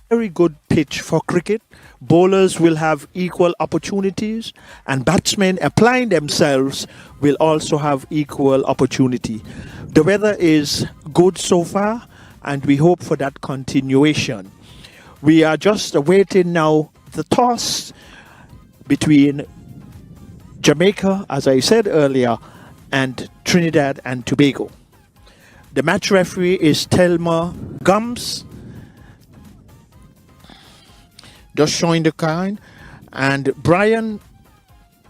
very good pitch for cricket. Bowlers will have equal opportunities, and batsmen applying themselves will also have equal opportunity. The weather is good so far, and we hope for that continuation. We are just awaiting now the toss between Jamaica, as I said earlier, and Trinidad and Tobago. The match referee is Telma Gums, just showing the coin, and Brian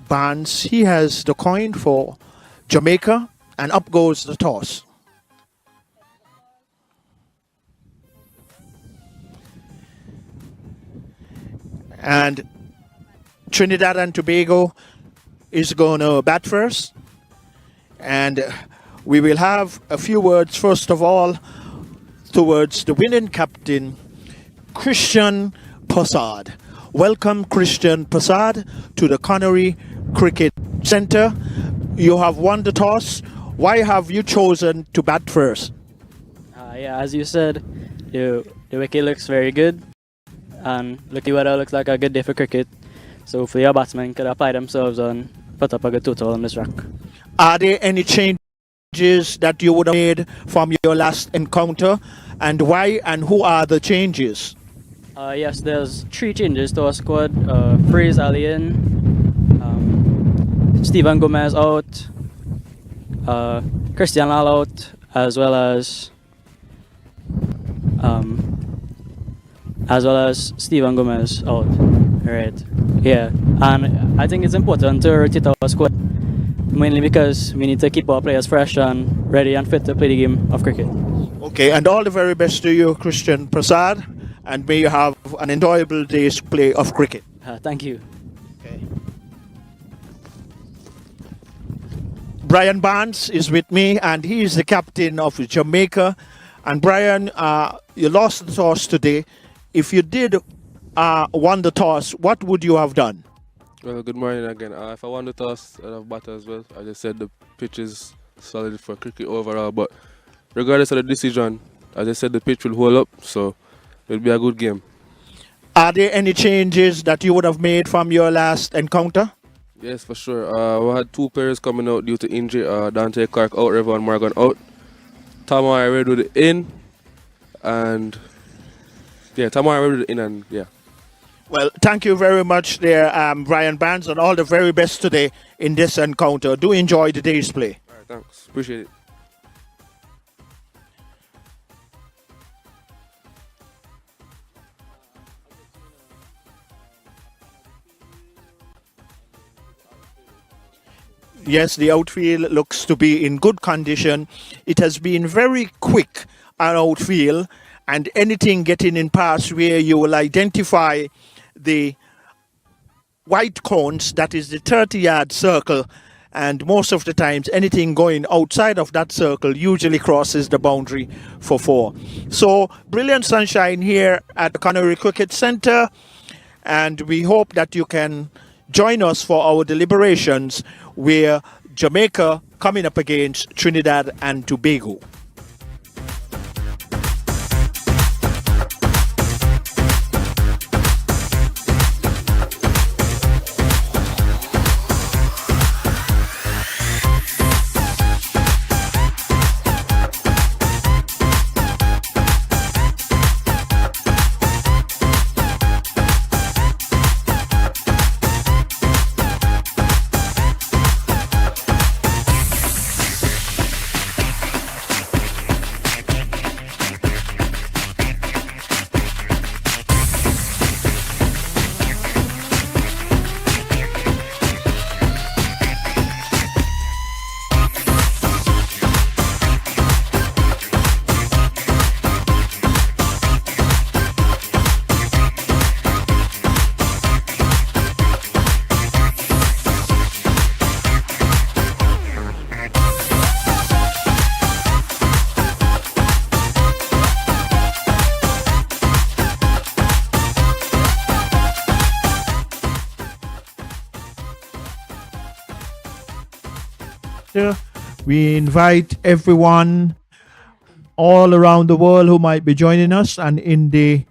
Barnes, he has the coin for Jamaica, and up goes the toss. And Trinidad and Tobago is going to bat first, and we will have a few words first of all towards the winning captain, Christian Prasad. Welcome, Christian Prasad, to the Connery Cricket Centre. You have won the toss. Why have you chosen to bat first? Yeah, as you said, the wicket looks very good, and lucky weather looks like a good day for cricket. So hopefully our batsmen could apply themselves and put up a good total on this rack. Are there any changes that you would have made from your last encounter, and why and who are the changes? Yes, there's 3 changes to our squad. Fraser Ali in, Stephen Gomez out, Christian Lal out, as well as Stephen Gomez out. Right. Yeah, and I think it's important to rotate our squad, mainly because we need to keep our players fresh and ready and fit to play the game of cricket. Okay, and all the very best to you, Christian Prasad, and may you have an enjoyable day's play of cricket. Thank you. Okay. Brian Barnes is with me, and he is the captain of Jamaica. And Brian, you lost the toss today. If you did won the toss, what would you have done? Well, good morning again. If I won the toss, I'd have batted as well. I just said the pitch is solid for cricket overall, but regardless of the decision, as I said, the pitch will hold up, so it'll be a good game. Are there any changes that you would have made from your last encounter? Yes, for sure. We had 2 players coming out due to injury. Dante Clark out, Revon Morgan out. Tamar Red with the in, and yeah, Tamar Red with the in, and yeah. Well, thank you very much there, Brian Barnes, and all the very best today in this encounter. Do enjoy the day's play. All right, thanks. Appreciate it. Yes, the outfield looks to be in good condition. It has been very quick, our outfield, and anything getting in past where you will identify the white cones, that is the 30-yard circle, and most of the times anything going outside of that circle usually crosses the boundary for 4. So brilliant sunshine here at the Connery Cricket Centre, and we hope that you can join us for our deliberations where Jamaica coming up against Trinidad and Tobago. We invite everyone all around the world who might be joining us, and in the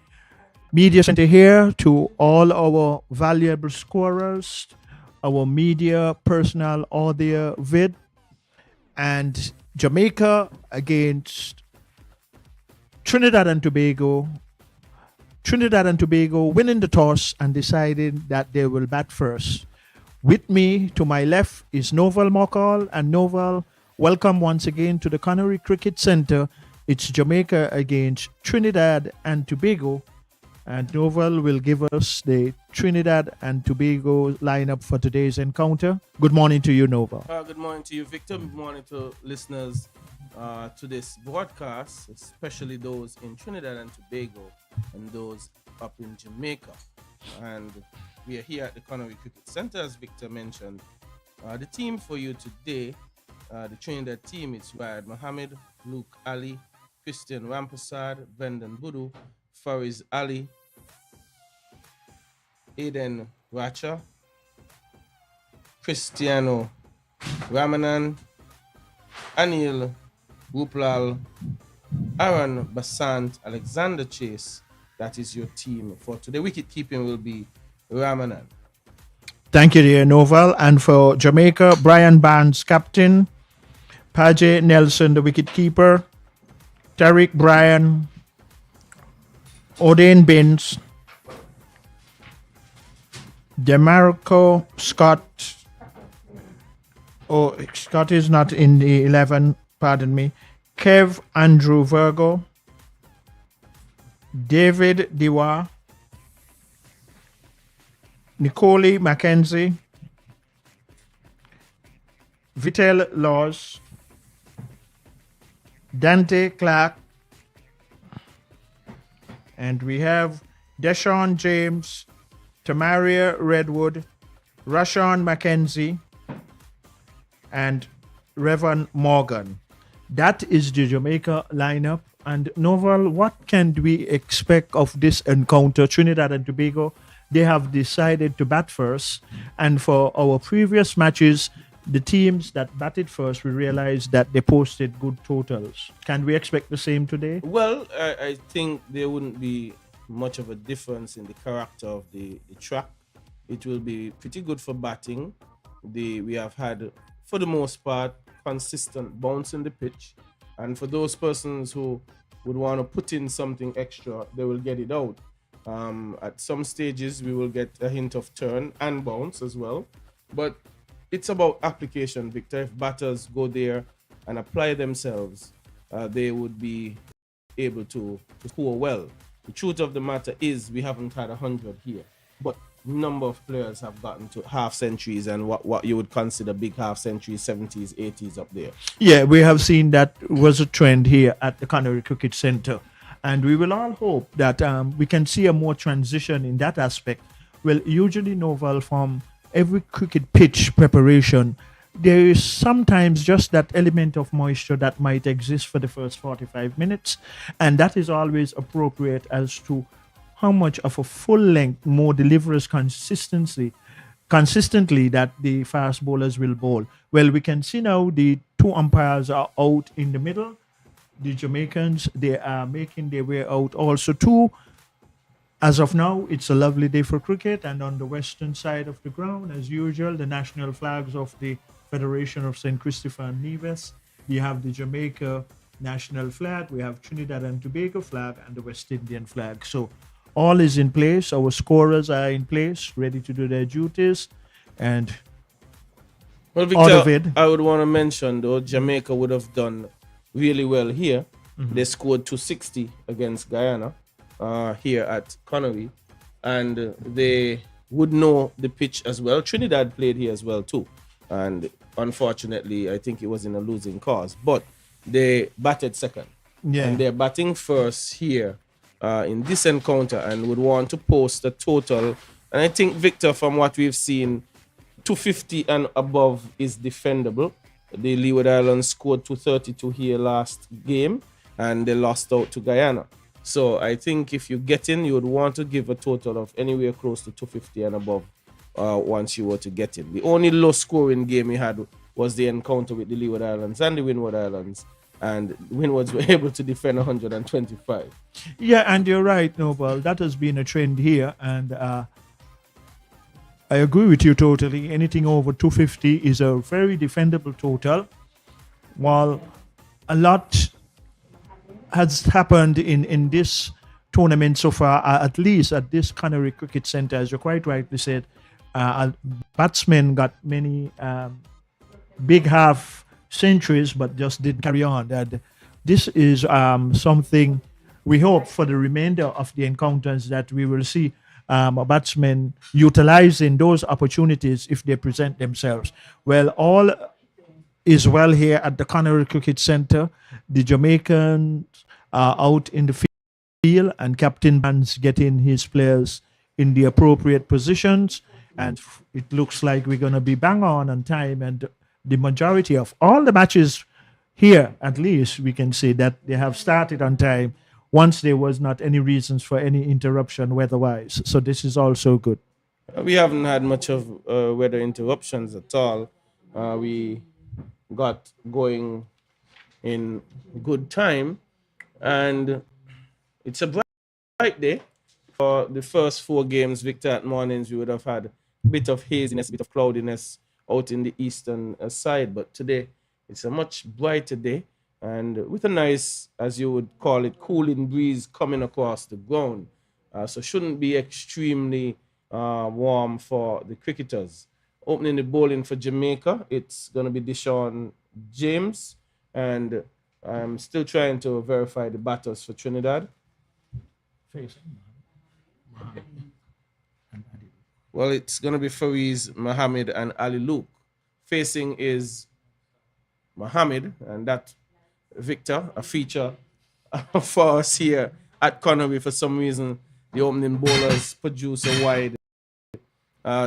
media center here, to all our valuable scorers, our media personnel, all there vid, and Jamaica against Trinidad and Tobago. Trinidad and Tobago winning the toss and deciding that they will bat first. With me to my left is Novel Mokal. And Novel, welcome once again to the Connery Cricket Center. It's Jamaica against Trinidad and Tobago. And Novel will give us the Trinidad and Tobago lineup for today's encounter. Good morning to you, Novel. Good morning to you, Victor. Good morning to listeners to this broadcast, especially those in Trinidad and Tobago and those up in Jamaica. And we are here at the Connery Cricket Center, as Victor mentioned. The team for you today, the Trinidad team, it's Riyad Mohammed, Luke Ali, Christian Rampersad, Brendan Budu, Fariz Ali, Aiden Racha, Cristiano Ramanan, Anil Ruplal, Aaron Basant, Alexander Chase. That is your team for today. Wicket keeping will be Ramanan. Thank you, dear Novel. And for Jamaica, Brian Barnes, captain, Paje Nelson, the wicket keeper, Tariq Bryan, Odain Binns, DeMarco Scott. Oh, Scott is not in the 11, pardon me. Kev Andrew Virgo, David Diwa, Nicole Mackenzie, Vitel Laws, Dante Clark, and we have Deshaun James, Tamaria Redwood, Rashawn Mackenzie, and Revan Morgan. That is the Jamaica lineup. And Novel, what can we expect of this encounter? Trinidad and Tobago, they have decided to bat first. And for our previous matches, the teams that batted first, we realized that they posted good totals. Can we expect the same today? Well, I think there wouldn't be much of a difference in the character of the track. It will be pretty good for batting. We have had, for the most part, consistent bounce in the pitch. And for those persons who would want to put in something extra, they will get it out. At some stages, we will get a hint of turn and bounce as well. But it's about application, Victor. If batters go there and apply themselves, they would be able to score well. The truth of the matter is we haven't had 100 here, but number of players have gotten to half centuries and what you would consider big half centuries, 70s, 80s up there. Yeah, we have seen that was a trend here at the Connery Cricket Center. And we will all hope that we can see a more transition in that aspect. Well, usually, Novel, from every cricket pitch preparation, there is sometimes just that element of moisture that might exist for the first 45 minutes. And that is always appropriate as to how much of a full length, more deliverous consistently that the fast bowlers will bowl. Well, we can see now the two umpires are out in the middle. The Jamaicans, they are making their way out also too. As of now, it's a lovely day for cricket, and on the western side of the ground, as usual, the national flags of the Federation of St. Christopher and Nevis. We have the Jamaica national flag, we have Trinidad and Tobago flag, and the West Indian flag. So all is in place. Our scorers are in place, ready to do their duties. And well, Victor, I would want to mention, though, Jamaica would have done really well here. Mm-hmm. They scored 260 against Guyana here at Connery, and they would know the pitch as well. Trinidad played here as well too, and unfortunately, I think it was in a losing cause, but they batted second. Yeah. And they're batting first here in this encounter and would want to post a total. And I think, Victor, from what we've seen, 250 and above is defendable. The Leeward Islands scored 232 here last game, and they lost out to Guyana. So I think if you get in, you would want to give a total of anywhere close to 250 and above once you were to get in. The only low scoring game we had was the encounter with the Leeward Islands and the Windward Islands. and Windwards were able to defend 125. Yeah, and you're right, Noble. That has been a trend here, and I agree with you totally. Anything over 250 is a very defendable total. While a lot has happened in this tournament so far, at least at this Canary Cricket Centre, as you quite rightly said, batsmen got many big half centuries, but just didn't carry on. And this is something we hope for the remainder of the encounters that we will see batsmen utilizing those opportunities if they present themselves. Well, all is well here at the Connery Cricket Centre. The Jamaicans are out in the field, and Captain Bands getting his players in the appropriate positions. And it looks like we're going to be bang on time. And the majority of all the matches here, at least, we can say that they have started on time once there was not any reasons for any interruption weather-wise. So this is also good. We haven't had much of weather interruptions at all. We got going in good time, and it's a bright day. For the first 4 games, Victor, at mornings, we would have had a bit of haziness, a bit of cloudiness out in the eastern side, but today it's a much brighter day, and with a nice, as you would call it, cooling breeze coming across the ground. So shouldn't be extremely warm for the cricketers. Opening the bowling for Jamaica, it's going to be Deshaun James, and I'm still trying to verify the batters for Trinidad. Well, it's going to be Fariz, Mohammed, and Ali Luke. Facing is Mohammed, and that Victor, a feature for us here at Connery. For some reason, the opening bowlers produce a wide,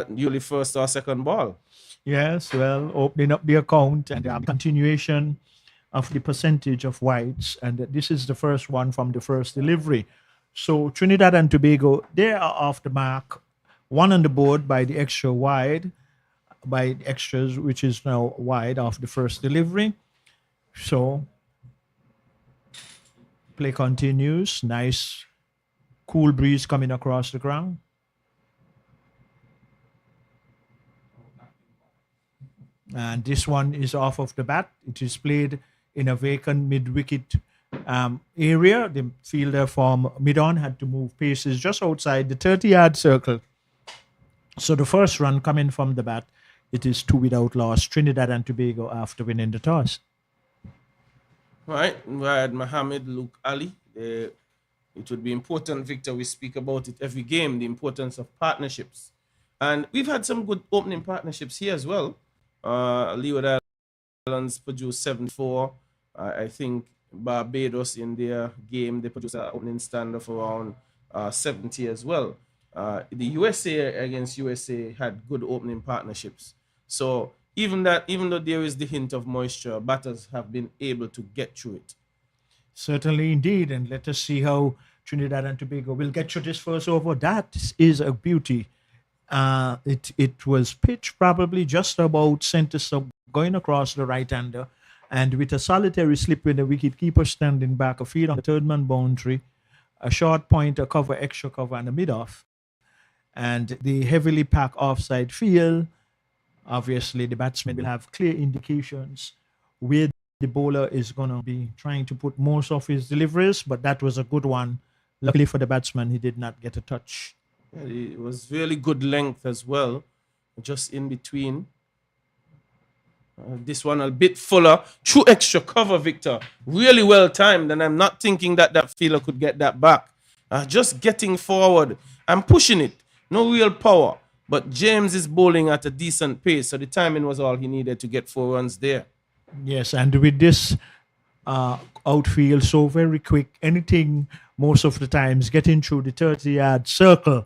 usually first or second ball. Yes, well, opening up the account and continuation of the percentage of whites, and this is the first one from the first delivery. So Trinidad and Tobago, they are off the mark. One on the board by the extra wide, by the extras, which is now wide off the first delivery. So play continues. Nice cool breeze coming across the ground. And this one is off of the bat. It is played in a vacant mid-wicket area. The fielder from mid-on had to move paces just outside the 30-yard circle. So the first run coming from the bat, it is 2 without loss. Trinidad and Tobago after winning the toss. Right, we had Mohammed, Luke, Ali. It would be important, Victor, we speak about it every game, the importance of partnerships. And we've had some good opening partnerships here as well. Leeward Islands produced 74. I think Barbados in their game, they produced an opening stand of around 70 as well. The USA against USA had good opening partnerships. So even though there is the hint of moisture, batters have been able to get through it. Certainly, indeed. And let us see how Trinidad and Tobago will get through this first over. That is a beauty. It was pitched probably just about center, so going across the right-hander, and with a solitary slip with the wicket-keeper standing back, a field on the third-man boundary, a short pointer cover, extra cover, and a mid-off. And the heavily packed offside field, obviously the batsman will have clear indications where the bowler is going to be trying to put most of his deliveries, but that was a good one. Luckily for the batsman, he did not get a touch. It was really good length as well, just in between. This one a bit fuller, true extra cover, Victor. Really well timed, and I'm not thinking that fielder could get that back. Just getting forward and pushing it. No real power, but James is bowling at a decent pace, so the timing was all he needed to get 4 runs there. Yes, and with this outfield so very quick, anything most of the times getting through the 30-yard circle,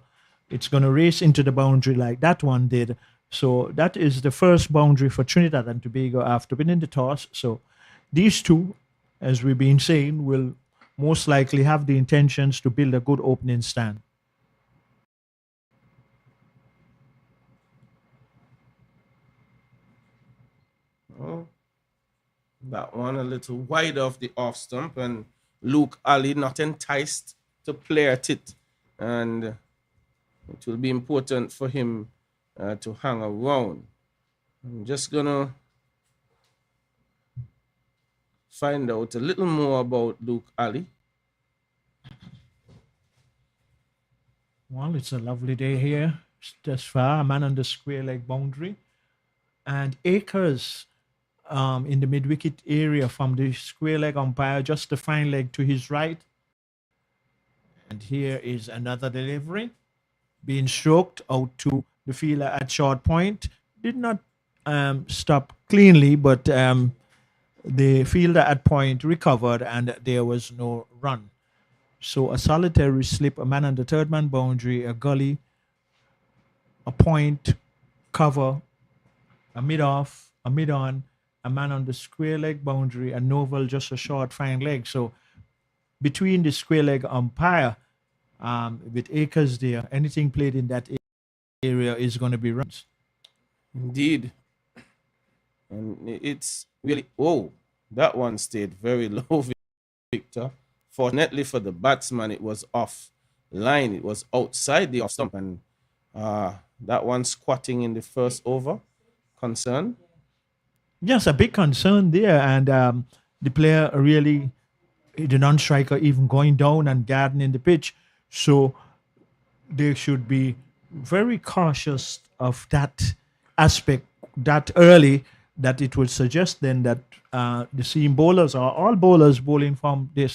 it's going to race into the boundary like that one did. So that is the first boundary for Trinidad and Tobago after winning the toss. So these two, as we've been saying, will most likely have the intentions to build a good opening stand. Oh, That one a little wide off the off stump, and Luke Ali not enticed to play at it. And it will be important for him to hang around. I'm just gonna find out a little more about Luke Ali. Well, it's a lovely day here. Just far, a man on the square leg boundary. And Akers in the mid wicket area from the square leg umpire, just the fine leg to his right. And here is another delivery being stroked out to the fielder at short point. Did not stop cleanly, but the fielder at point recovered and there was no run. So a solitary slip, a man on the third man boundary, a gully, a point, cover, a mid off, a mid on, a man on the square leg boundary, a novel, just a short fine leg. So between the square leg umpire with Akers there, anything played in that area is going to be runs. Indeed. And it's really, oh, that one stayed very low, Victor. Fortunately for the batsman, it was off line. It was outside the off stump. And that one squatting in the first over. Concern? Yes, a big concern there. And the player really, the non-striker even going down and gardening the pitch. So they should be very cautious of that aspect that early, that it would suggest then that the seam bowlers are all bowlers bowling from the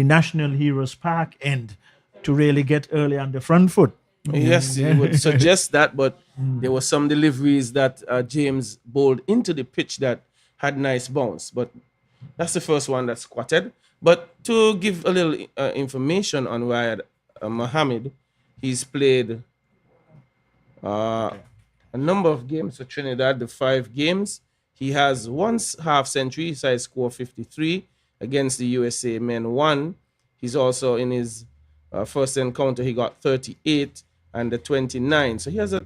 National Heroes Park end to really get early on the front foot. Yes, it would suggest that, but there were some deliveries that James bowled into the pitch that had nice bounce. But that's the first one that squatted. But to give a little information on Rayad Mohammed, he's played a number of games for Trinidad, the 5 games. He has one half century, his high score 53 against the USA men 1. He's also in his first encounter, he got 38 and the 29. So he has a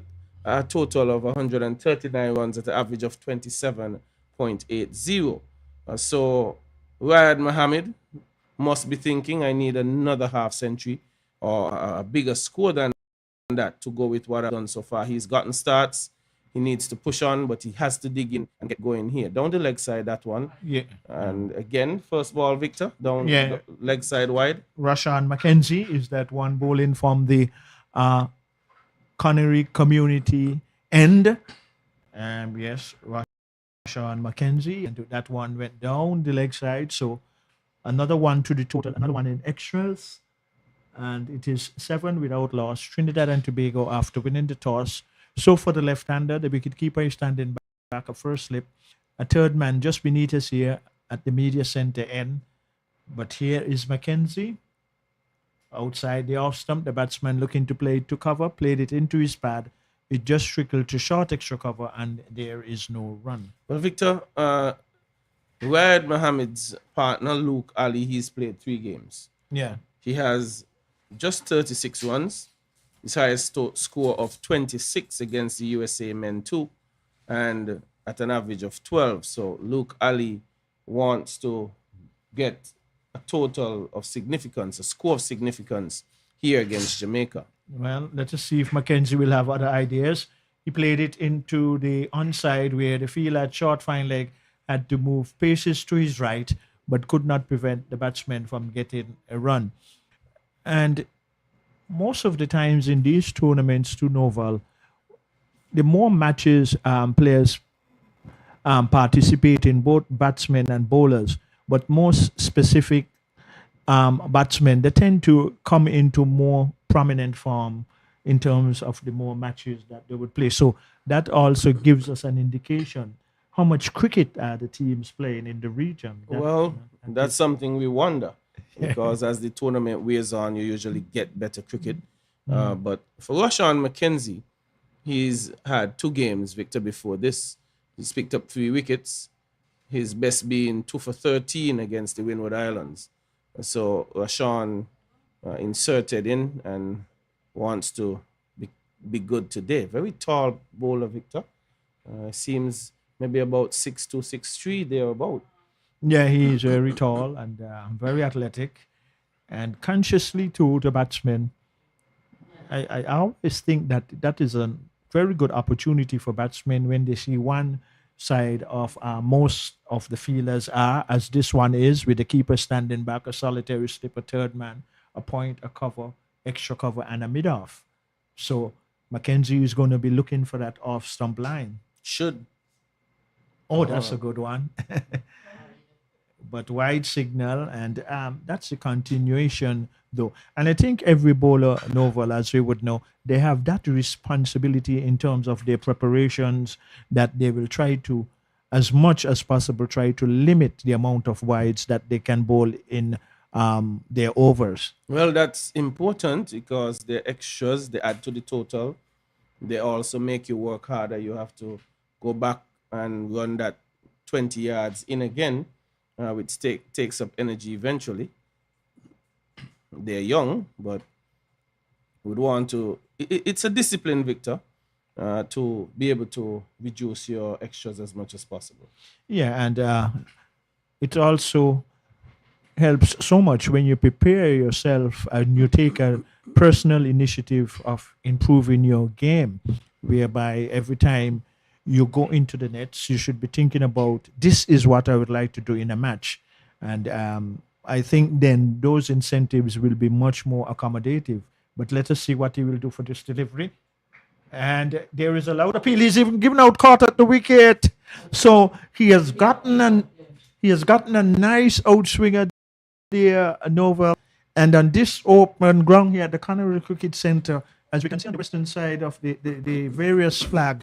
total of 139 runs at an average of 27.80. So Rayad Mohammed must be thinking, I need another half century or a bigger score than that to go with what I've done so far. He's gotten starts. He needs to push on, but he has to dig in and get going here. Down the leg side, that one. Yeah. And again, first ball, Victor, down the leg side wide. Rashawn McKenzie is that one bowling from the Connery community end. Yes, Rashawn McKenzie. And that one went down the leg side. So another one to the total, another one in extras. And it is 7 without loss. Trinidad and Tobago after winning the toss. So for the left-hander, the wicketkeeper is standing back, a first slip. A third man just beneath us here at the media center end. But here is McKenzie. Outside the off stump, the batsman looking to play it to cover, played it into his pad. It just trickled to short extra cover, and there is no run. Well, Victor, Rayad Mohammed's partner, Luke Ali, he's played 3 games. Yeah. He has just 36 runs. His highest score of 26 against the USA men 2, and at an average of 12. So Luke Ali wants to get a total of significance, a score of significance here against Jamaica. Well, let us see if McKenzie will have other ideas. He played it into the onside where the fielder at short fine leg had to move paces to his right, but could not prevent the batsman from getting a run. And most of the times in these tournaments to Noval, the more matches players participate in, both batsmen and bowlers, but most specific batsmen, they tend to come into more prominent form in terms of the more matches that they would play. So that also gives us an indication how much cricket are the teams playing in the region. That's something we wonder. Because as the tournament wears on, you usually get better cricket. But for Rashawn McKenzie, he's had 2 games, Victor, before this. He's picked up 3 wickets, his best being 2 for 13 against the Windward Islands. So Rashawn inserted in and wants to be good today. Very tall bowler, Victor. Seems maybe about 6'2", 6'3", thereabout. Yeah, he is very tall and very athletic, and consciously too, the batsman. I always think that that is a very good opportunity for batsmen when they see one side of most of the fielders are, as this one is, with the keeper standing back, a solitary slip, a third man, a point, a cover, extra cover, and a mid off. So Mackenzie is going to be looking for that off stump line. Should. Oh, that's a good one. But wide signal, and that's a continuation though. And I think every bowler, Novel, as we would know, they have that responsibility in terms of their preparations, that they will try to, as much as possible, try to limit the amount of wides that they can bowl in their overs. Well, that's important because the extras, they add to the total. They also make you work harder. You have to go back and run that 20 yards in again, which takes up energy eventually. They're young, but would want to. It's a discipline, Victor, to be able to reduce your extras as much as possible. Yeah, and it also helps so much when you prepare yourself and you take a personal initiative of improving your game, whereby every time you go into the nets, you should be thinking about, this is what I would like to do in a match. And I think then those incentives will be much more accommodative. But let us see what he will do for this delivery. And there is a loud appeal. He's even given out caught at the wicket. So he has gotten a nice outswinger there, Novel. And on this open ground here at the Connery Cricket Centre, as we can see on the western side of the various flags,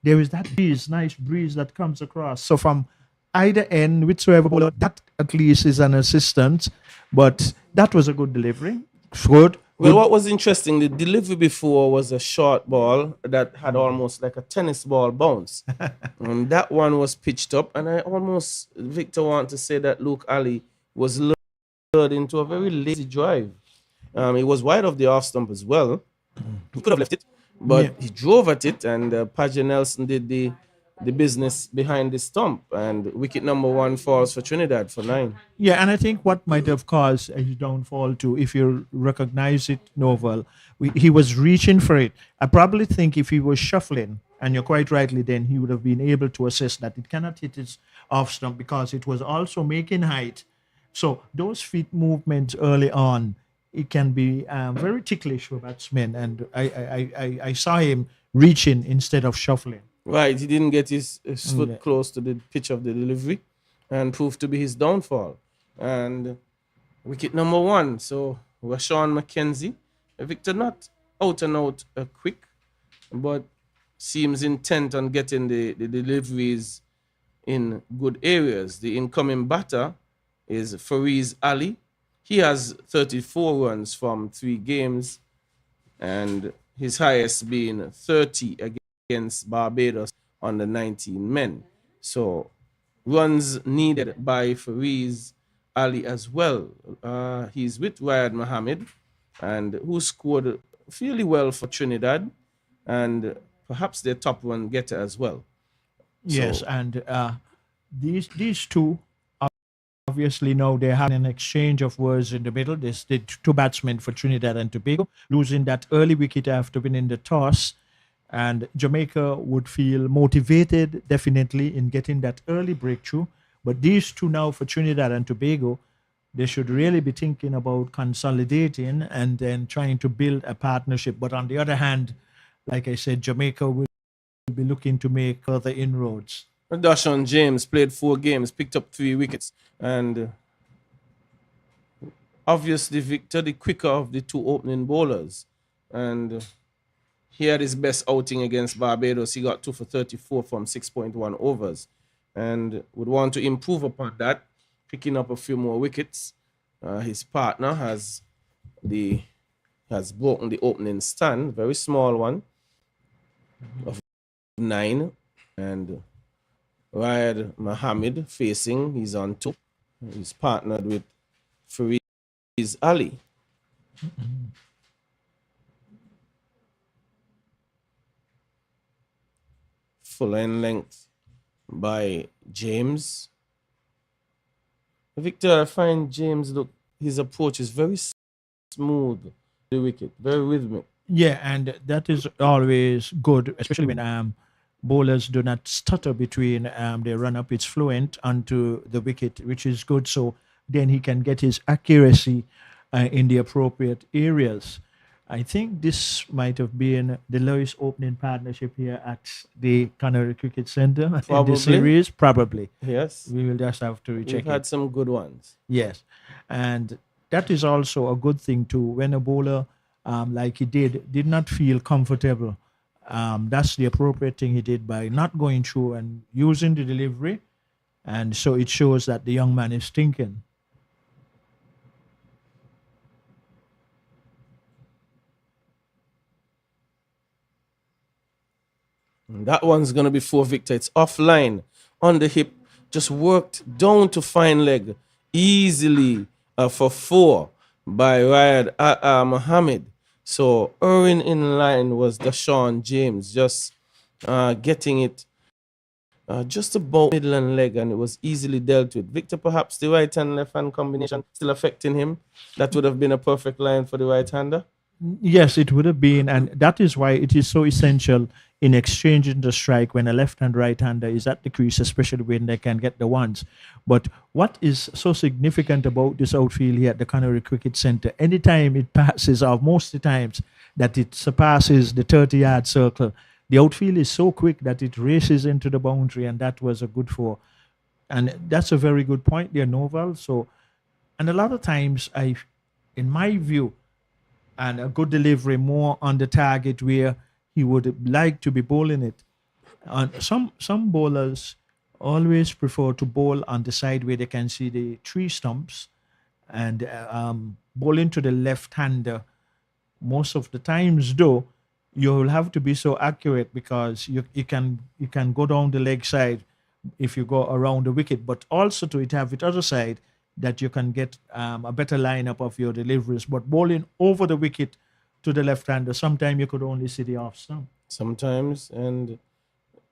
there is that breeze, nice breeze that comes across. So from either end, whichever bowler, that at least is an assistance. But that was a good delivery. Good. Well, what was interesting, the delivery before was a short ball that had almost like a tennis ball bounce. And that one was pitched up. And I almost, Victor, want to say that Luke Ali was lured into a very lazy drive. He was wide of the off stump as well. He could have left it, but he drove at it, and Paget Nelson did the business behind the stump, and wicket number 1 falls for Trinidad for 9. Yeah, and I think what might have caused a downfall too, if you recognize it, Novel, he was reaching for it. I probably think if he was shuffling, and you're quite rightly, then he would have been able to assess that it cannot hit its off stump because it was also making height. So those feet movements early on, it can be very ticklish for batsmen, and I saw him reaching instead of shuffling. Right, he didn't get his foot close to the pitch of the delivery, and proved to be his downfall. And wicket number 1, so Rashawn McKenzie, Victor, not out and out quick, but seems intent on getting the deliveries in good areas. The incoming batter is Fariz Ali. He has 34 runs from 3 games, and his highest being 30 against Barbados on the 19 men. So runs needed by Fariz Ali as well. He's with Riyad Mohammed, and who scored fairly well for Trinidad, and perhaps their top run getter as well. Yes, and these two, obviously now they had an exchange of words in the middle. There's the 2 batsmen for Trinidad and Tobago, losing that early wicket after winning the toss. And Jamaica would feel motivated, definitely, in getting that early breakthrough. But these 2 now for Trinidad and Tobago, they should really be thinking about consolidating and then trying to build a partnership. But on the other hand, like I said, Jamaica will be looking to make further inroads. Dashawn James played 4 games, picked up 3 wickets, and obviously Victor, the quicker of the 2 opening bowlers, and he had his best outing against Barbados. He got 2 for 34 from 6.1 overs, and would want to improve upon that, picking up a few more wickets. His partner has broken the opening stand, very small one, of 9, and Riyad Mohammed facing, he's on 2. He's partnered with Fariz Ali. Full end length by James. Victor, I find James, look, his approach is very smooth, the wicket, very rhythmic. Yeah, and that is always good, especially when bowlers do not stutter between they run up. It's fluent onto the wicket, which is good. So then he can get his accuracy in the appropriate areas. I think this might have been the lowest opening partnership here at the Canary Cricket Centre in this series. Probably. Yes. We will just have to We've recheck had it. some good ones. Yes, and that is also a good thing too. When a bowler, like he did not feel comfortable, that's the appropriate thing he did by not going through and using the delivery, and so it shows that the young man is thinking. That one's going to be for Victor. It's offline on the hip. Just worked down to fine leg easily for 4 by Rayad Mohammed. So Erwin in line was Deshaun James, just getting it just about middle and leg, and it was easily dealt with. Victor, perhaps the right hand left hand combination still affecting him. That would have been a perfect line for the right hander. Yes, it would have been, and that is why it is so essential in exchanging the strike when a left and right hander is at the crease, especially when they can get the ones. But what is so significant about this outfield here at the Canary Cricket Centre, anytime it passes, or most of the times that it surpasses the 30-yard circle, the outfield is so quick that it races into the boundary, and that was a good for. And that's a very good point there, Noval. So, and a lot of times, in my view, and a good delivery more on the target where he would like to be bowling it. And some bowlers always prefer to bowl on the side where they can see the tree stumps, and bowling to the left hander. Most of the times, though, you will have to be so accurate because you can go down the leg side if you go around the wicket, but also to it have it other side that you can get a better lineup of your deliveries. But bowling over the wicket to the left hander, sometimes you could only see the off stump. Sometimes, and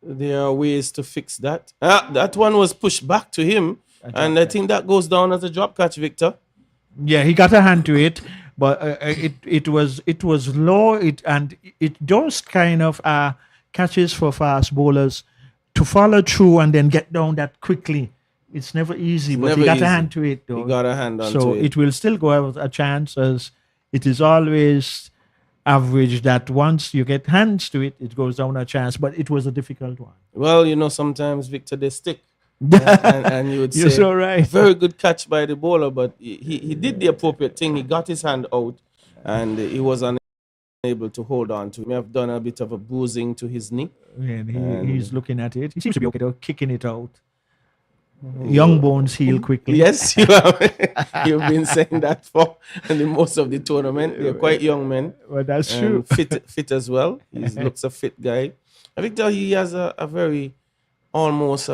there are ways to fix that. That one was pushed back to him, and I think that goes down as a drop catch, Victor. Yeah, he got a hand to it, but it was low. It just kind of catches for fast bowlers to follow through and then get down that quickly. It's never easy, but he got a hand to it, though. He got a hand onto so it. it will still go out a chance, as it is always average that once you get hands to it, it goes down a chance. But it was a difficult one. Well, sometimes, Victor, they stick. and you would say, You're so right. very good catch by the bowler, but he did the appropriate thing. He got his hand out, and he was unable to hold on to it. He may have done a bit of a bruising to his knee. And he's looking at it. He seems to be okay, though, kicking it out. Young bones heal quickly. Yes, you have. You've been saying that for the most of the tournament. They're quite young men. Well, that's true. Fit as well. He looks a fit guy. Victor, he has a very almost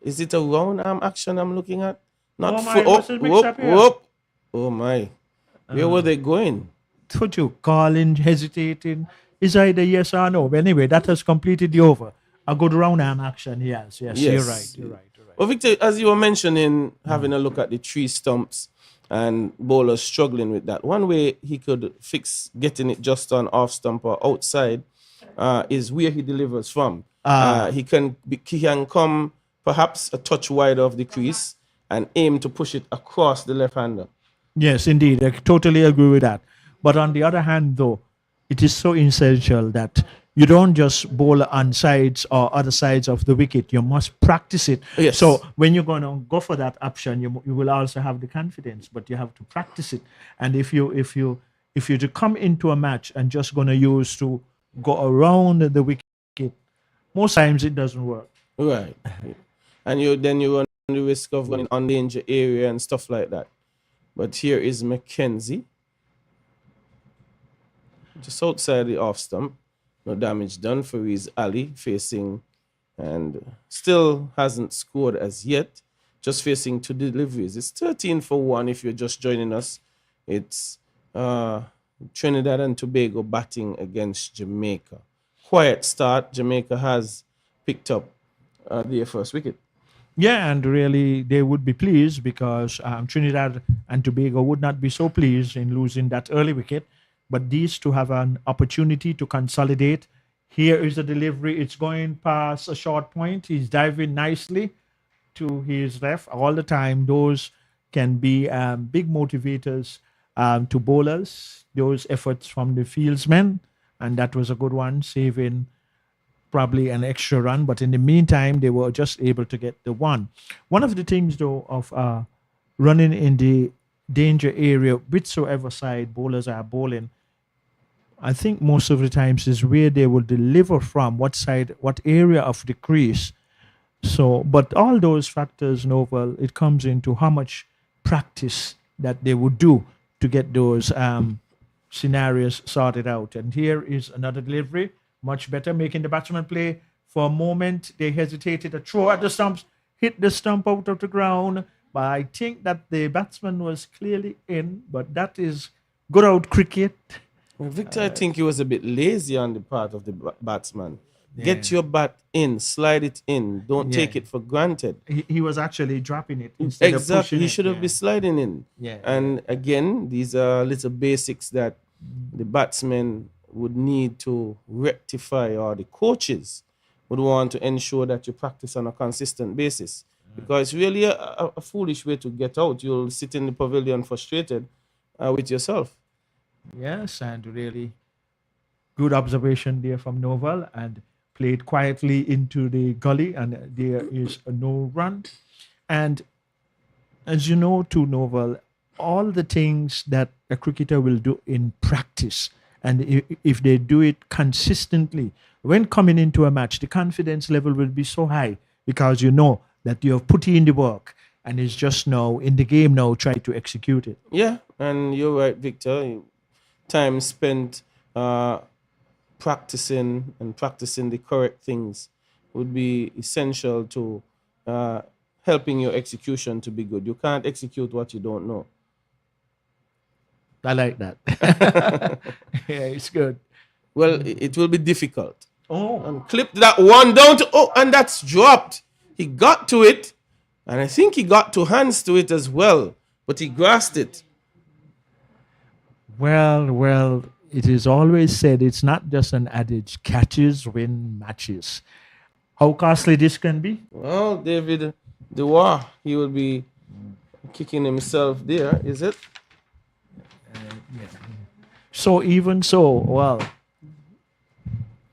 is it a round arm action I'm looking at? Not oh my. Where were they going? What you calling, hesitating? Is either yes or no. But anyway, that has completed the over. A good round arm action, yes. You're right. Well, Victor, as you were mentioning, having a look at the tree stumps and bowlers struggling with that, one way he could fix getting it just on off stump or outside is where he delivers from. He can come perhaps a touch wide of the crease and aim to push it across the left hander. Yes, indeed. I totally agree with that. But on the other hand, though, it is so essential that you don't just bowl on sides or other sides of the wicket. You must practice it. Yes. So when you're going to go for that option, you will also have the confidence, but you have to practice it. And if you to come into a match and just going to use to go around the wicket, most times it doesn't work. Right. And you run the risk of running on danger area and stuff like that. But here is Mackenzie, just outside the off stump. No damage done for his Ali facing, and still hasn't scored as yet. Just facing 2 deliveries. It's 13 for 1 if you're just joining us. It's Trinidad and Tobago batting against Jamaica. Quiet start. Jamaica has picked up their first wicket. Yeah, and really they would be pleased because Trinidad and Tobago would not be so pleased in losing that early wicket. But these two have an opportunity to consolidate. Here is the delivery. It's going past a short point. He's diving nicely to his left all the time. Those can be big motivators to bowlers, those efforts from the fieldsmen. And that was a good one, saving probably an extra run. But in the meantime, they were just able to get the one. One of the things, though, of running in the danger area, whichsoever side bowlers are bowling, I think most of the times is where they will deliver from, what side, what area of the crease. So, but all those factors, Novel, it comes into how much practice that they would do to get those scenarios sorted out. And here is another delivery, much better, making the batsman play for a moment. They hesitated, a throw at the stumps, hit the stump out of the ground. But I think that the batsman was clearly in, but that is good out cricket. Well, Victor, I think he was a bit lazy on the part of the batsman. Get your bat in, slide it in. Don't take it for granted. He was actually dropping it instead of pushing He it. should have been sliding in. Yeah. And again, these are little basics that the batsmen would need to rectify, or the coaches would want to ensure that you practice on a consistent basis. Because it's really a foolish way to get out. You'll sit in the pavilion frustrated with yourself. Yes, and really good observation there from Novel, and played quietly into the gully, and there is a no run. And as you know, too, Novel, all the things that a cricketer will do in practice, and if they do it consistently, when coming into a match, the confidence level will be so high because you know that you have put in the work, and it's just now in the game now try to execute it. Yeah, and you're right, Victor. Time spent practicing the correct things would be essential to helping your execution to be good. You can't execute what you don't know. I like that. Yeah, it's good. Well, it will be difficult. Oh. And clip that one down to, and that's dropped. He got to it, and I think he got two hands to it as well, but he grasped it. Well, it is always said it's not just an adage, catches win matches. How costly this can be? Well, David Dewar, he will be kicking himself there, is it? Yeah. So even so, well,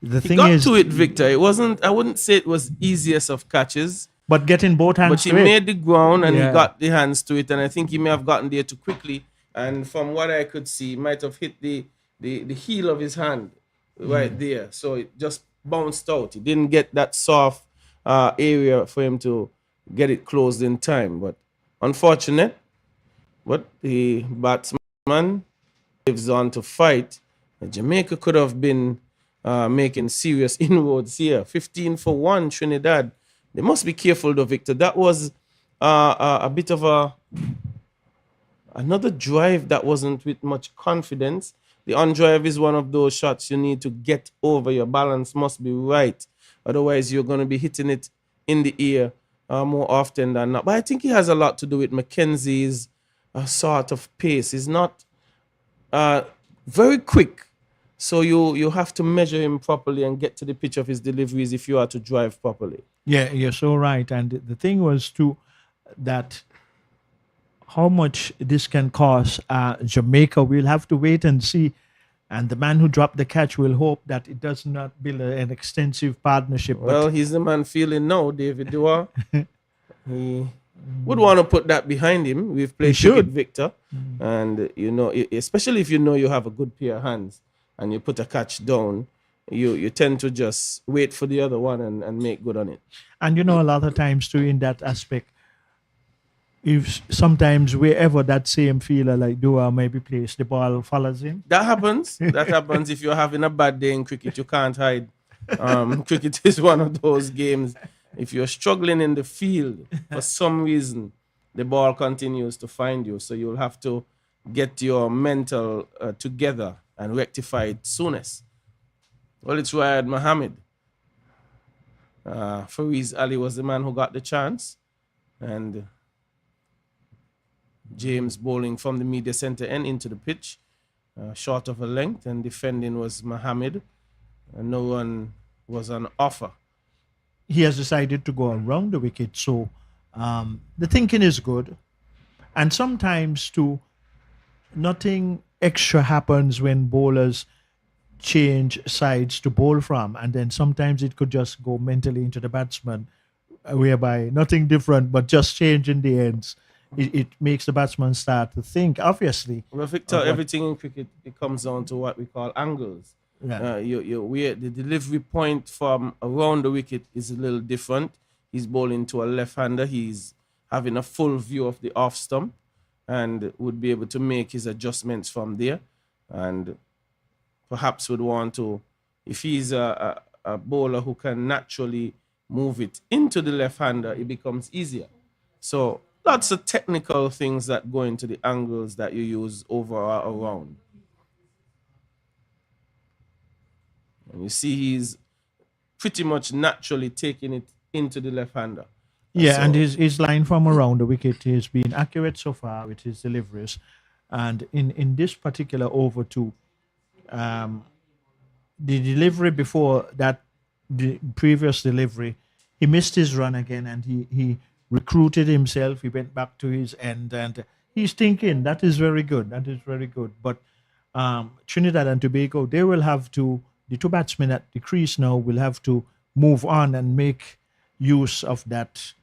the He thing got is, to it, Victor. It wasn't, I wouldn't say it was easiest of catches, but getting both hands but he to it. made the ground and he Yeah. got the hands to it, and I think he may have gotten there too quickly. And from what I could see, he might have hit the heel of his hand right there. So it just bounced out. He didn't get that soft area for him to get it closed in time. But unfortunate. But the batsman lives on to fight. Jamaica could have been making serious inroads here. 15 for 1, Trinidad. They must be careful though, Victor. That was a bit of another drive that wasn't with much confidence. The on-drive is one of those shots you need to get over. Your balance must be right. Otherwise, you're going to be hitting it in the ear more often than not. But I think it has a lot to do with Mackenzie's sort of pace. He's not very quick. So you have to measure him properly and get to the pitch of his deliveries if you are to drive properly. Yeah, you're so right. And the thing was too that how much this can cost Jamaica, we'll have to wait and see. And the man who dropped the catch will hope that it does not build an extensive partnership. Well, he's the man feeling now, David Dewar. He would want to put that behind him. We've played cricket, Victor. And, you know, especially if you know you have a good pair of hands and you put a catch down, you tend to just wait for the other one and make good on it. And, you know, a lot of times too in that aspect, if sometimes wherever that same fielder like Dua maybe plays, the ball follows him. That happens. That happens if you're having a bad day in cricket. You can't hide. Cricket is one of those games. If you're struggling in the field for some reason, the ball continues to find you. So you'll have to get your mental together and rectify it soonest. Well, it's Riyad Mohammed. Fariz Ali was the man who got the chance, and James bowling from the media center end into the pitch, short of a length, and defending was Mohammed, and no one was on offer. He has decided to go around the wicket, so the thinking is good. And sometimes, too, nothing extra happens when bowlers change sides to bowl from, and then sometimes it could just go mentally into the batsman, whereby nothing different but just changing the ends. It makes the batsman start to think, obviously. Well, Victor, everything in cricket, it comes down to what we call angles. Yeah. Where the delivery point from around the wicket is a little different. He's bowling to a left-hander. He's having a full view of the off stump and would be able to make his adjustments from there. And perhaps would want to, if he's a bowler who can naturally move it into the left-hander, it becomes easier. So lots of technical things that go into the angles that you use over or around. And you see he's pretty much naturally taking it into the left-hander. Yeah, so, and his line from around the wicket has been accurate so far with his deliveries. And in this particular over too, the delivery before that, the previous delivery, he missed his run again, and he recruited himself. He went back to his end, and he's thinking that is very good. That is very good. But Trinidad and Tobago, they will have to, the two batsmen at the crease now will have to move on and make use of that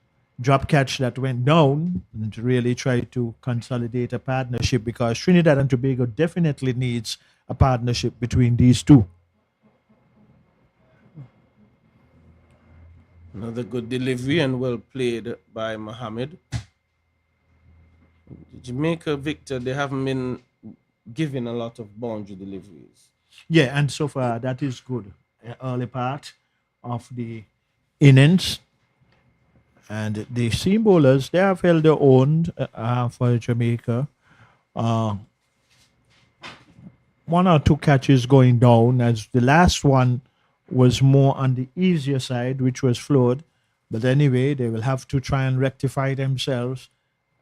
drop catch that went down and to really try to consolidate a partnership, because Trinidad and Tobago definitely needs a partnership between these two. Another good delivery and well played by Mohammed. Jamaica, Victor, they haven't been given a lot of boundary deliveries. Yeah, and so far that is good. Early part of the innings. And the seam bowlers, they have held their own for Jamaica. One or two catches going down, as the last one was more on the easier side, which was flowed. But anyway, they will have to try and rectify themselves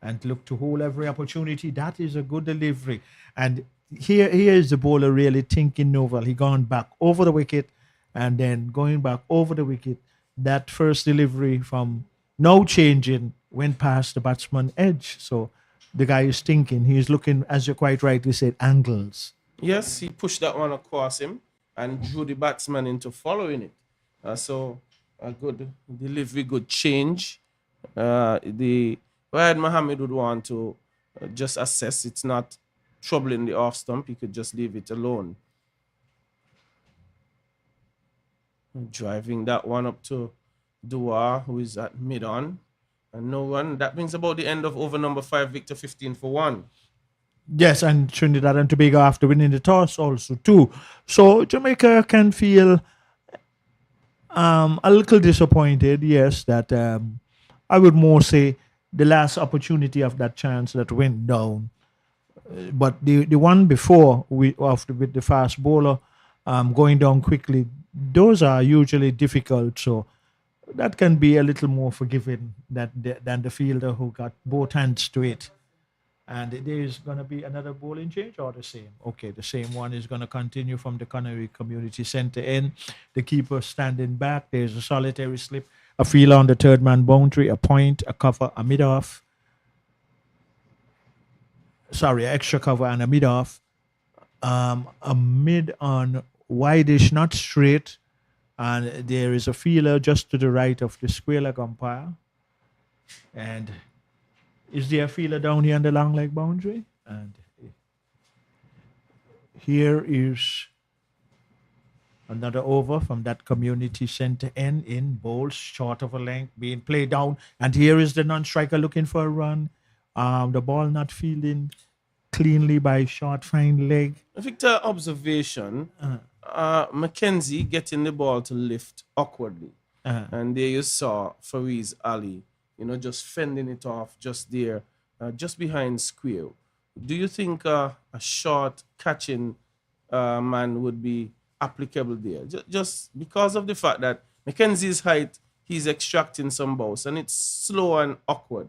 and look to hold every opportunity. That is a good delivery. And here is the bowler really thinking novel. He gone back over the wicket and then going back over the wicket. That first delivery from no changing went past the batsman edge. So the guy is thinking. He's looking, as you quite rightly said, angles. Yes, he pushed that one across him and drew the batsman into following it. So a good delivery, good change. The Wahid Mohammed would want to just assess it's not troubling the off stump. He could just leave it alone. Driving that one up to Dua, who is at mid-on. And no run. That brings about the end of over number 5, Victor, 15 for 1. Yes, and Trinidad and Tobago after winning the toss also too. So Jamaica can feel a little disappointed, yes, that I would more say the last opportunity of that chance that went down. But the one before with the fast bowler going down quickly, those are usually difficult. So that can be a little more forgiving than the fielder who got both hands to it. And there is going to be another bowling change or the same? Okay, the same one is going to continue from the Connery Community Center end. The keeper standing back. There's a solitary slip, a fielder on the third man boundary, a point, a cover, a mid-off. Sorry, extra cover and a mid-off. A mid on wideish, not straight. And there is a fielder just to the right of the square leg umpire. And is there a fielder down here on the long leg boundary? And here is another over from that community center end in bowls, short of a length, being played down. And here is the non-striker looking for a run. The ball not fielding cleanly by short, fine leg. Victor, observation. Mackenzie getting the ball to lift awkwardly. And there you saw Fariz Ali, just fending it off just there, just behind square. Do you think a short catching man would be applicable there? Just because of the fact that Mackenzie's height he's extracting some balls, and it's slow and awkward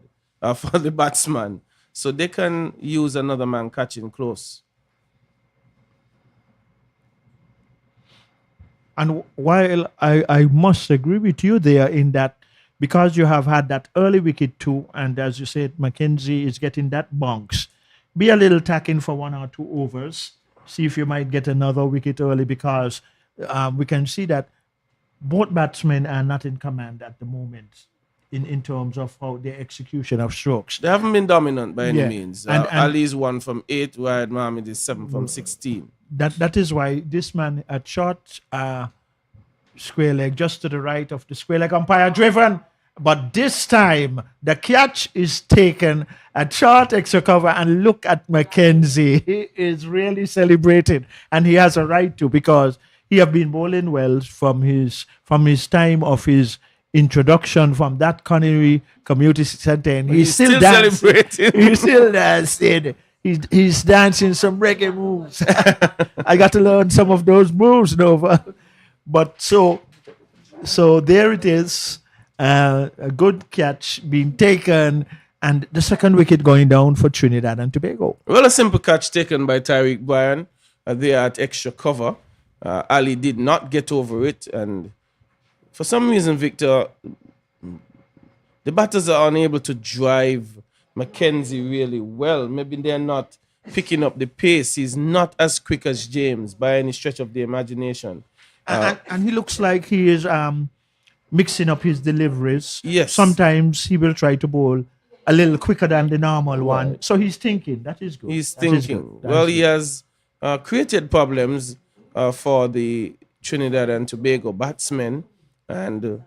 for the batsman. So they can use another man catching close. And while I must agree with you there in that, because you have had that early wicket too, and as you said, Mackenzie is getting that bounce, be a little tacking for 1 or 2 overs. See if you might get another wicket early, because we can see that both batsmen are not in command at the moment in terms of how their execution of strokes. They haven't been dominant by any Yeah. means. And Ali's 1 from 8, while Mohammed is 7 from 16. that is why this man at short square leg, just to the right of the square leg umpire, driven. But this time the catch is taken at short extra cover, and look at Mackenzie. He is really celebrating, and he has a right to, because he have been bowling well from his time of his introduction from that Connery Community Center, and he's still dancing. Celebrating. He's still dancing. He's dancing some reggae moves. I got to learn some of those moves, Nova. But so there it is. A good catch being taken, and the second wicket going down for Trinidad and Tobago. Well, a simple catch taken by Tariq Bryan there at extra cover. Ali did not get over it, and for some reason, Victor, the batters are unable to drive Mackenzie really well. Maybe they're not picking up the pace. He's not as quick as James by any stretch of the imagination. And he looks like he is mixing up his deliveries. Yes. Sometimes he will try to bowl a little quicker than the normal one. So he's thinking. That is good. He's That is thinking. good. That Well, is he good. has created problems for the Trinidad and Tobago batsmen. And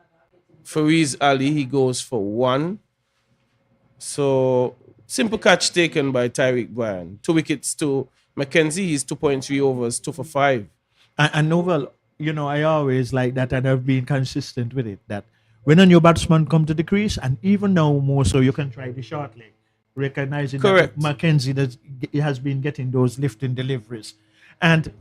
Fariz Ali, he goes for 1. So, simple catch taken by Tariq Bryan. 2 wickets to Mackenzie. He's 2.3 overs, 2 for 5. And Novel, I always like that, and I've been consistent with it, that when a new batsman come to the crease, and even now more so, you can try the short leg, recognizing Correct. that Mackenzie has been getting those lifting deliveries. And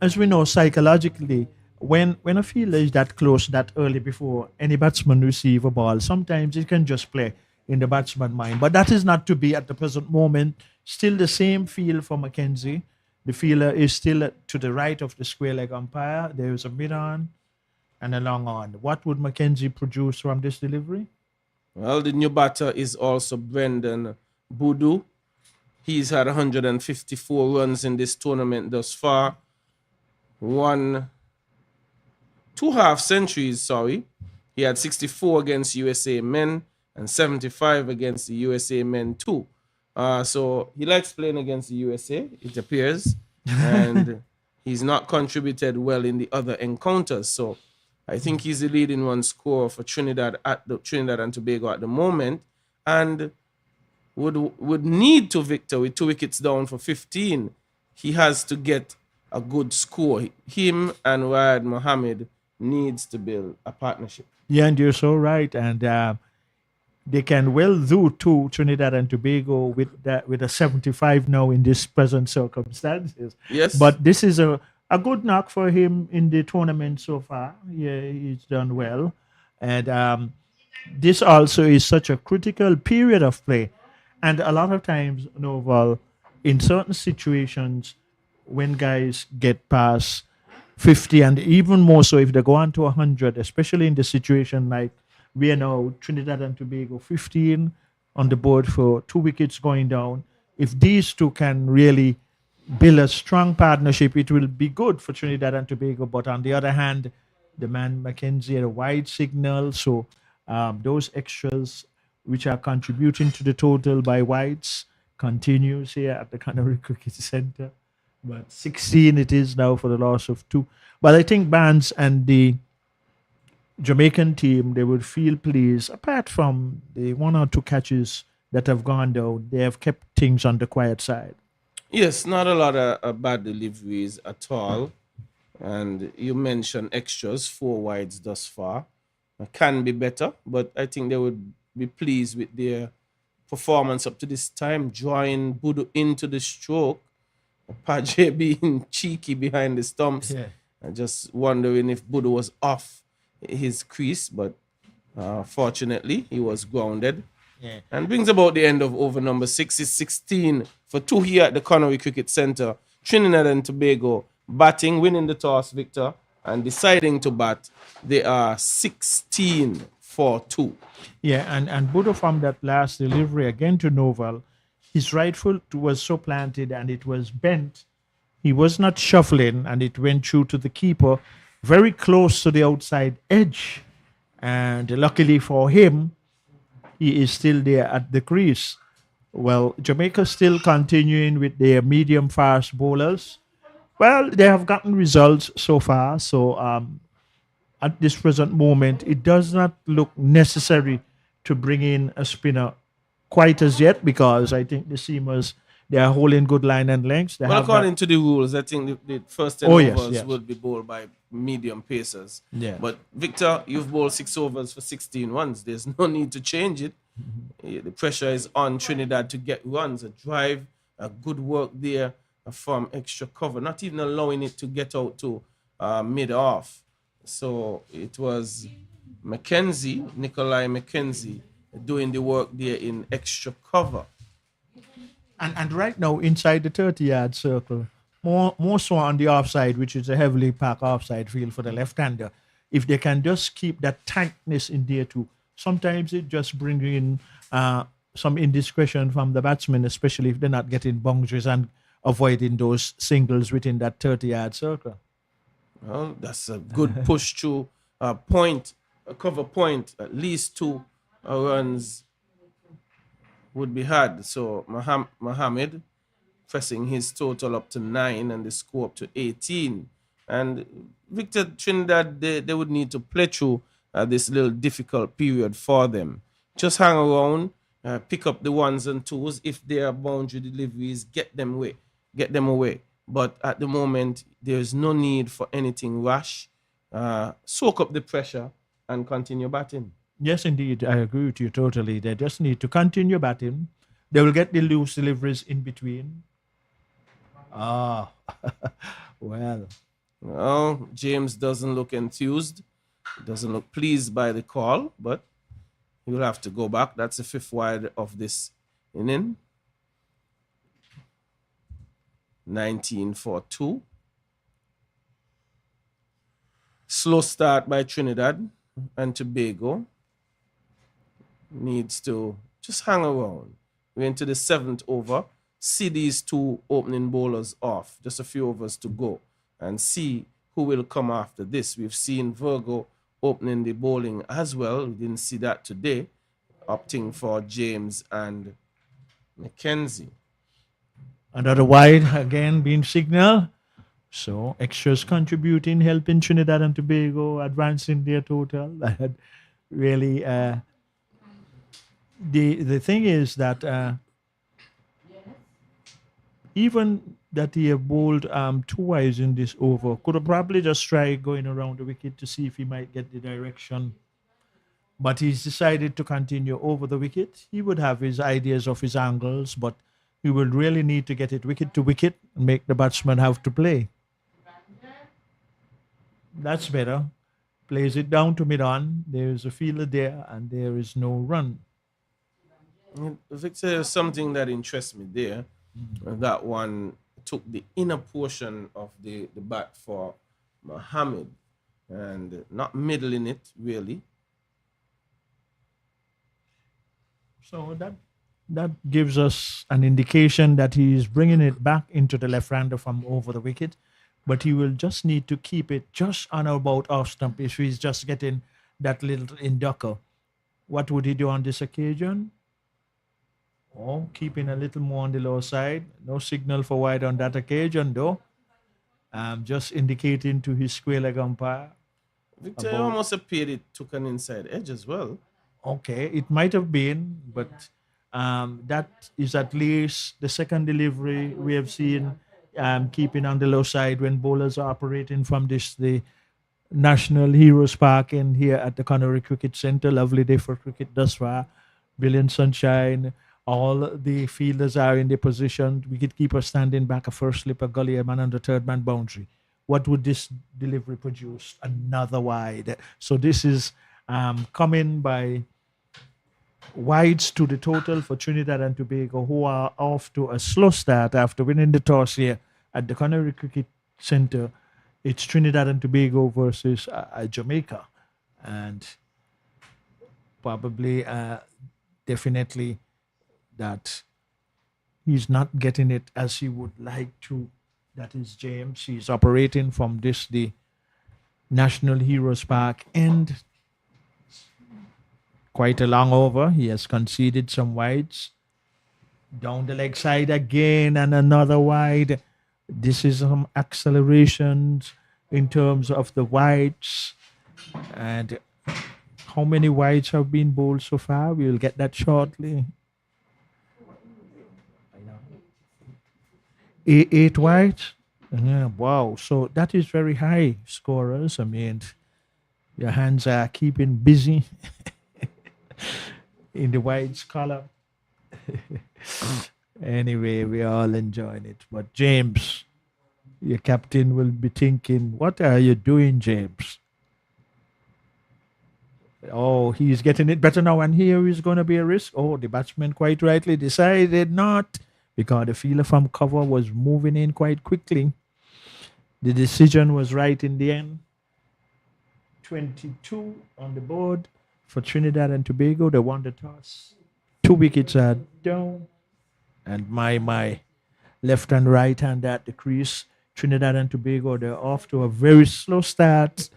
as we know, psychologically, when a fielder is that close that early before any batsman receive a ball, sometimes it can just play in the batsman's mind. But that is not to be at the present moment. Still the same feel for Mackenzie. The fielder is still to the right of the square leg umpire. There is a mid-on and a long on. What would Mackenzie produce from this delivery? Well, the new batter is also Brendan Boodoo. He's had 154 runs in this tournament thus far. 2 half centuries, sorry. He had 64 against USA men and 75 against the USA men too. So he likes playing against the USA, it appears. And he's not contributed well in the other encounters. So I think he's the leading run scorer for Trinidad and Tobago at the moment. And would need to, Victor, with 2 wickets down for 15. He has to get a good score. Him and Riyad Mohammed needs to build a partnership. Yeah, and you're so right. And they can well do too, Trinidad and Tobago, with a 75 now in this present circumstances. Yes. But this is a good knock for him in the tournament so far. Yeah, he's done well. And this also is such a critical period of play. And a lot of times, Noval, in certain situations, when guys get past 50, and even more so if they go on to 100, especially in the situation like we are now, Trinidad and Tobago 15 on the board for 2 wickets going down. If these two can really build a strong partnership, it will be good for Trinidad and Tobago. But on the other hand, the man Mackenzie had a wide signal. So those extras which are contributing to the total by wides continues here at the Connery Cricket Center. But 16 it is now for the loss of 2. But I think Barnes and the Jamaican team, they would feel pleased. Apart from the 1 or 2 catches that have gone down, they have kept things on the quiet side. Yes, not a lot of bad deliveries at all. And you mentioned extras, 4 wides thus far. Can be better, but I think they would be pleased with their performance up to this time, drawing Boodoo into the stroke. Paje being cheeky behind the stumps. Yeah. And just wondering if Boodoo was off his crease, but fortunately he was grounded. Yeah. And brings about the end of over number 6. Is 16 for 2 here at the Connery Cricket Centre. Trinidad and Tobago batting, winning the toss, Victor, and deciding to bat. They are 16 for 2. Yeah, and Budo from that last delivery again to Novel, his right foot was so planted and it was bent. He was not shuffling and it went through to the keeper, very close to the outside edge. And luckily for him, he is still there at the crease. Well, Jamaica still continuing with their medium fast bowlers. Well, they have gotten results so far. So at this present moment, it does not look necessary to bring in a spinner quite as yet because I think the seamers they are holding good line and lengths. They Well, have according that. to the rules, I think the first 10 Oh, yes, overs yes. would be bowled by medium pacers. Yeah. But Victor, you've bowled 6 overs for 16 runs. There's no need to change it. The pressure is on Trinidad to get runs, a drive, a good work there from extra cover, not even allowing it to get out to mid-off. So it was Nikolai Mackenzie, doing the work there in extra cover. And right now inside the 30-yard circle, more so on the offside, which is a heavily packed offside field for the left-hander. If they can just keep that tightness in there too, sometimes it just brings in some indiscretion from the batsmen, especially if they're not getting boundaries and avoiding those singles within that 30-yard circle. Well, that's a good push to point, a cover point, at least 2 runs would be had. So Mohammed pressing his total up to 9 and the score up to 18. And Victor, Trinidad, they would need to play through this little difficult period for them. Just hang around, pick up the 1s and 2s. If there are boundary deliveries, get them away. But at the moment, there's no need for anything rash. Soak up the pressure and continue batting. Yes, indeed. I agree with you totally. They just need to continue batting. They will get the loose deliveries in between. Ah, well. Well, James doesn't look enthused. Doesn't look pleased by the call, but he'll have to go back. That's the 5th wide of this inning. 19 for 2. Slow start by Trinidad and Tobago. Needs to just hang around. We're into the 7th over. See these 2 opening bowlers off. Just a few overs to go. And see who will come after this. We've seen Virgo opening the bowling as well. We didn't see that today. Opting for James and Mackenzie. Another wide again being signaled. So extras contributing, helping Trinidad and Tobago advancing their total. Really, the thing is that even that he have bowled 2 wides in this over, could have probably just tried going around the wicket to see if he might get the direction. But he's decided to continue over the wicket. He would have his ideas of his angles, but he would really need to get it wicket to wicket and make the batsman have to play. That's better. Plays it down to mid-on. There is a fielder there and there is no run. Victor, there's something that interests me there. That one took the inner portion of the bat for Mohammed and not middling it really. So that gives us an indication that he is bringing it back into the left-hander from over the wicket, but he will just need to keep it just on or about off stump if he's just getting that little inducker. What would he do on this occasion? Oh, keeping a little more on the low side. No signal for wide on that occasion, though. Just indicating to his square leg umpire. Victor almost appeared it took an inside edge as well. Okay, it might have been, but that is at least the second delivery we have seen keeping on the low side when bowlers are operating from the National Heroes Park in here at the Connery Cricket Centre. Lovely day for cricket thus far. Brilliant sunshine. All the fielders are in their position. Wicketkeeper standing back, a first slip, a gully, a man on the 3rd man boundary. what would this delivery produce? Another wide. So this is coming by wides to the total for Trinidad and Tobago, who are off to a slow start after winning the toss here at the Connery Cricket Center. It's Trinidad and Tobago versus Jamaica, and probably, definitely, that he's not getting it as he would like to. That is James. He's operating from the National Heroes Park and quite a long over. He has conceded some wides. Down the leg side again and another wide. This is some accelerations in terms of the wides. And how many wides have been bowled so far? We'll get that shortly. Eight wides? Yeah, wow. So that is very high scorers. I mean, your hands are keeping busy in the wides column. Anyway, we are all enjoying it. But James, your captain will be thinking, what are you doing, James? Oh, he's getting it better now, and here is going to be a risk. Oh, the batsman quite rightly decided not, because the fielder from cover was moving in quite quickly. The decision was right in the end. 22 on the board for Trinidad and Tobago. They won the toss. 2 wickets are down. And my left and right hand at the crease. Trinidad and Tobago, they're off to a very slow start,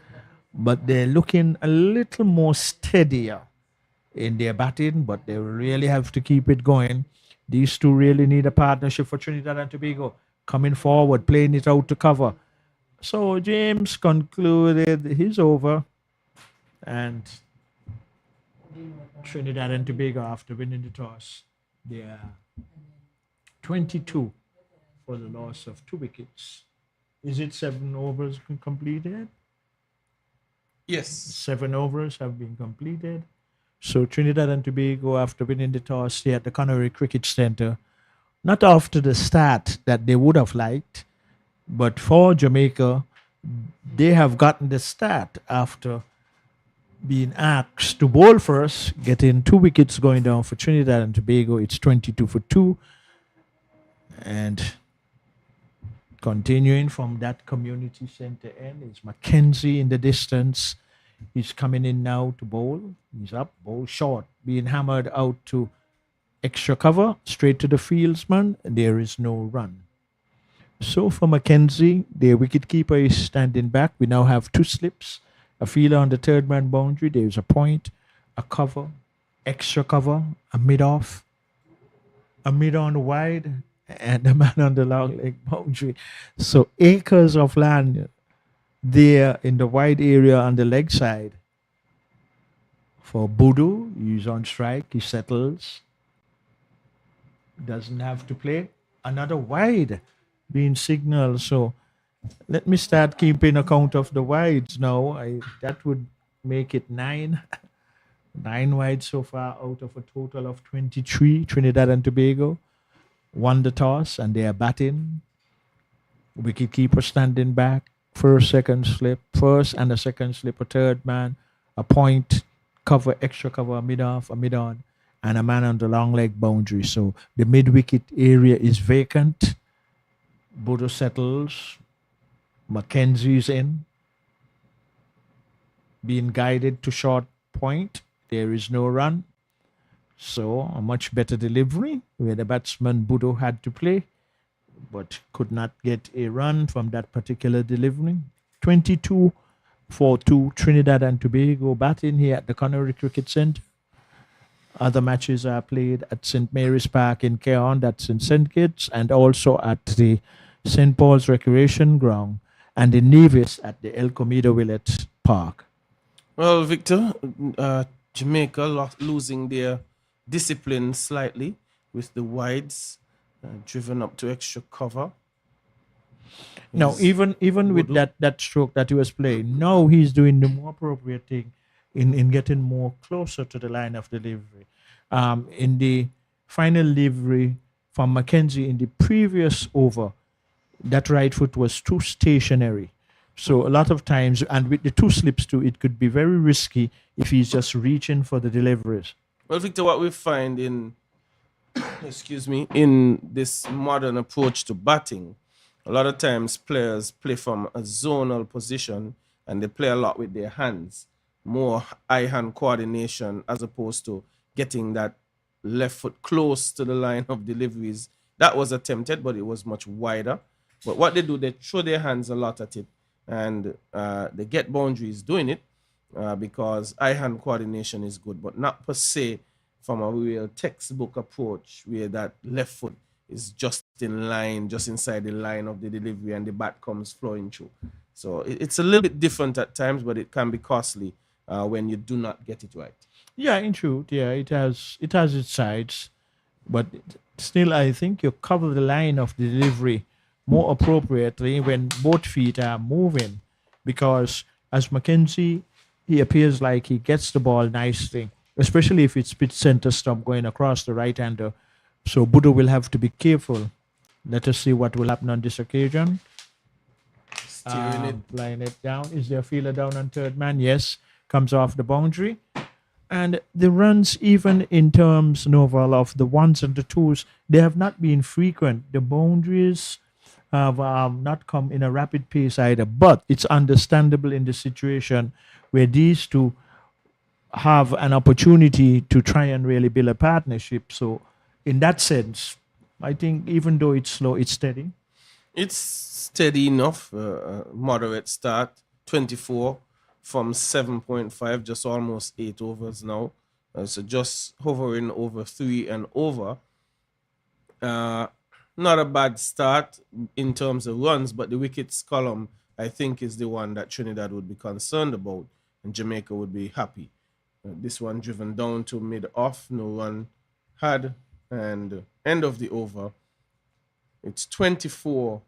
but they're looking a little more steadier in their batting, but they really have to keep it going. These two really need a partnership for Trinidad and Tobago, coming forward, playing it out to cover. So James concluded his over, and Trinidad and Tobago, after winning the toss, they are 22 for the loss of 2 wickets. Is it 7 overs completed? Yes. 7 overs have been completed. So Trinidad and Tobago, after winning the toss here at the Connery Cricket Center, not after the start that they would have liked, but for Jamaica, they have gotten the start after being asked to bowl first, getting 2 wickets going down for Trinidad and Tobago. It's 22 for 2. And continuing from that community center end is Mackenzie in the distance. He's coming in now to bowl. He's up, bowl short, being hammered out to extra cover, straight to the fieldsman. There is no run. So for Mackenzie, the wicketkeeper is standing back. We now have 2 slips, a fielder on the third man boundary. There is a point, a cover, extra cover, a mid-off, a mid-on wide, and a man on the long leg boundary. So acres of land there in the wide area on the leg side. For Budu, he's on strike, he settles. Doesn't have to play. Another wide being signaled. So let me start keeping account of the wides now. That would make it 9. 9 wides so far out of a total of 23. Trinidad and Tobago won the toss and they are batting. Wicketkeeper standing back. First, second slip. First and a second slip. A third man. A point. Cover, extra cover, a mid-off, a mid-on. And a man on the long leg boundary. So the mid-wicket area is vacant. Bodo settles. Mackenzie's in. Being guided to short point. There is no run. So a much better delivery where the batsman Budo had to play, but could not get a run from that particular delivery. 22 for 2. Trinidad and Tobago batting here at the Connery Cricket Center. Other matches are played at St. Mary's Park in Cairn, that's in St. Kitts, and also at the St. Paul's Recreation Ground, and in Nevis at the El Comido Willett Park. Well, Victor, Jamaica losing their discipline slightly with the wides driven up to extra cover. Now, even with that stroke that he was playing, now he's doing the more appropriate thing in getting more closer to the line of delivery. In the final delivery from Mackenzie in the previous over, that right foot was too stationary. So a lot of times, and with the two slips too, it could be very risky if he's just reaching for the deliveries. Well, Victor, what we find in in this modern approach to batting, a lot of times players play from a zonal position and they play a lot with their hands, more eye-hand coordination as opposed to getting that left foot close to the line of deliveries. That was attempted, but it was much wider. But what they do, they throw their hands a lot at it, and they get boundaries doing it because eye-hand coordination is good, but not per se from a real textbook approach where that left foot is just in line, just inside the line of the delivery, and the bat comes flowing through. So it's a little bit different at times, but it can be costly when you do not get it right. Yeah, in truth, yeah, it has its sides, but still, I think you cover the line of the delivery more appropriately when both feet are moving, because as Mackenzie, he appears like he gets the ball nicely, especially if it's pitch center stump going across the right hander. So Budo will have to be careful. Let us see what will happen on this occasion. Steering it. Line it down. Is there a fielder down on third man? Yes. Comes off the boundary. And the runs, even in terms, Noval, of the ones and the twos, they have not been frequent. The boundaries have not come in a rapid pace either. But it's understandable in the situation where these two have an opportunity to try and really build a partnership. So in that sense, I think even though it's slow, it's steady. It's steady enough. Moderate start, 24 from 7.5, just almost 8 overs now. So just hovering over 3 and over. Not a bad start in terms of runs, but the wickets column, I think, is the one that Trinidad would be concerned about, and Jamaica would be happy. This one driven down to mid-off, no run had, and end of the over. It's 24-4-2,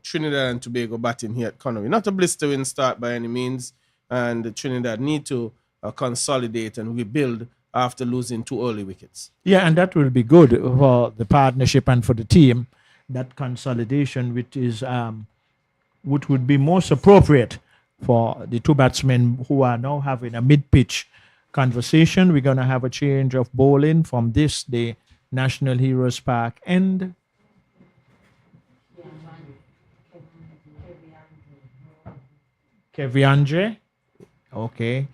Trinidad and Tobago batting here at Connery. Not a blistering start by any means, and Trinidad need to consolidate and rebuild after losing 2 early wickets. Yeah, and that will be good for the partnership and for the team. That consolidation, which is which would be most appropriate for the two batsmen who are now having a mid-pitch conversation. We're going to have a change of bowling from the National Heroes Park end. Kevianje. Okay.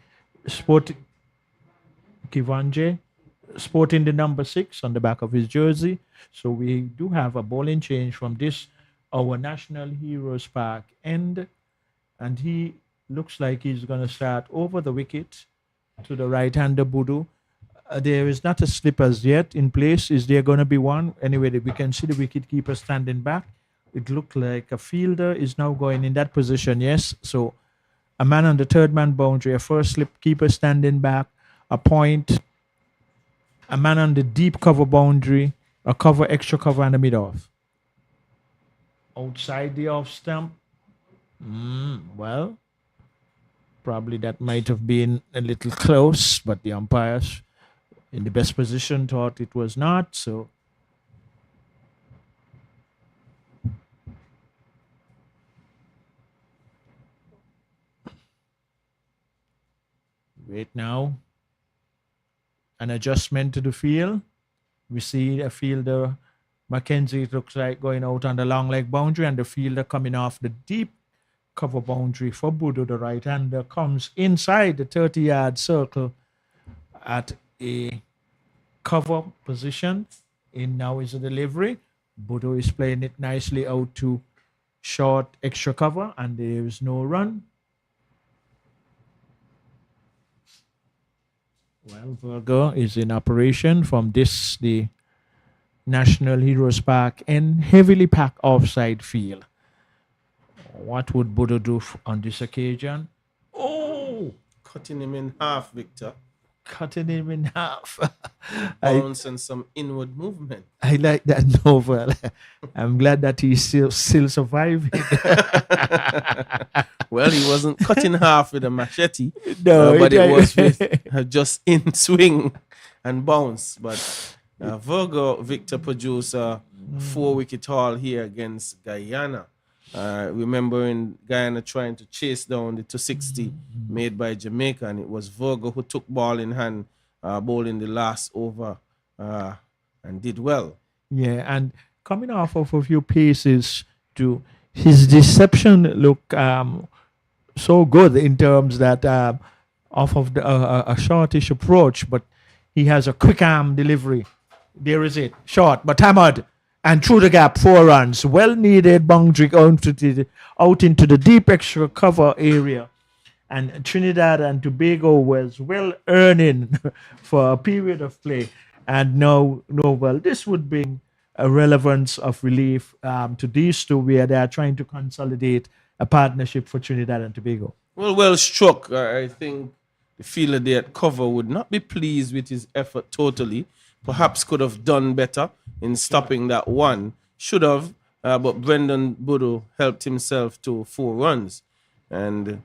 Kivanje. Sporting the number 6 on the back of his jersey. So we do have a bowling change from our National Heroes Park end. And he looks like he's going to start over the wicket to the right-hander Budu. There is not a slip as yet in place. Is there going to be one? Anyway, we can see the wicket-keeper standing back. It looked like a fielder is now going in that position, yes. So a man on the third man boundary, a first slip keeper standing back, a point, a man on the deep cover boundary, a cover, extra cover, and a mid-off. Outside the off stump. Well, probably that might have been a little close, but the umpires in the best position thought it was not. So wait now. An adjustment to the field. We see a fielder, Mackenzie, it looks like going out on the long leg boundary, and the fielder coming off the deep cover boundary for Budo, the right-hander, comes inside the 30-yard circle at a cover position. In now is the delivery. Budo is playing it nicely out to short extra cover, and there is no run. Well, Virgo is in operation from the National Heroes Park and heavily packed offside field. What would Budo do on this occasion? Oh! Cutting him in half, Victor. Cutting him in half. Bounce and some inward movement. I like that novel. I'm glad that he's still surviving. Well, he wasn't cut in half with a machete. No, but it was with just in swing and bounce. But Virgo, Victor, produced a 4-wicket haul here against Guyana. Remembering Guyana trying to chase down the 260 made by Jamaica, and it was Virgo who took ball in hand, bowling the last over, and did well. Yeah, and coming off of a few paces to his deception look so good in terms that off of a shortish approach, but he has a quick arm delivery. There is it, short but hammered, and through the gap, 4 runs. Well needed boundary out into the deep extra cover area. And Trinidad and Tobago was well earning for a period of play. And no, well, this would bring a relevance of relief to these two where they are trying to consolidate a partnership for Trinidad and Tobago. Well struck. I think the fielder there at cover would not be pleased with his effort totally. Perhaps could have done better in stopping that one. Should have, but Brendan Boodoo helped himself to 4 runs. And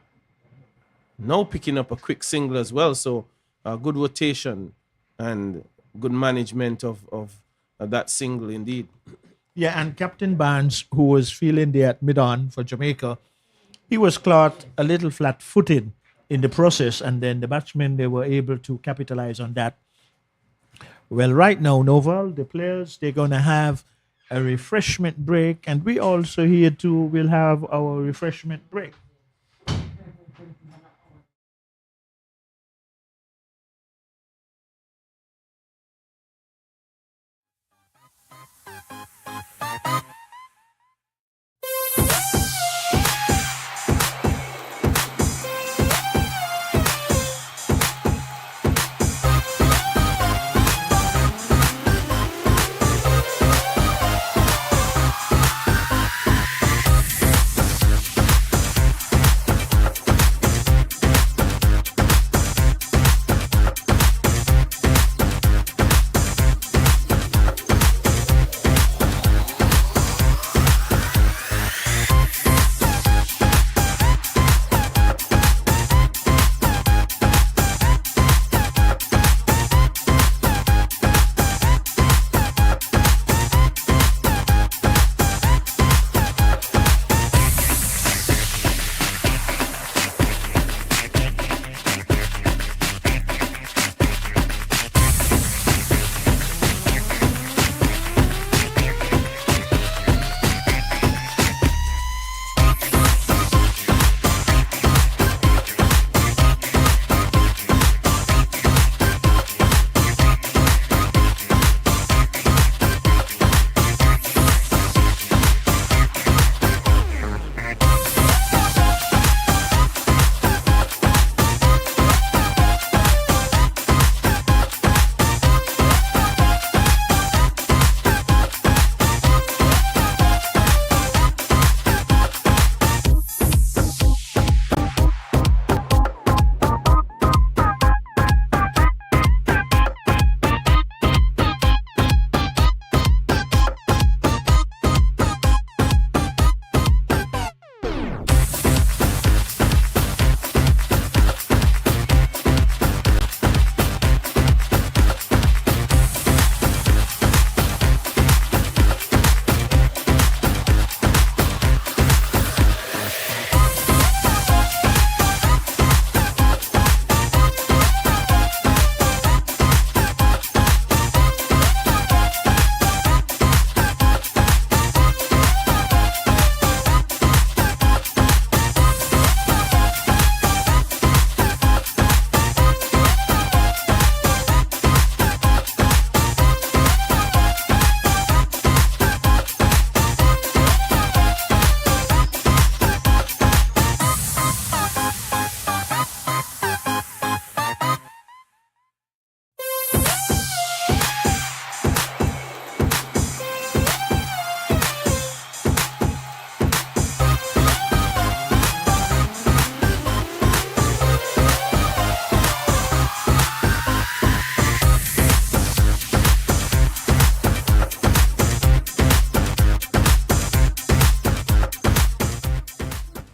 now picking up a quick single as well. So good rotation and good management of that single indeed. Yeah, and Captain Barnes, who was feeling there at mid-on for Jamaica, he was caught a little flat-footed in the process, and then the batsmen, they were able to capitalize on that. Well, right now, Noval, the players, they're going to have a refreshment break, and we also here too will have our refreshment break.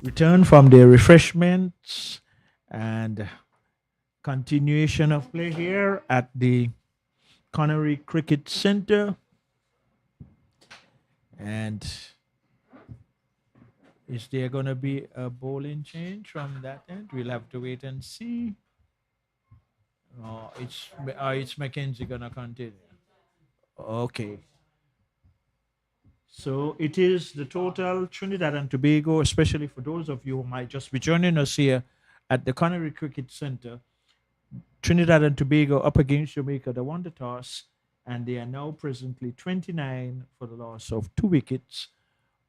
Return from the refreshments and continuation of play here at the Connery Cricket Center. And Is there going to be a bowling change from that end? We'll have to wait and see. It's Mackenzie going to continue. Okay. So it is the total Trinidad and Tobago, especially for those of you who might just be joining us here at the Connery Cricket Center. Trinidad and Tobago up against Jamaica. They won the toss, and they are now presently 29 for the loss of 2 wickets.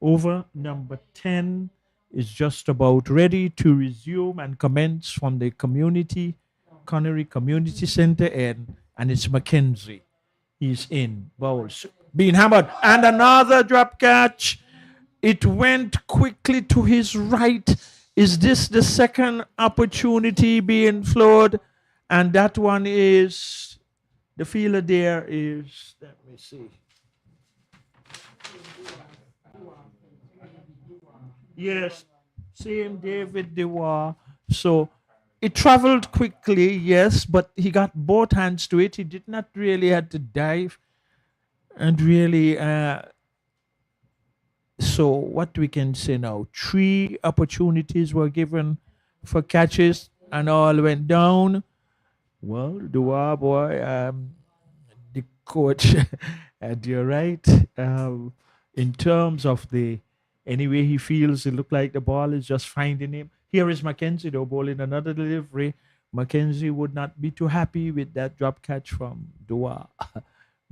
Over number 10 is just about ready to resume and commence from the Connery Community Center end, and it's Mackenzie. He's in. Bowls being hammered, and another drop catch. It went quickly to his right. Is this the second opportunity being flowed? And that one is the fielder there is, let me see. Yes, same David Dewar. So it traveled quickly, yes, but he got both hands to it. He did not really had to dive. And really, so what we can say now, 3 opportunities were given for catches and all went down. Well, Dua boy, the coach, and you're right. In terms of anyway he feels, it looked like the ball is just finding him. Here is Mackenzie though, bowling another delivery. Mackenzie would not be too happy with that drop catch from Dua.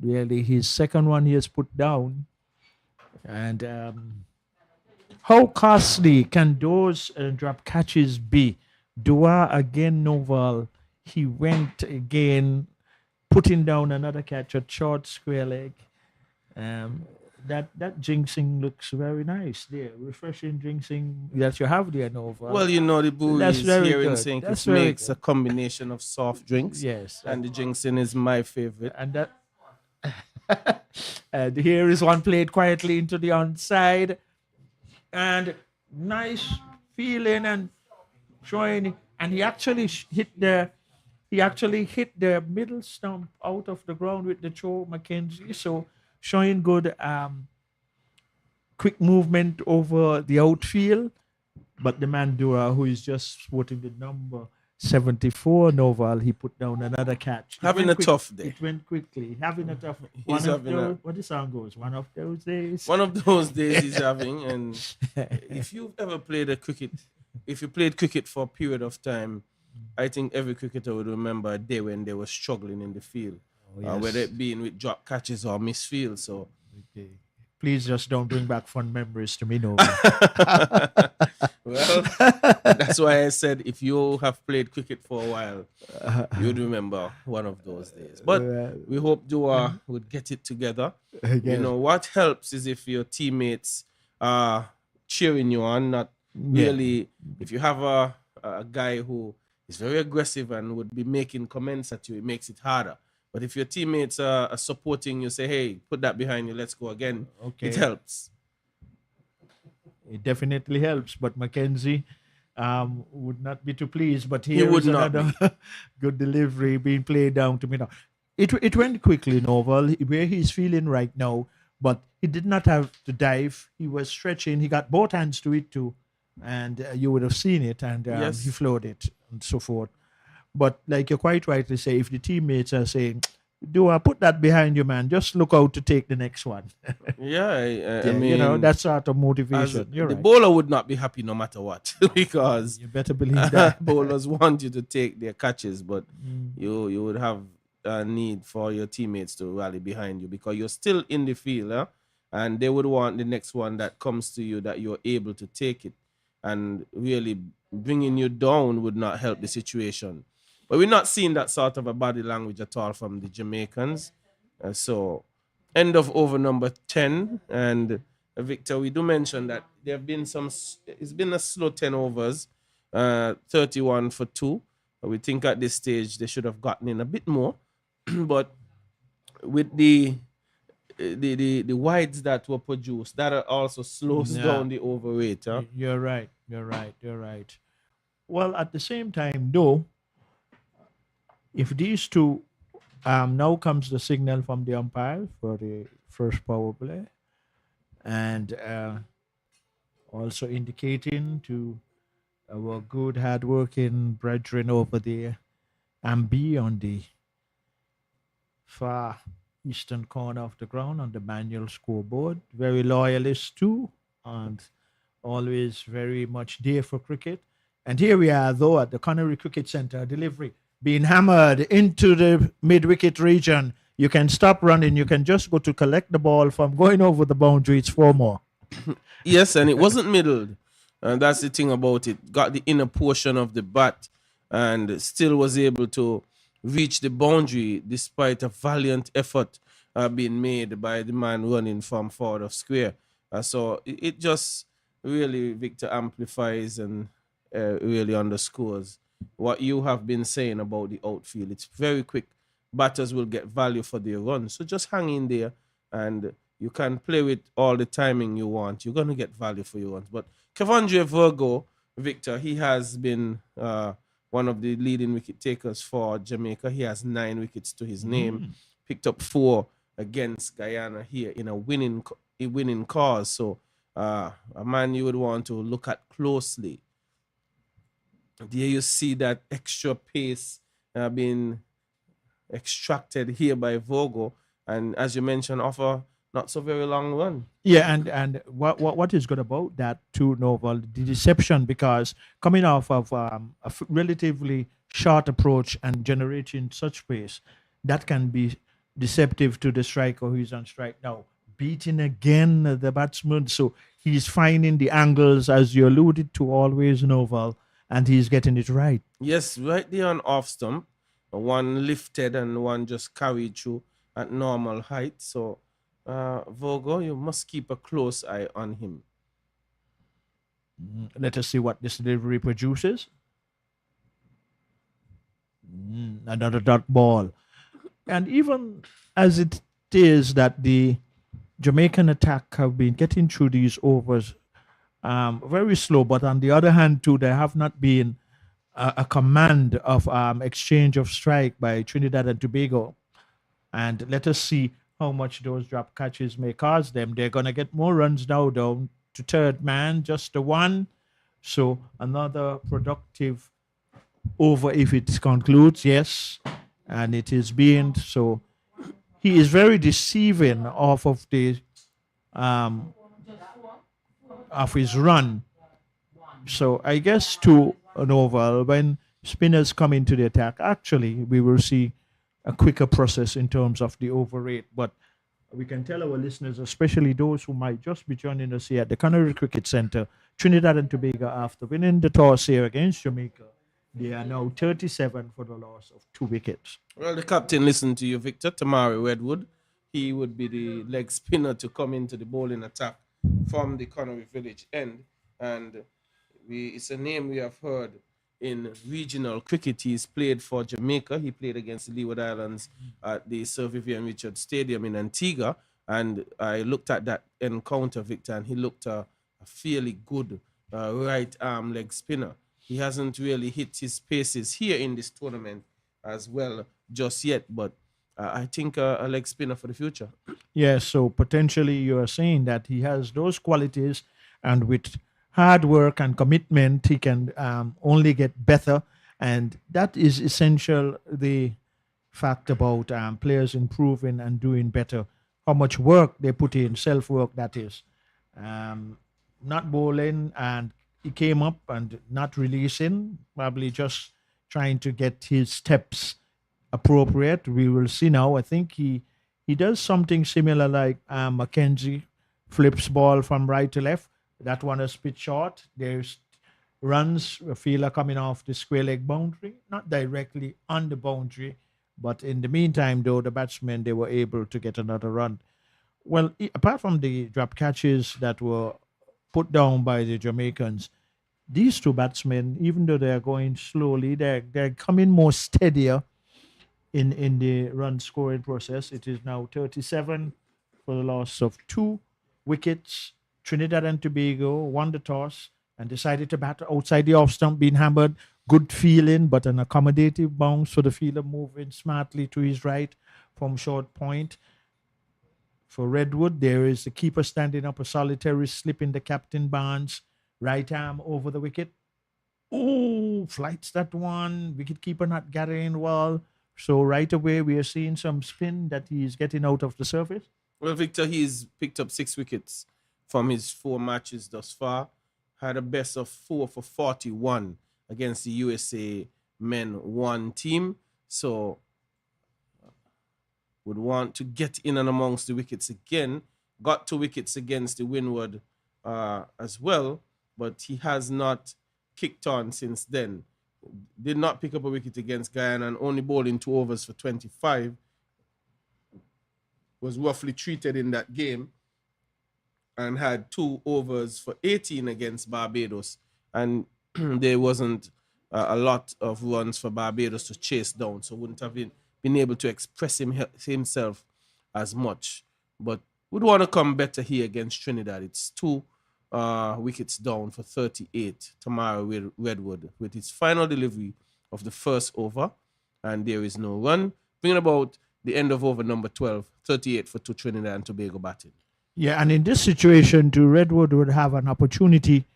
Really, his second one he has put down. And how costly can those drop catches be? Dua again, Noval. He went again, putting down another catch at short square leg. That jinxing looks very nice there. Refreshing jinxing that you have there, Nova. Well, you know, the Bowies here in good. St. That's Kitts very makes good. a combination of soft drinks. Yes. And the jinxing is my favorite. And that. And here is one played quietly into the onside. And nice feeling and showing. And he actually hit the middle stump out of the ground with the throw, Mackenzie. So showing good quick movement over the outfield. But the Mandura, who is just sporting the number 74 Noval, he put down another catch. Having a tough day. It went quickly. Having a tough He's having what the song goes, one of those days. One of those days he's having. And if you've ever played if you played cricket for a period of time, I think every cricketer would remember a day when they were struggling in the field, whether it being with drop catches or misfield. So, okay. Please just don't bring back fun memories to me, Nova. Well, that's why I said if you have played cricket for a while, you'd remember one of those days. But we hope Dua would get it together. You know, what helps is if your teammates are cheering you on, not really. If you have a guy who is very aggressive and would be making comments at you, it makes it harder. But if your teammates are supporting you, say, hey, put that behind you, let's go again, it helps. It definitely helps. But Mackenzie would not be too pleased. But here would is another good delivery being played down to me now. It went quickly, Novel, where he's feeling right now. But he did not have to dive. He was stretching. He got both hands to it too. And you would have seen it. And he flowed it and so forth. But like you quite rightly say, if the teammates are saying, do I put that behind you, man? Just look out to take the next one. I mean, you know, that sort of motivation. The bowler would not be happy no matter what, because you better believe that bowlers want you to take their catches, but you would have a need for your teammates to rally behind you because you're still in the field, and they would want the next one that comes to you that you're able to take it, and really bringing you down would not help the situation. But we're not seeing that sort of a body language at all from the Jamaicans. So, end of over number 10. And Victor, we do mention that there have been it's been a slow 10 overs, 31 for 2. We think at this stage they should have gotten in a bit more. But with the wides that were produced, that also slows down the over rate. Huh? You're right. Well, at the same time, though, if these two, now comes the signal from the umpire for the first power play, and also indicating to our good hard-working brethren over there, Ambi on the far eastern corner of the ground on the manual scoreboard. Very loyalist too, and always very much there for cricket. And here we are, though, at the Connery Cricket Centre, delivery being hammered into the mid-wicket region. You can stop running. You can just go to collect the ball from going over the boundary. It's 4 more. Yes, and it wasn't middled. And that's the thing about it. Got the inner portion of the bat and still was able to reach the boundary despite a valiant effort being made by the man running from forward of square. So it just really, Victor, amplifies and really underscores what you have been saying about the outfield. It's very quick. Batters will get value for their run. So just hang in there and you can play with all the timing you want. You're going to get value for your runs. But Kevandre Virgo, Victor, he has been one of the leading wicket takers for Jamaica. He has 9 wickets to his name. Picked up 4 against Guyana here in a winning cause. So a man you would want to look at closely. There you see that extra pace being extracted here by Virgo. And as you mentioned, offer not so very long run. Yeah, and what is good about that too, Novel, the deception, because coming off of relatively short approach and generating such pace, that can be deceptive to the striker who is on strike now. Beating again the batsman, so he's finding the angles, as you alluded to always, Novel, and he's getting it right. Yes, right there on off stump. One lifted and one just carried through at normal height. So Virgo, you must keep a close eye on him. Let us see what this delivery produces. Another dot ball. And even as it is that the Jamaican attack have been getting through these overs very slow, but on the other hand too, there have not been a command of exchange of strike by Trinidad and Tobago. And let us see how much those drop catches may cost them. They're going to get more runs now down to third man, just the one. So another productive over if it concludes, yes. And it is being so. He is very deceiving off of the of his run. So I guess to an oval, when spinners come into the attack, actually we will see a quicker process in terms of the over rate. But we can tell our listeners, especially those who might just be joining us here at the Connery Cricket Centre, Trinidad and Tobago, after winning the toss here against Jamaica, they are now 37 for the loss of 2 wickets. Well, the captain listened to you, Victor. Tamari Redwood. He would be the leg spinner to come into the bowling attack from the Connery Village end. And it's a name we have heard in regional cricket. He's played for Jamaica. He played against the Leeward Islands at the Sir Vivian Richards Stadium in Antigua. And I looked at that encounter, Victor, and he looked a fairly good right arm leg spinner. He hasn't really hit his paces here in this tournament as well just yet, but I think a leg spinner for the future. Yeah, so potentially you are saying that he has those qualities, and with hard work and commitment, he can only get better. And that is essential, the fact about players improving and doing better, how much work they put in, self-work that is. Not bowling, and he came up and not releasing, probably just trying to get his steps appropriate. We will see now. I think he does something similar like Mackenzie flips ball from right to left. That one is pitch short. There's runs, a fielder coming off the square leg boundary, not directly on the boundary, but in the meantime, though, the batsmen, they were able to get another run. Well, apart from the drop catches that were put down by the Jamaicans, these 2 batsmen, even though they're going slowly, they're coming more steadier in the run scoring process. It is now 37 for the loss of 2 wickets. Trinidad and Tobago won the toss and decided to bat outside the off stump, being hammered. Good feeling, but an accommodative bounce for the fielder moving smartly to his right from short point. For Redwood, there is the keeper standing up, a solitary slip in the captain Barnes, right arm over the wicket. Oh, flights that one. Wicket keeper not gathering well. So right away, we are seeing some spin that he's getting out of the surface. Well, Victor, he's picked up 6 wickets from his 4 matches thus far. Had a best of 4 for 41 against the USA men 1 team. So would want to get in and amongst the wickets again. Got 2 wickets against the Windward as well, but he has not kicked on since then. Did not pick up a wicket against Guyana and only bowled in 2 overs for 25. Was roughly treated in that game and had 2 overs for 18 against Barbados. And there wasn't a lot of runs for Barbados to chase down, so wouldn't have been able to express himself as much. But would want to come better here against Trinidad. It's 2 wickets down for 38 tomorrow with Redwood with its final delivery of the first over, and there is no run, bringing about the end of over number 12, 38 for 2 Trinidad and Tobago batting. Yeah, and in this situation, too, Redwood would have an opportunity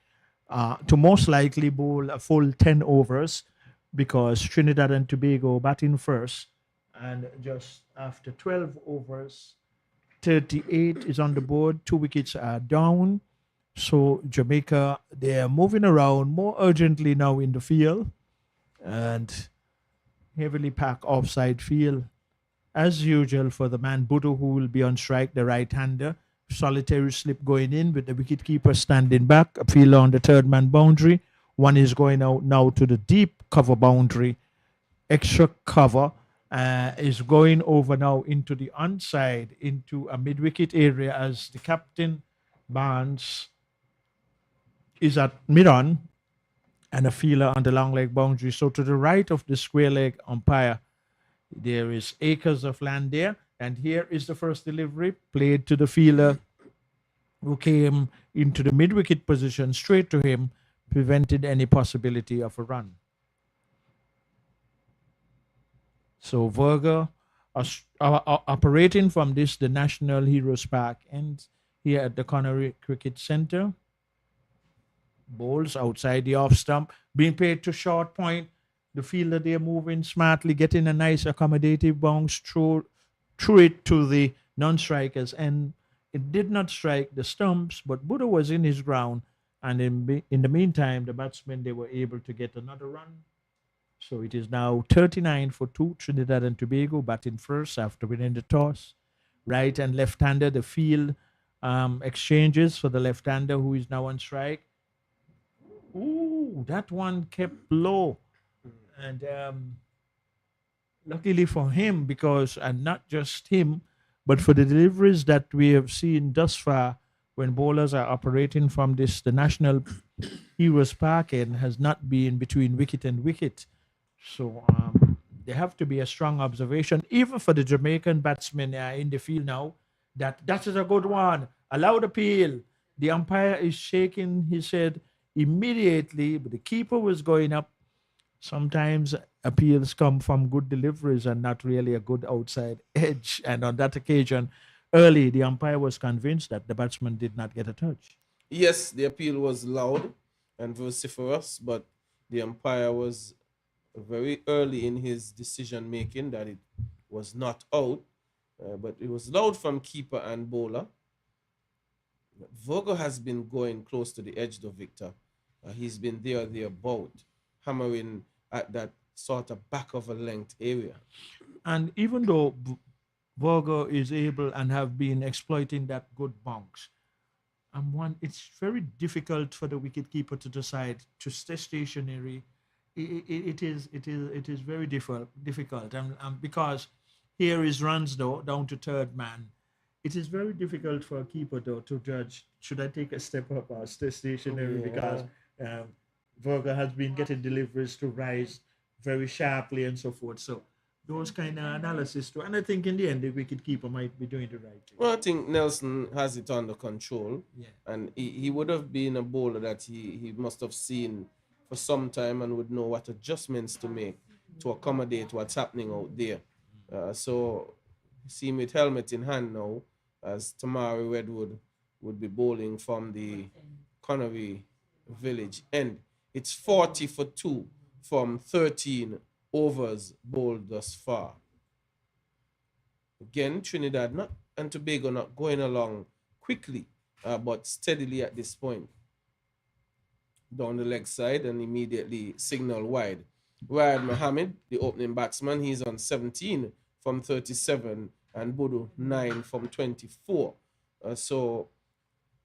to most likely bowl a full 10 overs because Trinidad and Tobago batting first, and just after 12 overs, 38 is on the board, 2 wickets are down. So Jamaica, they are moving around more urgently now in the field and heavily packed offside field. As usual for the man Budu, who will be on strike, the right-hander. Solitary slip going in with the wicketkeeper standing back. A fielder on the third man boundary. One is going out now to the deep cover boundary. Extra cover is going over now into the onside, into a mid-wicket area as the captain Barnes is at mid-on and a fielder on the long leg boundary. So to the right of the square leg umpire, there is acres of land there. And here is the first delivery played to the fielder who came into the mid-wicket position straight to him, prevented any possibility of a run. So Verga operating from this, the National Heroes Park, and here at the Connery Cricket Center. Bowls outside the off stump, being played to short point. The fielder there moving smartly, getting a nice accommodative bounce through it to the non-strikers, and it did not strike the stumps, but Buddha was in his ground, and in the meantime, the batsmen, they were able to get another run. So it is now 39 for 2, Trinidad and Tobago batting first after winning the toss. Right and left-hander, the field exchanges for the left-hander who is now on strike. Ooh, that one kept low. And luckily for him, because, and not just him, but for the deliveries that we have seen thus far, when bowlers are operating from this, the National Heroes Park end has not been between wicket and wicket. So there have to be a strong observation, even for the Jamaican batsmen in the field now, that is a good one. Allowed appeal. The umpire is shaking his head immediately, but the keeper was going up. Sometimes appeals come from good deliveries and not really a good outside edge. And on that occasion, early, the umpire was convinced that the batsman did not get a touch. Yes, the appeal was loud and vociferous, but the umpire was very early in his decision making that it was not out. But it was loud from keeper and bowler. Vogo has been going close to the edge, though, Victor. He's been thereabout, hammering at that sort of back of a length area. And even though Vogo is able and have been exploiting that good bounce, it's very difficult for the wicketkeeper to decide to stay stationary. It is very difficult, and because here is runs though down to third man. It is very difficult for a keeper though to judge, should I take a step up or stay stationary, because Verga has been getting deliveries to rise very sharply and so forth. So those kind of analysis too. And I think in the end the wicketkeeper might be doing the right thing. Well, I think Nelson has it under control. Yeah. And he would have been a bowler that he must have seen for some time and would know what adjustments to make to accommodate what's happening out there. So see him with helmet in hand now, as Tamari Redwood would be bowling from the Connery Village end. It's 40 for 2 from 13 overs bowled thus far. Again, Trinidad and Tobago not going along quickly, but steadily at this point. Down the leg side and immediately signal wide. Riyad Mohammed, the opening batsman, he's on 17 from 37 and Bodo 9 from 24. So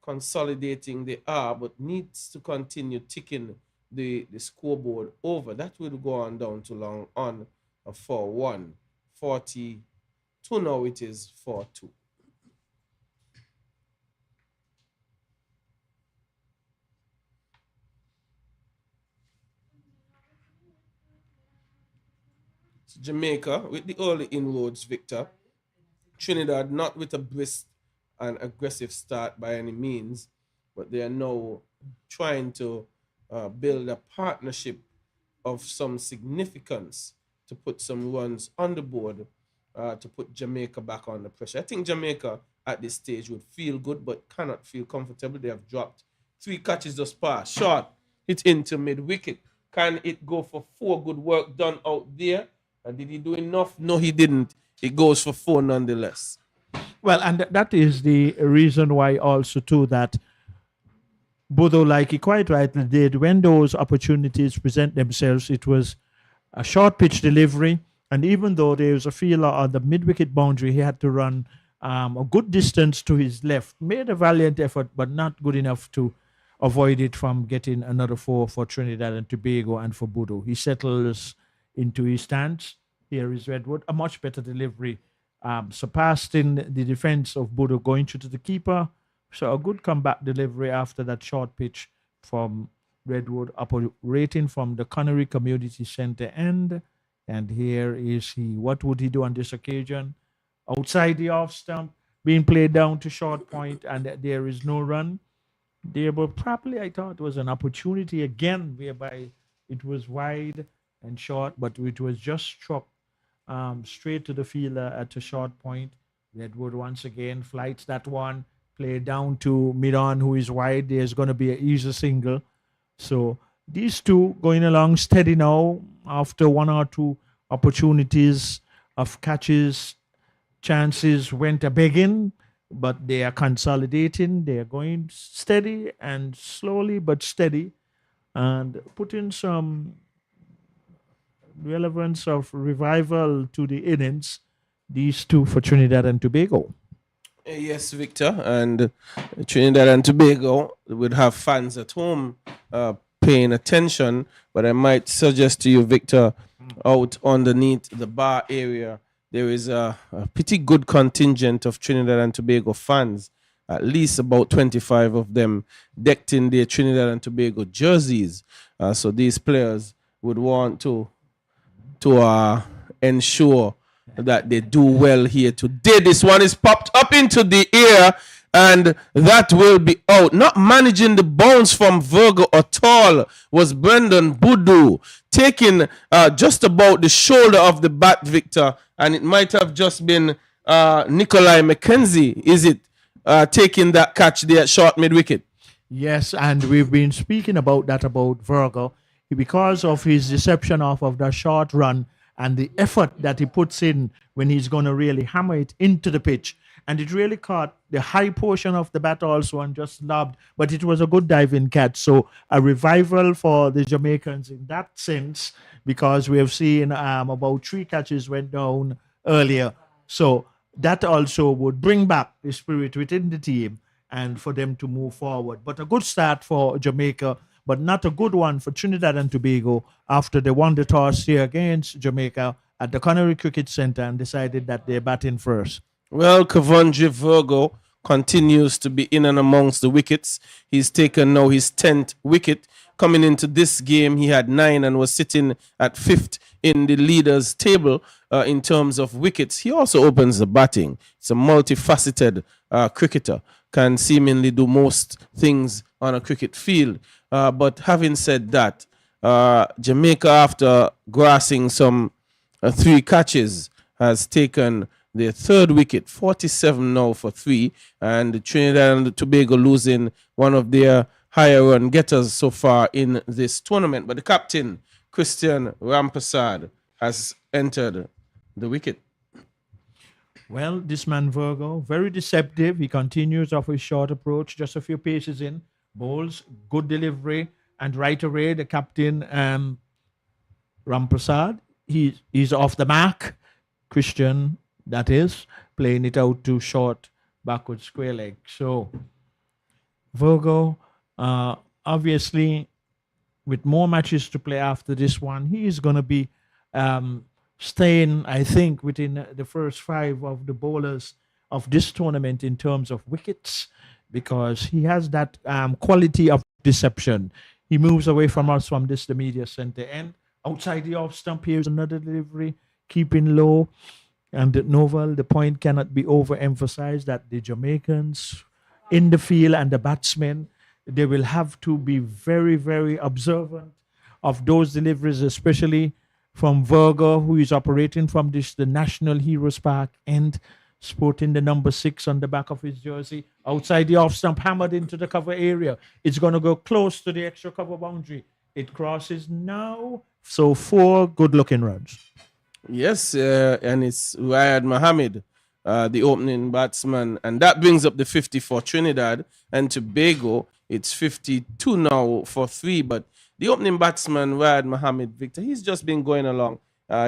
consolidating they are, but needs to continue ticking the scoreboard over. That will go on down to long on for 1. 42 now it is 4-2. Jamaica with the early inroads, Victor. Trinidad not with a brisk and aggressive start by any means, but they are now trying to build a partnership of some significance to put some runs on the board to put Jamaica back under pressure. I think Jamaica at this stage would feel good but cannot feel comfortable. They have dropped 3 catches thus far. Short, hit into mid-wicket. Can it go for 4? Good work done out there. Did he do enough? No, he didn't. It goes for 4 nonetheless. Well, and that is the reason why also too that Bodo, like he quite rightly did, when those opportunities present themselves, it was a short pitch delivery. And even though there was a feeler on the mid-wicket boundary, he had to run a good distance to his left. Made a valiant effort, but not good enough to avoid it from getting another 4 for Trinidad and Tobago and for Bodo. He settles into his stance. Here is Redwood. A much better delivery. Surpassed in the defense of Bodo going through to the keeper. So a good comeback delivery after that short pitch from Redwood, operating from the Connery Community Center end. And here is he. What would he do on this occasion? Outside the off stump, being played down to short point, and there is no run. There, but probably I thought it was an opportunity again, whereby it was wide and short, but it was just struck straight to the fielder at a short point. Redwood once again flights that one, play down to mid-on, who is wide. There's going to be an easy single. So these two going along steady now after 1 or 2 opportunities of catches. Chances went a begging, but they are consolidating. They are going steady and slowly but steady and putting some relevance of revival to the innings, these two for Trinidad and Tobago. Yes, Victor, and Trinidad and Tobago would have fans at home paying attention, but I might suggest to you, Victor, out underneath the bar area, there is a pretty good contingent of Trinidad and Tobago fans, at least about 25 of them decked in their Trinidad and Tobago jerseys. So these players would want to ensure that they do well here today. This one is popped up into the air, and that will be out. Not managing the bounce from Virgo at all was Brendan Boodoo, taking just about the shoulder of the bat, Victor, and it might have just been Nikolai McKenzie, is it, taking that catch there at short mid-wicket? Yes, and we've been speaking about that, about Virgo, because of his deception off of the short run and the effort that he puts in when he's going to really hammer it into the pitch. And it really caught the high portion of the bat also and just lobbed, but it was a good diving catch. So a revival for the Jamaicans in that sense, because we have seen about 3 catches went down earlier. So that also would bring back the spirit within the team and for them to move forward. But a good start for Jamaica, but not a good one for Trinidad and Tobago after they won the toss here against Jamaica at the Connery Cricket Center and decided that they're batting first. Well, Kavondre Virgo continues to be in and amongst the wickets. He's taken now his 10th wicket. Coming into this game, he had 9 and was sitting at 5th in the leaders' table in terms of wickets. He also opens the batting. It's a multifaceted cricketer, can seemingly do most things on a cricket field. But having said that, Jamaica, after grassing some 3 catches, has taken their third wicket, 47 now for 3, and Trinidad and Tobago losing one of their higher run getters so far in this tournament. But the captain, Christian Rampersad, has entered the wicket. Well, this man Virgo, very deceptive. He continues off his short approach, just a few paces in, bowls, good delivery, and right away the captain Ramprasad, he's off the mark. Christian, that is, playing it out to short backward square leg. So Virgo, obviously, with more matches to play after this one, he is going to be staying, I think, within the first 5 of the bowlers of this tournament in terms of wickets, because he has that quality of deception. He moves away from us from the media center end. Outside the off stump, here's another delivery, keeping low. And Novel, the point cannot be overemphasized that the Jamaicans in the field and the batsmen, they will have to be very, very observant of those deliveries, especially from Virgo, who is operating from the National Heroes Park and sporting the number 6 on the back of his jersey. Outside the off stump, hammered into the cover area. It's going to go close to the extra cover boundary. It crosses now. So 4 good-looking runs. Yes, and it's Riyad Mohammed, the opening batsman, and that brings up the 50 for Trinidad and Tobago. It's 52 now for 3, but the opening batsman, Riyad Mohammed, Victor, he's just been going along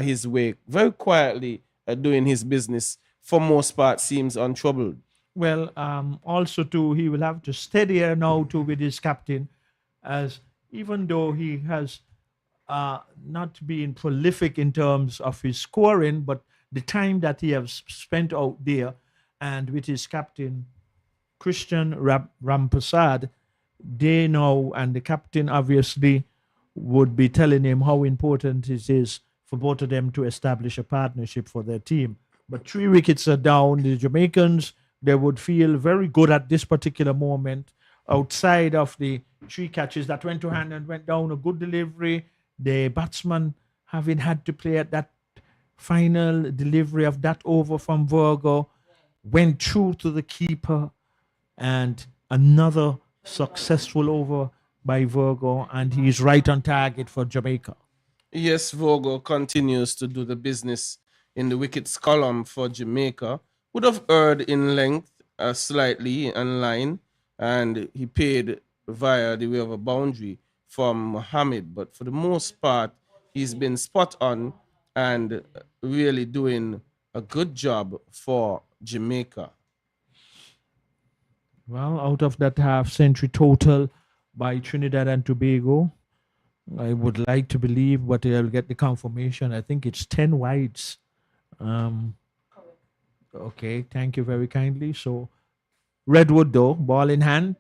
his way, very quietly doing his business. For most part, seems untroubled. Well, also too, he will have to steady now too with his captain, as even though he has not been prolific in terms of his scoring, but the time that he has spent out there and with his captain, Christian Rampersad, they know, and the captain obviously would be telling him how important it is for both of them to establish a partnership for their team. But 3 wickets are down. The Jamaicans, they would feel very good at this particular moment. Outside of the 3 catches that went to hand and went down, a good delivery. The batsman having had to play at that final delivery of that over from Virgo, went through to the keeper, and another successful over by Virgo, and he's right on target for Jamaica. Yes, Virgo continues to do the business in the wickets column for Jamaica. Would have erred in length slightly in line, and he paid via the way of a boundary from Mohammed, but for the most part, he's been spot on and really doing a good job for Jamaica. Well, out of that half century total by Trinidad and Tobago, I would like to believe, but I'll get the confirmation. I think it's 10 wides. Okay, thank you very kindly. So, Redwood, though, ball in hand,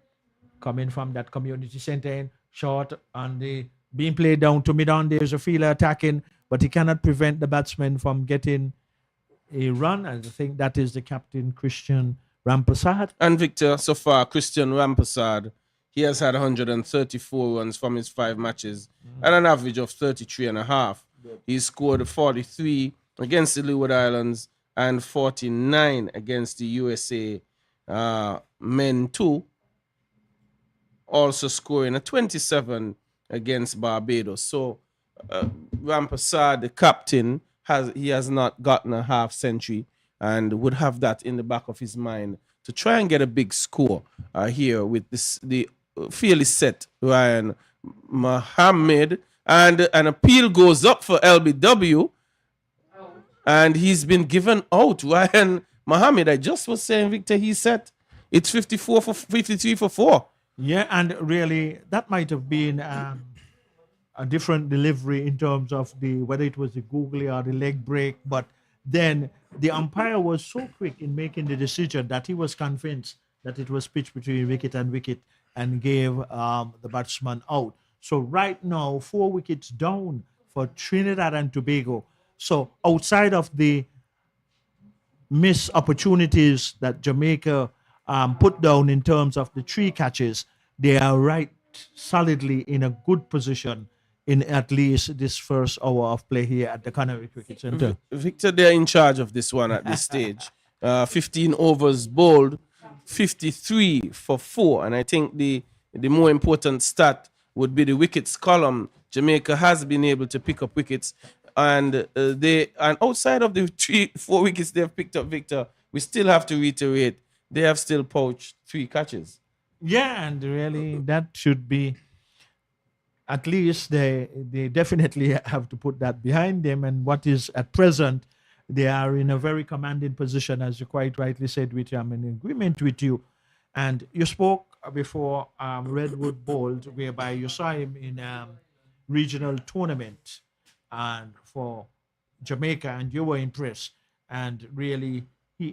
coming from that community center end, short and the being played down to mid on. There's a fielder attacking, but he cannot prevent the batsman from getting a run. And I think that is the captain, Christian Rampersad. And Victor, so far, Christian Rampersad, he has had 134 runs from his 5 matches at an average of 33 and a half. He scored 43 against the Leeward Islands and 49 against the USA men too. Also scoring a 27 against Barbados. So Rampersad, the captain, has not gotten a half century and would have that in the back of his mind to try and get a big score here with the fairly set Ryan Mohammed. And an appeal goes up for LBW, and he's been given out. Ryan Mohammed, I just was saying, Victor, he said it's 53 for 4. Yeah, and really, that might have been a different delivery in terms of whether it was the googly or the leg break. But then the umpire was so quick in making the decision that he was convinced that it was pitch between wicket and gave the batsman out. So right now, 4 wickets down for Trinidad and Tobago. So outside of the missed opportunities that Jamaica put down in terms of the 3 catches, they are right solidly in a good position in at least this first hour of play here at the Canary Cricket Centre. Victor, they're in charge of this one at this stage. 15 overs bowled, 53 for 4. And I think the more important stat would be the wickets column. Jamaica has been able to pick up wickets. And outside of the 3-4 wickets they've picked up, Victor, we still have to reiterate, they have still poached 3 catches. Yeah, and really that should be, at least they definitely have to put that behind them. And what is at present, they are in a very commanding position, as you quite rightly said, which I'm in agreement with you. And you spoke before Redwood bowled, whereby you saw him in regional tournament and for Jamaica, and you were impressed. And really, he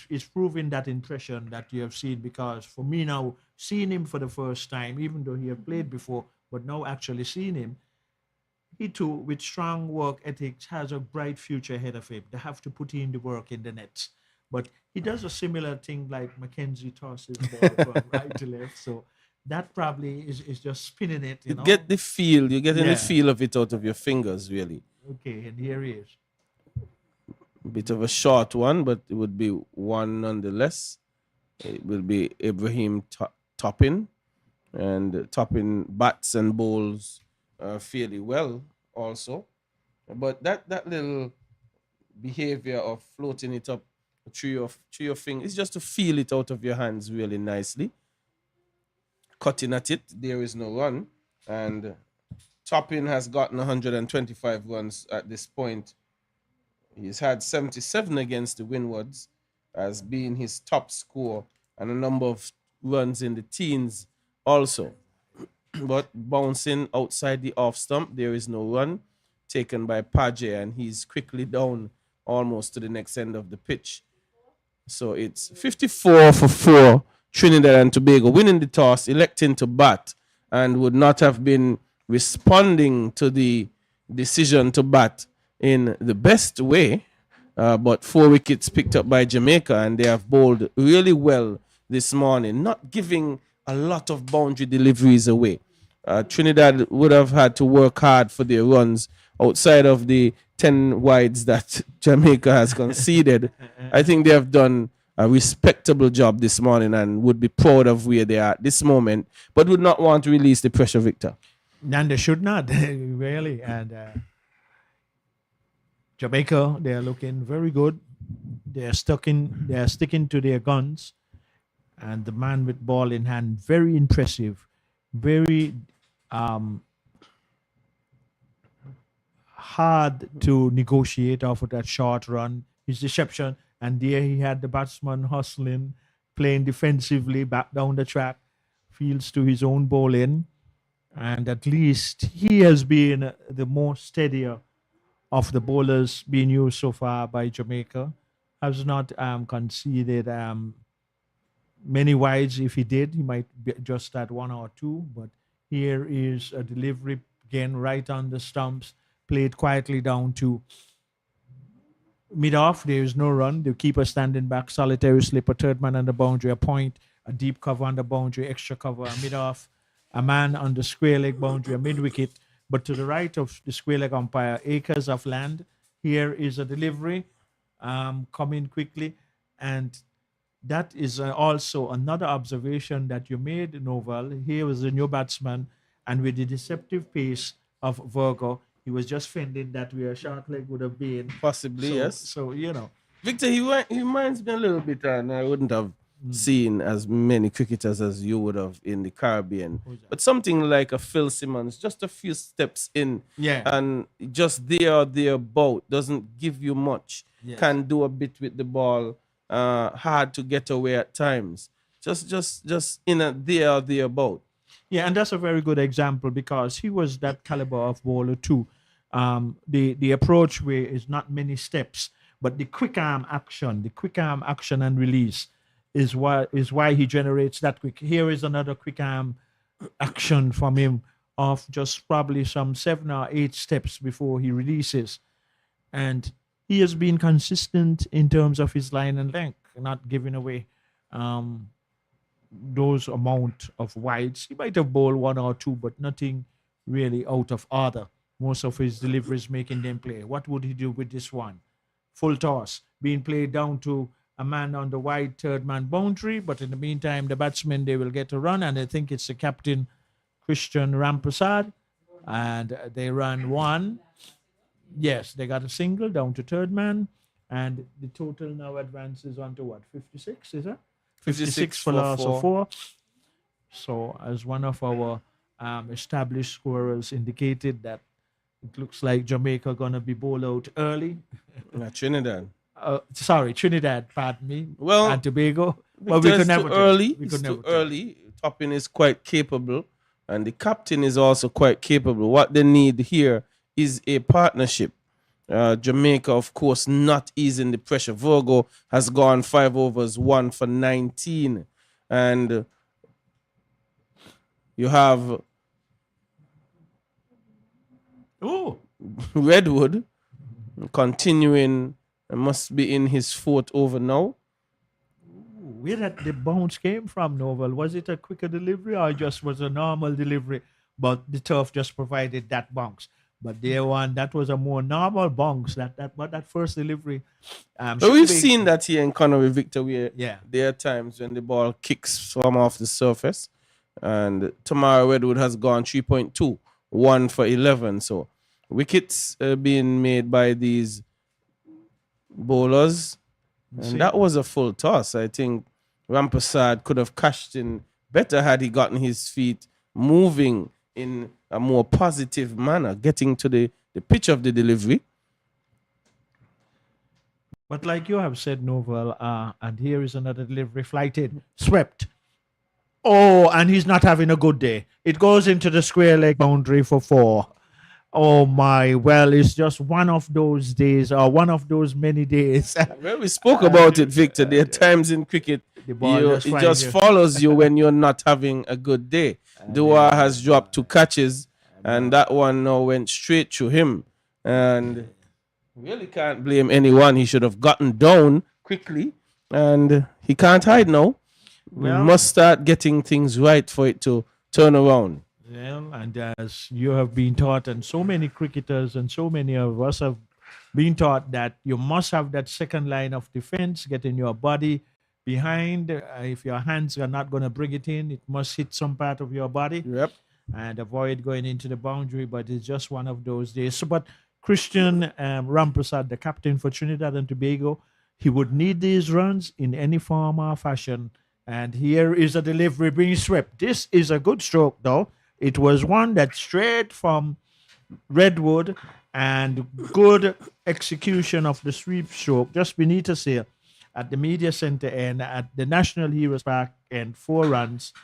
is proving that impression that you have seen, because for me now, seeing him for the first time, even though he had played before, but now actually seeing him, he too, with strong work ethics, has a bright future ahead of him. They have to put in the work in the nets. But he does a similar thing like Mackenzie tosses ball from right to left. So that probably is just spinning it. You know? Get the feel, you're getting the feel of it out of your fingers, really. Okay, and here he is. Bit of a short one, but it would be one nonetheless. It will be Ibrahim Toppin, and Toppin bats and bowls fairly well also. But that little behavior of floating it up through your fingers, it's just to feel it out of your hands really nicely. Cutting at it, there is no run. And Toppin has gotten 125 runs at this point. He's had 77 against the Windwards as being his top score, and a number of runs in the teens also. But bouncing outside the off stump, there is no run taken by Paje, and he's quickly down almost to the next end of the pitch. So it's 54 for 4, Trinidad and Tobago winning the toss, electing to bat, and would not have been responding to the decision to bat in the best way. But 4 wickets picked up by Jamaica, and they have bowled really well this morning, not giving a lot of boundary deliveries away. Trinidad would have had to work hard for their runs outside of the 10 wides that Jamaica has conceded. I think they have done a respectable job this morning and would be proud of where they are at this moment, but would not want to release the pressure, Victor. And they should not, really. And Jamaica, they are looking very good. They are sticking to their guns. And the man with ball in hand, very impressive, very hard to negotiate off of that short run. His deception, and there he had the batsman hustling, playing defensively back down the track, fields to his own bowling, and at least he has been the more steadier of the bowlers being used so far by Jamaica. Has not conceded many wides. If he did, he might be just at 1 or 2. But here is a delivery again right on the stumps, played quietly down to mid-off. There is no run. The keeper standing back, solitary slip, a third man on the boundary, a point, a deep cover on the boundary, extra cover, a mid-off, a man on the square leg boundary, a mid-wicket. But to the right of the square leg umpire, acres of land. Here is a delivery coming quickly. And that is also another observation that you made, Noval. Here was a new batsman, and with the deceptive pace of Virgo, he was just fending that where a short leg would have been. Possibly, yes. So, you know. Victor, he reminds me a little bit, and I wouldn't have seen as many cricketers as you would have in the Caribbean. But something like a Phil Simmons, just a few steps in, and just there or thereabout, doesn't give you much. Yes. Can do a bit with the ball, hard to get away at times. Just in a there or thereabout. Yeah, and that's a very good example because he was that caliber of bowler too. The approach way is not many steps, but the quick arm action and release is why he generates that quick. Here is another quick arm action from him of just probably some 7 or 8 steps before he releases. And he has been consistent in terms of his line and length, not giving away those amount of wides. He might have bowled 1 or 2, but nothing really out of order. Most of his deliveries making them play. What would he do with this one? Full toss being played down to a man on the wide third man boundary, but in the meantime, the batsmen they will get a run, and I think it's the captain Christian Ramprasad, and they run one. Yes, they got a single down to third man, and the total now advances on to what, 56, is it? 56 for loss of 4. So, as one of our established scorers indicated, that it looks like Jamaica gonna be bowled out early. Trinidad. Trinidad, pardon me. Well, and Tobago. But we could never too early. It's too early. Topping is quite capable, and the captain is also quite capable. What they need here is a partnership. Jamaica, of course, not easing the pressure. Virgo has gone 5 overs, 1 for 19. And you have Redwood continuing, must be in his 4th over now. Where did the bounce came from, Novel? Was it a quicker delivery or just was a normal delivery, but the turf just provided that bounce? But that was a more normal bounce. That first delivery. But we've seen that here in Connery, Victor, where there are times when the ball kicks from off the surface. And tomorrow Redwood has gone 3.2, 1 for 11. So wickets being made by these bowlers. And that was a full toss. I think Ramprasad could have cashed in better had he gotten his feet moving in a more positive manner, getting to the pitch of the delivery. But like you have said, Novel, and here is another delivery flighted, swept. Oh, and he's not having a good day. It goes into the square leg boundary for 4. Oh my, well, it's just one of those days, or one of those many days. Well, we spoke about it, Victor. There are times in cricket, it just follows you when you're not having a good day. Dua has dropped 2 catches, and that one now went straight to him. And really can't blame anyone. He should have gotten down quickly, and he can't hide now. We must start getting things right for it to turn around. Well, and as you have been taught, and so many cricketers and so many of us have been taught, that you must have that second line of defense, getting your body behind. If your hands are not going to bring it in, it must hit some part of your body. Yep. And avoid going into the boundary, but it's just one of those days. So, but Christian Ramprasad, the captain for Trinidad and Tobago, he would need these runs in any form or fashion. And here is a delivery being swept. This is a good stroke, though. It was one that's straight from Redwood, and good execution of the sweep stroke just beneath us here at the media center end at the National Heroes Park, and 4 runs.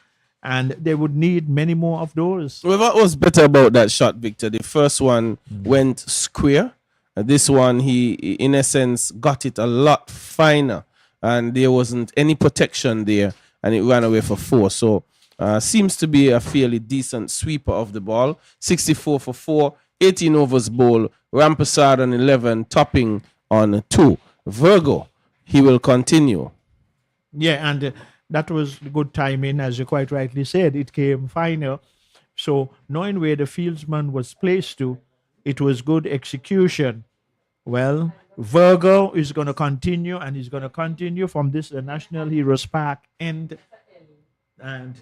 And they would need many more of those. Well, what was better about that shot, Victor? The first one went square. This one, he, in essence, got it a lot finer. And there wasn't any protection there. And it ran away for 4. So, seems to be a fairly decent sweeper of the ball. 64 for 4, 18 overs bowl. Ramprasad on 11, topping on 2. Virgo, he will continue. Yeah, and that was good timing, as you quite rightly said. It came final. So knowing where the fieldsman was placed to, it was good execution. Well, Virgo is going to continue, and he's going to continue from this the National Heroes Park end. And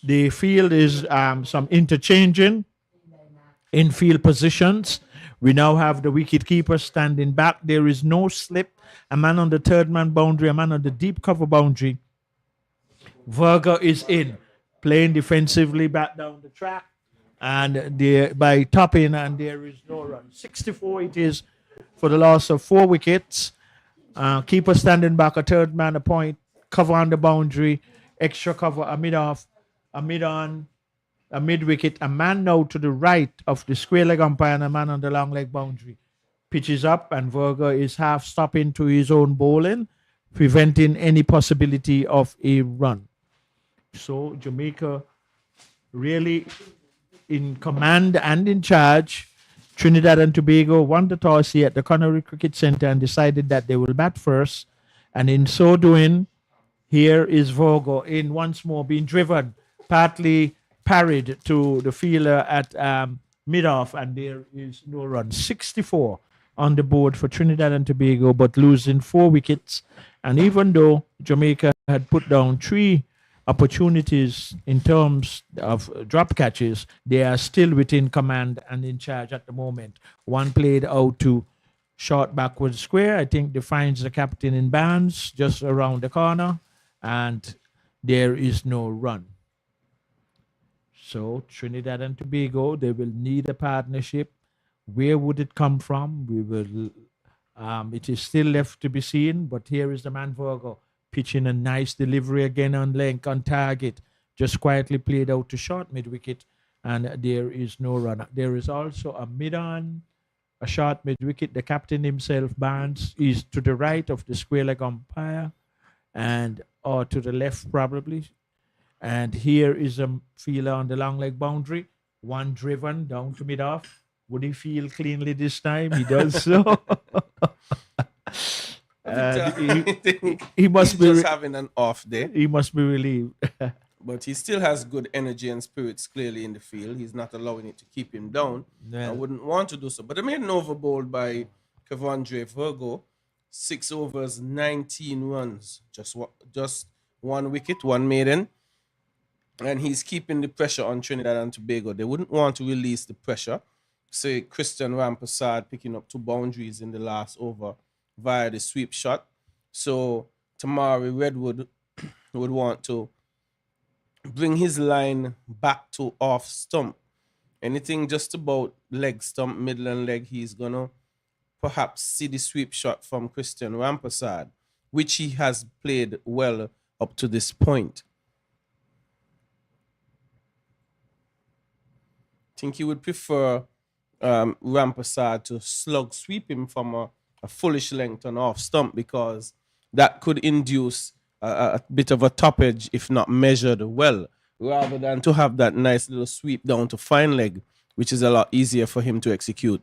the field is some interchanging in field positions. We now have the wicket keeper standing back. There is no slip. A man on the third man boundary, a man on the deep cover boundary. Virgo is in, playing defensively back down the track. And by topping, and there is no run. 64 it is for the loss of 4 wickets. Keeper standing back, a third man, a point, cover on the boundary, extra cover, a mid-off, a mid-on, a mid-wicket, a man now to the right of the square leg umpire, and a man on the long leg boundary. Pitches up, and Virgo is half stopping to his own bowling, preventing any possibility of a run. So Jamaica really in command and in charge. Trinidad and Tobago won the toss here at the Connery Cricket Centre and decided that they will bat first. And in so doing, here is Virgo in once more being driven partly parried to the fielder at mid-off, and there is no run. 64 on the board for Trinidad and Tobago, but losing 4 wickets. And even though Jamaica had put down 3 opportunities in terms of drop catches, they are still within command and in charge at the moment. One played out to short backward square. I think defines the captain in bands just around the corner, and there is no run. So Trinidad and Tobago, they will need a partnership. Where would it come from? We will. It is still left to be seen. But here is the man Virgo pitching a nice delivery again on length, on target, just quietly played out to short mid wicket, and there is no run. There is also a mid on, a short mid wicket. The captain himself, Barnes, is to the right of the square leg umpire, and or to the left probably. And here is a fielder on the long leg boundary, one driven down to mid off. Would he feel cleanly this time? He does so. He must be just having an off day. He must be relieved. But he still has good energy and spirits clearly in the field. He's not allowing it to keep him down. Yeah. I wouldn't want to do so. But I made an over bowled by Kevondre Virgo. 6 overs, 19 runs. Just 1 wicket, 1 maiden. And he's keeping the pressure on Trinidad and Tobago. They wouldn't want to release the pressure. Say Christian Rampersad picking up 2 boundaries in the last over via the sweep shot. So Tamari Redwood would want to bring his line back to off stump. Anything just about leg stump, middle and leg, he's going to perhaps see the sweep shot from Christian Rampersad, which he has played well up to this point. I think he would prefer Rampersad to slug sweep him from a foolish length on off stump, because that could induce a bit of a toppage if not measured well, rather than to have that nice little sweep down to fine leg, which is a lot easier for him to execute.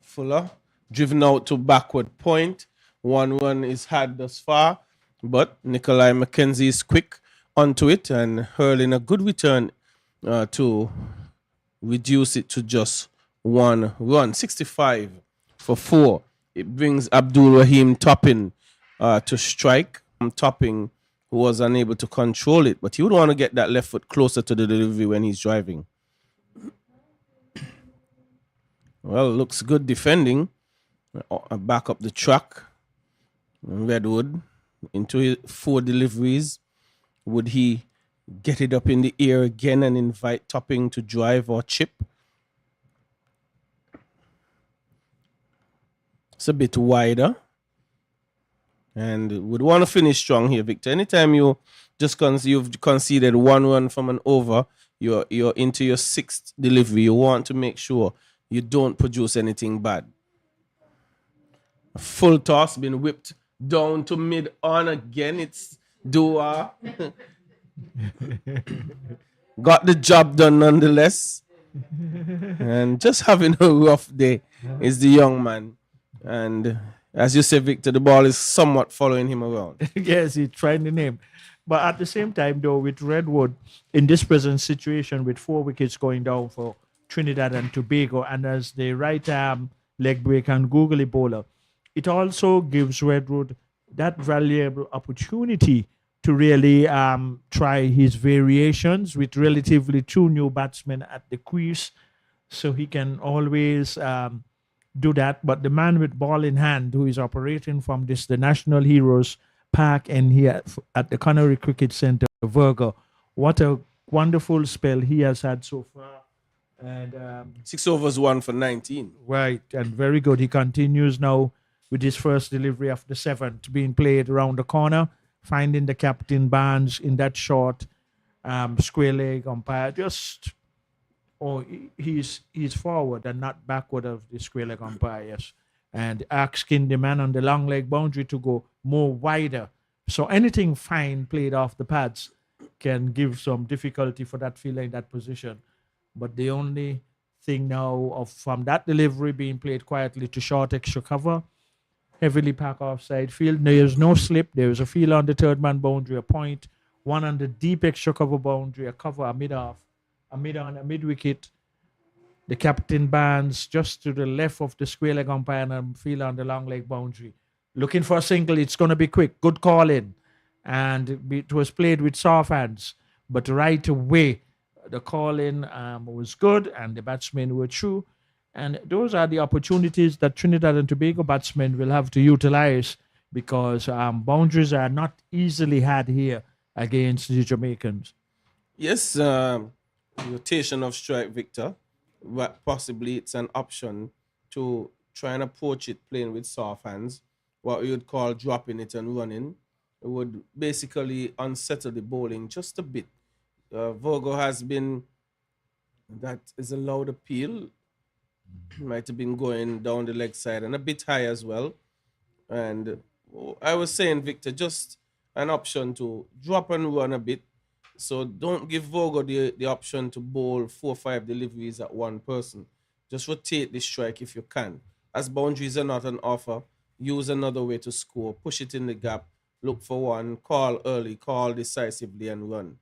Fuller driven out to backward point. 1 run is had thus far, but Nikolai McKenzie is quick onto it and hurling a good return to reduce it to just 1 run. 65 for 4. It brings Abdul Rahim Topping to strike. Topping, who was unable to control it, but he would want to get that left foot closer to the delivery when he's driving. Well, looks good defending. Back up the track. Redwood into 4 deliveries. Would he get it up in the air again and invite Topping to drive or chip? It's a bit wider. And would want to finish strong here, Victor. Anytime you you've conceded 1 run from an over, you're into your 6th delivery. You want to make sure you don't produce anything bad. A full toss been whipped down to mid on again. It's Dua. Got the job done nonetheless. And just having a rough day is the young man. And as you say, Victor, the ball is somewhat following him around. Yes, he's trying the name. But at the same time, though, with Redwood, in this present situation, with 4 wickets going down for Trinidad and Tobago, and as the right arm leg break and googly bowler, it also gives Redwood that valuable opportunity to really try his variations with relatively 2 new batsmen at the crease. So he can always do that. But the man with ball in hand, who is operating from the National Heroes Park and here at the Connery Cricket Centre, Virgo, what a wonderful spell he has had so far. And 6 overs, 1 for 19. Right, and very good. He continues now with his first delivery of the 7th being played around the corner, finding the captain Barnes in that short square leg umpire. He's forward and not backward of the square leg umpire, yes. And asking the man on the long leg boundary to go more wider. So anything fine played off the pads can give some difficulty for that fielder in that position. But the only thing now from that delivery being played quietly to short extra cover, heavily packed offside field. There's no slip. There's a field on the third man boundary, a point, one on the deep extra cover boundary, a cover, a mid off, a mid on, a mid wicket. The captain bands just to the left of the square leg umpire and a field on the long leg boundary. Looking for a single. It's going to be quick. Good call in. And it was played with soft hands. But right away, the call in was good and the batsmen were true. And those are the opportunities that Trinidad and Tobago batsmen will have to utilize because boundaries are not easily had here against the Jamaicans. Yes, rotation of strike, Victor. But possibly it's an option to try and approach it playing with soft hands, what you would call dropping it and running. It would basically unsettle the bowling just a bit. Virgo has been, that is a loud appeal. Might have been going down the leg side and a bit high as well. And I was saying, Victor, just an option to drop and run a bit. So don't give Virgo the option to bowl 4 or 5 deliveries at one person. Just rotate the strike if you can. As boundaries are not an offer, use another way to score. Push it in the gap, look for one, call early, call decisively and run.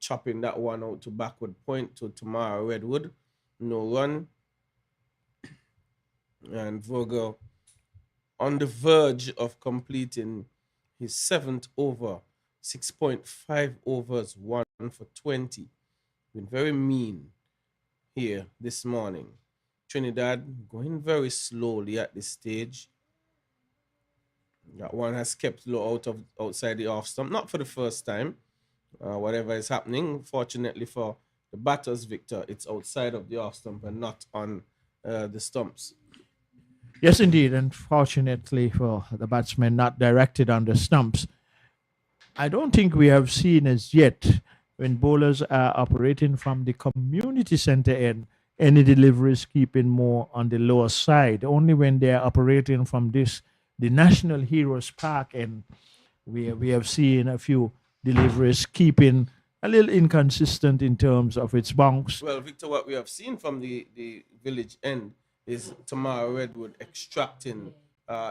Chopping that one out to backward point to Tamara Redwood. No run. And Virgo on the verge of completing his 7th over. 6.5 overs, 1 for 20. Been very mean here this morning. Trinidad going very slowly at this stage. That one has kept low outside the off stump, not for the first time. Whatever is happening, fortunately for the batters, Victor, it's outside of the off stump and not on the stumps. Yes, indeed. And fortunately for the batsmen, not directed on the stumps. I don't think we have seen as yet when bowlers are operating from the community center end, any deliveries keeping more on the lower side. Only when they are operating from the National Heroes Park end, we have seen a few deliveries keeping a little inconsistent in terms of its bounce. Well, Victor, what we have seen from the village end is Tamara Redwood extracting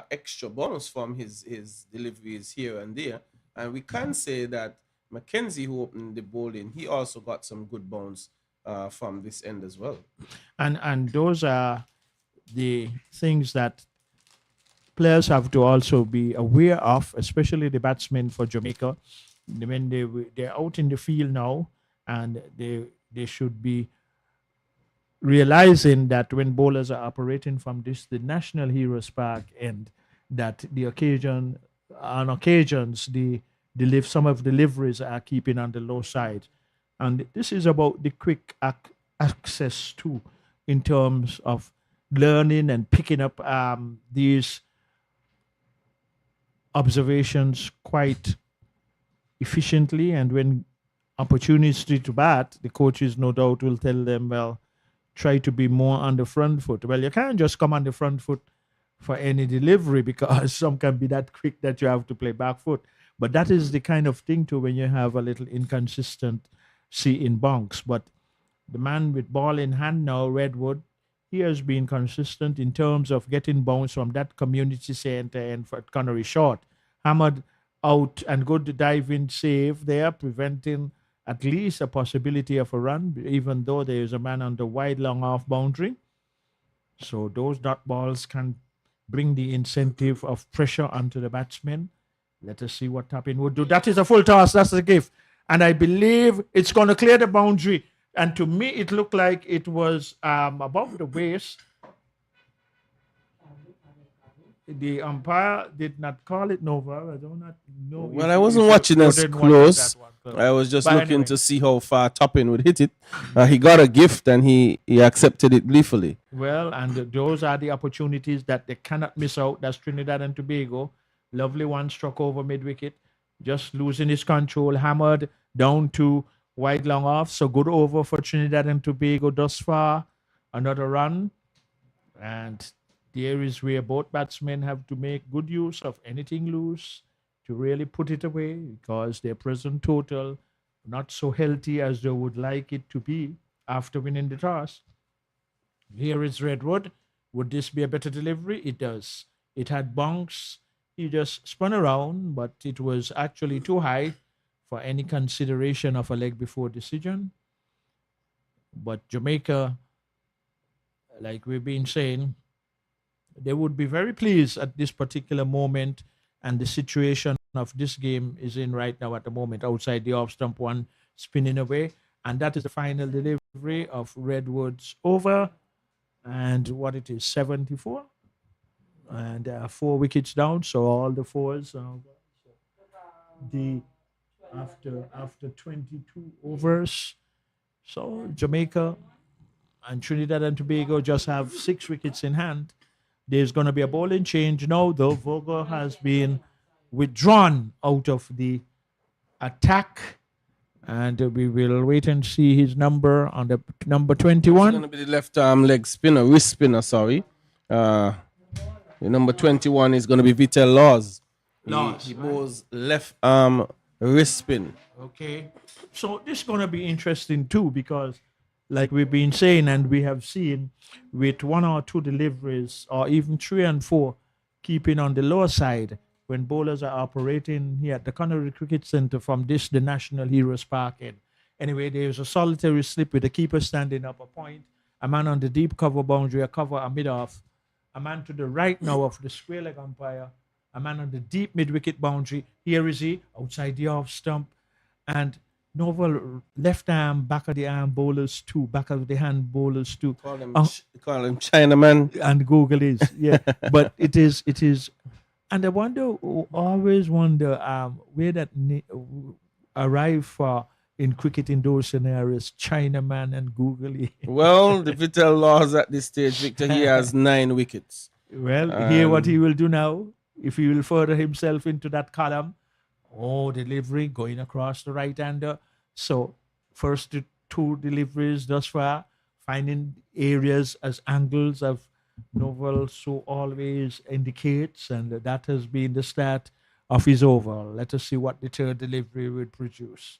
extra bounce from his deliveries here and there. And we can say that Mackenzie, who opened the bowling, he also got some good bounce from this end as well. And those are the things that players have to also be aware of, especially the batsmen for Jamaica. When they're out in the field now, and they should be realizing that when bowlers are operating from the National Heroes Park end, that on occasions, some of the deliveries are keeping on the low side. And this is about the quick access to in terms of learning and picking up these observations quite efficiently. And when opportunities to bat, the coaches no doubt will tell them, well, try to be more on the front foot. Well, you can't just come on the front foot for any delivery because some can be that quick that you have to play back foot. But that is the kind of thing too when you have a little inconsistency in bunks. But the man with ball in hand now, Redwood, he has been consistent in terms of getting bounce from that community center and for Connery short. Hammered out and good diving save there, preventing at least a possibility of a run, even though there is a man on the wide long off boundary. So those dot balls can bring the incentive of pressure onto the batsmen. Let us see what Tapping would do. That is a full toss. That's the gift. And I believe it's going to clear the boundary. And to me, it looked like it was above the waist. The umpire did not call it Nova. I do not know. Well, I wasn't watching as close. I was just looking to see how far Topping would hit it. He got a gift and he accepted it gleefully. Well, and those are the opportunities that they cannot miss out. That's Trinidad and Tobago. Lovely one struck over mid-wicket. Just losing his control. Hammered down to wide long off. So good over for Trinidad and Tobago thus far. Another run. And there is where both batsmen have to make good use of anything loose to really put it away because their present total not so healthy as they would like it to be after winning the toss. Here is Redwood. Would this be a better delivery? It does. It had bunks. He just spun around, but it was actually too high for any consideration of a leg before decision. But Jamaica, like we've been saying, they would be very pleased at this particular moment, and the situation of this game is in right now at the moment outside the off stump one spinning away, and that is the final delivery of Redwood's over, and what it is 74, and 4 wickets down, so all the fours. The after 22 overs, so Jamaica and Trinidad and Tobago just have 6 wickets in hand. There's going to be a bowling change now, though. Vogel has been withdrawn out of the attack, and we will wait and see his number on the number It's going 21. to be the left arm leg spinner, wrist spinner, sorry. The number 21 is going to be Vitel Laws. He bowls left arm wrist spin. Okay. So this is going to be interesting too, because like we've been saying and we have seen with 1 or 2 deliveries or even 3 and 4 keeping on the lower side when bowlers are operating here at the Connery Cricket Center from this, the National Heroes Park end. Anyway, there's a solitary slip with the keeper standing up a point, a man on the deep cover boundary, a cover, a mid-off, a man to the right now of the square leg umpire, a man on the deep mid-wicket boundary. Here is he, outside the off stump. And Novel left arm, back of the arm bowlers too, back of the hand bowlers too. Call him Chinaman. And Google is, yeah. But it is, and I always wonder where that arrive for in cricket in those scenarios, Chinaman and Googly. Well, the Vitel Laws at this stage, Victor, he has 9 wickets. Well, hear what he will do now. If he will further himself into that column. Oh, delivery going across the right-hander. So first 2 deliveries thus far, finding areas as angles of Novel so always indicates, and that has been the start of his over. Let us see what the 3rd delivery will produce.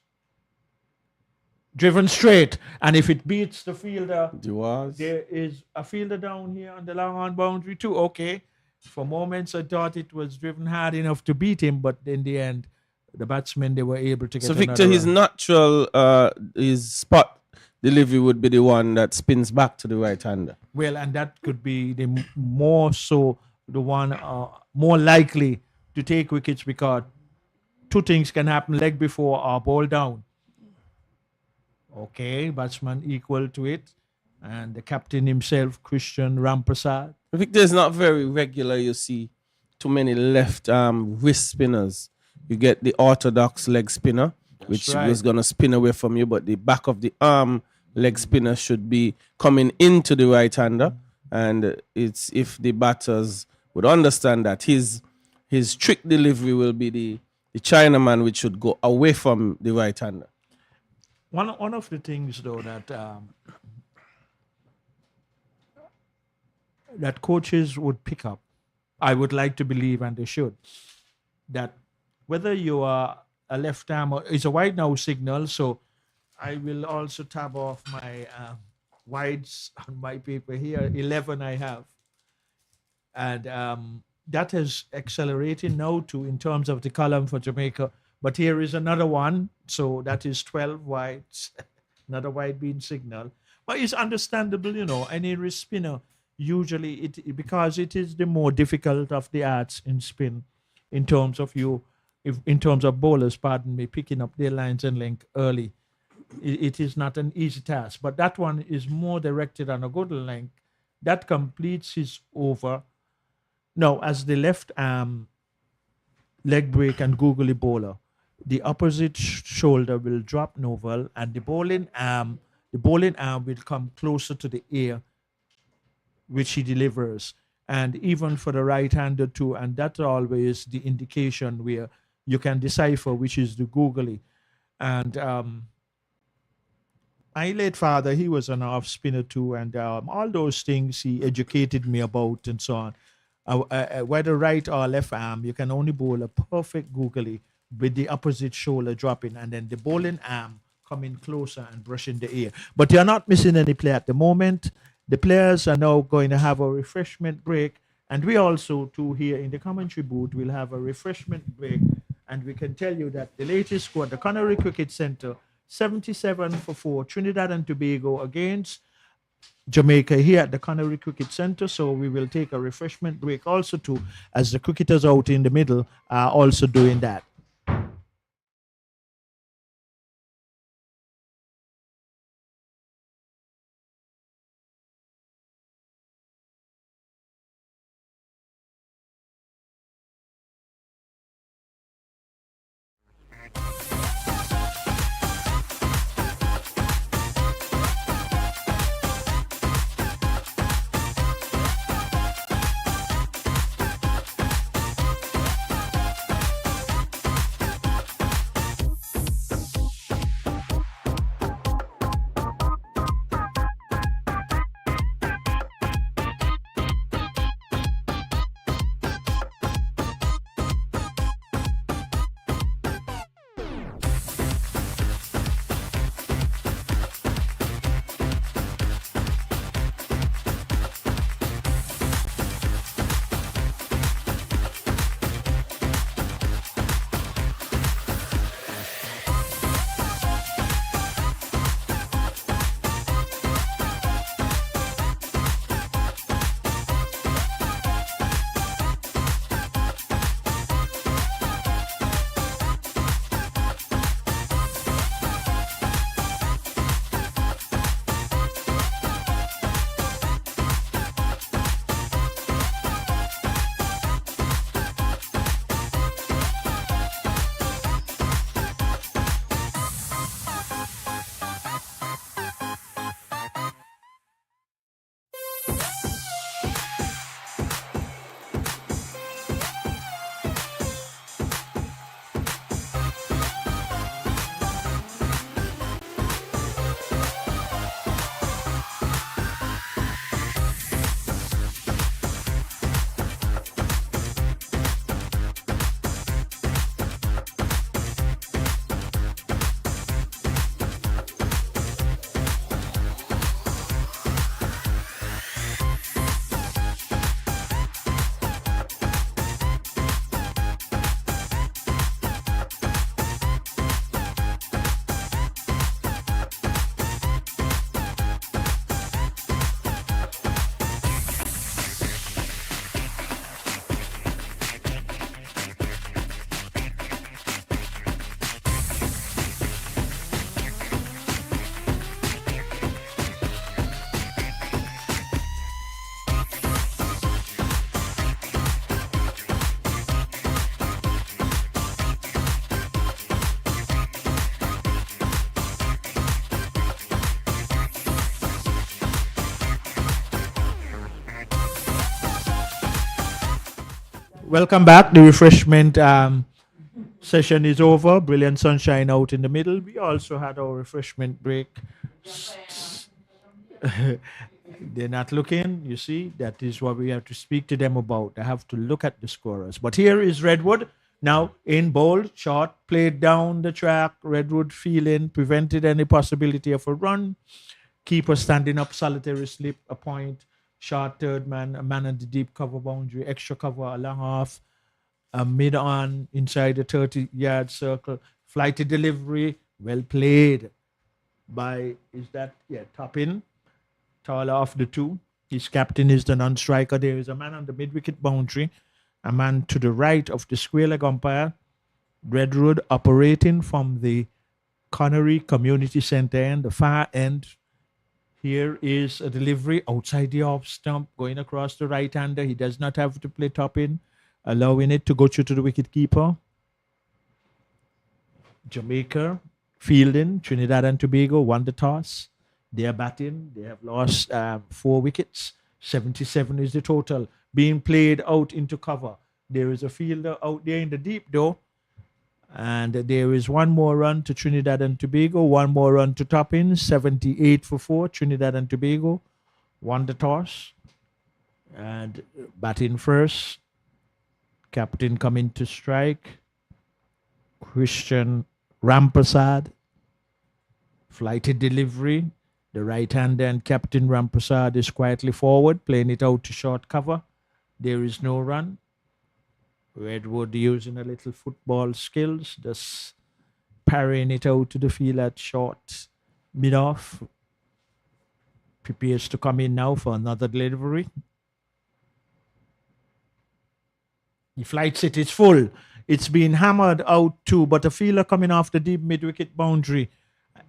Driven straight, and if it beats the fielder, there is a fielder down here on the long on boundary too. Okay, for moments I thought it was driven hard enough to beat him, but in the end, the batsmen, they were able to get. So Victor, his natural, his spot delivery would be the one that spins back to the right hander. Well, and that could be the more so the one more likely to take wickets, because 2 things can happen: leg before or ball down. Okay, batsman equal to it, and the captain himself, Christian Ramprasad. Victor, is not very regular. You see too many left arm wrist spinners. You get the orthodox leg spinner, which was going to spin away from you, but the back of the arm leg spinner should be coming into the right hander. And it's if the batters would understand that his trick delivery will be the Chinaman, which should go away from the right hander. One of the things, though, that coaches would pick up, I would like to believe, and they should, that whether you are a left arm or it's a wide now signal, so I will also tab off my wides on my paper here. 11 I have, and that is accelerating now too in terms of the column for Jamaica. But here is another one, so that is 12 wides, another wide being signal. But it's understandable, any wrist spinner usually because it is the more difficult of the arts in spin, in terms of in terms of bowlers, pardon me, picking up their lines and length early. It is not an easy task, but that one is more directed on a good length. That completes his over. Now, as the left arm leg break and googly bowler, the opposite shoulder will drop Novel, and the bowling arm will come closer to the ear, which he delivers. And even for the right-hander too, and that's always the indication where you can decipher which is the googly. And my late father, he was an off spinner too, and all those things he educated me about and so on. Whether right or left arm, you can only bowl a perfect googly with the opposite shoulder dropping, and then the bowling arm coming closer and brushing the ear. But you're not missing any play at the moment. The players are now going to have a refreshment break, And we also, too, here in the commentary booth, will have a refreshment break. And we can tell you that the latest score at the Connery Cricket Center, 77 for 4, Trinidad and Tobago against Jamaica here at the Connery Cricket Center. So we will take a refreshment break also, too, as the cricketers out in the middle are also doing that. Welcome back. The refreshment session is over. Brilliant sunshine out in the middle. We also had our refreshment break. They're not looking. You see, that is what we have to speak to them about. I have to look at the scorers. But here is Redwood. Now in bold, short, played down the track. Redwood feeling, prevented any possibility of a run. Keeper standing up, solitary slip, a point. Short third man, a man at the deep cover boundary, extra cover, a long off, a mid on inside the 30-yard circle. Flighty delivery, well played by, is that, yeah, Toppin, taller of the two. His captain is the non-striker. There is a man on the mid-wicket boundary, a man to the right of the square leg umpire. Redwood operating from the Connery Community Center end, the far end. Here is a delivery outside the off stump, going across the right-hander. He does not have to play top in, allowing it to go through to the wicket keeper. Jamaica fielding. Trinidad and Tobago won the toss. They are batting. They have lost 4 wickets. 77 is the total. Being played out into cover. There is a fielder out there in the deep though. And there is one more run to Trinidad and Tobago, one more run to Toppin, 78 for 4. Trinidad and Tobago won the toss. And batting first. Captain coming to strike. Christian Rampersad. Flighty delivery. The right-hander and Captain Rampersad is quietly forward, playing it out to short cover. There is no run. Redwood using a little football skills, just parrying it out to the field at short mid-off. Prepares to come in now for another delivery. He flights it, it's full. It's been hammered out too, but a fielder coming off the deep mid-wicket boundary.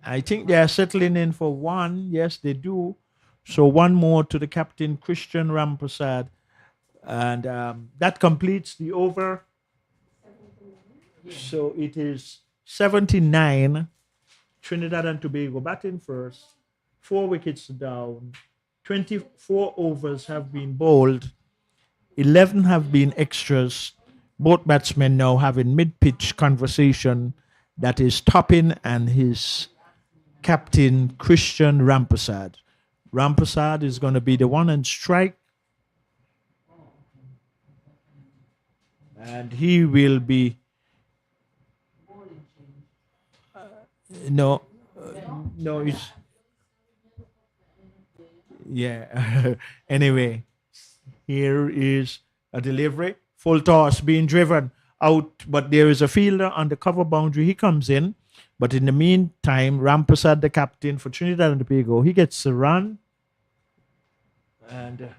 I think they are settling in for one. Yes, they do. So one more to the captain, Christian Ramprasad. And that completes the over. So it is 79. Trinidad and Tobago batting first. 4 wickets down. 24 overs have been bowled. 11 have been extras. Both batsmen now having mid-pitch conversation. That is Toppin and his captain, Christian Ramprasad. Ramprasad is going to be the one on strike. And he will be... no, it's... Yeah. Anyway, here is a delivery. Full toss being driven out, but there is a fielder on the cover boundary. He comes in, but in the meantime, Ramprasad, the captain for Trinidad and Tobago, he gets a run. And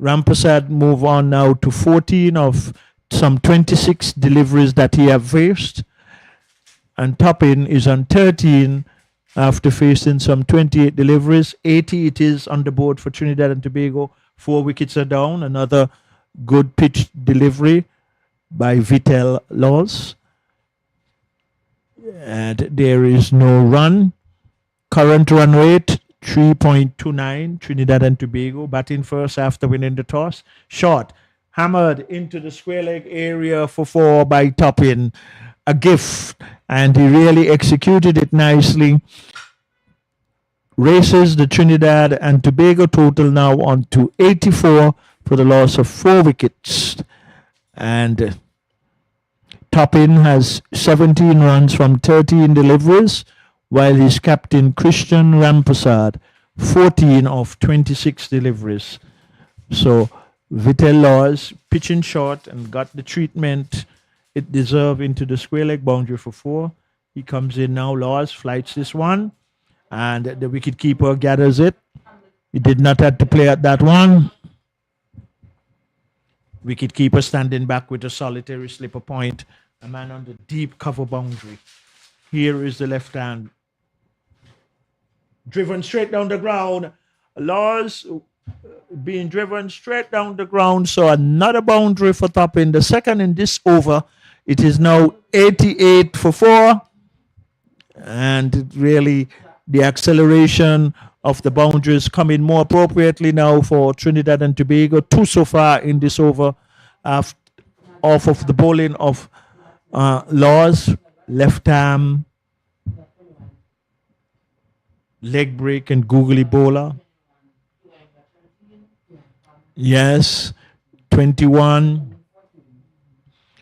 Ramprasad move on now to 14 of some 26 deliveries that he have faced. And Toppin is on 13 after facing some 28 deliveries. 80 it is on the board for Trinidad and Tobago. 4 wickets are down. Another good pitch delivery by Vitel Laws. And there is no run. Current run rate 3.29. Trinidad and Tobago batting first after winning the toss. Shot hammered into the square leg area for 4 by Toppin. A gift, and he really executed it nicely. Races the Trinidad and Tobago total now on to 84 for the loss of 4 wickets. And Toppin has 17 runs from 13 deliveries, while his captain Christian Ramprasad 14 of 26 deliveries. So Vitel Laws pitching short and got the treatment it deserved into the square leg boundary for 4. He comes in now. Laws flights this one, and the wicket keeper gathers it. He did not have to play at that one. Wicket keeper standing back with a solitary slipper point. A man on the deep cover boundary. Here is the left hand. Driven straight down the ground. Laws being driven straight down the ground. So another boundary for Toppin. The second in this over. It is now 88 for 4. And really the acceleration of the boundaries coming more appropriately now for Trinidad and Tobago. 2 so far in this over off of the bowling of Laws. Left arm, leg break and googly bowler. Yes, 21.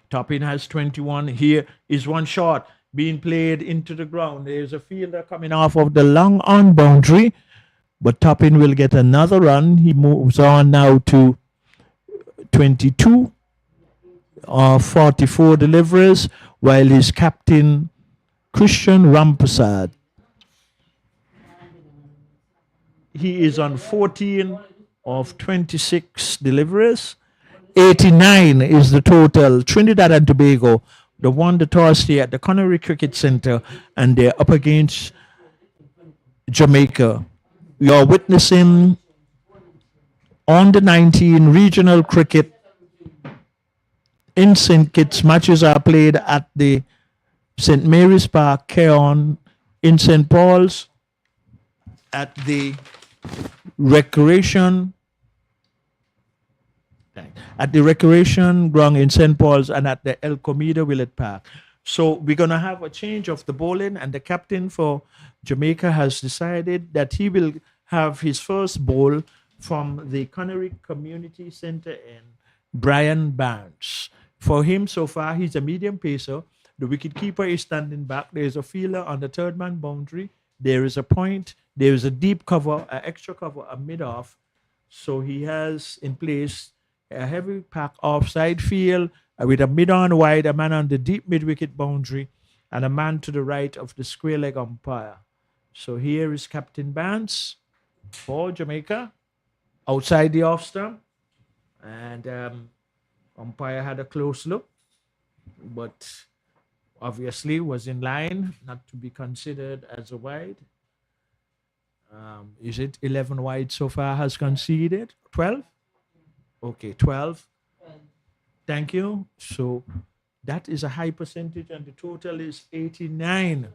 Toppin has 21. Here is one shot being played into the ground. There's a fielder coming off of the long on boundary, but Toppin will get another run. He moves on now to 22 of 44 deliveries, while his captain Christian Ramprasad, he is on 14 of 26 deliveries. 89 is the total. Trinidad and Tobago, they won the toss here at the Connery Cricket Center, and they're up against Jamaica. We are witnessing on the 19 regional cricket in St. Kitts. Matches are played at the St. Mary's Park, Keon, in St. Paul's, at the recreation ground in St. Paul's, and at the El Comida Willett Park. So we're going to have a change of the bowling, and the captain for Jamaica has decided that he will have his first bowl from the Connery Community Center in Brian Barnes. For him, so far, he's a medium pacer. The wicketkeeper is standing back. There's a fielder on the third man boundary. There is a point. There is a deep cover, an extra cover, a mid-off. So he has in place a heavy pack offside field with a mid-on wide, a man on the deep mid-wicket boundary, and a man to the right of the square leg umpire. So here is Captain Barnes for Jamaica outside the off stump, and umpire had a close look, but obviously was in line not to be considered as a wide. Is it 11 wide so far has conceded? 12? Okay, 12. Thank you. So that is a high percentage, and the total is 89.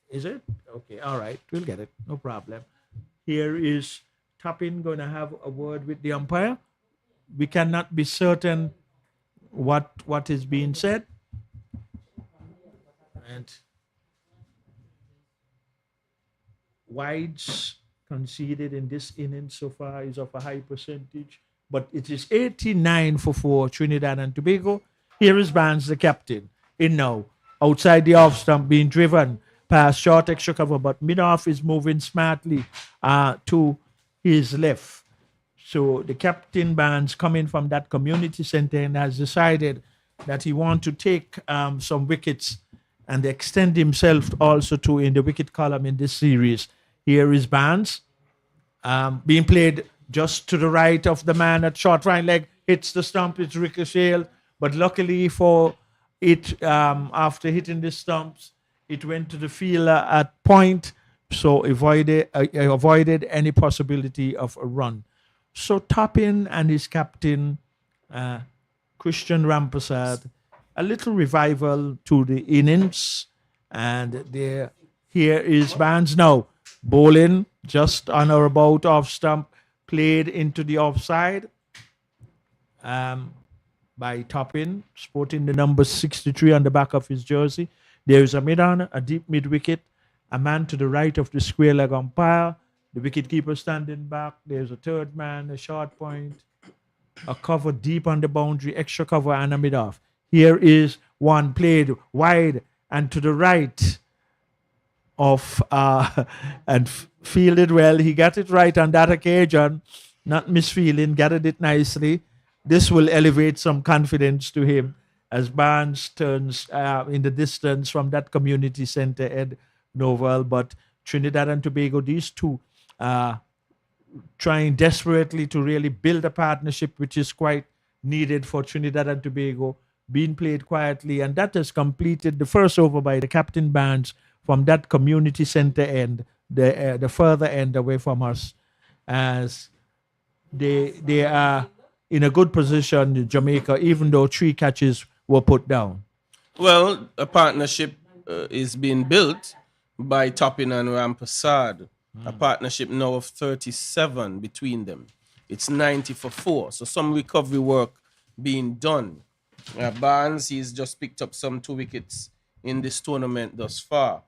Is it? Okay, all right. We'll get it. No problem. Here is Toppin going to have a word with the umpire. We cannot be certain what is being said. And wides conceded in this inning so far is of a high percentage, but it is 89 for Trinidad and Tobago. Here is Barnes, the captain, in now, outside the off stump, being driven past short extra cover, but mid-off is moving smartly to his left. So the captain Barnes coming from that community center and has decided that he wants to take some wickets and extend himself also to in the wicket column in this series. Here is Barnes being played just to the right of the man at short right leg, hits the stump, it's ricocheted, but luckily for it, after hitting the stumps, it went to the fielder at point, so avoided any possibility of a run. So Toppin and his captain, Christian Rampersad, a little revival to the innings, and here is Barnes now, bowling just on or about off stump, played into the offside by Toppin, sporting the number 63 on the back of his jersey. There is a mid-on, a deep mid-wicket, a man to the right of the square leg umpire, the wicket-keeper standing back. There's a third man, a short point, a cover deep on the boundary, extra cover, and a mid-off. Here is one played wide and to the right of and fielded well. He got it right on that occasion, not misfielding, gathered it nicely. This will elevate some confidence to him as Barnes turns in the distance from that community center, Ed Novel. But Trinidad and Tobago, these two trying desperately to really build a partnership which is quite needed for Trinidad and Tobago, being played quietly, and that has completed the first over by the captain Barnes from that community center end, the further end away from us, as they are in a good position, Jamaica, even though 3 catches were put down. Well, a partnership is being built by Toppin and Rampersad. A partnership now of 37 between them. It's 90 for 4. So some recovery work being done. Barnes, he's just picked up some 2 wickets in this tournament thus far.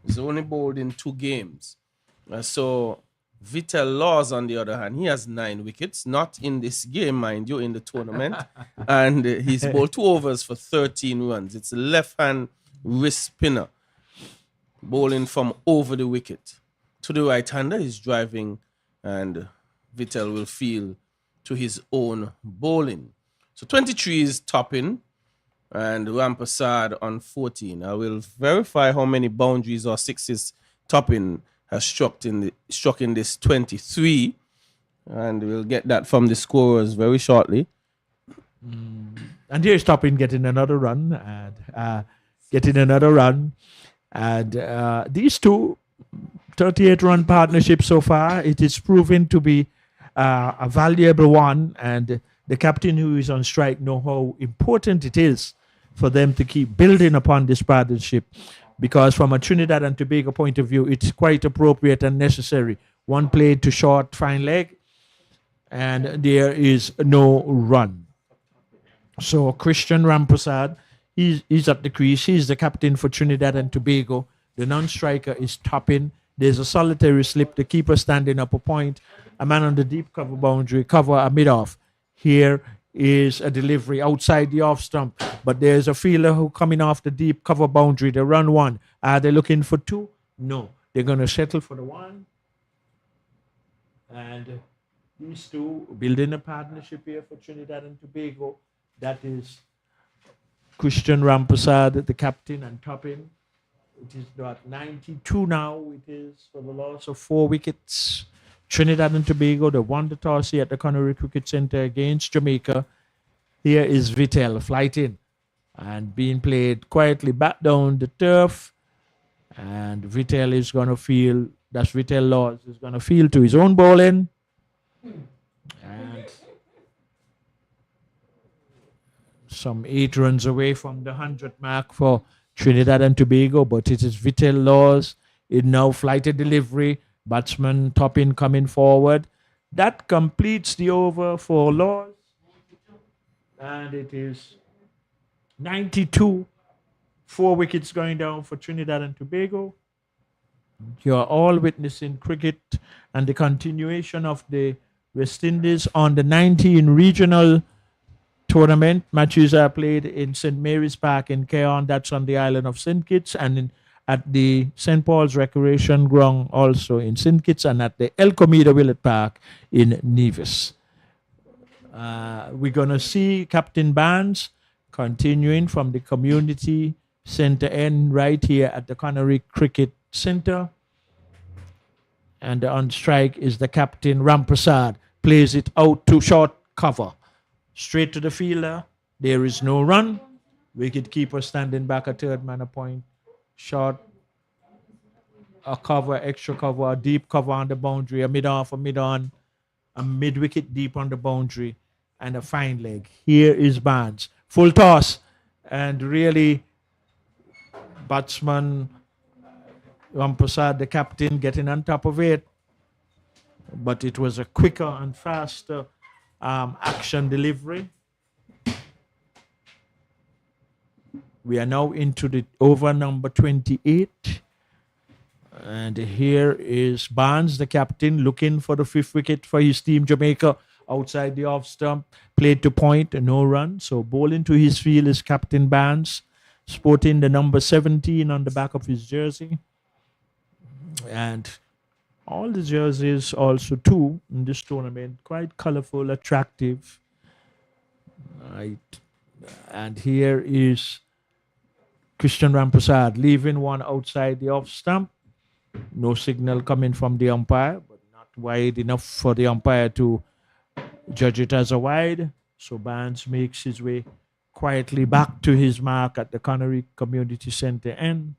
He's only bowled in 2 games. So Vitel Laws, on the other hand, he has 9 wickets, not in this game, mind you, in the tournament. And he's bowled 2 overs for 13 runs. It's a left-hand wrist spinner, bowling from over the wicket. To the right-hander, he's driving, and Vitel will feel to his own bowling. So 23 is Toppin, and Rampersad on 14. I will verify how many boundaries or sixes Toppin has struck in this 23, and we'll get that from the scorers very shortly. And here's Toppin getting another run, and these two 38-run partnership so far, it is proven to be a valuable one, and the captain who is on strike know how important it is for them to keep building upon this partnership, because from a Trinidad and Tobago point of view, it's quite appropriate and necessary. One played to short fine leg, and there is no run. So Christian Rampersad, he's at the crease. He's the captain for Trinidad and Tobago. The non-striker is Toppin. There's a solitary slip, the keeper standing up a point, a man on the deep cover boundary, cover a mid-off. Here is a delivery outside the off stump, but there's a fielder who coming off the deep cover boundary. They run 1. Are they looking for 2? No. They're going to settle for the 1. And these two building a partnership here for Trinidad and Tobago. That is Christian Rampersad, the captain, and topping. It is not 92 now. It is for the loss of 4 wickets. Trinidad and Tobago, they won the toss here at the Connery Cricket Center against Jamaica. Here is Vittel flighting and being played quietly back down the turf. And Vittel is going to feel, that's Vittel Laws, is going to feel to his own bowling. And some 8 runs away from the 100 mark for Trinidad and Tobago, but it is Vittel Laws in now flighted delivery. Batsman Toppin coming forward. That completes the over for Laws. And it is 92. 4 wickets going down for Trinidad and Tobago. You're all witnessing cricket and the continuation of the West Indies on the 19 regional tournament. Matches are played in St. Mary's Park in Cairn, that's on the island of St. Kitts, and at the St. Paul's Recreation Ground also in St. Kitts, and at the El Comida Willett Park in Nevis. We're going to see Captain Barnes continuing from the community center end right here at the Connery Cricket Center. And on strike is the captain, Rampersad. Plays it out to short cover. Straight to the fielder. There is no run. Wicket keeper standing back a third man a point. Short, a cover, extra cover, a deep cover on the boundary, a mid-off, a mid-on, a mid-wicket deep on the boundary, and a fine leg. Here is Barnes. Full toss. And really, batsman Rampersad, the captain, getting on top of it. But it was a quicker and faster action delivery. We are now into the over number 28. And here is Barnes, the captain, looking for the 5th wicket for his team, Jamaica, outside the off stump. Played to point, no run. So bowling to his field is Captain Barnes, sporting the number 17 on the back of his jersey. And all the jerseys also too in this tournament, quite colorful, attractive. Right. And here is Christian Rampersad leaving one outside the off stump. No signal coming from the umpire, but not wide enough for the umpire to judge it as a wide. So Barnes makes his way quietly back to his mark at the Connery Community Center end.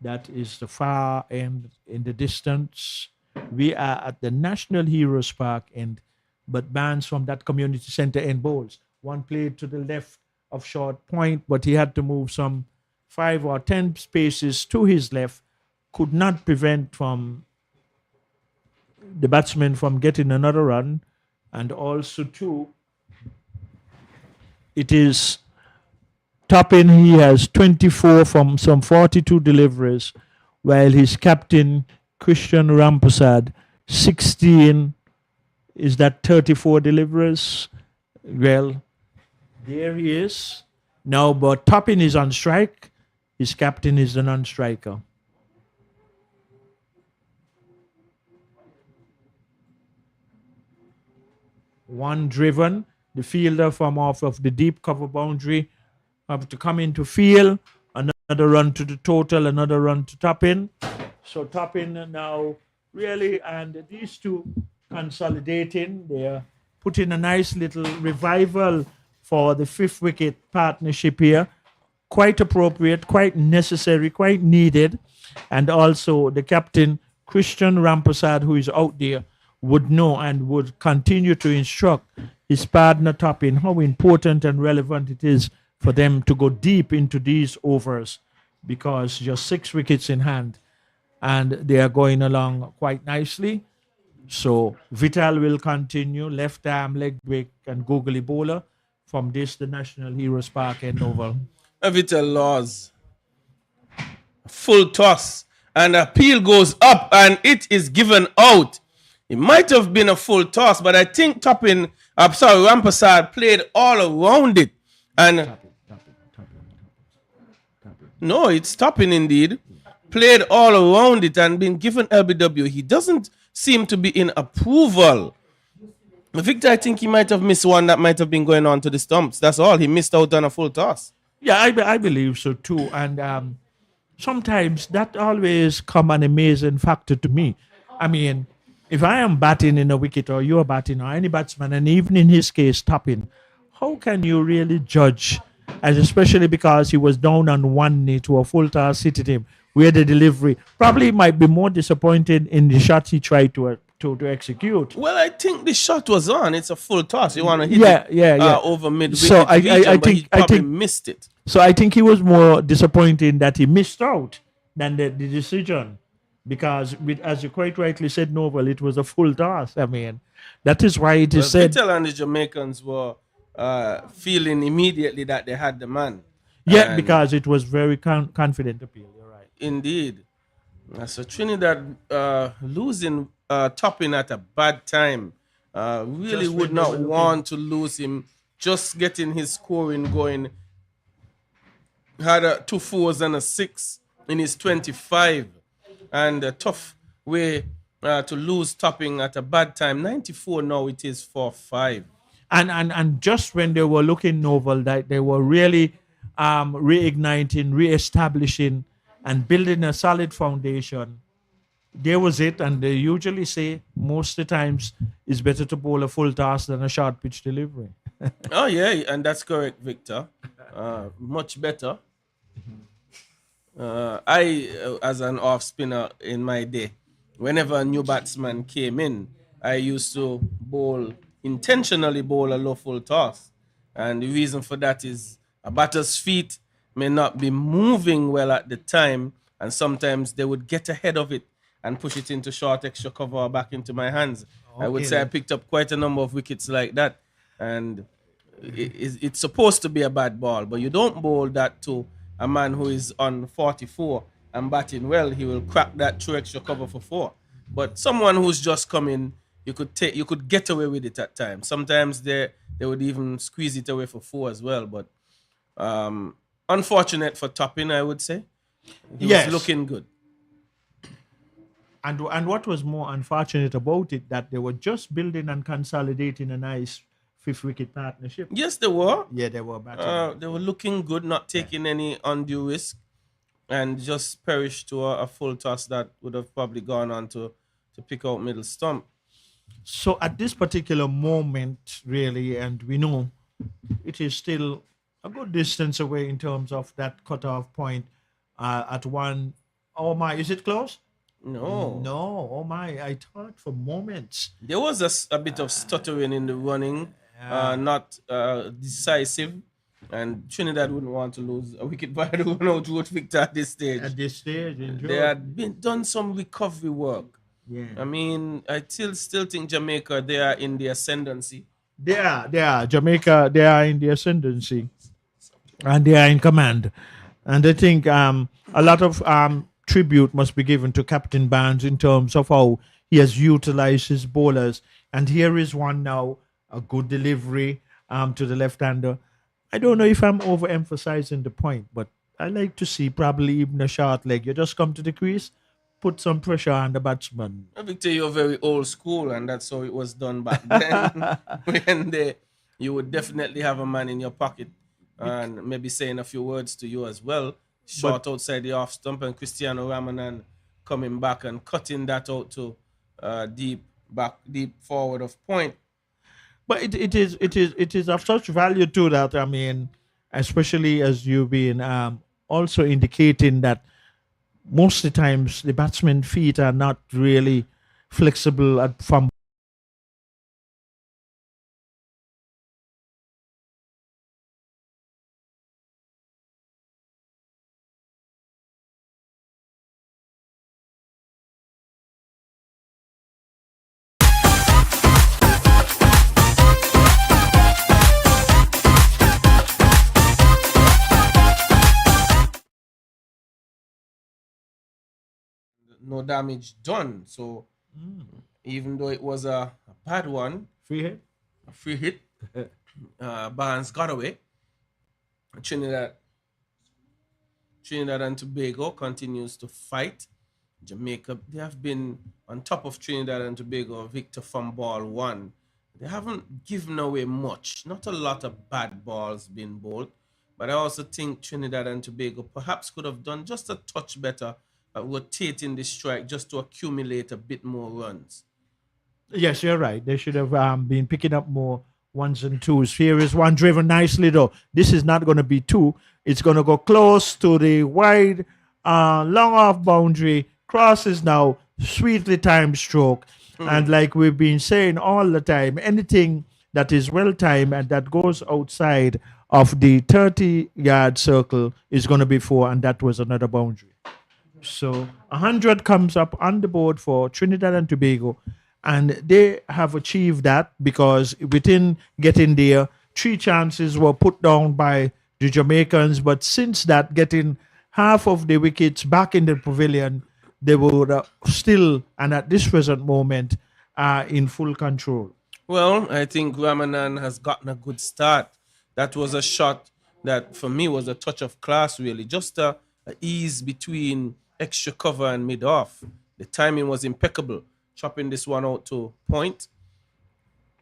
That is the far end in the distance. We are at the National Heroes Park end, but Barnes from that community center end bowls. One played to the left of short point, but he had to move some 5 or 10 spaces to his left. Could not prevent from the batsman from getting another run. And also too, it is Toppin, he has 24 from some 42 deliveries, while his captain, Christian Rampersad, 16 is that 34 deliveries. Well, there he is. Now, but Toppin is on strike. His captain is the non-striker. One driven, the fielder from off of the deep cover boundary have to come into field. Another run to the total, another run to Toppin. So Toppin now really, and these two consolidating. They're putting a nice little revival for the 5th wicket partnership here. Quite appropriate, quite necessary, quite needed. And also the captain, Christian Rampersad, who is out there, would know and would continue to instruct his partner Toppin how important and relevant it is for them to go deep into these overs, because just 6 wickets in hand and they are going along quite nicely. So Vital will continue, left arm, leg break and googly bowler from this, the National Heroes Park end over. Vital Laws. Full toss and appeal goes up and it is given out. It might have been a full toss, but I think Rampersad played all around it. And no, it's Toppin indeed. played all around it and been given LBW. He doesn't seem to be in approval. Victor, I think he might have missed one that might have been going on to the stumps. That's all. He missed out on a full toss. Yeah, I believe so too. And sometimes that always come an amazing factor to me. I mean, if I am batting in a wicket or you're batting or any batsman, and even in his case, tapping, how can you really judge? And especially because he was down on one knee to a full toss hit him, where the delivery probably might be more disappointed in the shot he tried to execute. Well, I think the shot was on. It's a full toss. You want to hit it over mid wicket. So I think missed it. So I think he was more disappointed that he missed out than the decision, because as you quite rightly said, Novel, it was a full toss. I mean, that is why it is said. Vittel and the Jamaicans were feeling immediately that they had the man. Yeah, because it was very confident appeal. You're right. Indeed. So Trinidad losing Topping at a bad time. Really would not want to lose him. Just getting his scoring going. Had 2 4s and a 6 in his 25. And a tough way to lose Topping at a bad time. 94 now it is 4-5. And just when they were looking novel, that they were really reigniting, re-establishing, and building a solid foundation. There was it, and they usually say most of the times it's better to bowl a full toss than a short pitch delivery. Oh yeah, and that's correct, Victor. Much better. As an off spinner in my day, whenever a new batsman came in, I used to intentionally bowl a low full toss. And the reason for that is a batter's feet may not be moving well at the time, and sometimes they would get ahead of it and push it into short extra cover or back into my hands. Okay, I would say I picked up quite a number of wickets like that. And it's supposed to be a bad ball, but you don't bowl that to a man who is on 44 and batting well. He will crack that through extra cover for 4. But someone who's just coming, you could get away with it at times. Sometimes they would even squeeze it away for 4 as well. But unfortunate for Topping, I would say. He was looking good. And what was more unfortunate about it, that they were just building and consolidating a nice 5th wicket partnership. Yes, they were. Yeah, they were. They were looking good, not taking any undue risk, and just perished to a full toss that would have probably gone on to pick out middle stump. So at this particular moment, really, and we know it is still a good distance away in terms of that cutoff point at 1. Oh my, is it close? No. Oh my, I thought for moments. There was a bit of stuttering in the running, not decisive. And Trinidad wouldn't want to lose a wicket by the run out route Victor at this stage. They had done some recovery work. Yeah. I mean, I still think Jamaica, they are in the ascendancy. They are. Jamaica, they are in the ascendancy. And they are in command. And I think a lot of tribute must be given to Captain Barnes in terms of how he has utilized his bowlers. And here is one now, a good delivery to the left-hander. I don't know if I'm overemphasizing the point, but I like to see probably even a short leg. You just come to the crease, put some pressure on the batsman. Victor, you're very old school, and that's how it was done back then. When you would definitely have a man in your pocket and maybe saying a few words to you as well. Short outside the off stump, and Cristiano Ramanan coming back and cutting that out to deep forward of point. But it is of such value too that, I mean, especially as you've been also indicating that most of the times the batsmen's feet are not really flexible from. No damage done. So even though it was a bad one, Free hit. Barnes got away. Trinidad Trinidad and Tobago continues to fight. Jamaica, they have been on top of Trinidad and Tobago, Victor from ball one. They haven't given away much. Not a lot of bad balls being bowled. But I also think Trinidad and Tobago perhaps could have done just a touch better at rotating the strike just to accumulate a bit more runs. Yes, you're right. They should have been picking up more ones and twos. Here is one driven nicely, though. This is not going to be two. It's going to go close to the wide, long off boundary. Crosses now, sweetly timed stroke. And like we've been saying all the time, anything that is well timed and that goes outside of the 30-yard circle is going to be four, and that was another boundary. So 100 comes up on the board for Trinidad and Tobago, and they have achieved that because within getting there, 3 chances were put down by the Jamaicans. But since that, getting half of the wickets back in the pavilion, they were still, and at this present moment, in full control. Well, I think Ramanan has gotten a good start. That was a shot that for me was a touch of class, really. Just a ease between extra cover and mid-off. The timing was impeccable. Chopping this one out to point.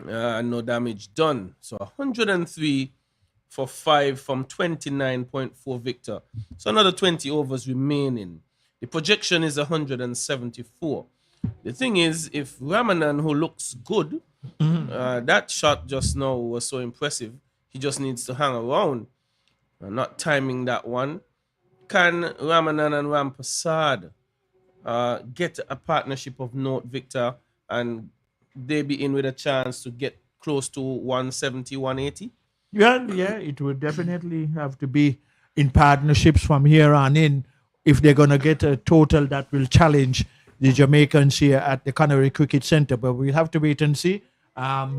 No damage done. So 103 for 5 from 29.4 Victor. So another 20 overs remaining. The projection is 174. The thing is, if Ramanan, who looks good, that shot just now was so impressive, he just needs to hang around, not timing that one. Can Ramanan and Rampasad get a partnership of note, Victor, and they be in with a chance to get close to 170, 180? Yeah, it would definitely have to be in partnerships from here on in if they're going to get a total that will challenge the Jamaicans here at the Canary Cricket Centre. But we'll have to wait and see.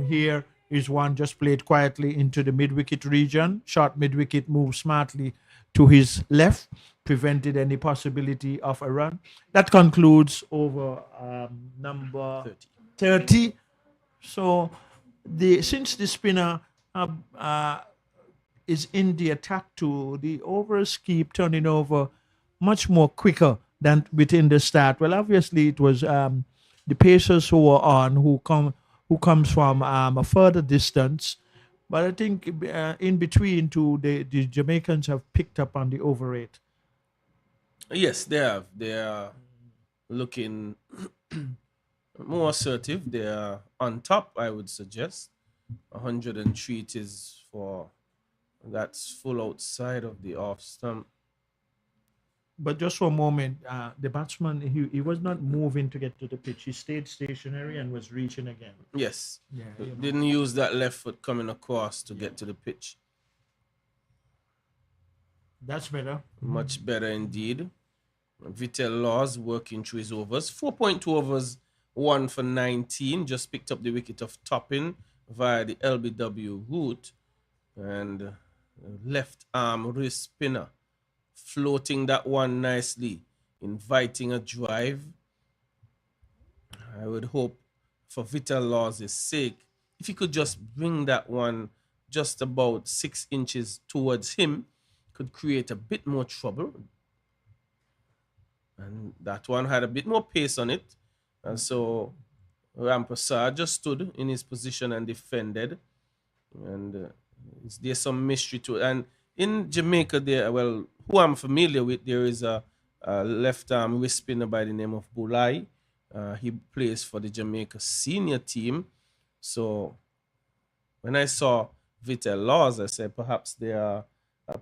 Here is one just played quietly into the mid-wicket region. Short mid-wicket moved smartly to his left, prevented any possibility of a run. That concludes over number 30. So since the spinner is in the attack too, the overs keep turning over much more quicker than within the start. Well, obviously it was the pacers who were on who comes from a further distance, but I think in between too, the Jamaicans have picked up on the over rate. Yes, they have. They are looking more assertive. They are on top, I would suggest. 103 is for that's full outside of the off stump. But just for a moment, the batsman, he was not moving to get to the pitch. He stayed stationary and was reaching again. Yes. Yeah, Didn't use that left foot coming across to get to the pitch. That's better. Much better indeed. Vitel Laws working through his overs. 4.2 overs, 1 for 19. Just picked up the wicket of Toppin via the LBW route. And left arm wrist spinner. Floating that one nicely, inviting a drive. I would hope for Vital Laws' sake, if he could just bring that one just about 6 inches towards him, could create a bit more trouble. And that one had a bit more pace on it. And so Rampasar just stood in his position and defended. And there's some mystery to it. And in Jamaica, who I'm familiar with, there is a left arm wrist spinner by the name of Bulai. He plays for the Jamaica senior team. So when I saw Vital Laws, I said perhaps they are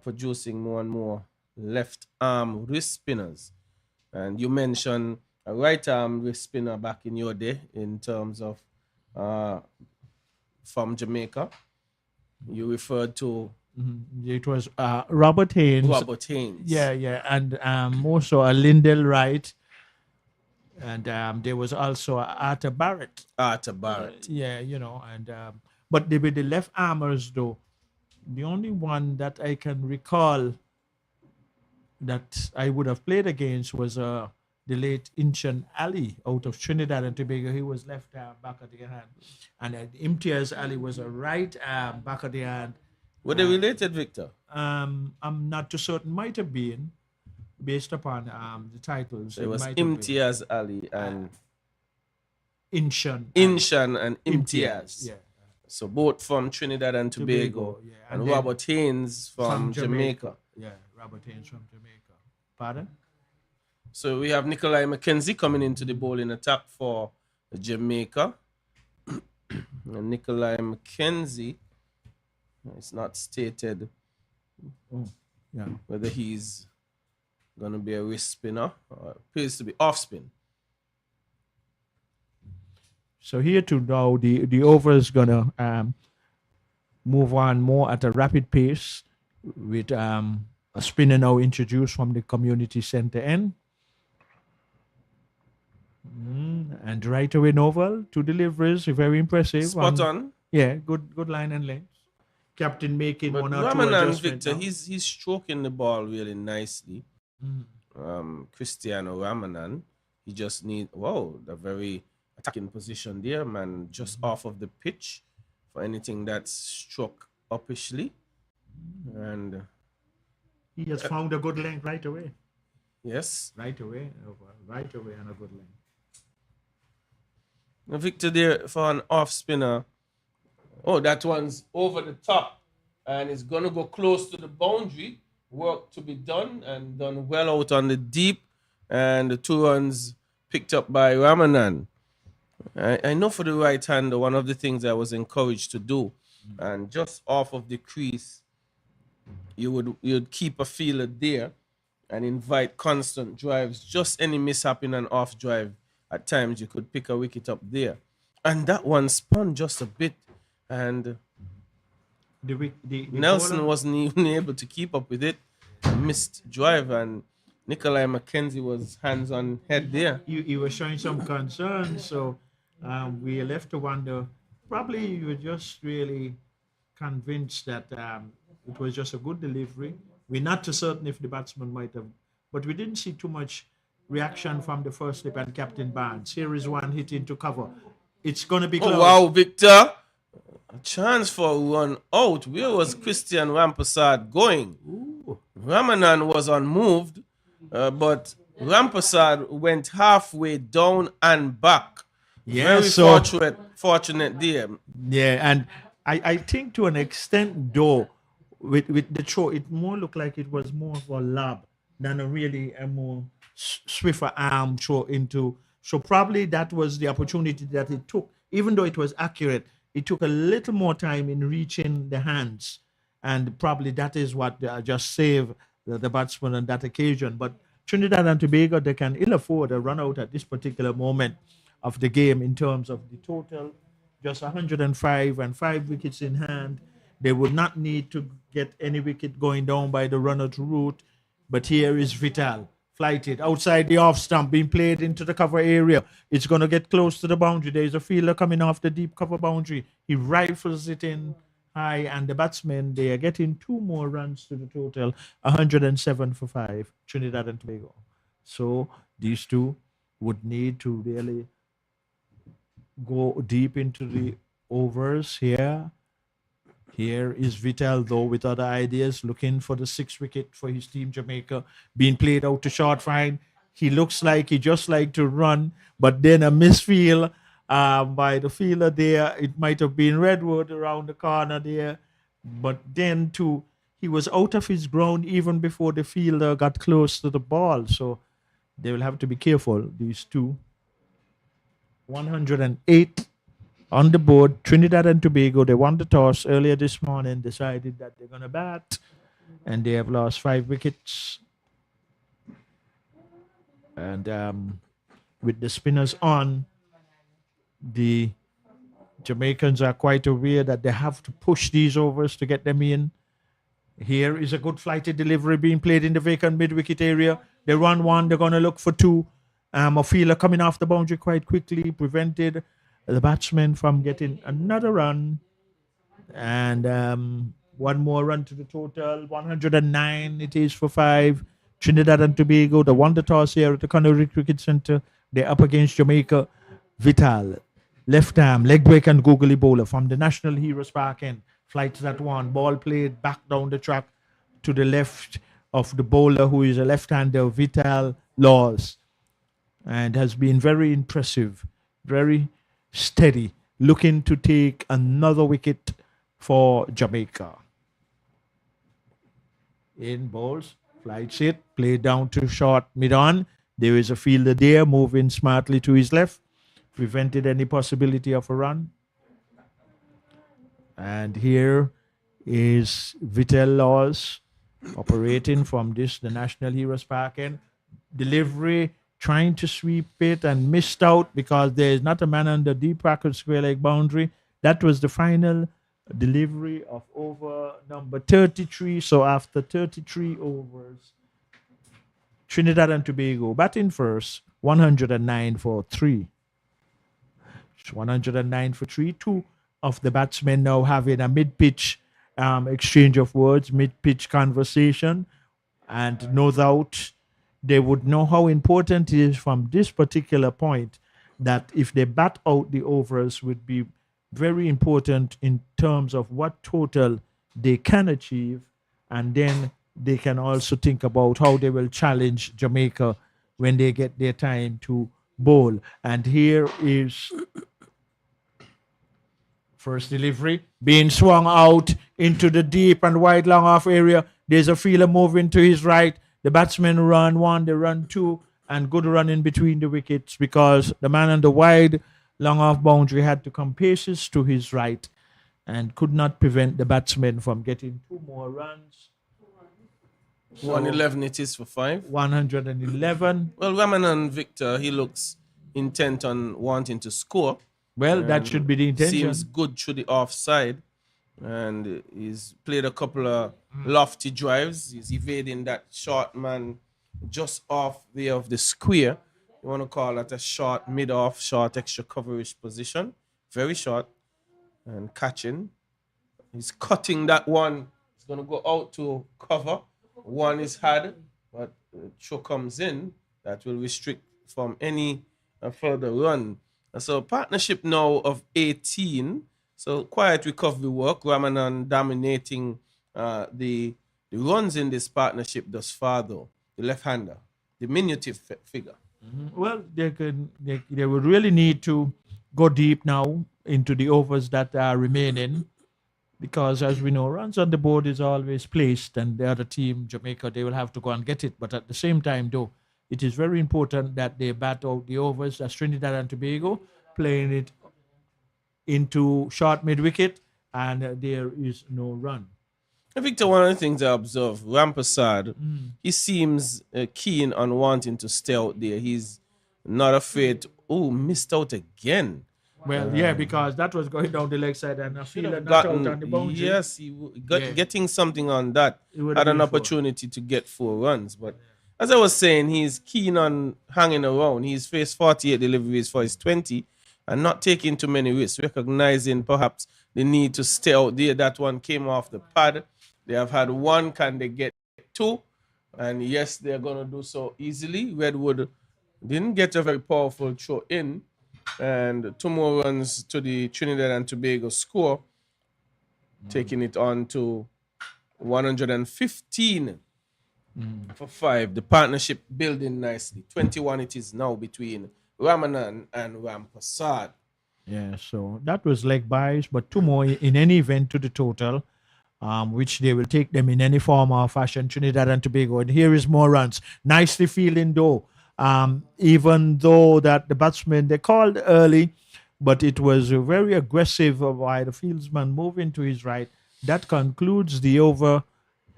producing more and more left arm wrist spinners. And you mentioned a right arm wrist spinner back in your day in terms of from Jamaica. You referred to it was Robert Haynes. Robert Haynes. Yeah, and also a Lindell Wright, and there was also Arthur Barrett. Yeah, and but with the left armers though, the only one that I can recall that I would have played against was the late Inchan Ali out of Trinidad and Tobago. He was left back of the hand, and Imtiaz Ali was a right back of the hand. Were they related, Victor? I'm not too certain. Might have been. based upon the titles. So it was might have been Imtiaz Ali and Inshan and Imtiaz. Yeah. So both from Trinidad and Tobago. yeah. And then Robert Haynes from Jamaica. Yeah, Robert Haynes from Jamaica. Pardon? So we have Nikolai McKenzie coming into the bowling attack for Jamaica. And Nikolai McKenzie, it's not stated whether he's going to be a wrist spinner or appears to be off spin. So here to now, the over is going to move on more at a rapid pace with a spinner now introduced from the community center end. And right away, Novel, 2 deliveries, very impressive. Spot on. Yeah, good line and length. Captain making But one or two Ramanan, adjustments. Victor, he's stroking the ball really nicely. Cristiano Ramanan, he just need the very attacking position there, man, just off of the pitch for anything that's struck uppishly. And he has found a good length right away. Yes. Right away and a good length. Victor there for an off spinner. Oh, that one's over the top and it's going to go close to the boundary. Work to be done and done well out on the deep. And the 2 runs picked up by Ramanan. I know for the right hander, one of the things I was encouraged to do, and just off of the crease, you'd keep a feeler there and invite constant drives. Just any mishap in an off drive, at times you could pick a wicket up there. And that one spun just a bit, and Nelson wasn't even able to keep up with it. Missed drive, and Nikolai McKenzie was hands on head there. He was showing some concern, so we are left to wonder. Probably you were just really convinced that it was just a good delivery. We're not too certain if the batsman might have, but we didn't see too much reaction from the first slip and Captain Barnes. Here is one hit into cover. It's going to be close. Oh, wow, Victor. A chance for a run out. Where was Christian Rampasad going? Ooh. Ramanan was unmoved, but Rampasad went halfway down and back. Yeah, Very fortunate there. Yeah, and I think to an extent, though, with the throw, it more looked like it was more of a lob than a more swifter arm throw into. So probably that was the opportunity that it took. Even though it was accurate, it took a little more time in reaching the hands. And probably that is what just saved the batsman on that occasion. But Trinidad and Tobago, they can ill afford a run out at this particular moment of the game in terms of the total. Just 105 and 5 wickets in hand. They would not need to get any wicket going down by the run-out route. But here is Vital, flighted outside the off stump, being played into the cover area. It's going to get close to the boundary. There's a fielder coming off the deep cover boundary. He rifles it in high, and the batsmen, they are getting 2 more runs to the total, 107 for 5, Trinidad and Tobago. So these two would need to really go deep into the overs here. Here is Vital, though, with other ideas, looking for the 6th wicket for his team, Jamaica, being played out to short fine. He looks like he just like to run, but then a misfield by the fielder there. It might have been Redwood around the corner there, but then too, he was out of his ground even before the fielder got close to the ball. So they will have to be careful, these two. 108 on the board. Trinidad and Tobago, they won the toss earlier this morning, decided that they're going to bat, and they have lost 5 wickets. And with the spinners on, the Jamaicans are quite aware that they have to push these overs to get them in. Here is a good flighted delivery being played in the vacant mid-wicket area. They run 1, they're going to look for 2. A fielder coming off the boundary quite quickly prevented the batsman from getting another run. And 1 more run to the total. 109 it is for 5. Trinidad and Tobago, they won the toss here at the Connery Cricket Centre. They're up against Jamaica. Vital, left arm, leg break and googly bowler from the National Heroes Park end. Flights that one. Ball played back down the track to the left of the bowler who is a left-hander, Vital Laws, and has been very impressive, very steady, looking to take another wicket for Jamaica. In bowls, flights it, play down to short mid-on. There is a fielder there moving smartly to his left, prevented any possibility of a run. And here is Vital Laws operating from the National Heroes Park end. Delivery, trying to sweep it and missed out because there is not a man on the deep Packard square leg boundary. That was the final delivery of over number 33. So after 33 overs, Trinidad and Tobago batting first, 109 for 3. 109 for 3. Two of the batsmen now having a mid-pitch exchange of words, mid-pitch conversation, and no doubt they would know how important it is from this particular point that if they bat out the overs would be very important in terms of what total they can achieve, and then they can also think about how they will challenge Jamaica when they get their time to bowl. And here is first delivery being swung out into the deep and wide long off area. There's a fielder moving to his right. The batsmen run one, they run two, and good run in between the wickets because the man on the wide long off boundary had to come paces to his right and could not prevent the batsmen from getting 2 more runs. So 111 it is for 5. 111. Well, Ramanan Victor, he looks intent on wanting to score. Well, that should be the intention. Seems good through the offside. And he's played a couple of lofty drives. He's evading that short man just off there of the square. You want to call that a short, mid-off, short extra coverage position. Very short. And catching. He's cutting that one. He's going to go out to cover. One is had, but throw comes in. That will restrict from any further run. So partnership now of 18. So quiet recovery work. Ramanan dominating the runs in this partnership thus far, though. The left-hander, diminutive figure. Well, they would really need to go deep now into the overs that are remaining because, as we know, runs on the board is always placed, and the other team, Jamaica, they will have to go and get it. But at the same time, though, it is very important that they bat out the overs as Trinidad and Tobago, playing it into short mid-wicket, and there is no run. Victor, one of the things I observe, Rampasad, he seems keen on wanting to stay out there. He's not afraid. Oh, missed out again. Well, yeah, because that was going down the leg side and I feel not out on the boundary. Yes, getting something on that. Had an opportunity to get 4 runs. But as I was saying, he's keen on hanging around. He's faced 48 deliveries for his 20 and not taking too many risks, recognizing perhaps the need to stay out there. That one came off the pad. They have had 1. Can they get 2? And yes, they're going to do so easily. Redwood didn't get a very powerful throw in. And 2 more runs to the Trinidad and Tobago score, taking it on to 115 for 5. The partnership building nicely. 21 it is now between Ramanan and Rampasad. Yeah, so that was leg buys, but 2 more in any event to the total, which they will take them in any form or fashion, Trinidad and Tobago. And here is more runs. Nicely fielding though. Even though that the batsmen, they called early, but it was very aggressive by the fieldsman moving to his right. That concludes the over.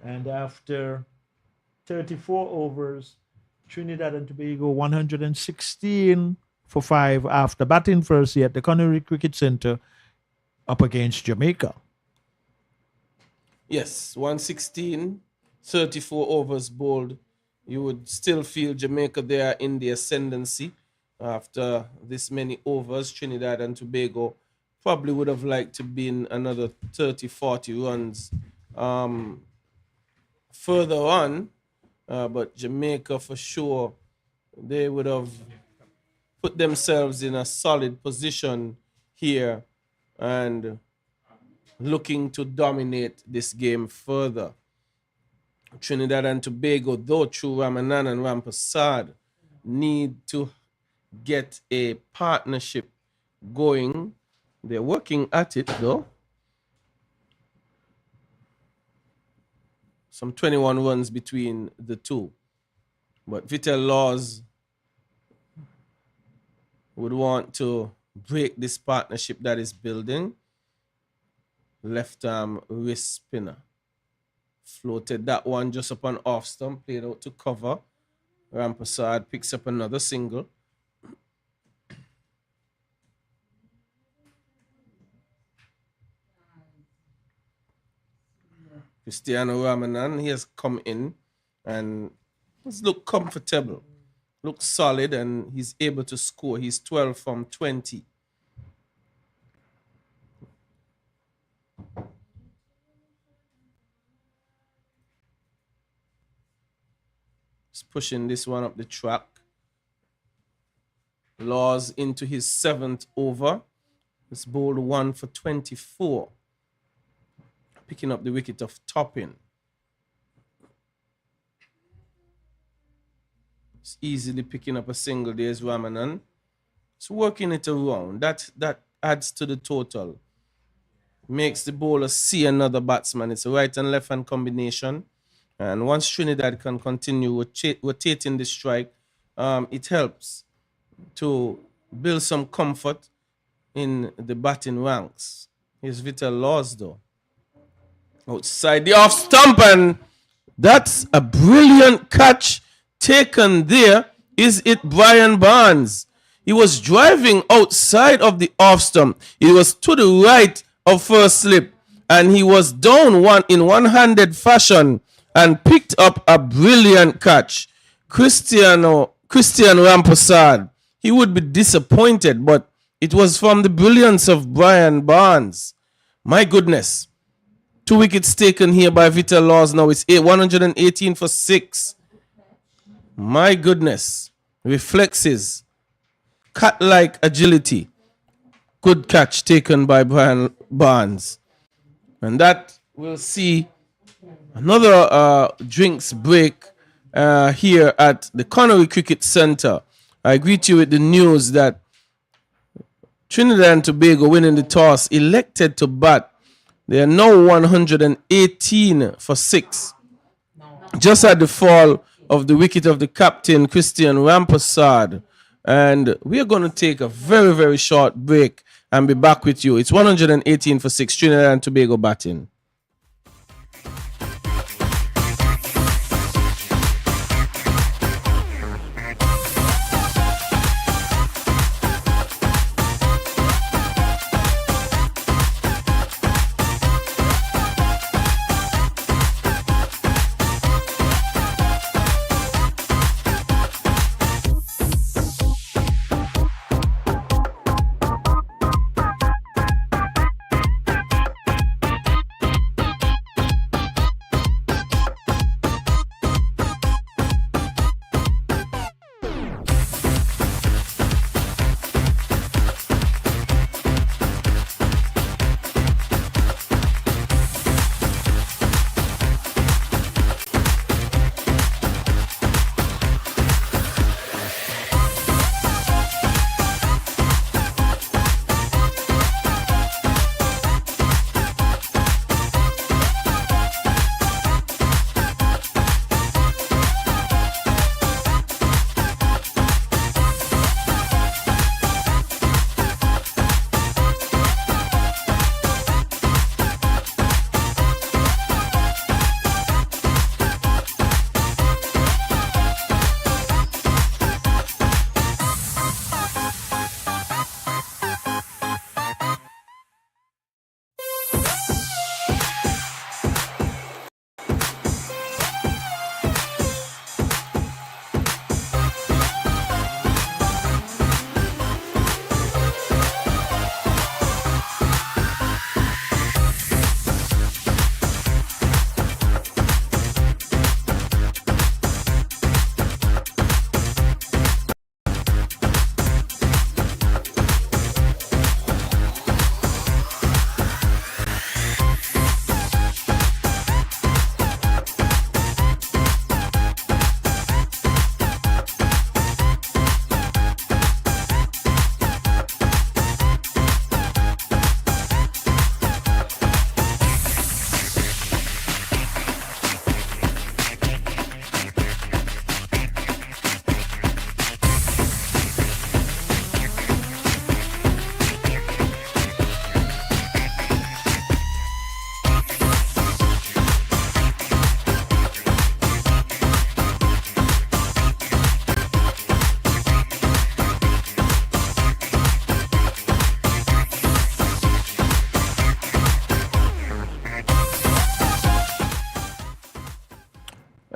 And after 34 overs, Trinidad and Tobago 116 for 5 after batting first here at the Connery Cricket Center up against Jamaica. Yes, 116, 34 overs bowled. You would still feel Jamaica there in the ascendancy after this many overs. Trinidad and Tobago probably would have liked to be in another 30, 40 runs further on. But Jamaica, for sure, they would have put themselves in a solid position here and looking to dominate this game further. Trinidad and Tobago, though through Ramanan and Rampasad, need to get a partnership going. They're working at it though. Some 21 runs between the two. But Vital Laws would want to break this partnership that is building. Left arm wrist spinner. Floated that one just up on off stump, played out to cover. Rampasad picks up another single. Cristiano Ramanan, he has come in and he's looked comfortable, looks solid, and he's able to score. He's 12 from 20. He's pushing this one up the track. Laws into his 7th over. He's bowled 1 for 24. Picking up the wicket of Toppin. It's easily picking up a single. There's Ramanan. It's working it around. That adds to the total. Makes the bowler see another batsman. It's a right and left hand combination. And once Trinidad can continue rotating the strike, it helps to build some comfort in the batting ranks. Here's Vital Laws though. Outside the off stump, and that's a brilliant catch taken there. Is it Brian Barnes? He was driving outside of the off stump. He was to the right of first slip, and he was down in one-handed fashion and picked up a brilliant catch. Christian Rampasad, he would be disappointed, but it was from the brilliance of Brian Barnes. My goodness. 2 wickets taken here by Vital Laws. Now it's 118 for 6. My goodness. Reflexes. Cat-like agility. Good catch taken by Brian Barnes. And that we'll see another drinks break here at the Connery Cricket Centre. I greet you with the news that Trinidad and Tobago, winning the toss, elected to bat. They are now 118 for 6. Just at the fall of the wicket of the captain, Christian Rampasad. And we are going to take a very, very short break and be back with you. It's 118 for 6, Trinidad and Tobago batting.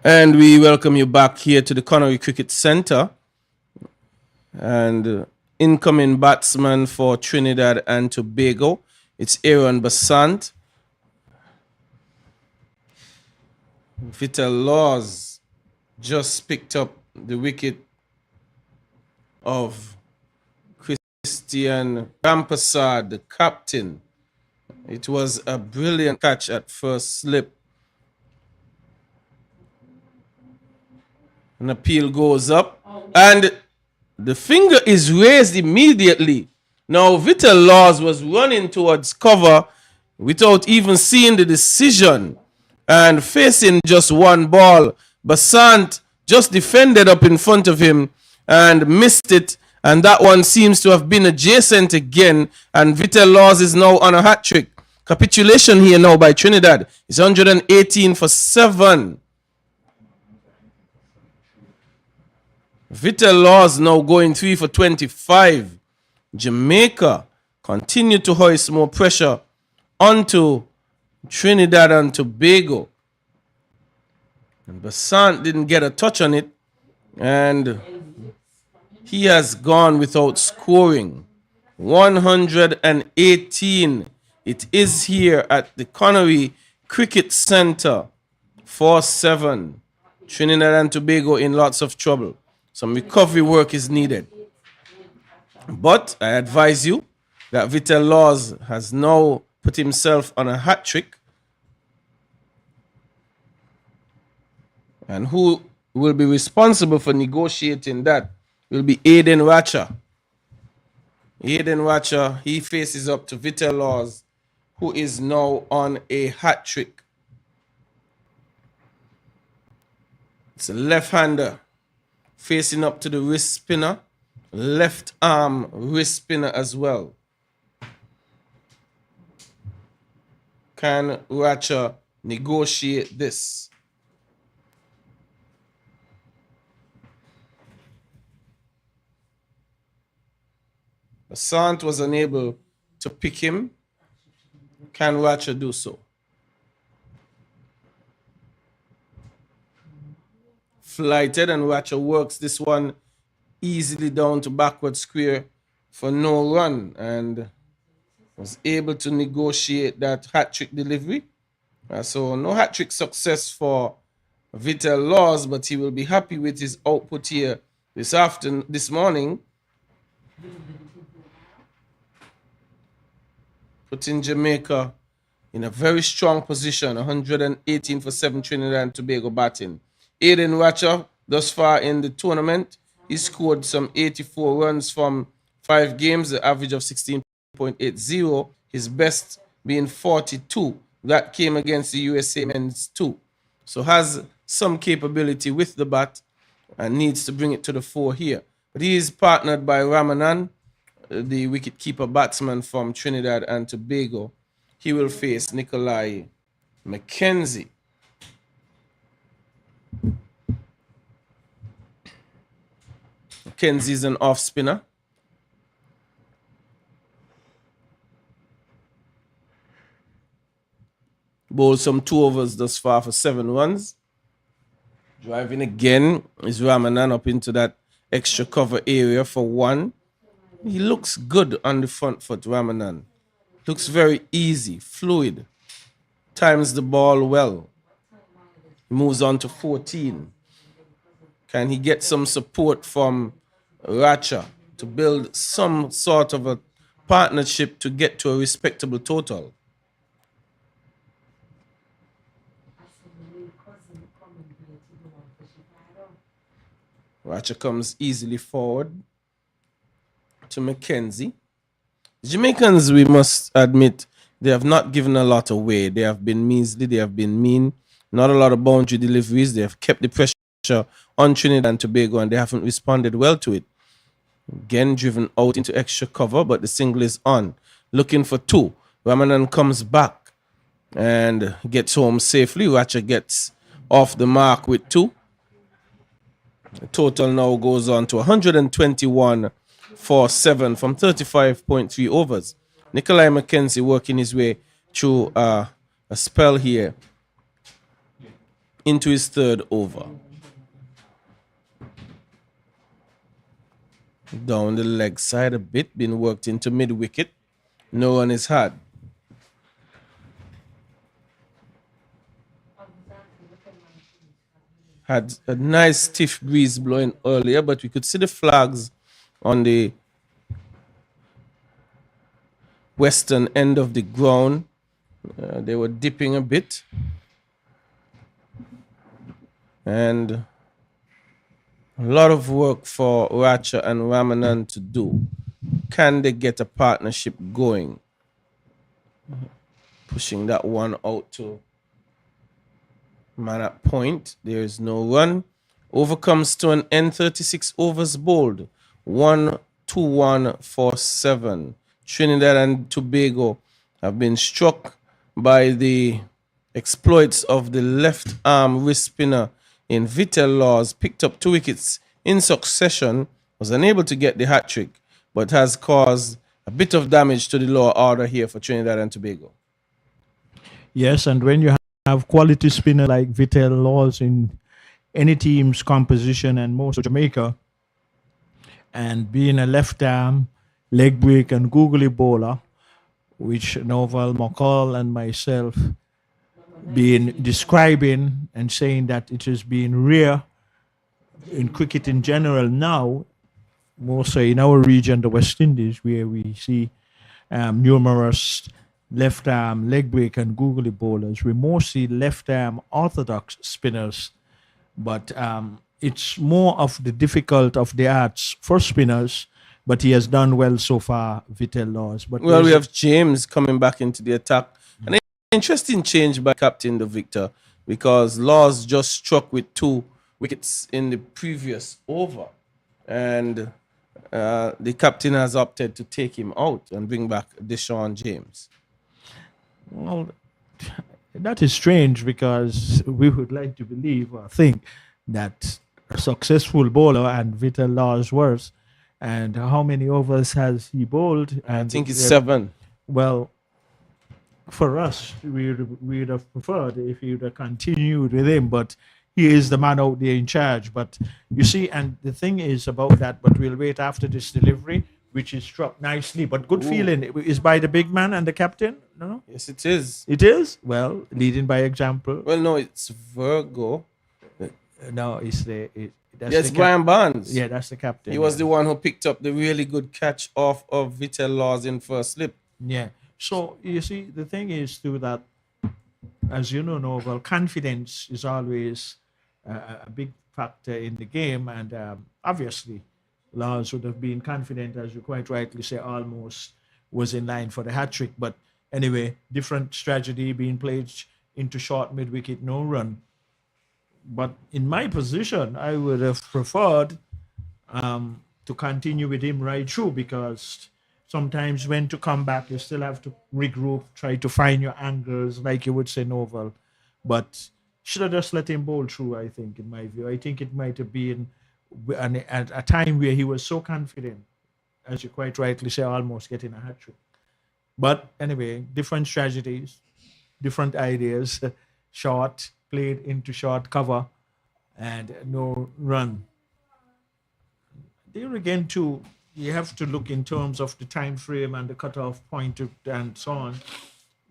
And we welcome you back here to the Connery Cricket Centre. And incoming batsman for Trinidad and Tobago, it's Aaron Basant. Vital Laws just picked up the wicket of Christian Rampasad, the captain. It was a brilliant catch at first slip. An appeal goes up and the finger is raised immediately. Now Vital Laws was running towards cover without even seeing the decision and facing just one ball. Basant just defended up in front of him and missed it, and that one seems to have been adjacent again, and Vital Laws is now on a hat-trick. Capitulation here now by Trinidad. It's 118 for 7. Vital Laws now going 3 for 25. Jamaica continue to hoist more pressure onto Trinidad and Tobago. And Basant didn't get a touch on it, and he has gone without scoring. 118. It is here at the Connery Cricket Centre. 4-7. Trinidad and Tobago in lots of trouble. Some recovery work is needed. But I advise you that Vital Laws has now put himself on a hat-trick. And who will be responsible for negotiating that will be Aiden Ratcher. Aiden Ratcher, he faces up to Vital Laws, who is now on a hat-trick. It's a left-hander facing up to the wrist spinner. Left arm wrist spinner as well. Can Ratcher negotiate this? Basant was unable to pick him. Can Ratcher do so? Flighted, and Ratcher works this one easily down to backward square for no run and was able to negotiate that hat-trick delivery. So no hat-trick success for Vital Laws, but he will be happy with his output here this morning. Putting Jamaica in a very strong position. 118 for 7 Trinidad and Tobago batting. Aiden Ratcher, thus far in the tournament, he scored some 84 runs from 5 games, the average of 16.80. His best being 42. That came against the USA men's 2. So has some capability with the bat and needs to bring it to the fore here. But he is partnered by Ramanan, the wicketkeeper batsman from Trinidad and Tobago. He will face Nikolai McKenzie. McKenzie is an off spinner. Bowled some 2 overs thus far for 7 runs. Driving again is Ramanan up into that extra cover area for 1. He looks good on the front foot, Ramanan. Looks very easy, fluid. Times the ball well. He moves on to 14. Can he get some support from Ratcher to build some sort of a partnership to get to a respectable total? Ratcher comes easily forward to McKenzie. Jamaicans, we must admit, they have not given a lot away. They have been measly, they have been mean. Not a lot of boundary deliveries. They have kept the pressure on Trinidad and Tobago, and they haven't responded well to it. Again, driven out into extra cover, but the single is on. Looking for 2. Ramanan comes back and gets home safely. Ratcher gets off the mark with 2. The total now goes on to 121 for 7 from 35.3 overs. Nikolai McKenzie working his way through a spell here into his third over. Down the leg side a bit, been worked into mid wicket. No one is had. Had a nice stiff breeze blowing earlier, but we could see the flags on the western end of the ground. They were dipping a bit. And a lot of work for Racha and Ramanan to do. Can they get a partnership going? Pushing that one out to man at point. There is no run. Over comes to an end, 36 overs bowled. 1-2-1 for 7. Trinidad and Tobago have been struck by the exploits of the left arm wrist spinner in Vitel Laws. Picked up 2 wickets in succession, was unable to get the hat-trick, but has caused a bit of damage to the lower order here for Trinidad and Tobago. Yes, and when you have quality spinner like Vitel Laws in any team's composition, and most of Jamaica, and being a left arm, leg break and googly bowler, which Novel McCall and myself been describing and saying that it has been rare in cricket in general now, more so in our region, the West Indies, where we see numerous left arm, leg break and googly bowlers. We more see left arm orthodox spinners, but it's more of the difficult of the arts for spinners, but he has done well so far, Vitel Laws. But well, we have James coming back into the attack. An interesting change by Captain De Victor, because Laws just struck with 2 wickets in the previous over. And the captain has opted to take him out and bring back Deshaun James. Well, that is strange, because we would like to believe or think that a successful bowler and Vital Laws worse. And how many overs has he bowled? And I think it's 7. Well, for us, we'd have preferred if he would have continued with him, but he is the man out there in charge. But you see, and the thing is about that, but we'll wait after this delivery, which is struck nicely, but good feeling is by the big man and the captain, no? Yes, it is. It is? Well, leading by example. Well, no, it's Virgo. No, it's Yes, Brian Barnes. Yeah, that's the captain. He was the one who picked up the really good catch off of Vitel Laws in first slip. Yeah. So, you see, the thing is, too, that, as you know, well, confidence is always a big factor in the game. And obviously, Laws would have been confident, as you quite rightly say, almost was in line for the hat-trick. But anyway, different strategy being played into short mid-wicket, no run. But in my position, I would have preferred to continue with him right through, because sometimes when to come back, you still have to regroup, try to find your angles, like you would say, Novel. But should have just let him bowl through, I think, in my view. I think it might have been at a time where he was so confident, as you quite rightly say, almost getting a hat-trick. But anyway, different strategies, different ideas, short, played into short cover, and no run. There again, too, you have to look in terms of the time frame and the cutoff point and so on,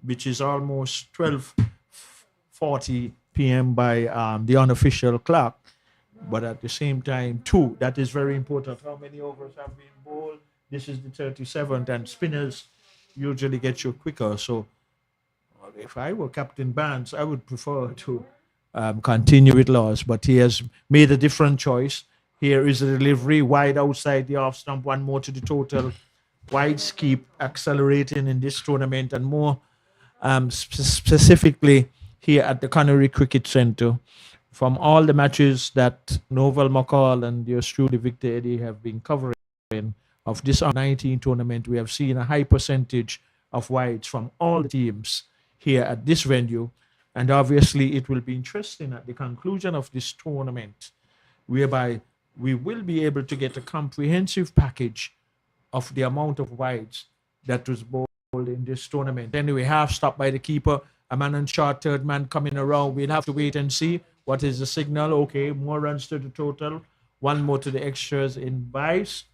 which is almost 12:40 p.m. by the unofficial clock. But at the same time, too, that is very important. How many overs have been bowled? This is the 37th, and spinners usually get you quicker. So if I were Captain Barnes, I would prefer to continue with Laws, but he has made a different choice. Here is the delivery, wide outside the off stump, 1 more to the total. Wides keep accelerating in this tournament, and more specifically here at the Connery Cricket Centre. From all the matches that Novel McCall and yours truly, Victor Eddy, have been covering of this under-19 tournament, we have seen a high percentage of wides from all the teams here at this venue. And obviously, it will be interesting at the conclusion of this tournament, whereby we will be able to get a comprehensive package of the amount of wides that was bowled in this tournament. Anyway, half stopped by the keeper, a man on short, third man coming around. We'll have to wait and see What is the signal? Okay, more runs to the total, one more to the extras in buys.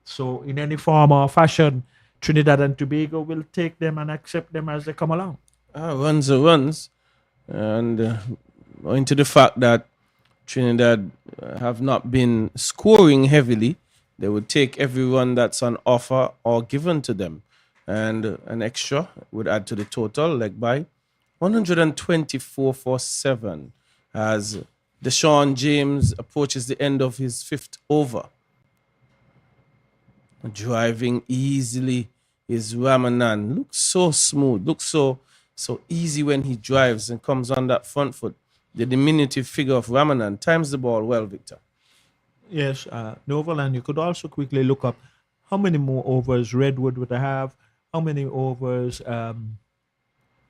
So in any form or fashion, Trinidad and Tobago will take them and accept them as they come along. Runs are runs. And owing to the fact that Trinidad have not been scoring heavily, they would take every run that's on offer or given to them. And an extra would add to the total, like by 124 for 7 as Deshaun James approaches the end of his 5th over. Driving easily is Ramanan. Looks so smooth, looks so easy when he drives and comes on that front foot. The diminutive figure of Ramanan times the ball well, Victor. Yes, Novel, and you could also quickly look up how many more overs Redwood would have, how many overs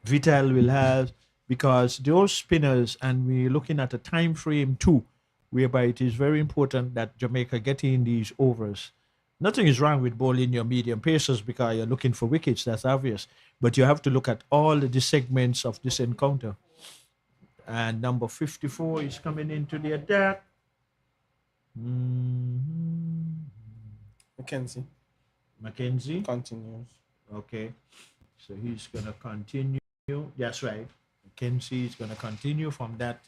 Vital will have, because those spinners, and we're looking at a time frame too, whereby it is very important that Jamaica get in these overs. Nothing is wrong with bowling your medium pacers because you're looking for wickets, that's obvious. But you have to look at all the segments of this encounter. And number 54 is coming into the attack. Mackenzie continues. Okay, so he's going to continue. That's right. Mackenzie is going to continue from that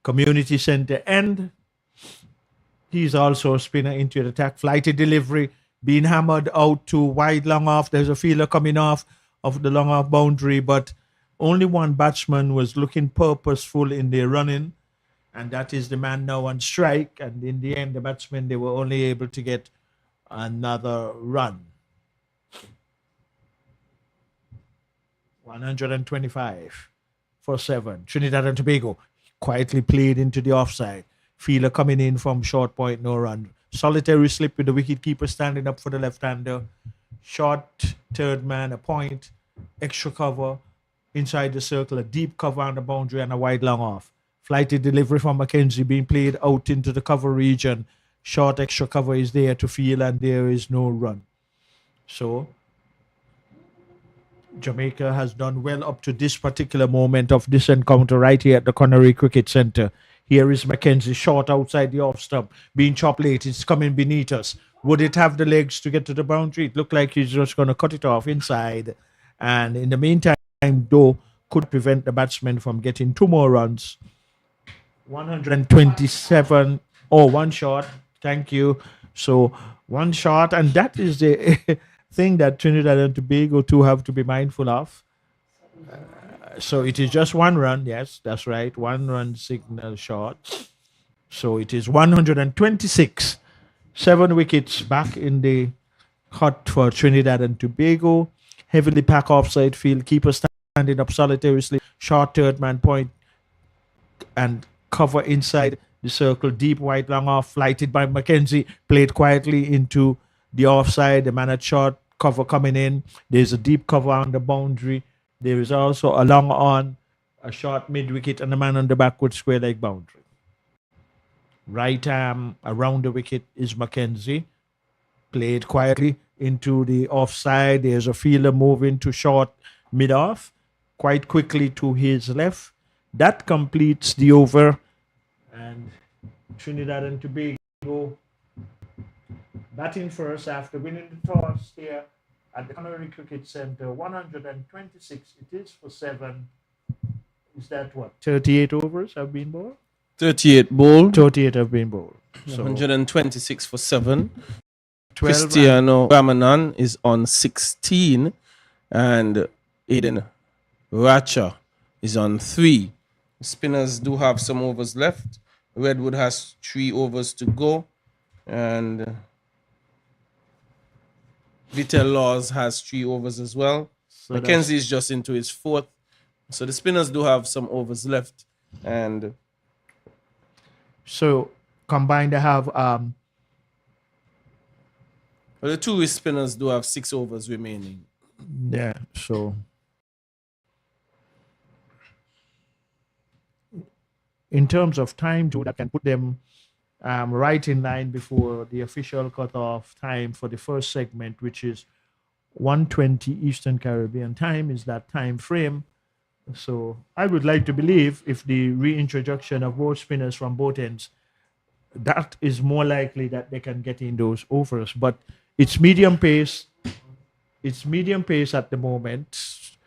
community center end. He's also a spinner into the attack. Flighty delivery being hammered out to wide long off. There's a fielder coming off of the long off boundary, but only one batsman was looking purposeful in their running, and that is the man now on strike. And in the end, the batsmen, they were only able to get another run. 125 for 7. Trinidad and Tobago quietly played into the offside. Fielder coming in from short point, no run. Solitary slip with the wicketkeeper standing up for the left-hander. Short third man, a point. Extra cover inside the circle, a deep cover on the boundary and a wide long off. Flighty delivery from Mackenzie being played out into the cover region. Short extra cover is there to field and there is no run. So Jamaica has done well up to this particular moment of this encounter right here at the Connery Cricket Centre. Here is Mackenzie short outside the off stump, being chopped late. It's coming beneath us. Would it have the legs to get to the boundary? It looked like he's just going to cut it off inside. And in the meantime, though, could prevent the batsman from getting 2 more runs. 127. Oh, 1 shot. Thank you. So 1 shot. And that is the thing that Trinidad and Tobago too have to be mindful of. So it is just 1 run. Yes, that's right. 1 run signal shot. So it is 126. 7 wickets back in the hut for Trinidad and Tobago. Heavily packed offside field. Keeper standing up solitarily. Short third man point and cover inside the circle. Deep white long off. Flighted by Mackenzie. Played quietly into the offside. The man at short cover coming in. There's a deep cover on the boundary. There is also a long on, a short mid wicket, and a man on the backward square leg boundary. Right arm around the wicket is Mackenzie. Played quietly into the offside. There's a fielder moving to short mid off, quite quickly to his left. That completes the over. And Trinidad and Tobago batting first after winning the toss here at the Connery Cricket Centre. 126 it is for 7. Is that what? 38 overs have been bowled? 38 bowled. 38 have been bowled. So 126 for 7. Cristiano Ramanan is on 16 and Aiden Racha is on 3. Spinners do have some overs left. Redwood has 3 overs to go, and Vital Laws has 3 overs as well. So Mackenzie is just into his 4th. So the spinners do have some overs left. And so combined they have the 2 spinners do have 6 overs remaining. Yeah, so in terms of time, too, that can put them right in line before the official cutoff time for the first segment, which is 1:20 Eastern Caribbean time, is that time frame. So I would like to believe if the reintroduction of both spinners from both ends, that is more likely that they can get in those overs. But it's medium pace. It's medium pace at the moment,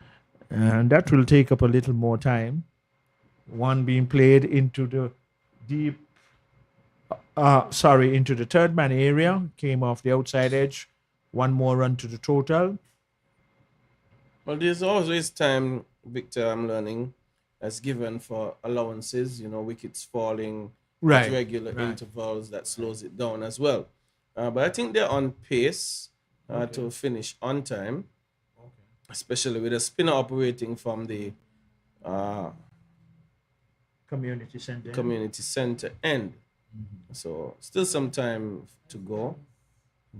and that will take up a little more time. One being played into the deep, into the third man area, came off the outside edge. One more run to the total. Well, there's always time, Victor, I'm learning, as given for allowances, wickets falling at regular intervals that slows it down as well. But I think they're on pace to finish on time, especially with a spinner operating from the community center end. So still some time to go.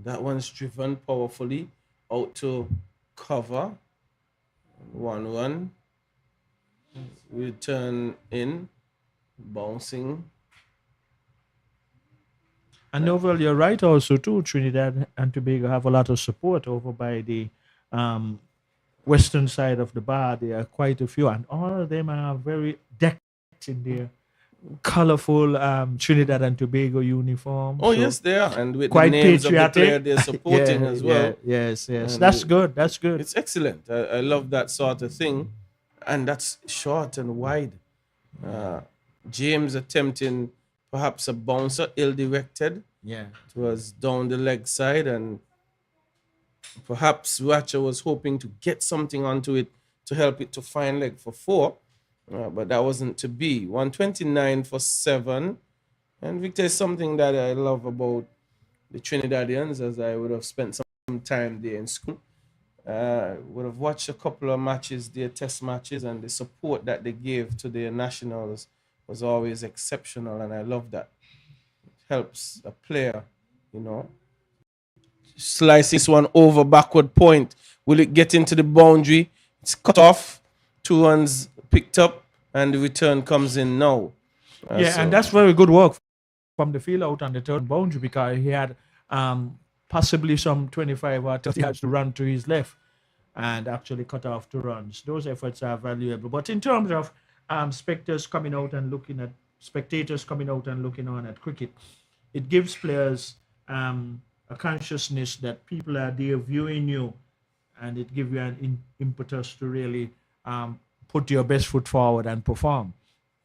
That one's driven powerfully out to cover. 1 run. Return in. Bouncing. And Novel, you're right also too. Trinidad and Tobago have a lot of support over by the western side of the bar. There are quite a few, and all of them are very decked in their colorful Trinidad and Tobago uniform. Oh, so yes, they are, and with quite the names patriotic. Of the player they're supporting as well. Yes. And that's good. That's good. It's excellent. I love that sort of thing, and that's short and wide. James attempting perhaps a bouncer, ill-directed. Yeah. It was down the leg side, and perhaps Ratcher was hoping to get something onto it to help it to find leg for 4. But that wasn't to be. 129 for 7. And Victor is something that I love about the Trinidadians, as I would have spent some time there in school. Would have watched a couple of matches, their test matches, and the support that they gave to their nationals was always exceptional, and I love that. It helps a player, Slicing this one over backward point. Will it get into the boundary? It's cut off. 2 runs picked up, and the return comes in now. And that's very good work from the field out on the third boundary, because he had possibly some 25 or 30 yards to run to his left and actually cut off 2 runs. Those efforts are valuable. But in terms of spectators coming out and looking on at cricket, it gives players a consciousness that people are there viewing you, and it gives you an impetus to really put your best foot forward and perform.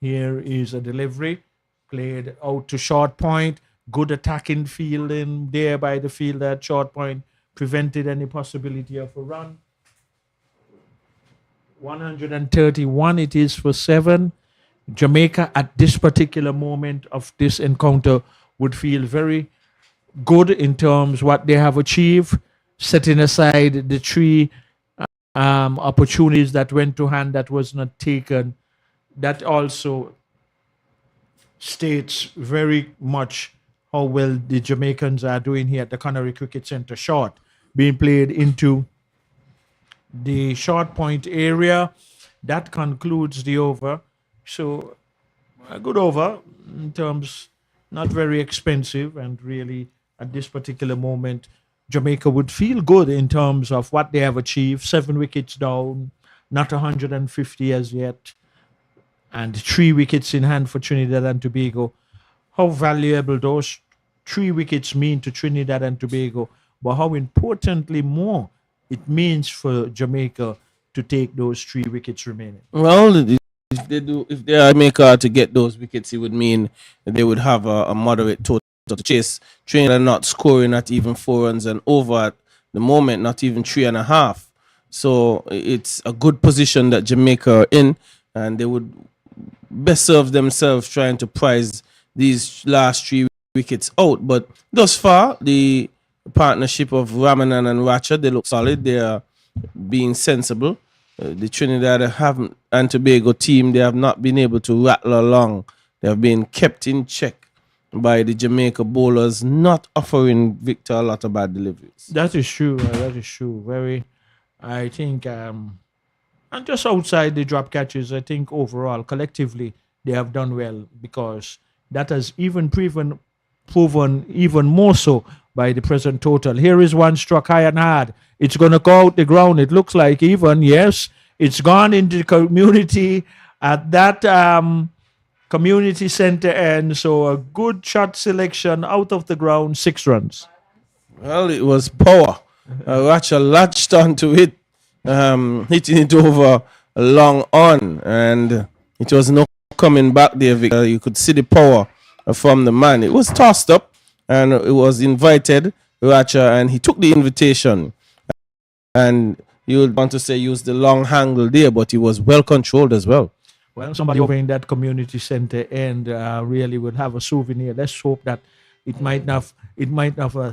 Here is a delivery played out to short point. Good attacking fielding there by the fielder at short point, prevented any possibility of a run. 131 it is for 7. Jamaica at this particular moment of this encounter would feel very good in terms what they have achieved, setting aside the 3 opportunities that went to hand that was not taken. That also states very much how well the Jamaicans are doing here at the Connery Cricket Centre. Short being played into the short point area. That concludes the over. So a good over in terms, not very expensive, and really at this particular moment Jamaica would feel good in terms of what they have achieved. 7 wickets down, not 150 as yet, and 3 wickets in hand for Trinidad and Tobago. How valuable those 3 wickets mean to Trinidad and Tobago, but how importantly more it means for Jamaica to take those 3 wickets remaining. Well, if they are Jamaica to get those wickets, it would mean that they would have a moderate total to chase. Trinidad not scoring at even 4 runs and over at the moment, not even 3.5. So it's a good position that Jamaica are in, and they would best serve themselves trying to prize these last 3 wickets out. But thus far, the partnership of Ramanan and Ratcher, they look solid. They are being sensible. The Trinidad and Tobago team, they have not been able to rattle along. They have been kept in check by the Jamaica bowlers, not offering Victor a lot of bad deliveries. That is true. That is true. Very, I think, and just outside the drop catches, I think overall, collectively, they have done well, because that has even proven even more so by the present total. Here is one struck high and hard. It's going to go out the ground. It looks like even, yes, It's gone into the community at that community center end. So a good shot selection out of the ground, 6 runs. Well, it was power. Racha latched onto it, hitting it over a long on, and it was no coming back there, Victor. You could see the power from the man. It was tossed up, and it was invited, Racha, and he took the invitation. And you would want to say use the long angle there, but he was well controlled as well. Well, somebody over in that community center and really would have a souvenir. Let's hope that it might not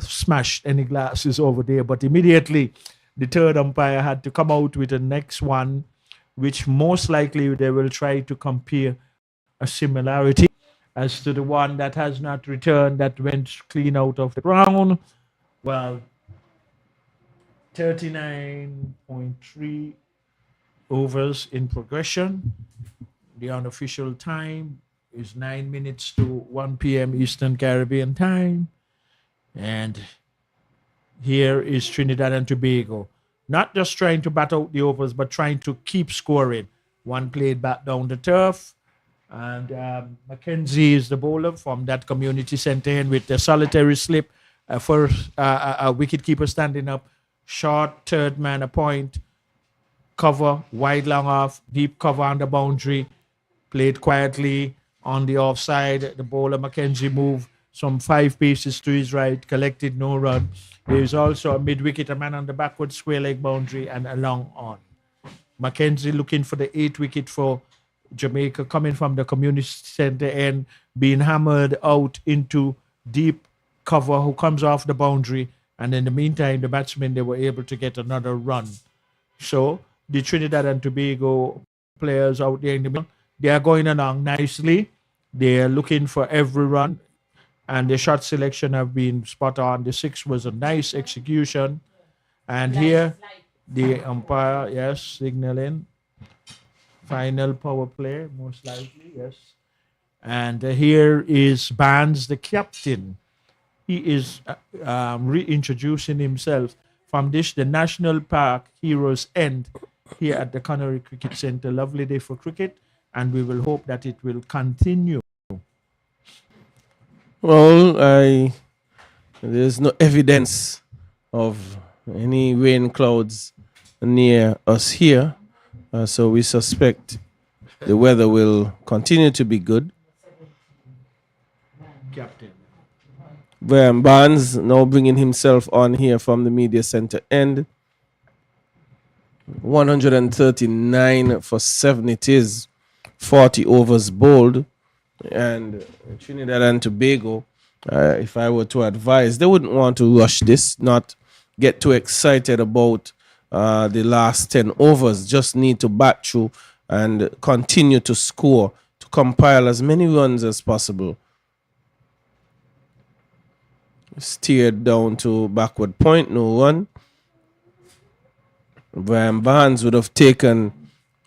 smashed any glasses over there. But immediately, the third umpire had to come out with the next one, which most likely they will try to compare a similarity as to the one that has not returned, that went clean out of the ground. Well, 39.3 overs in progression. The unofficial time is 9 minutes to 1 p.m. Eastern Caribbean time. And here is Trinidad and Tobago. Not just trying to bat out the overs, but trying to keep scoring. One played back down the turf. And Mackenzie is the bowler from that community center end with the solitary slip. First, a wicketkeeper standing up. Short third man a point. Cover, wide long off. Deep cover on the boundary. Played quietly on the offside. The bowler Mackenzie moved some 5 paces to his right, collected no run. There is also a mid-wicket, a man on the backward square leg boundary, and a long on. Mackenzie looking for the 8th wicket for Jamaica, coming from the community center end, being hammered out into deep cover, who comes off the boundary. And in the meantime, the batsmen, they were able to get another run. So the Trinidad and Tobago players out there in the middle, they are going along nicely. They are looking for every run, and the shot selection have been spot on. The 6 was a nice execution. And here, the umpire, yes, signaling. Final power play, most likely, yes. And here is Barnes, the captain. He is reintroducing himself from the National Park Heroes End here at the Connery Cricket Center. Lovely day for cricket, and we will hope that it will continue. Well, there's no evidence of any rain clouds near us here, so we suspect the weather will continue to be good. Captain. Barnes now bringing himself on here from the media center end. 139 for 7 it is. 40 overs bowled. And Trinidad and Tobago, if I were to advise, they wouldn't want to rush this, not get too excited about the last 10 overs. Just need to bat through and continue to score, to compile as many runs as possible. Steered down to backward point, no run. Brian Barnes would have taken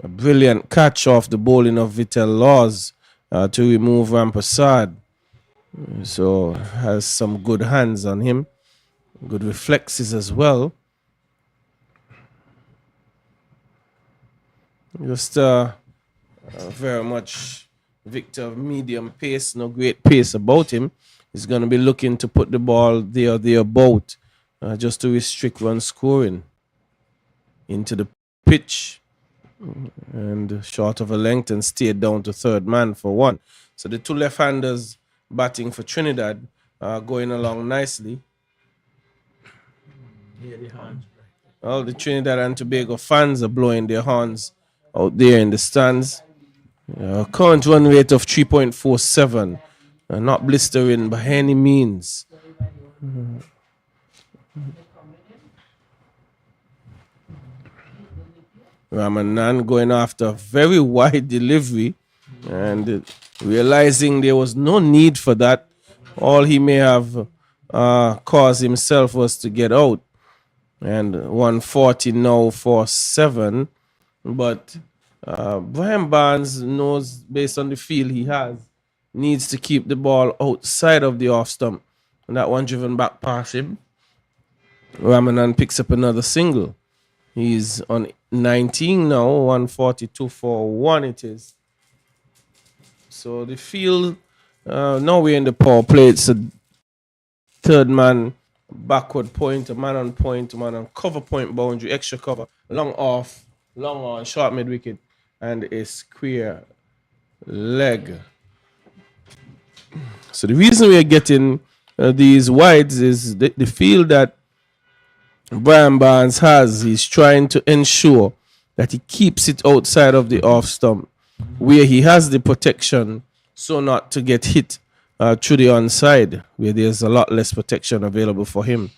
a brilliant catch off the bowling of Vital Laws to remove Rampersad. So has some good hands on him. Good reflexes as well. Just very much Victor of medium pace, no great pace about him. He's going to be looking to put the ball there or thereabout just to restrict run scoring into the pitch. And short of a length and stayed down to third man for 1. So the 2 left-handers batting for Trinidad are going along nicely. All the Trinidad and Tobago fans are blowing their horns out there in the stands. Current run rate of 3.47. Not blistering by any means. Ramanan going after a very wide delivery and realizing there was no need for that. All he may have caused himself was to get out. And 140 now for 7. But Brian Barnes knows, based on the feel he has, needs to keep the ball outside of the off stump. And that one driven back past him. Ramanan picks up another single. He's on 19 now, 142 for 1 it is. So the field, now we're in the power play. It's a third man backward point, a man on cover point boundary, extra cover, long off, long on, short mid wicket, and a square leg. So the reason we are getting these wides is the field that Brian Barnes has. He's trying to ensure that he keeps it outside of the off stump, where he has the protection, so not to get hit through the onside, where there's a lot less protection available for him.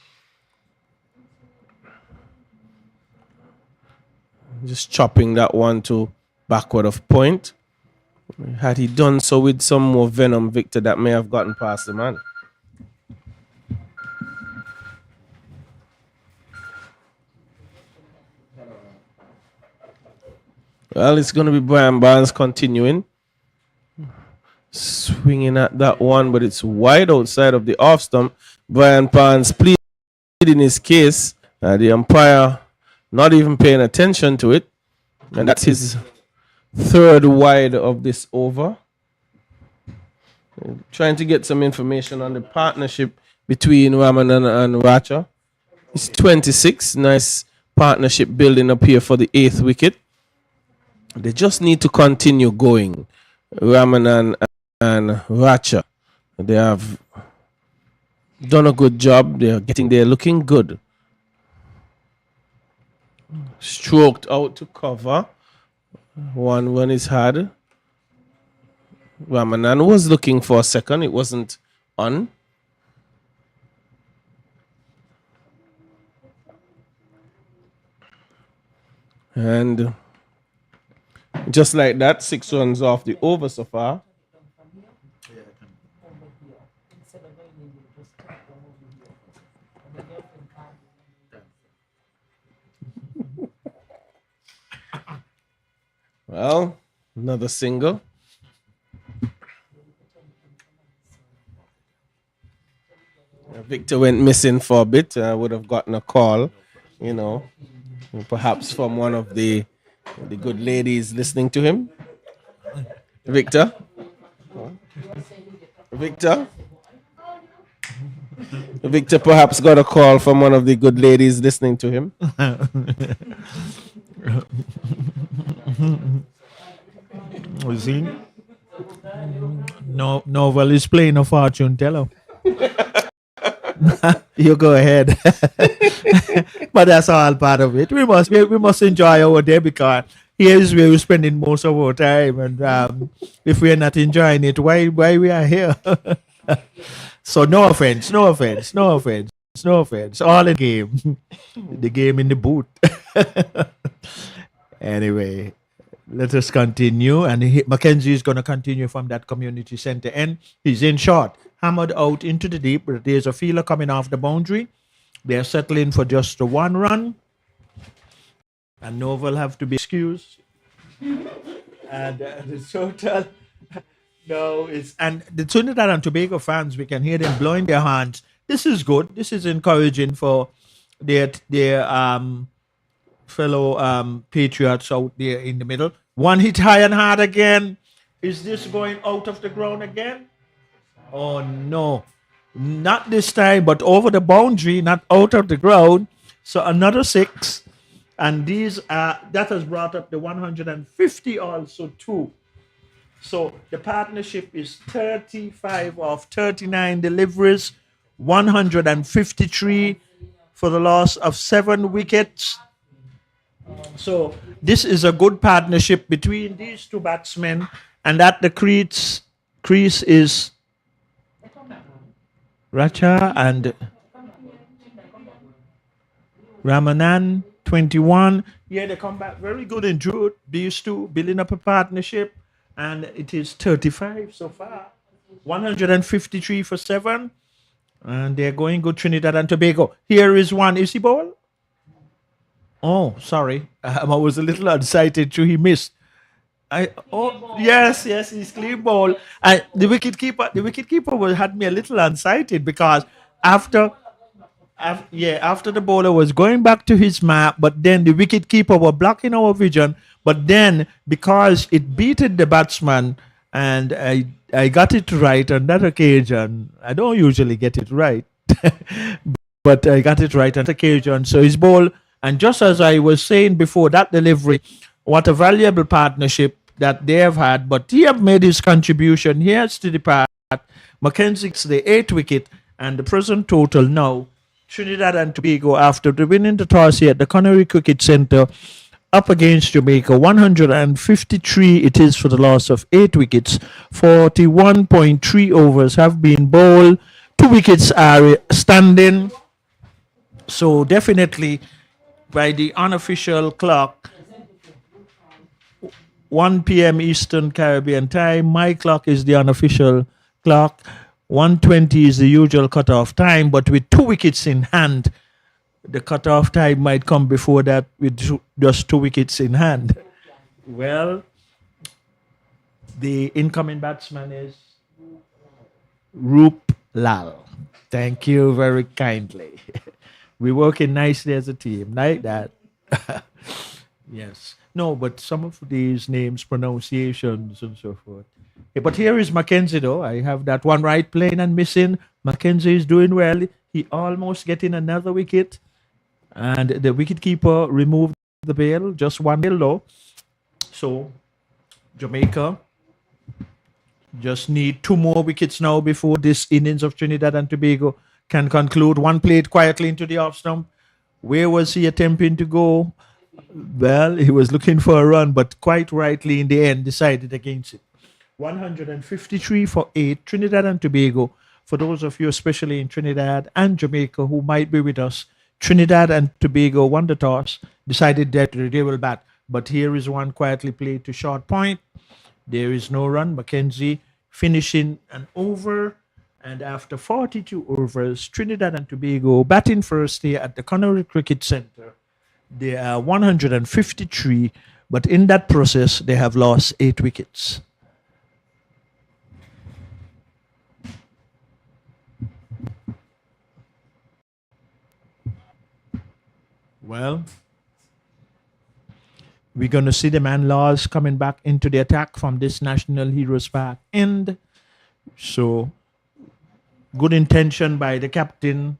Just chopping that one to backward of point. Had he done so with some more venom, Victor, that may have gotten past the man. Well, it's going to be Brian Barnes continuing. Swinging at that one, but it's wide outside of the off stump. Brian Barnes pleading his case. The umpire not even paying attention to it. And that's his third wide of this over. Trying to get some information on the partnership between Ramanan and Racha. It's 26. Nice partnership building up here for the 8th wicket. They just need to continue going. Ramanan and Racha. They have done a good job. They're looking good. Stroked out to cover. One is had. Ramanan was looking for a second. It wasn't on. And just like that, 6 runs off the over so far. Well, another single. Victor went missing for a bit. I would have gotten a call, perhaps from one of the good ladies listening to him. Victor? Victor perhaps got a call from one of the good ladies listening to him. Was he? No, Novel is playing a fortune teller. You go ahead. But that's all part of it. We must enjoy our day, because here is where we're spending most of our time. And if we're not enjoying it, why we are here? So no offense. All in the game. The game in the booth. Anyway, let us continue. And Mackenzie is going to continue from that community center end. He's in short, hammered out into the deep. But there's a fielder coming off the boundary. They're settling for just the 1 run. And Nova will have to be excused. And the total... No, and the Trinidad and Tobago fans, we can hear them blowing their hands. This is good. This is encouraging for their fellow patriots out there in the middle. One hit high and hard again. Is this going out of the ground again? Oh no, not this time, but over the boundary, not out of the ground. So another 6, and that has brought up the 150 also too. So the partnership is 35 of 39 deliveries, 153 for the loss of 7 wickets. So this is a good partnership between these two batsmen, and at the crease is Racha and Ramanan, 21. Yeah, they come back very good in Jude. These two building up a partnership. And it is 35 so far. 153 for 7. And they're going good, Trinidad and Tobago. Here is one. Is he ball? Oh, sorry. I was a little unsighted, so he missed. Yes, he's clean ball. The wicket keeper had me a little unsighted, because after After the bowler was going back to his mark, but then the wicket keeper were blocking our vision. But then because it beated the batsman, and I got it right on that occasion. I don't usually get it right, but I got it right on that occasion. So his ball, and just as I was saying before, that delivery, what a valuable partnership that they have had. But he have made his contribution. He has to depart. Mackenzie's the 8th wicket, and the present total now, Trinidad and Tobago, after the winning the toss here at the Connery Cricket Centre, up against Jamaica, 153 it is for the loss of 8 wickets. 41.3 overs have been bowled. 2 wickets are standing. So definitely, by the unofficial clock, 1 p.m. Eastern Caribbean time. My clock is the unofficial clock. 1:20 is the usual cutoff time, but with 2 wickets in hand, the cutoff time might come before that with just 2 wickets in hand. Well, the incoming batsman is Roop Lal. Thank you very kindly. We're working nicely as a team, like that. Yes. No, but some of these names, pronunciations, and so forth. But here is Mackenzie, though. I have that one right playing and missing. Mackenzie is doing well. He almost getting another wicket. And the wicketkeeper removed the bail, just one bail, though. So Jamaica just need 2 more wickets now before this innings of Trinidad and Tobago can conclude. One played quietly into the off stump. Where was he attempting to go? Well, he was looking for a run, but quite rightly in the end decided against it. 153 for 8. Trinidad and Tobago. For those of you, especially in Trinidad and Jamaica, who might be with us, Trinidad and Tobago won the toss, decided that they will bat. But here is one quietly played to short point. There is no run. Mackenzie finishing an over. And after 42 overs, Trinidad and Tobago batting first here at the Connery Cricket Centre. They are 153, but in that process, they have lost 8 wickets. Well, we're going to see the man Laws coming back into the attack from this National Heroes Park end. So, good intention by the captain,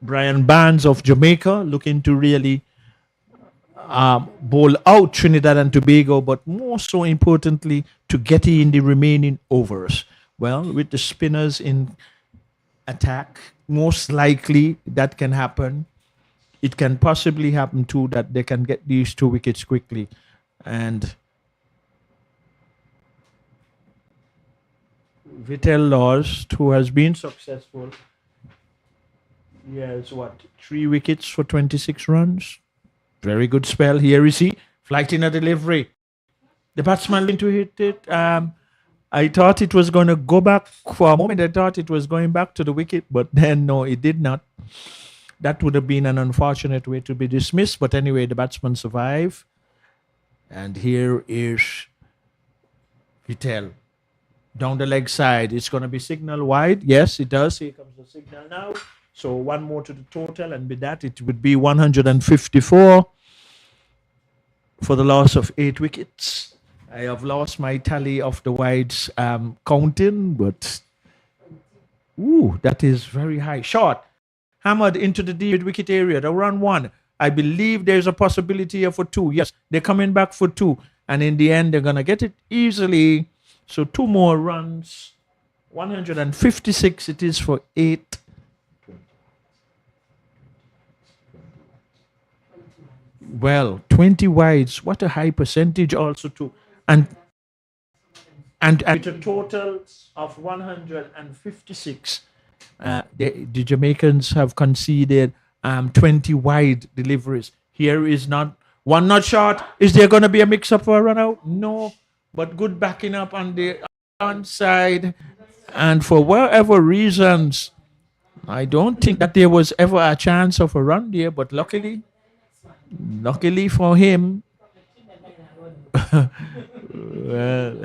Brian Barnes of Jamaica, looking to really bowl out Trinidad and Tobago, but more so importantly, to get in the remaining overs. Well, with the spinners in attack, most likely that can happen. It can possibly happen too that they can get these 2 wickets quickly. And Vitel Lost, who has been successful, he has 3 wickets for 26 runs. Very good spell. Here is he, flighting a delivery. The batsman went to hit it. I thought it was going to go back for a moment. I thought it was going back to the wicket, but then no, it did not. That would have been an unfortunate way to be dismissed. But anyway, the batsman survived. And here is Vitel. Down the leg side. It's going to be signal wide. Yes, it does. Here comes the signal now. So 1 more to the total, and with that, it would be 154 for the loss of 8 wickets. I have lost my tally of the wides counting, but that is very high. Short, hammered into the deep wicket area, the run 1. I believe there's a possibility here for 2. Yes, they're coming back for 2, and in the end, they're going to get it easily. So 2 more runs, 156 it is for 8. Well, 20 wides, what a high percentage also too. And with a total of 156, the Jamaicans have conceded 20 wide deliveries. Here is not one not short. Is there going to be a mix-up for a run-out? No, but good backing up on the onside. And for whatever reasons, I don't think that there was ever a chance of a run there, but luckily for him, well,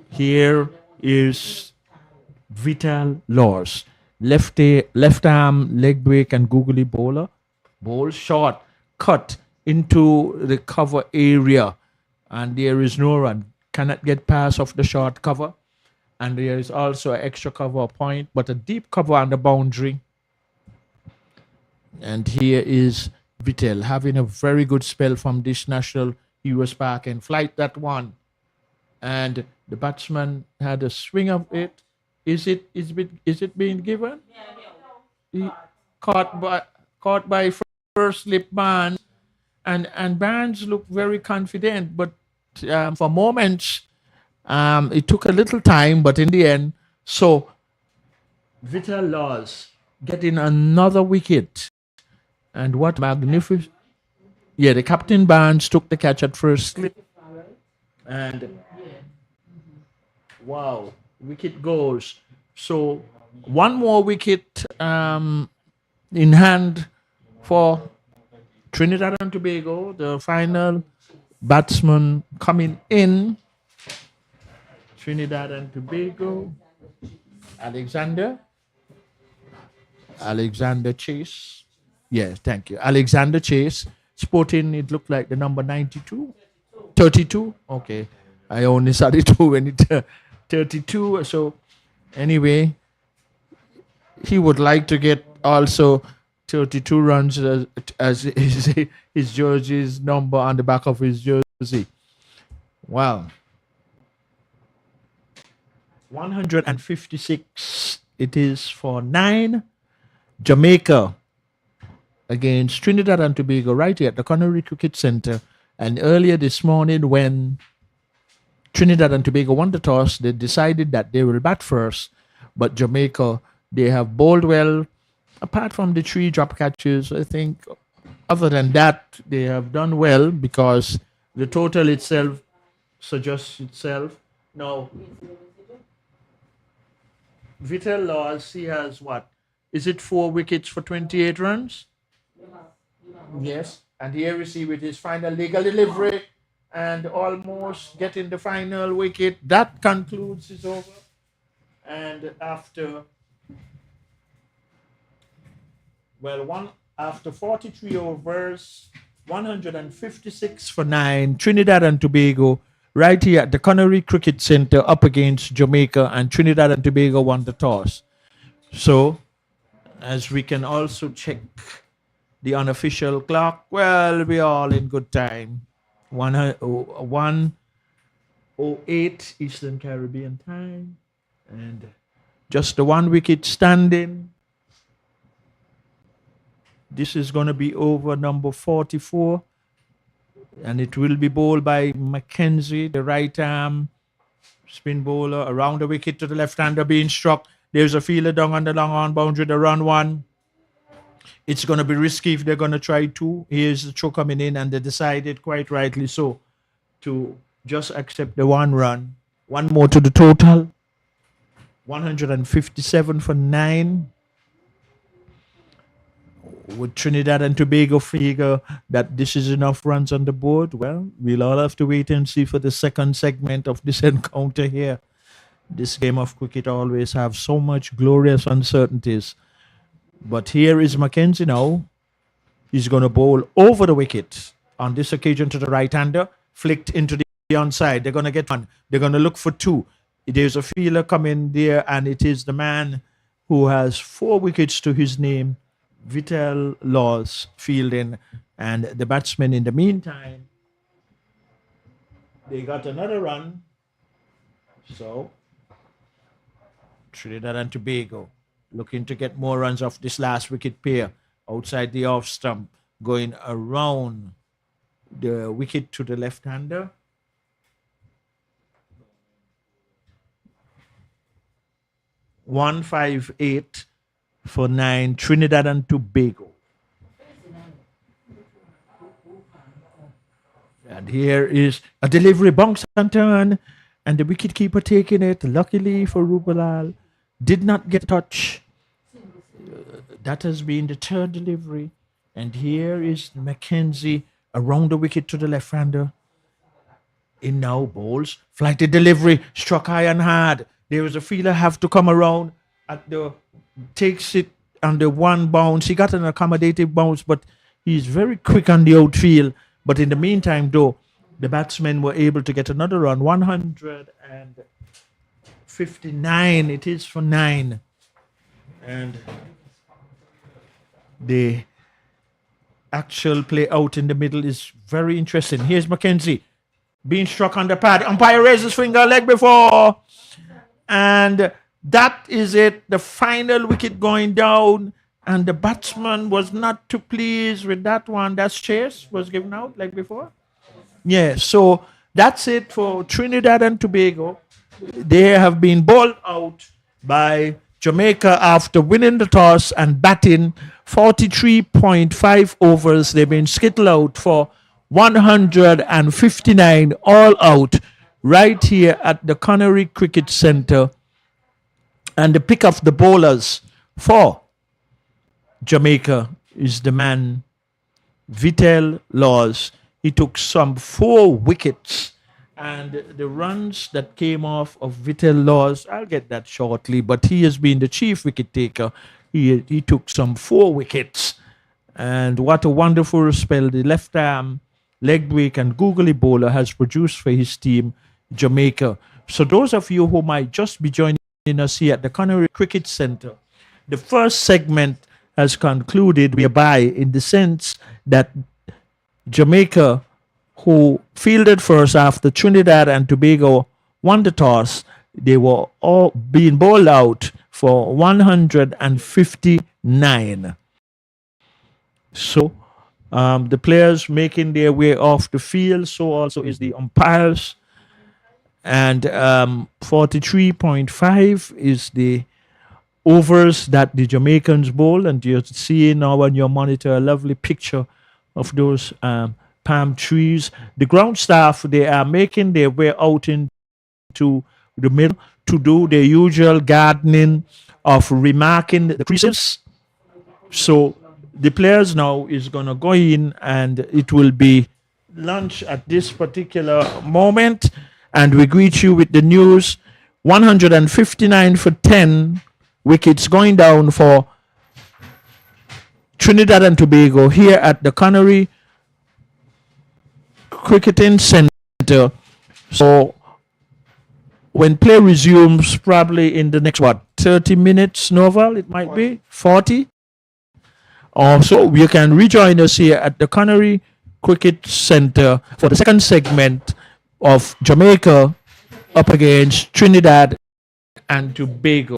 here is Vital Laws. left arm leg break and googly bowler. Bowl short, cut into the cover area, and there is no run. Cannot get past off the short cover. And there is also an extra cover point, but a deep cover on the boundary. And here is Vittel having a very good spell from this national. He was back and flight that one. And the batsman had a swing of it. Is it being given? He caught by first slip Barnes, and Barnes looked very confident, but for moments it took a little time, but in the end, so Vital Laws getting another wicket, and what magnificent! Yeah, the captain Barnes took the catch at first slip, and wow, wicket goes. So one more wicket in hand for Trinidad and Tobago. The final batsman coming in. Trinidad and Tobago. Alexander Chase. Yes, thank you. Alexander Chase. Sporting, it looked like the number 92. 32? Okay. I only saw it when it 32. So anyway, he would like to get also 32 runs as his jersey's number on the back of his jersey. Wow. 156 it is for 9. Jamaica against Trinidad and Tobago right here at the Connery Cricket Center. And earlier this morning, when Trinidad and Tobago won the toss, they decided that they will bat first. But Jamaica, they have bowled well. Apart from the 3 drop catches, I think other than that, they have done well because the total itself suggests itself. Now, Vital Laws, he has what? Is it 4 wickets for 28 runs? Yes. And here we see with his final legal delivery and almost getting the final wicket. That concludes his over. And after 43 overs, 156 for 9, Trinidad and Tobago, right here at the Connery Cricket Center up against Jamaica, and Trinidad and Tobago won the toss. So, as we can also check the unofficial clock, well, we're all in good time. 1:08 Eastern Caribbean time. And just the 1 wicket standing. This is going to be over number 44. And it will be bowled by Mackenzie, the right arm spin bowler, around the wicket to the left-hander being struck. There's a fielder down on the long on boundary, the run 1. It's going to be risky if they're going to try 2. Here's the throw coming in, and they decided, quite rightly so, to just accept the 1 run. 1 more to the total. 157 for 9. Would Trinidad and Tobago figure that this is enough runs on the board? Well, we'll all have to wait and see for the second segment of this encounter here. This game of cricket always have so much glorious uncertainties. But here is Mackenzie now. He's going to bowl over the wicket. On this occasion to the right-hander, flicked into the onside. They're going to get 1. They're going to look for 2. There's a fielder coming there, and it is the man who has 4 wickets to his name, Vital Laws, fielding. And the batsmen, in the meantime, they got another run. So, Trinidad and Tobago looking to get more runs off this last wicket pair outside the off stump, going around the wicket to the left-hander. .158 for 9, Trinidad and Tobago. And here is a delivery, bounce and turn, and the wicketkeeper taking it. Luckily for Rubalal, did not get a touch. That has been the 3rd delivery. And here is Mackenzie around the wicket to the left-hander. In now, bowls, flighted delivery, struck high and hard. There was a fielder have to come around at the takes it under one bounce. He got an accommodative bounce, but he's very quick on the outfield. But in the meantime, though, the batsmen were able to get another run. 159. It is for 9. And the actual play out in the middle is very interesting. Here's Mackenzie being struck on the pad. Umpire raises finger, leg before. And that is it. The final wicket going down. And the batsman was not too pleased with that one. That's chase was given out like before. Yeah, so that's it for Trinidad and Tobago. They have been bowled out by Jamaica after winning the toss and batting 43.5 overs. They've been skittled out for 159 all out right here at the Connery Cricket Centre. And the pick of the bowlers for Jamaica is the man Vitel Laws. He took some 4 wickets, and the runs that came off of Vitel Laws, I'll get that shortly, but he has been the chief wicket taker. He took some 4 wickets, and what a wonderful spell the left arm leg break and googly bowler has produced for his team, Jamaica. So those of you who might just be joining us here at the Connery Cricket Centre, the first segment has concluded whereby, in the sense that Jamaica, who fielded first after Trinidad and Tobago won the toss, they were all being bowled out for 159. So the players making their way off the field, so also is the umpires. And 43.5 is the overs that the Jamaicans bowl, and you're seeing now on your monitor a lovely picture of those palm trees. The ground staff, they are making their way out into the middle to do their usual gardening of remarking the creases. So the players now is going to go in, and it will be lunch at this particular moment. And we greet you with the news: 159 for 10 wickets going down for Trinidad and Tobago here at the Connery Cricketing Centre. So when play resumes, probably in the next 30 minutes, Novel, it might be 40. So you can rejoin us here at the Connery Cricket Centre for the second segment of Jamaica up against Trinidad and Tobago.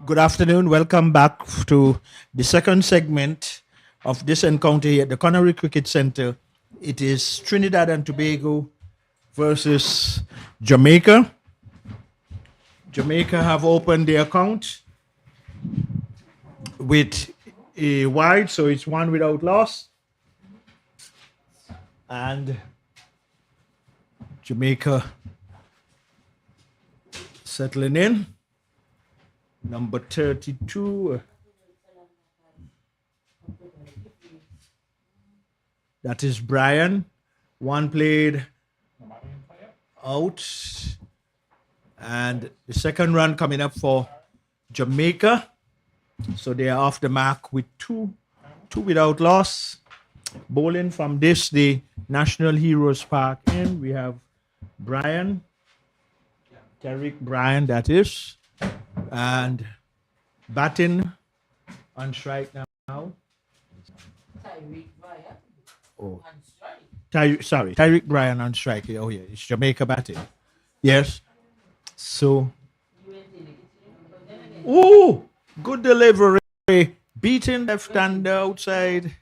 Good afternoon. Welcome back to the second segment of this encounter here at the Connery Cricket Center. It is Trinidad and Tobago versus Jamaica. Jamaica have opened the account with a wide, so it's one without loss. And Jamaica settling in. Number 32. That is Brian. One played out. And the second run coming up for Jamaica. So they are off the mark with two without loss. Bowling from the National Heroes Park end, we have Brian. Tariq Brian, that is. And batting on strike now. Tariq Bryan on strike. Oh yeah, it's Jamaica batting. Yes. So, good delivery. Beating left-hander outside.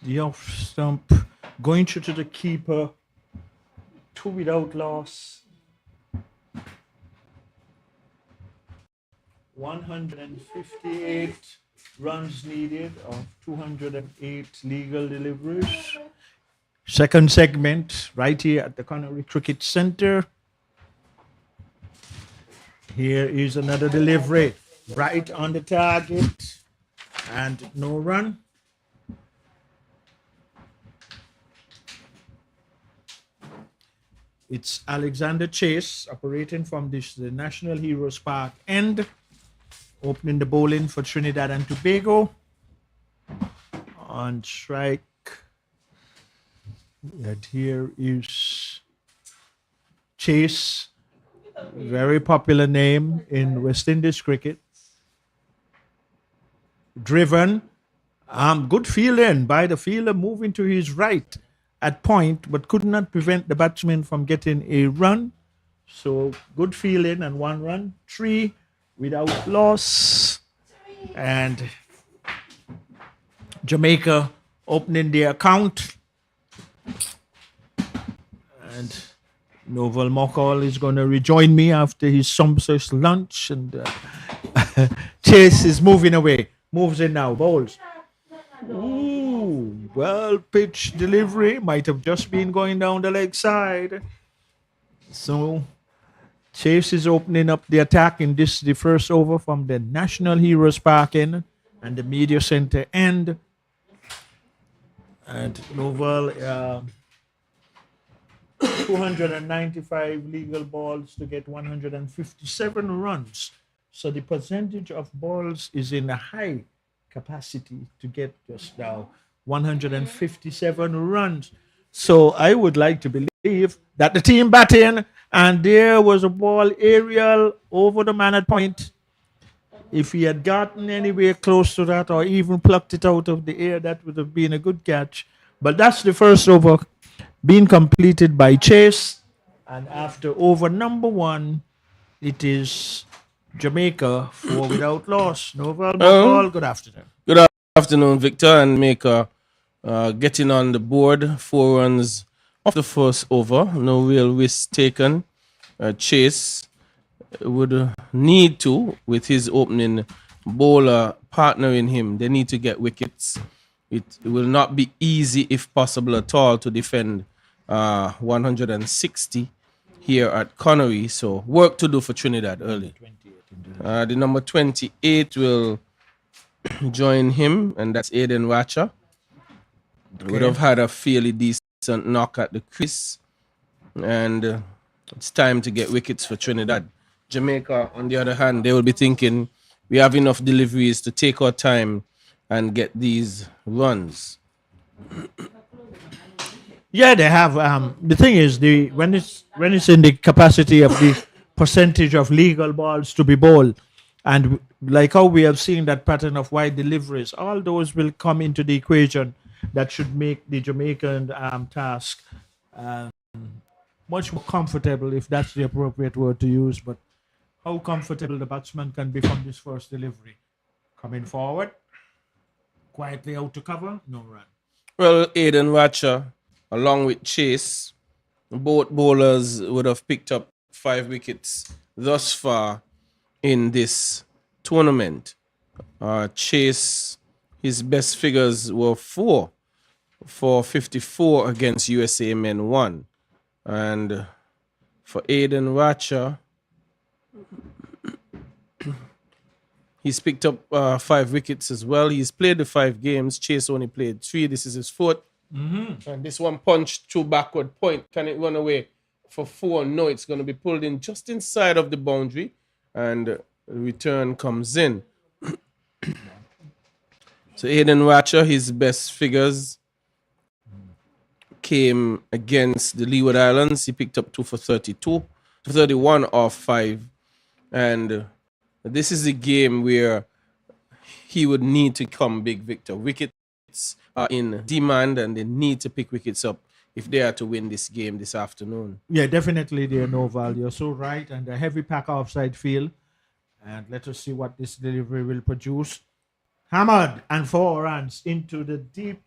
The off stump going through to the keeper. Two without loss. 158 runs needed of 208 legal deliveries. Second segment right here at the Connery Cricket Center. Here is another delivery right on the target and no run. It's Alexander Chase operating from the National Heroes Park end. Opening the bowling for Trinidad and Tobago. On strike. And here is Chase. Very popular name in West Indies cricket. Driven. Good fielding by the fielder moving to his right at point, but could not prevent the batsman from getting a run. So good fielding and one run. 3 without loss. And Jamaica opening their account. And Novel Mokal is going to rejoin me after his sumptuous lunch. And Chase is moving away. Moves in now. Bowls. Ooh, well pitched delivery. Might have just been going down the leg side. So Chase is opening up the attack in the first over from the National Heroes Park end and the media center end. And Novel, 295 legal balls to get 157 runs. So the percentage of balls is in a high capacity to get just now 157 runs. So I would like to believe that the team batting, and there was a ball aerial over the man at point. If he had gotten anywhere close to that or even plucked it out of the air, that would have been a good catch. But that's the first over being completed by Chase. And after over number 1, it is Jamaica 4 without loss. Novel ball. Good afternoon. Good afternoon, Victor and Jamaica. Getting on the board, 4 runs off the first over. No real risk taken. Chase would need to, with his opening bowler partnering him. They need to get wickets. It will not be easy, if possible at all, to defend 160 here at Connery. So work to do for Trinidad early. The number 28 will join him, and that's Aiden Ratcher. Okay. Would have had a fairly decent knock at the crease, and it's time to get wickets for Trinidad. Jamaica, on the other hand, they will be thinking we have enough deliveries to take our time and get these runs. Yeah, they have. The thing is, when it's in the capacity of the percentage of legal balls to be bowled, and like how we have seen that pattern of wide deliveries, all those will come into the equation that should make the Jamaican task much more comfortable, if that's the appropriate word to use. But how comfortable the batsman can be from this first delivery. Coming forward, quietly out to cover, no run. Well, Aiden Ratcher, along with Chase, both bowlers would have picked up 5 wickets thus far in this tournament. Chase, his best figures were 4 for 54 against USA Men 1. And for Aiden Ratcher, he's picked up 5 wickets as well. He's played the 5 games. Chase only played 3. This is his 4th. And this one punched through backward point. Can it run away for 4? No, it's going to be pulled in just inside of the boundary. And the return comes in. So Aiden Ratcher, his best figures came against the Leeward Islands. He picked up 2 for 32, 31 off 5. And this is a game where he would need to come big, Victor. Wickets are in demand and they need to pick wickets up if they are to win this game this afternoon. Yeah, definitely they're no value. You're so right. And a heavy pack offside field. And let us see what this delivery will produce. Hammered and 4 runs into the deep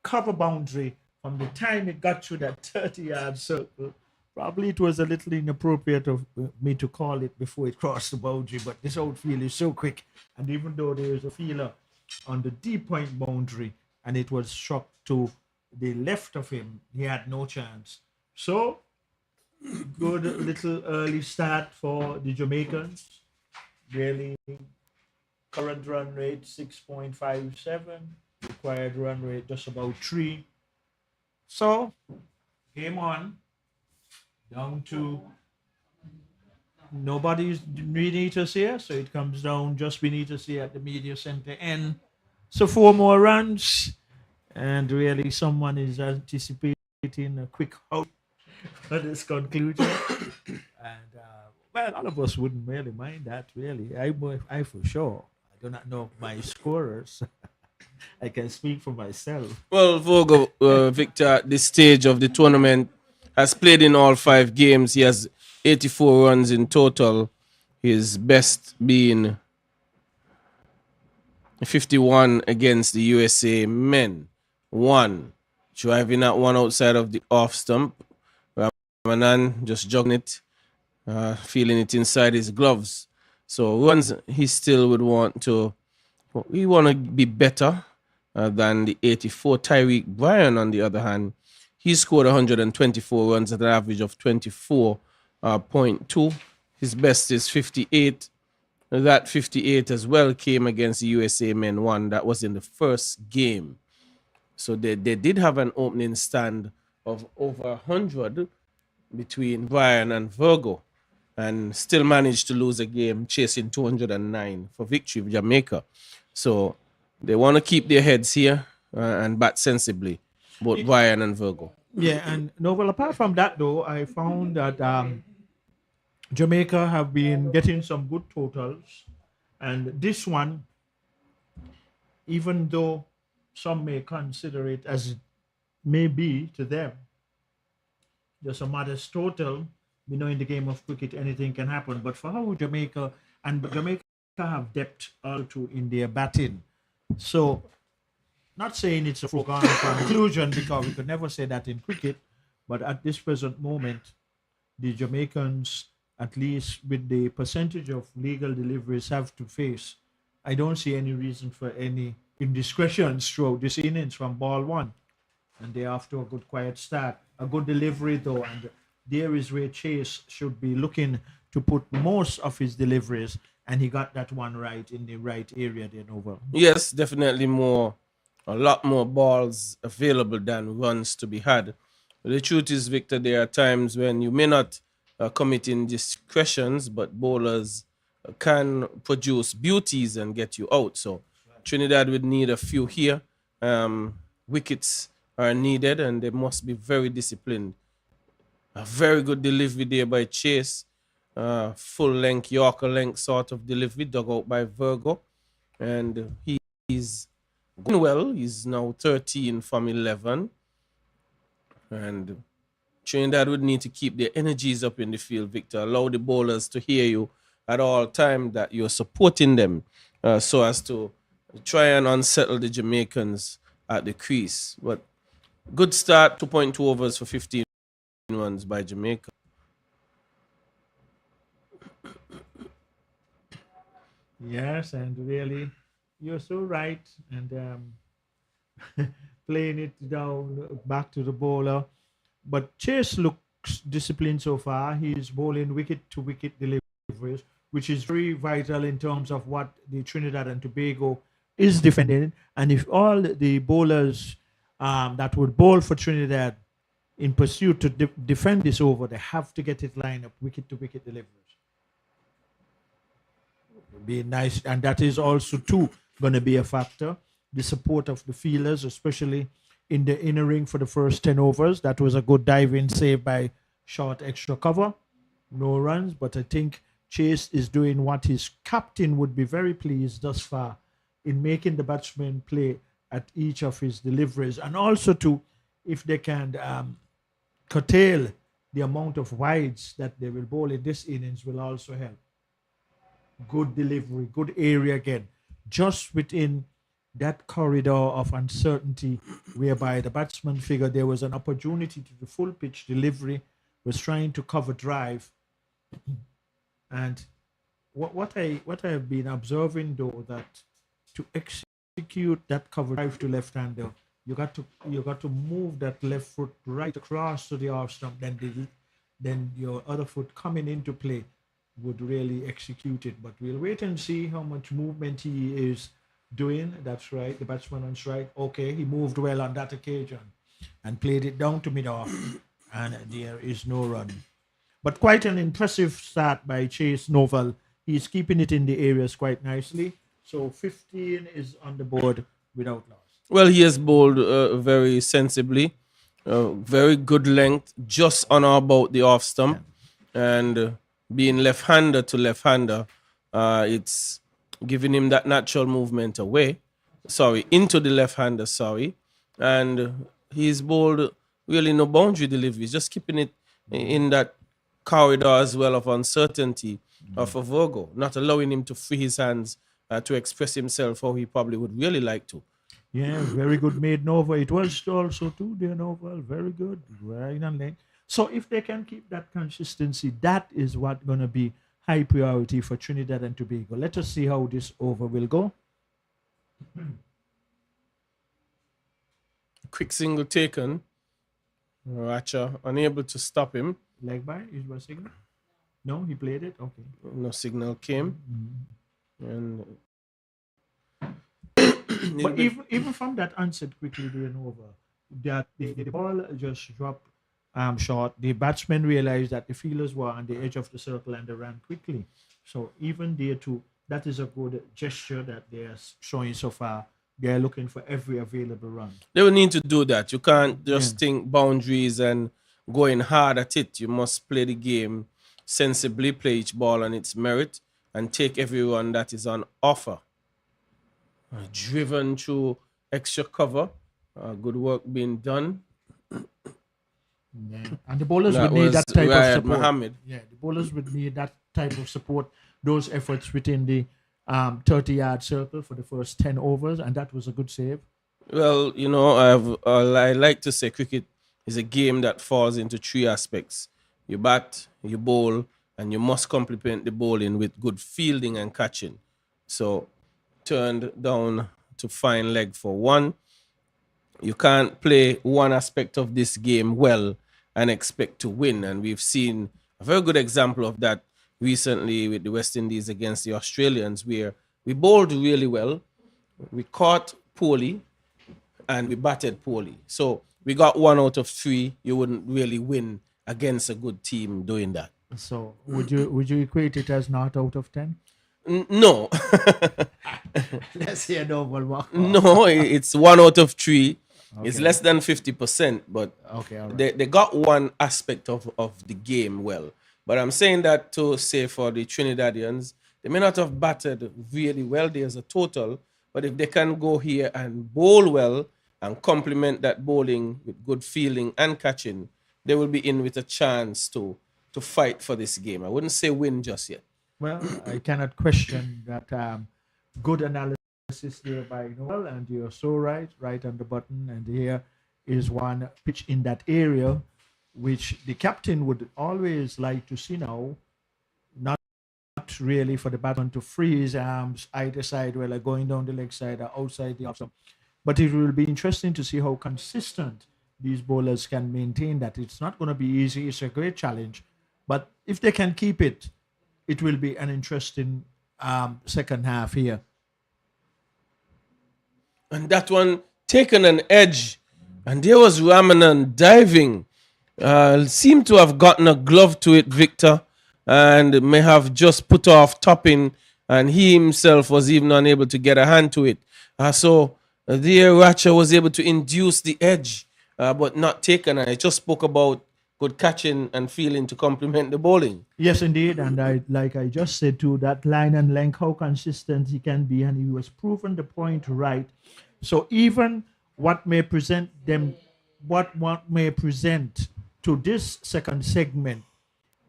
cover boundary. From the time it got through that 30-yard circle, probably it was a little inappropriate of me to call it before it crossed the boundary, but this outfield is so quick. And even though there is a feeler on the deep point boundary and it was struck to the left of him, he had no chance. So, good little early start for the Jamaicans. Really, current run rate 6.57, required run rate just about 3. So, game on, down to nobody's beneath us here, so it comes down just beneath us here at the media center end. So 4 more runs, and really someone is anticipating a quick out for this conclusion. And well, all of us wouldn't really mind that, really. I for sure. I do not know my scorers. I can speak for myself. Well, Virgo, Victor, at this stage of the tournament, has played in all 5 games. He has 84 runs in total. His best being 51 against the USA Men 1. Driving that one outside of the off stump. Ramanan just jogging it, feeling it inside his gloves. So runs he still would want to. We want to be better than the 84. Tyreek Bryan, on the other hand, he scored 124 runs at an average of 24.2. His best is 58. That 58 as well came against the USA Men 1. That was in the first game. So they did have an opening stand of over 100 between Bryan and Virgo, and still managed to lose a game, chasing 209 for victory of Jamaica. So they want to keep their heads here and bat sensibly, both Bryan and Virgo. Yeah, and no, well, apart from that, though, I found that Jamaica have been getting some good totals. And this one, even though some may consider it as it may be to them, just a modest total. We know in the game of cricket anything can happen. But for how Jamaica have depth also in their batting. So, not saying it's a foregone conclusion because we could never say that in cricket, but at this present moment, the Jamaicans, at least with the percentage of legal deliveries have to face, I don't see any reason for any indiscretions throughout this innings from ball 1. And they're off to a good quiet start. A good delivery though, and there is where Chase should be looking to put most of his deliveries, and he got that one right in the right area there, Novel. Yes, definitely a lot more balls available than runs to be had. But the truth is, Victor, there are times when you may not commit indiscretions, but bowlers can produce beauties and get you out. So Trinidad would need a few here. Wickets are needed, and they must be very disciplined. A very good delivery there by Chase. Full length, Yorker length sort of delivery, dug out by Virgo. And he's going well. He's now 13 from 11. And Trinidad would need to keep their energies up in the field, Victor. Allow the bowlers to hear you at all time that you're supporting them so as to try and unsettle the Jamaicans at the crease. But good start, 2.2 overs for 15 runs by Jamaica. Yes, and really, you're so right. And playing it down back to the bowler. But Chase looks disciplined so far. He's bowling wicket to wicket deliveries, which is very vital in terms of what the Trinidad and Tobago is defending. And if all the bowlers that would bowl for Trinidad in pursuit to defend this over, they have to get it lined up wicket to wicket deliveries. Be nice, and that is also too going to be a factor. The support of the fielders, especially in the inner ring for the first 10 overs. That was a good diving save by short extra cover. No runs, but I think Chase is doing what his captain would be very pleased thus far in making the batsmen play at each of his deliveries, and also to, if they can curtail the amount of wides that they will bowl in this innings, will also help. Good delivery, good area again, just within that corridor of uncertainty whereby the batsman figured there was an opportunity to the full pitch delivery, was trying to cover drive. And what I have been observing though, that to execute that cover drive to left-hander, you got to move that left foot right across to the off stump, then your other foot coming into play would really execute it. But we'll wait and see how much movement he is doing. That's right, the batsman on strike. Okay, he moved well on that occasion and played it down to mid-off, and there is no run. But quite an impressive start by Chase Novel. He's keeping it in the areas quite nicely. So 15 is on the board without loss. Well, he has bowled very sensibly, very good length, just on or about the off stump, and being left-hander to left-hander, it's giving him that natural movement into the left-hander, and he's bowled really no boundary deliveries, just keeping it in that corridor as well of uncertainty of a Virgo, not allowing him to free his hands to express himself how he probably would really like to. Yeah, very good made Nova. It was also too, dear Nova, very good, right on length. So if they can keep that consistency, that is what's going to be high priority for Trinidad and Tobago. Let us see how this over will go. Quick single taken. Racha unable to stop him. Leg by, is what signal? No, he played it? Okay. No signal came. And but even from that answered quickly doing over, that the ball just dropped short. The batsmen realized that the fielders were on the edge of the circle and they ran quickly. So even there too, that is a good gesture that they are showing so far. They are looking for every available run. They will need to do that. You can't just think boundaries and going hard at it. You must play the game sensibly, play each ball on its merit, and take every run that is on offer. Driven through extra cover. Good work being done. Yeah. And the bowlers would need that type of support. Mohammed. Yeah, the bowlers would need that type of support, those efforts within the 30-yard circle for the first 10 overs, and that was a good save. Well, you know, I like to say cricket is a game that falls into three aspects. You bat, you bowl, and you must complement the bowling with good fielding and catching. So, turned down to fine leg for one. You can't play one aspect of this game well and expect to win. And we've seen a very good example of that recently with the West Indies against the Australians, where we bowled really well, we caught poorly, and we batted poorly. So we got 1 out of 3. You wouldn't really win against a good team doing that. So would you equate it as not out of 10? No. Let's hear no. No, it's 1 out of 3. Okay. It's less than 50%, but okay, all right. They got one aspect of the game well. But I'm saying that to say for the Trinidadians, they may not have batted really well. There's a total, but if they can go here and bowl well and complement that bowling with good fielding and catching, they will be in with a chance to fight for this game. I wouldn't say win just yet. Well, I cannot question that good analysis there by Noel, and you're so right on the button. And here is one pitch in that area, which the captain would always like to see now, not really for the batsman to free his arms either side, whether going down the leg side or outside the off stump. But it will be interesting to see how consistent these bowlers can maintain that. It's not going to be easy. It's a great challenge. But if they can keep it, it will be an interesting second half here. And that one taken an edge. And there was Ramanan diving. Seemed to have gotten a glove to it, Victor, and may have just put off topping, and he himself was even unable to get a hand to it. So there Ratcher was able to induce the edge, but not taken. I just spoke about good catching and feeling to complement the bowling. Yes, indeed. And I just said too, that line and length, how consistent he can be, and he was proven the point right. So even what may present them, what may present to this second segment,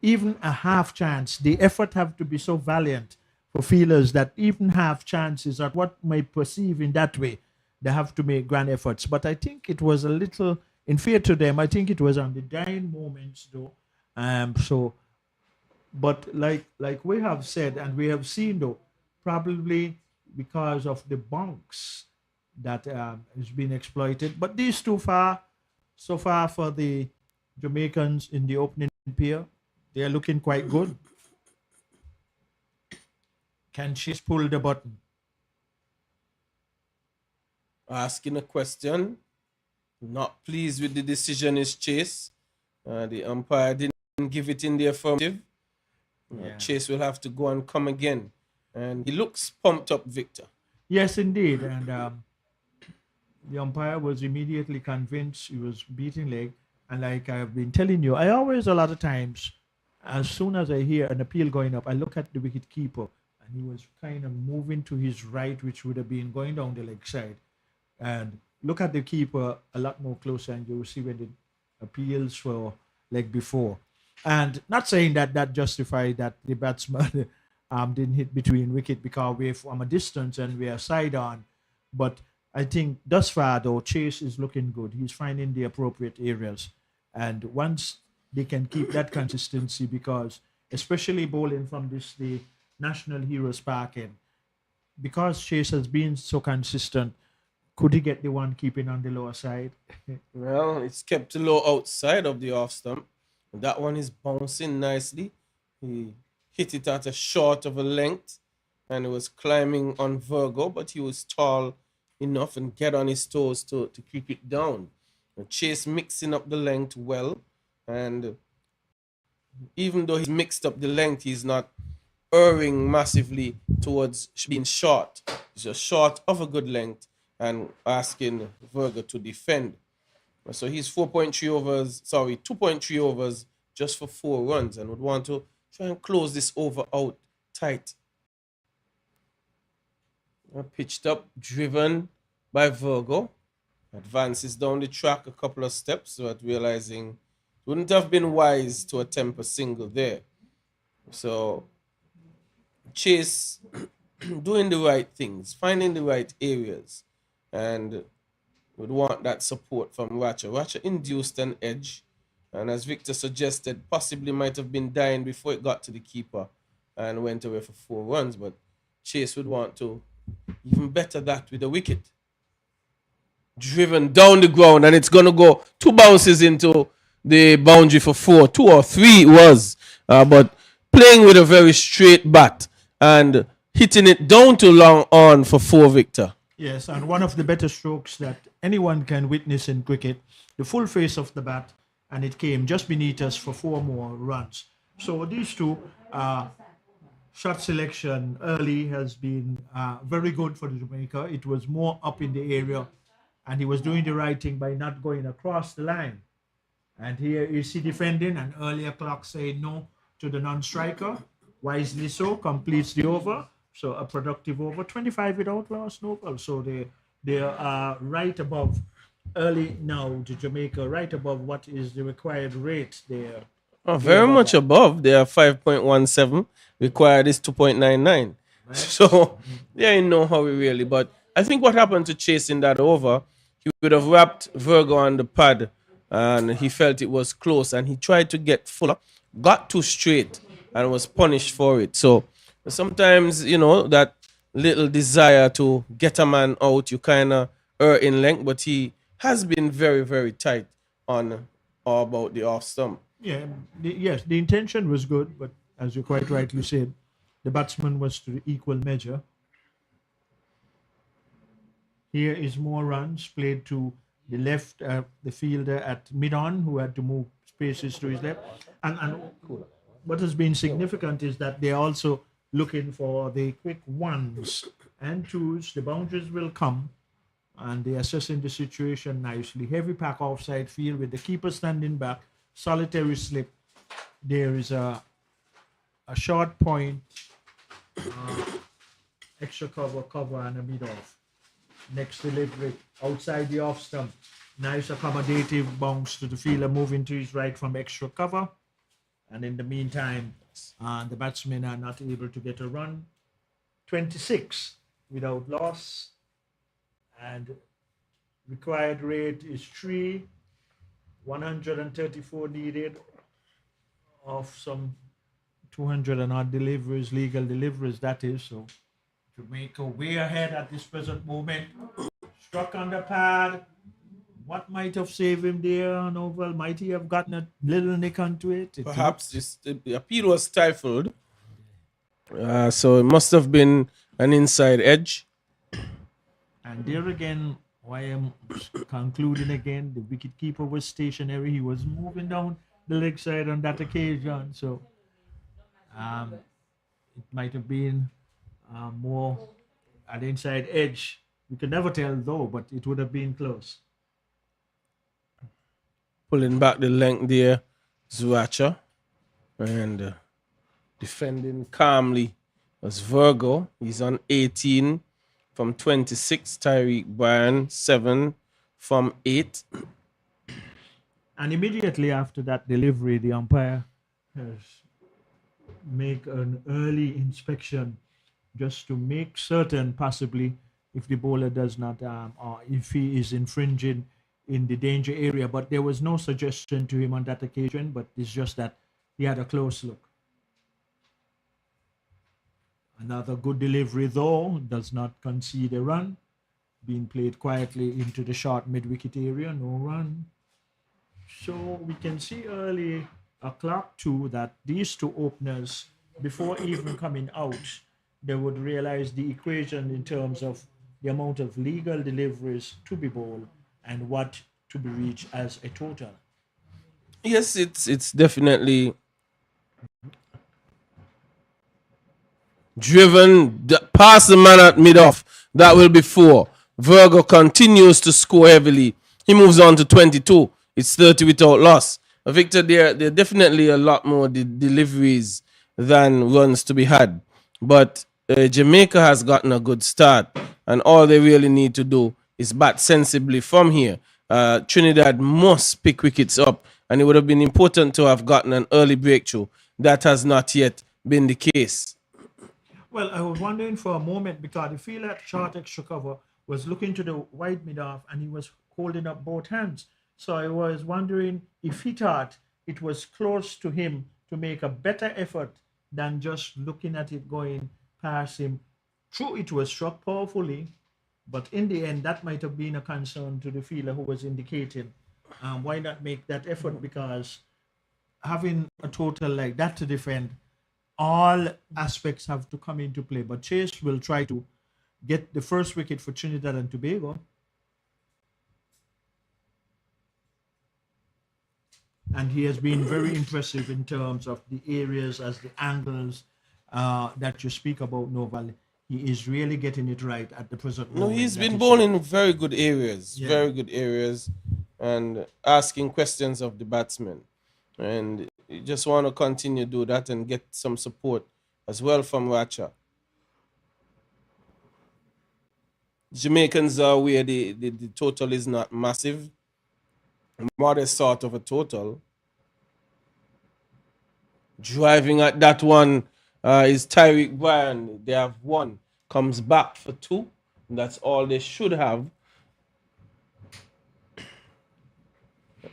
even a half chance, the effort have to be so valiant for fielders that even half chances are what may perceive in that way. They have to make grand efforts. But I think it was a little unfair to them. I think it was on the dying moments though. But like we have said and we have seen though, probably because of the bunks that has been exploited. But these so far for the Jamaicans in the opening pair, they are looking quite good. Can she pull the button? Asking a question. Not pleased with the decision is Chase. The umpire didn't give it in the affirmative. Chase will have to go and come again. And he looks pumped up, Victor. Yes, indeed. And the umpire was immediately convinced he was beating leg. And like I've been telling you, I always, a lot of times, as soon as I hear an appeal going up, I look at the wicket keeper. And he was kind of moving to his right, which would have been going down the leg side. And look at the keeper a lot more closer, and you will see when the appeals for leg before. And not saying that justified that the batsman didn't hit between wicket because we're from a distance and we are side on. But I think thus far, though, Chase is looking good. He's finding the appropriate areas. And once they can keep that consistency, because especially bowling from the National Heroes Park end, because Chase has been so consistent, could he get the one keeping on the lower side? Well, it's kept low outside of the off stump. That one is bouncing nicely. He hit it at a short of a length and it was climbing on Virgo, but he was tall enough and get on his toes to keep it down. And Chase mixing up the length well, and even though he's mixed up the length, he's not erring massively towards being short. He's just short of a good length and asking Virgo to defend. So he's 2.3 overs just for 4 runs, and would want to try and close this over out tight. Pitched up, driven by Virgo. Advances down the track a couple of steps, but realizing it wouldn't have been wise to attempt a single there. So Chase doing the right things, finding the right areas, and would want that support from Ratcher. Ratcher induced an edge, and as Victor suggested, possibly might have been dying before it got to the keeper and went away for 4 runs, but Chase would want to even better that with a wicket. Driven down the ground, and it's going to go 2 bounces into the boundary for 4. 2 or 3 it was, but playing with a very straight bat and hitting it down to long on for 4, Victor. Yes, and one of the better strokes that anyone can witness in cricket, the full face of the bat, and it came just beneath us for 4 more runs. So these two, shot selection early has been very good for the Jamaica. It was more up in the area, and he was doing the right thing by not going across the line. And here is he defending, and earlier clock saying no to the non-striker. Wisely so, completes the over. So a productive over, 25 without loss, no goal. So they are right above early now to Jamaica, right above what is the required rate there Very much above. They are 5.17. Required is 2.99. Right. So they ain't no hurry really. But I think what happened to chasing that over, he would have wrapped Virgo on the pad and he felt it was close and he tried to get fuller, got too straight and was punished for it. So sometimes, that little desire to get a man out, you kind of err in length, but he has been very, very tight on or about the off stump. Yeah, yes, the intention was good, but as you quite rightly said, the batsman was to the equal measure. Here is more runs played to the left, the fielder at mid-on, who had to move spaces to his left. And what has been significant is that they're also looking for the quick ones and twos. The boundaries will come, and they're assessing the situation nicely. Heavy pack offside field with the keeper standing back, solitary slip. There is a short point, extra cover, and a mid-off. Next delivery outside the off stump. Nice accommodative bounce to the fielder moving to his right from extra cover. And in the meantime, the batsmen are not able to get a run. 26 without loss. And required rate is 3. 134 needed of some 200 and odd deliveries, legal deliveries, that is. So Jamaica way ahead at this present moment. Struck on the pad. What might have saved him there? Novel, might he have gotten a little nick onto it? Perhaps the appeal was stifled. So it must have been an inside edge. And there again, why I'm concluding again, the wicketkeeper was stationary. He was moving down the leg side on that occasion. So it might have been more at the inside edge. We could never tell though, but it would have been close. Pulling back the length there, Zuacha. And defending calmly was Virgo. He's on 18 from 26. Tyreek Bryan, 7 from 8. And immediately after that delivery, the umpire has make an early inspection just to make certain, possibly, if the bowler does not, or if he is infringing in the danger area. But there was no suggestion to him on that occasion, but it's just that he had a close look. Another good delivery, though, does not concede a run. Being played quietly into the short mid-wicket area, no run. So we can see early a clock too that these two openers, before even coming out, they would realize the equation in terms of the amount of legal deliveries to be bowled and what to be reached as a total. Yes, it's definitely driven past the man at mid-off. That will be 4. Virgo continues to score heavily. He moves on to 22. It's 30 without loss. Victor, there are definitely a lot more deliveries than runs to be had. But Jamaica has gotten a good start. And all they really need to do is bat sensibly from here. Trinidad must pick wickets up. And it would have been important to have gotten an early breakthrough. That has not yet been the case. Well, I was wondering for a moment because the fielder at short extra cover was looking to the wide mid-off and he was holding up both hands. So I was wondering if he thought it was close to him to make a better effort than just looking at it going past him. True, it was struck powerfully, but in the end, that might have been a concern to the fielder who was indicating why not make that effort, because having a total like that to defend, all aspects have to come into play. But Chase will try to get the first wicket for Trinidad and Tobago. And he has been very impressive in terms of the areas as the angles that you speak about, Noval. He is really getting it right at the present moment. No, he's been bowling in very good areas, very good areas, and asking questions of the batsmen. And you just want to continue to do that and get some support as well from Racha. Jamaicans are where the total is not massive. Modest sort of a total. Driving at that one is Tyreek Bryan. They have one. Comes back for 2. That's all they should have.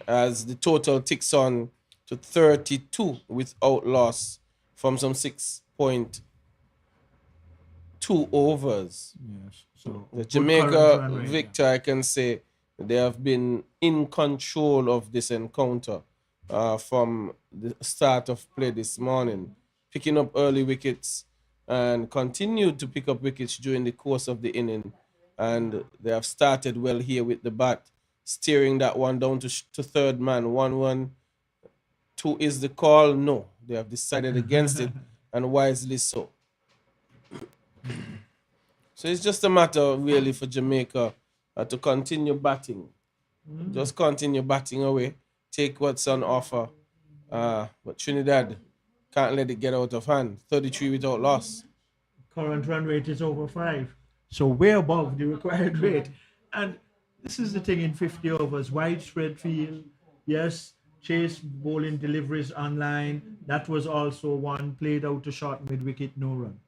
As the total ticks on to 32 without loss from some 6.2 overs. Yes. So The good current Jamaica run rate, victor, I can say they have been in control of this encounter from the start of play this morning, picking up early wickets and continued to pick up wickets during the course of the inning. And they have started well here with the bat, steering that one down to third man. 1-1. 2 is the call. No, they have decided against it, and wisely so. So it's just a matter really for Jamaica to continue batting. Just continue batting away. Take what's on offer. But Trinidad can't let it get out of hand. 33 without loss. current run rate is over 5. So way above the required rate. And this is the thing in 50 overs, widespread field. Yes, chase bowling deliveries online. That was also one played out to short mid-wicket, no run.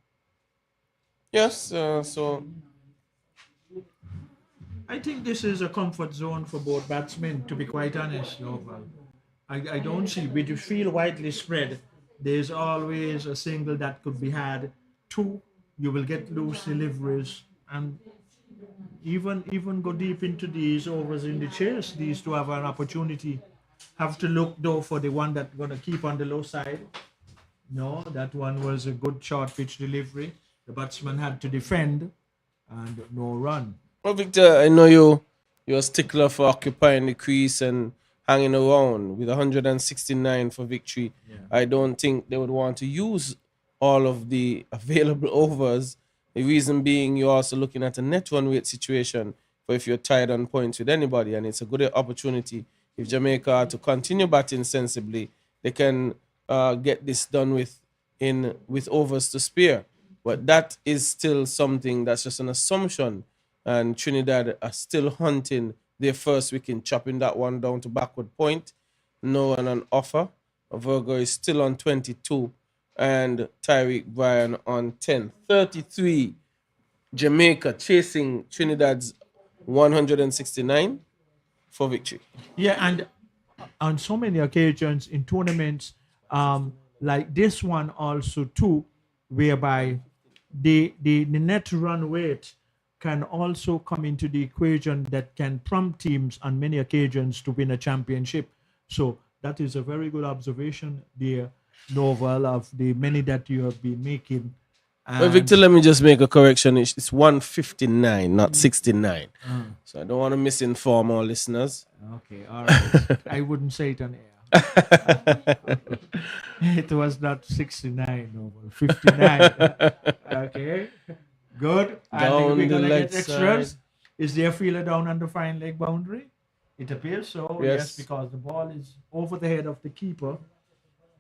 Yes, so I think this is a comfort zone for both batsmen, to be quite honest. Novel. I don't see, with the field widely spread, there's always a single that could be had. 2, you will get loose deliveries, and even go deep into these overs in the chase. These two have an opportunity. Have to look though for the one that's gonna keep on the low side. No, that one was a good short pitch delivery. The batsman had to defend, and no run. well, Victor, I know you're a stickler for occupying the crease and hanging around with 169 for victory. Yeah. I don't think they would want to use all of the available overs. The reason being, you're also looking at a net run rate situation for if you're tied on points with anybody, and it's a good opportunity if Jamaica are to continue batting sensibly, they can get this done with overs to spare. But that is still something that's just an assumption, and Trinidad are still hunting their first wicket, chopping that one down to backward point. No one on offer. Virgo is still on 22 and Tyreek Bryan on 10. 33. Jamaica chasing Trinidad's 169 for victory. Yeah, and on so many occasions in tournaments like this one also too, whereby the net run rate can also come into the equation that can prompt teams on many occasions to win a championship. So that is a very good observation there, Novel, of the many that you have been making. Well, Victor, let me just make a correction. It's 159, not 69. So I don't want to misinform our listeners. Okay, all right. I wouldn't say it on air. It was not 69, no, 59. Okay, good. Down we're the gonna leg get extras. side. Is there a fielder down on the fine leg boundary? It appears so. Yes. Because the ball is over the head of the keeper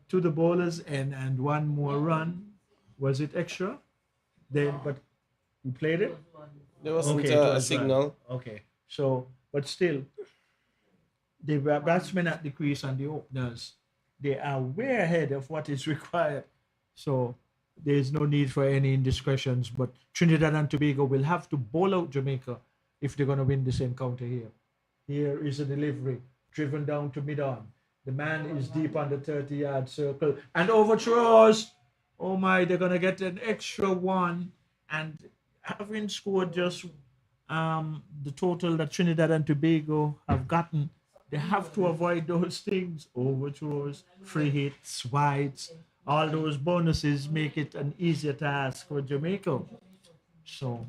to the bowlers, and one more run. Was it extra? Then, but you played it. There wasn't Okay, it a was signal. run. Okay, so but still, the batsmen at the crease and the openers, they are way ahead of what is required. So there's no need for any indiscretions. But Trinidad and Tobago will have to bowl out Jamaica if they're going to win this encounter here. Here is a delivery driven down to mid-on. The man is deep on the 30-yard circle and overthrows. Oh my, they're going to get an extra one. And having scored just the total that Trinidad and Tobago have gotten, they have to avoid those things. Overthrows, free hits, wides, all those bonuses make it an easier task for Jamaica. So,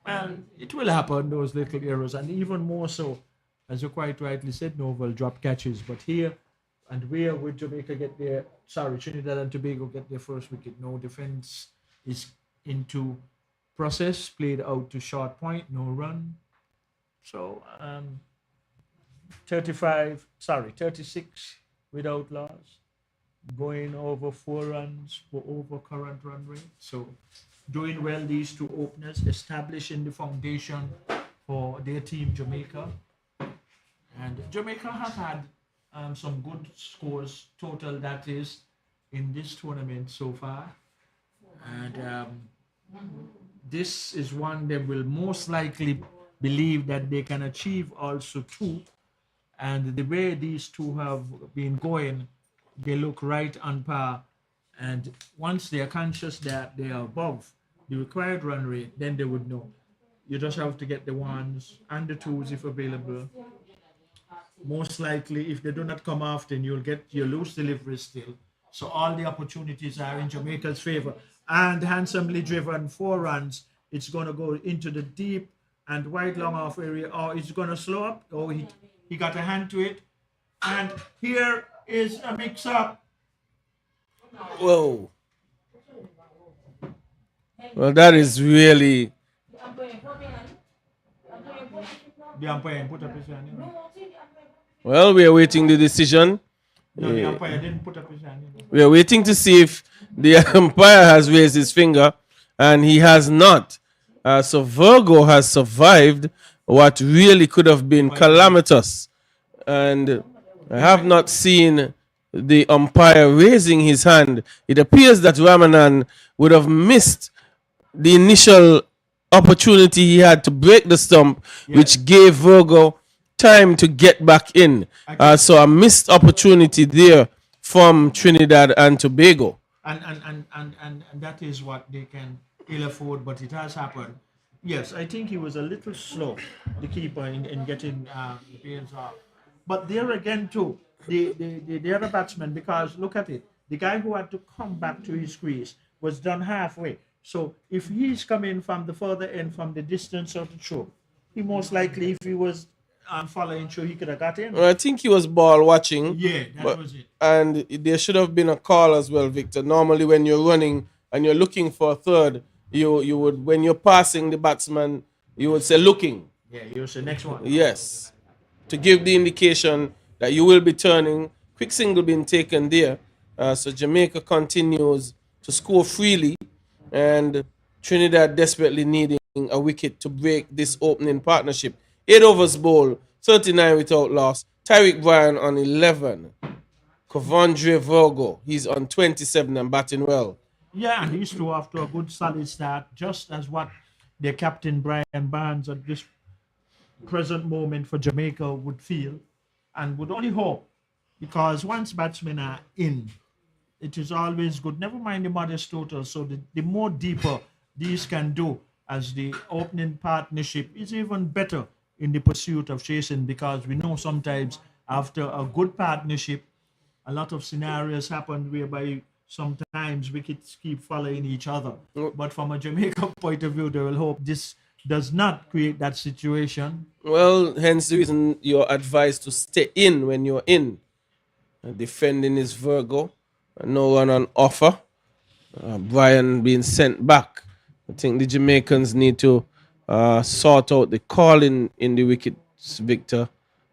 well, it will happen, those little errors, and even more so, as you quite rightly said, Novel, drop catches. But here, and where would Jamaica get their, Trinidad and Tobago get their first wicket? No defense is into process, played out to short point, no run. So, 36 without loss, going over 4 runs for over current run rate. So, doing well, these two openers, establishing the foundation for their team, Jamaica. And Jamaica has had some good scores total, that is in this tournament so far. And this is one they will most likely believe that they can achieve also too. And the way these two have been going, they look right on par. And once they are conscious that they are above the required run rate, then they would know. You just have to get the ones and the twos if available. Most likely, if they do not come often, you'll get your loose delivery still. So all the opportunities are in Jamaica's favor. And handsomely driven 4 runs, it's going to go into the deep and wide long off area, or it's going to slow up. Oh, he got a hand to it. And here is a mix-up. Whoa. Well, that is really. The umpire put up his hand. Well, we are waiting the decision. No, the umpire didn't put up his hand. We are waiting to see if the umpire has raised his finger, and he has not. So Virgo has survived what really could have been calamitous. And I have not seen the umpire raising his hand. It appears that Ramanan would have missed the initial opportunity he had to break the stump, which gave Virgo time to get back in. So a missed opportunity there from Trinidad and Tobago. And that is what they can ill afford, but it has happened. Yes, I think he was a little slow, the keeper, in getting the bails off. But there again, too, the other batsman, because look at it, the guy who had to come back to his crease was done halfway. So if he's coming from the further end, from the distance of the throw, he most likely, if he was following through, he could have got in. Well, I think he was ball watching. Yeah, that was it. And there should have been a call as well, Victor. Normally, when you're running and you're looking for a third, you would, when you're passing the batsman, you would say looking. Yeah, you would say next one. Yes, to give the indication that you will be turning. Quick single being taken there. So Jamaica continues to score freely, and Trinidad desperately needing a wicket to break this opening partnership. 8 overs bowl, 39 without loss. Tyreek Bryan on 11. Covandre Virgo, he's on 27 and batting well. Yeah, and these two after a good solid start, just as what their captain Brian Barnes at this present moment for Jamaica would feel and would only hope, because once batsmen are in, it is always good. Never mind the modest total. So the more deeper these can do as the opening partnership is even better in the pursuit of chasing, because we know sometimes after a good partnership, a lot of scenarios happen whereby sometimes wickets keep following each other. But from a Jamaica point of view, they will hope this does not create that situation. Well, hence the reason you're advised to stay in when you're in. Defending is Virgo. No one on offer. Brian being sent back. I think the Jamaicans need to sort out the calling in the wickets, Victor.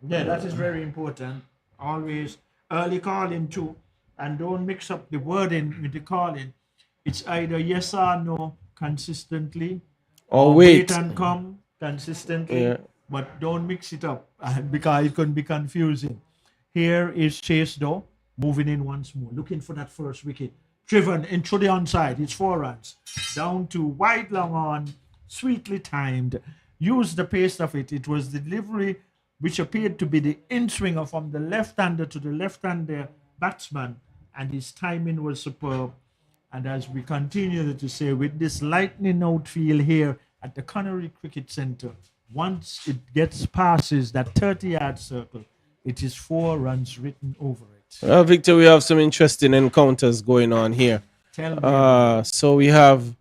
Yeah, that is very important. Always early calling too. And don't mix up the wording with the calling. It's either yes or no consistently, or wait and come consistently. Yeah. But don't mix it up because it can be confusing. Here is Chase though, moving in once more, looking for that first wicket. Driven into the onside. It's 4 runs. Down to wide long on, sweetly timed. Use the pace of it. It was the delivery which appeared to be the in-swinger from the left-hander to the left-hander batsman, and his timing was superb. And as we continue to say, with this lightning outfield here at the Connery Cricket Centre, once it gets passes that 30-yard circle, it is 4 runs written over it. Well, Victor, we have some interesting encounters going on here. Tell me. So we have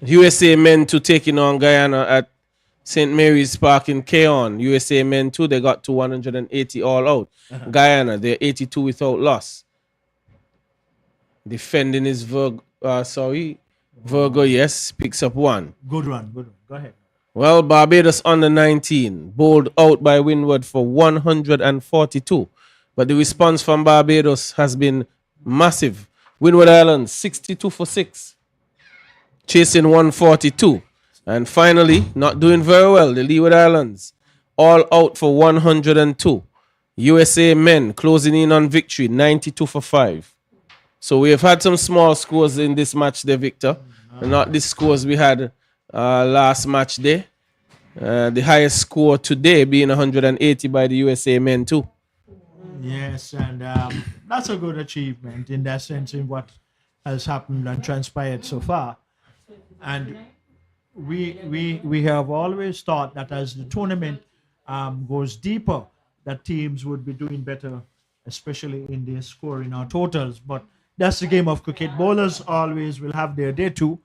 USA men 2 taking on Guyana at St. Mary's Park in Keon. USA men 2, they got to 180 all out. Guyana, they're 82 without loss. Defending is Virgo, yes, picks up 1. Good run. Go ahead. Well, Barbados under 19, bowled out by Windward for 142. But the response from Barbados has been massive. Windward Islands, 62 for 6. Chasing 142. And finally, not doing very well, the Leeward Islands, all out for 102. USA men closing in on victory, 92 for 5. So we have had some small scores in this match there, Victor. Not the scores we had last match day. The highest score today being 180 by the USA men too. Yes, and that's a good achievement in that sense in what has happened and transpired so far. And we have always thought that as the tournament goes deeper, that teams would be doing better, especially in their scoring or totals. But that's the game of cricket. Bowlers always will have their day too,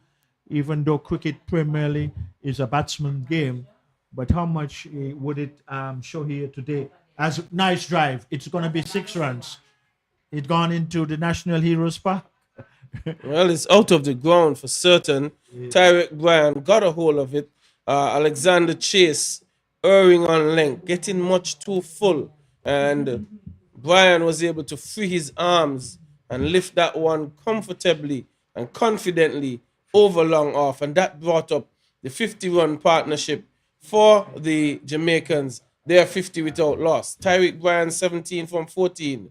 even though cricket primarily is a batsman game. But how much would it show here today? As nice drive, it's going to be 6 runs. It gone into the National Heroes Park. Well, it's out of the ground for certain. Tyrek Bryan got a hold of it. Alexander Chase erring on length, getting much too full. And Bryan was able to free his arms and lift that one comfortably and confidently over long off. And that brought up the 50-run partnership for the Jamaicans. They are 50 without loss. Tyrek Bryan 17 from 14.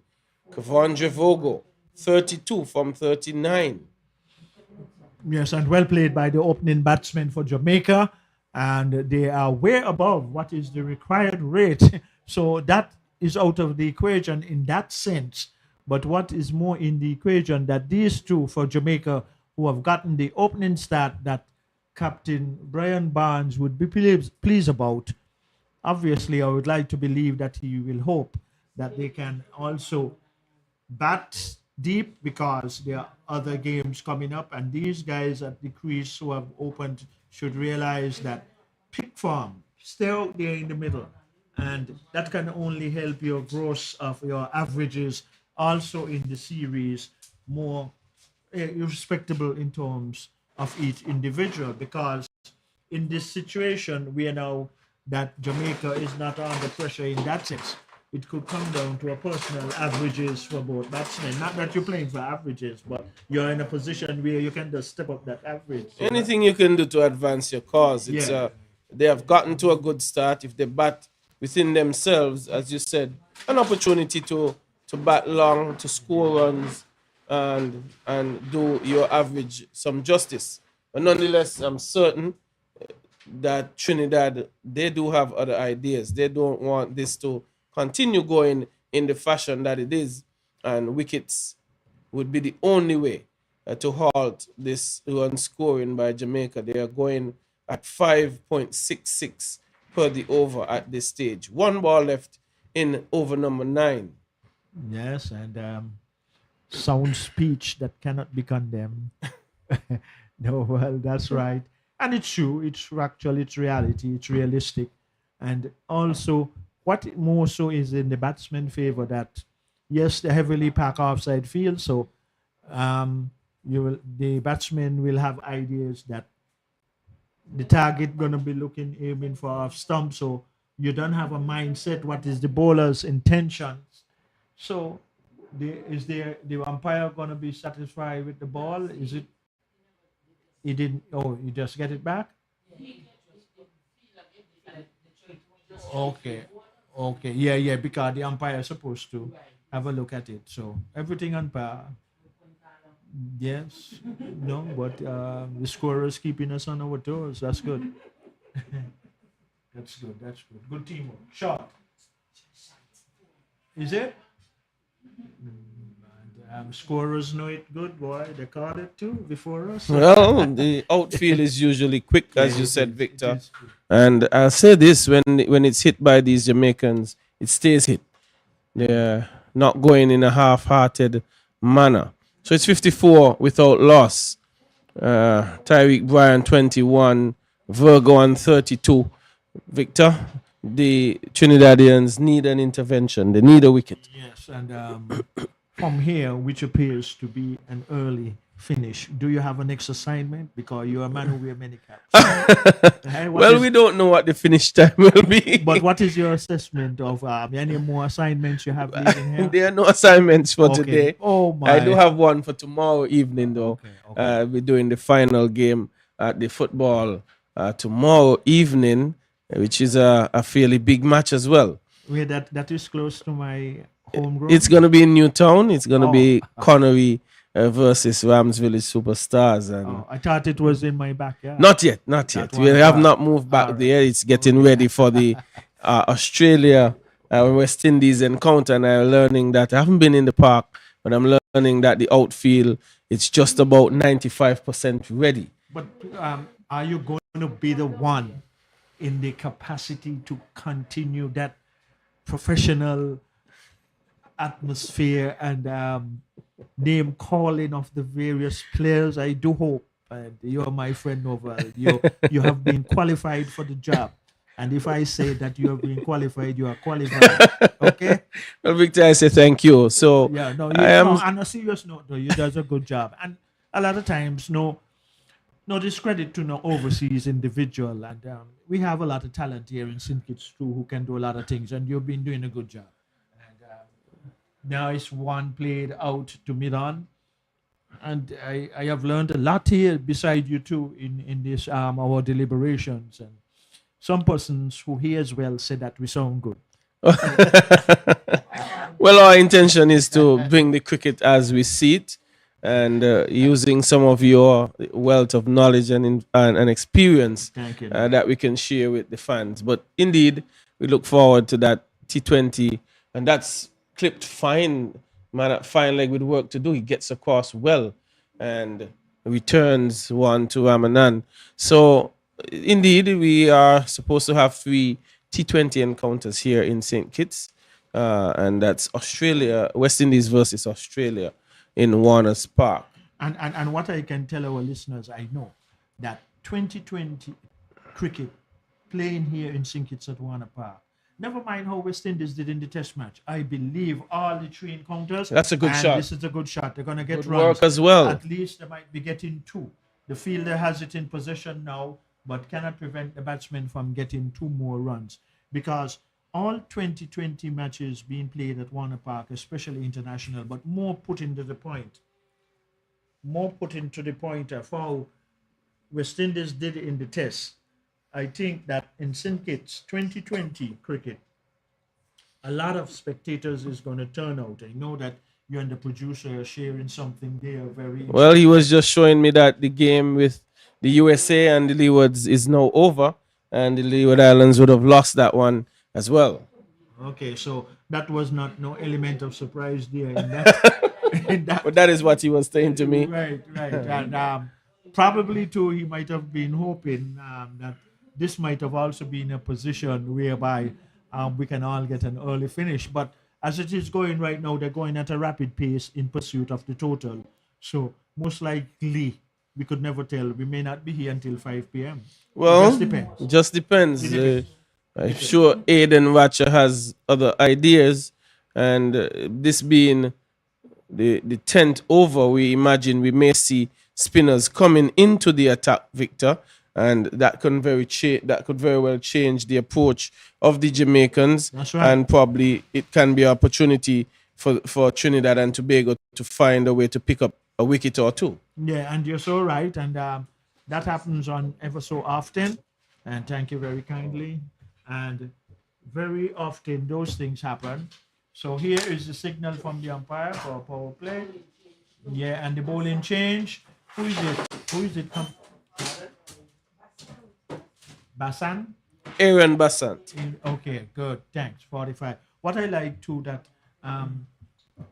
Kavondre Vogo 32 from 39. Yes, and well played by the opening batsmen for Jamaica. And they are way above what is the required rate. So that is out of the equation in that sense. But what is more in the equation that these two for Jamaica who have gotten the opening start that Captain Brian Barnes would be pleased about. Obviously, I would like to believe that he will hope that they can also bat deep because there are other games coming up, and these guys at the crease who have opened should realize that pick form, stay out there in the middle, and that can only help your growth of your averages also in the series more respectable in terms of each individual, because in this situation we are now that Jamaica is not under pressure in that sense. It could come down to a personal averages for both batsmen. Not that you're playing for averages, but you're in a position where you can just step up that average. Anything you can do to advance your cause. It's they have gotten to a good start. If they bat within themselves, as you said, an opportunity to bat long, to score runs, and do your average some justice. But nonetheless, I'm certain that Trinidad, they do have other ideas. They don't want this to continue going in the fashion that it is, and wickets would be the only way to halt this run scoring by Jamaica. They are going at 5.66 per the over at this stage. 1 ball left in over number 9. Yes, and sound speech that cannot be condemned. No, well, that's right. And it's true. It's actually, it's reality. It's realistic. And also, what more so is in the batsman favor that, yes, the heavily packed offside field. So, the batsman will have ideas that the target gonna be aiming for off stump. So you don't have a mindset. What is the bowler's intentions? So, is the umpire gonna be satisfied with the ball? Is it? He didn't. Oh, you just get it back. Okay. Okay. Yeah. Because the umpire is supposed to have a look at it. So everything on par. Yes. No, but the scorer is keeping us on our toes. That's good. That's good. That's good. Good teamwork. Shot. Is it? Scorers know it good, boy. They caught it too before us. Well, the outfield is usually quick, as you said, Victor. And I'll say this: when it's hit by these Jamaicans, it stays hit. They're not going in a half-hearted manner. So it's 54 without loss. Tyrek Bryan 21, Virgo on 32. Victor, the Trinidadians need an intervention. They need a wicket. Yes, and from here, which appears to be an early finish, do you have a next assignment? Because you're a man who wears many caps. Well, we don't know what the finish time will be. But what is your assessment of any more assignments you have leaving here? There are no assignments for today. Oh my! I do have one for tomorrow evening, though. Okay. We're doing the final game at the football tomorrow evening, which is a fairly big match as well. Where that is close to my home ground. It's going to be in Newtown. It's going to be Connery versus Rams Village Superstars. And I thought it was in my backyard. not yet. We have not moved back there. It's getting ready for the Australia West Indies encounter, and I'm learning that I haven't been in the park, but I'm learning that the outfield it's just about 95% ready. But are you going to be the one in the capacity to continue that professional atmosphere and name calling of the various players? I do hope, and you're my friend Novel, you have been qualified for the job. And if I say that you have been qualified, you are qualified. Okay? Well, Victor, I say thank you. So Yeah, no, I am. no, on a serious note, though, you does a good job. And a lot of times, no discredit to no overseas individual. And we have a lot of talent here in St. Kitts too who can do a lot of things. And you've been doing a good job. And now it's one played out to mid-on. And I have learned a lot here beside you too in this our deliberations. And some persons who hear as well say that we sound good. Well, our intention is to bring the cricket as we see it, and using some of your wealth of knowledge and experience Thank you. that we can share with the fans. But indeed, we look forward to that T20, and that's clipped fine, man. Fine leg with work to do. He gets across well, and returns one to Ramanan. So indeed, we are supposed to have 3 T20 encounters here in St. Kitts, and that's Australia, West Indies versus Australia in Warner's Park. And what I can tell our listeners, I know that 2020 cricket playing here in St. Kitts at Warner Park, never mind how West Indies did in the test match, I believe all the 3 encounters. That's a good shot. This is a good shot. They're going to get Good runs. work as well. At least they might be getting 2. The fielder has it in possession now, but cannot prevent the batsman from getting 2 more runs. Because all 2020 matches being played at Warner Park, especially international, but more put into the point of how West Indies did in the test. I think that in St. Kitts 2020 cricket, a lot of spectators is going to turn out. I know that you and the producer are sharing something there very Well, he was just showing me that the game with the USA and the Leewards is now over, and the Leeward Islands would have lost that one as well. Okay, so that was not no element of surprise there in that. In that. But that is what he was saying to me. Right. And probably too, he might have been hoping that this might have also been a position whereby we can all get an early finish. But as it is going right now, they're going at a rapid pace in pursuit of the total. So most likely, we could never tell. We may not be here until 5 p.m. Well, Just depends. I'm sure Aiden Ratcher has other ideas, and this being the 10th over, we imagine we may see spinners coming into the attack, Victor, and that could very well change the approach of the Jamaicans. That's right. And probably it can be an opportunity for Trinidad and Tobago to find a way to pick up a wicket or 2. Yeah, and you're so right, and that happens on ever so often. And thank you very kindly. And very often those things happen. So here is the signal from the umpire for power play. Yeah, and the bowling change. Who is it? Basan? Aaron Bassant. Okay, good. Thanks. 45. What I like too that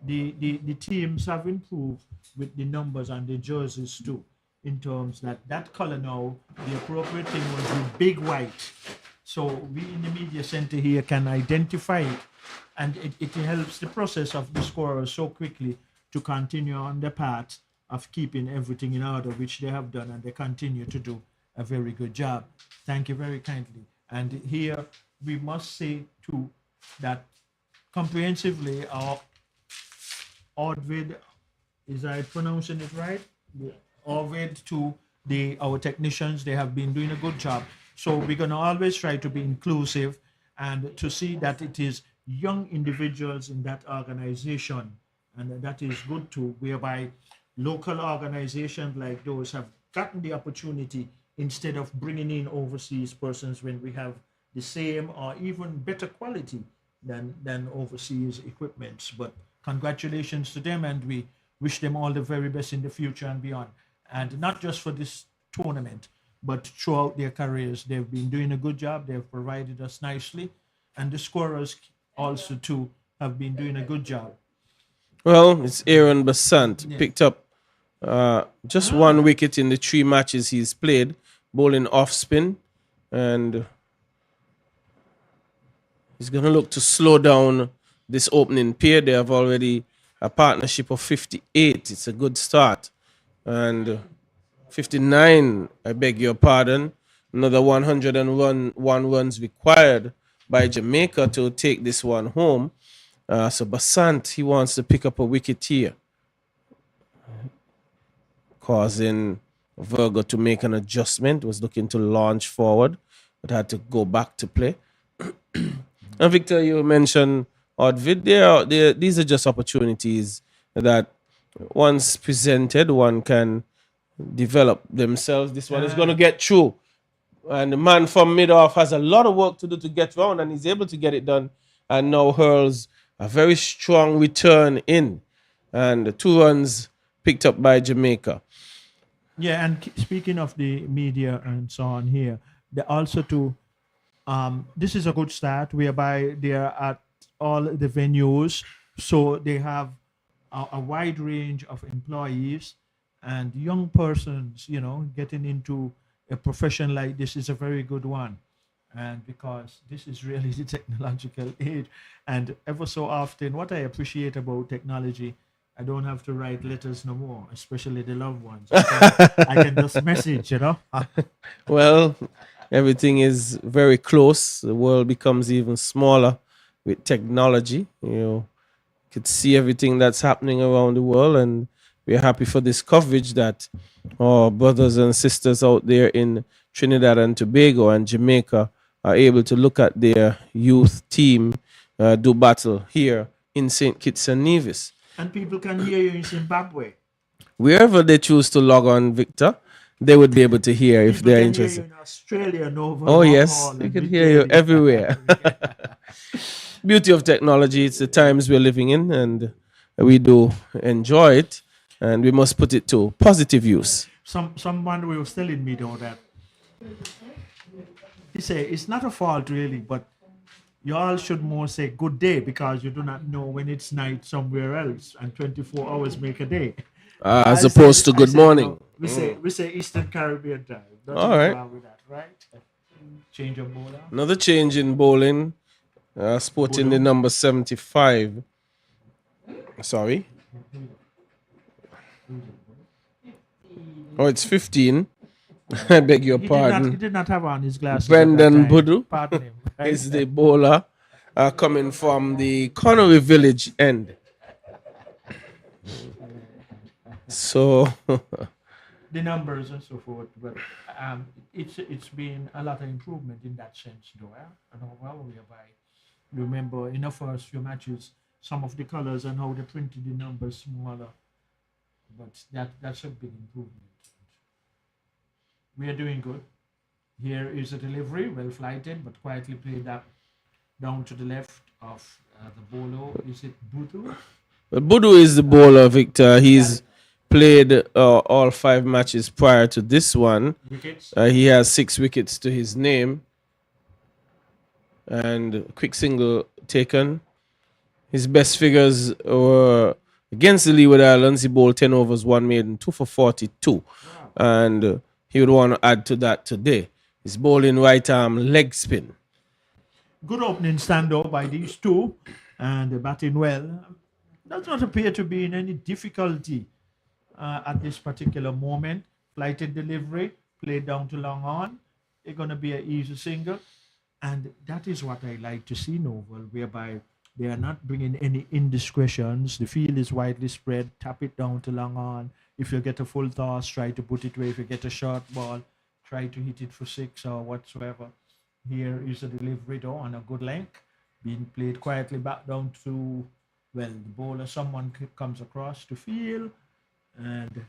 the teams have improved with the numbers and the jerseys too, in terms that color now, the appropriate thing was the big white. So we in the media center here can identify it, and it helps the process of the scorers so quickly to continue on the path of keeping everything in order, which they have done, and they continue to do a very good job. Thank you very kindly. And here we must say too that comprehensively our Ordvid, is I pronouncing it right? Ordvid to our technicians, they have been doing a good job. So we're going to always try to be inclusive and to see that it is young individuals in that organization, and that is good too, whereby local organizations like those have gotten the opportunity instead of bringing in overseas persons when we have the same or even better quality than overseas equipments. But congratulations to them, and we wish them all the very best in the future and beyond. And not just for this tournament, but throughout their careers, they've been doing a good job. They've provided us nicely, and the scorers also too have been doing a good job. Well, it's Aaron Basant, picked up just 1 wicket in the 3 matches he's played, bowling off spin, and he's going to look to slow down this opening pair. They have already a partnership of 58. It's a good start. And 59, I beg your pardon. Another 101 runs required by Jamaica to take this one home. So Basant, he wants to pick up a wicket here, causing Virgo to make an adjustment. Was looking to launch forward, but had to go back to play. And Victor, you mentioned Oddvid. These are just opportunities that once presented, one can develop themselves. This one is going to get through. And the man from mid-off has a lot of work to do to get round, and he's able to get it done. And now hurls a very strong return in. And the 2 runs picked up by Jamaica. Yeah, and speaking of the media and so on here, they also to this is a good start whereby they are at all the venues, so they have a wide range of employees and young persons, getting into a profession like this is a very good one. And because this is really the technological age, and ever so often, what I appreciate about technology, I don't have to write letters no more, especially the loved ones. I can just message, Well, everything is very close. The world becomes even smaller with technology. You could see everything that's happening around the world, and we're happy for this coverage that our brothers and sisters out there in Trinidad and Tobago and Jamaica are able to look at their youth team do battle here in St. Kitts and Nevis. And people can hear you in Zimbabwe. Wherever they choose to log on, Victor, they would be able to hear if People they're can interested. hear you in Australia, Nova. Oh, yes, Hall, we and can Big hear you Daily. everywhere. Beauty of technology, it's the times we're living in, and we do enjoy it, and we must put it to positive use. Someone was telling me though that he said it's not a fault really, but you all should more say good day because you do not know when it's night somewhere else, and 24 hours make a day. As opposed to good morning. No, we say Eastern Caribbean time. Nothing All right. wrong with that, right? Change of bowler. Another change in bowling, sporting the number 75. Sorry. Oh, it's 15. I beg your pardon. He did not have on his glasses. Brendan Budu Pardon him. Right? is the bowler coming from the Connery Village end. So the numbers and so forth, but it's been a lot of improvement in that sense, though. And overall, whereby you remember in the first few matches, some of the colors and how they printed the numbers smaller, but that's a big improvement. We are doing good. Here is a delivery, well flighted, but quietly played up down to the left of the bowler. Is it Budu? Well, Budu is the bowler, Victor. He's played all 5 matches prior to this one. Wickets. He has 6 wickets to his name. And quick single taken. His best figures were against the Leeward Islands. He bowled 10 overs, 1 maiden, 2 for 42. Wow. And he would want to add to that today. He's bowling right arm leg spin. Good opening stand up by these two, and batting well. Does not appear to be in any difficulty at this particular moment. Flighted delivery, played down to long on. It's going to be an easy single. And that is what I like to see, Novel, whereby they are not bringing any indiscretions. The field is widely spread. Tap it down to long on. If you get a full toss, try to put it away. If you get a short ball, try to hit it for 6 or whatsoever. Here is a delivery though on a good length. Being played quietly back down to, well, the bowler, someone comes across to field. And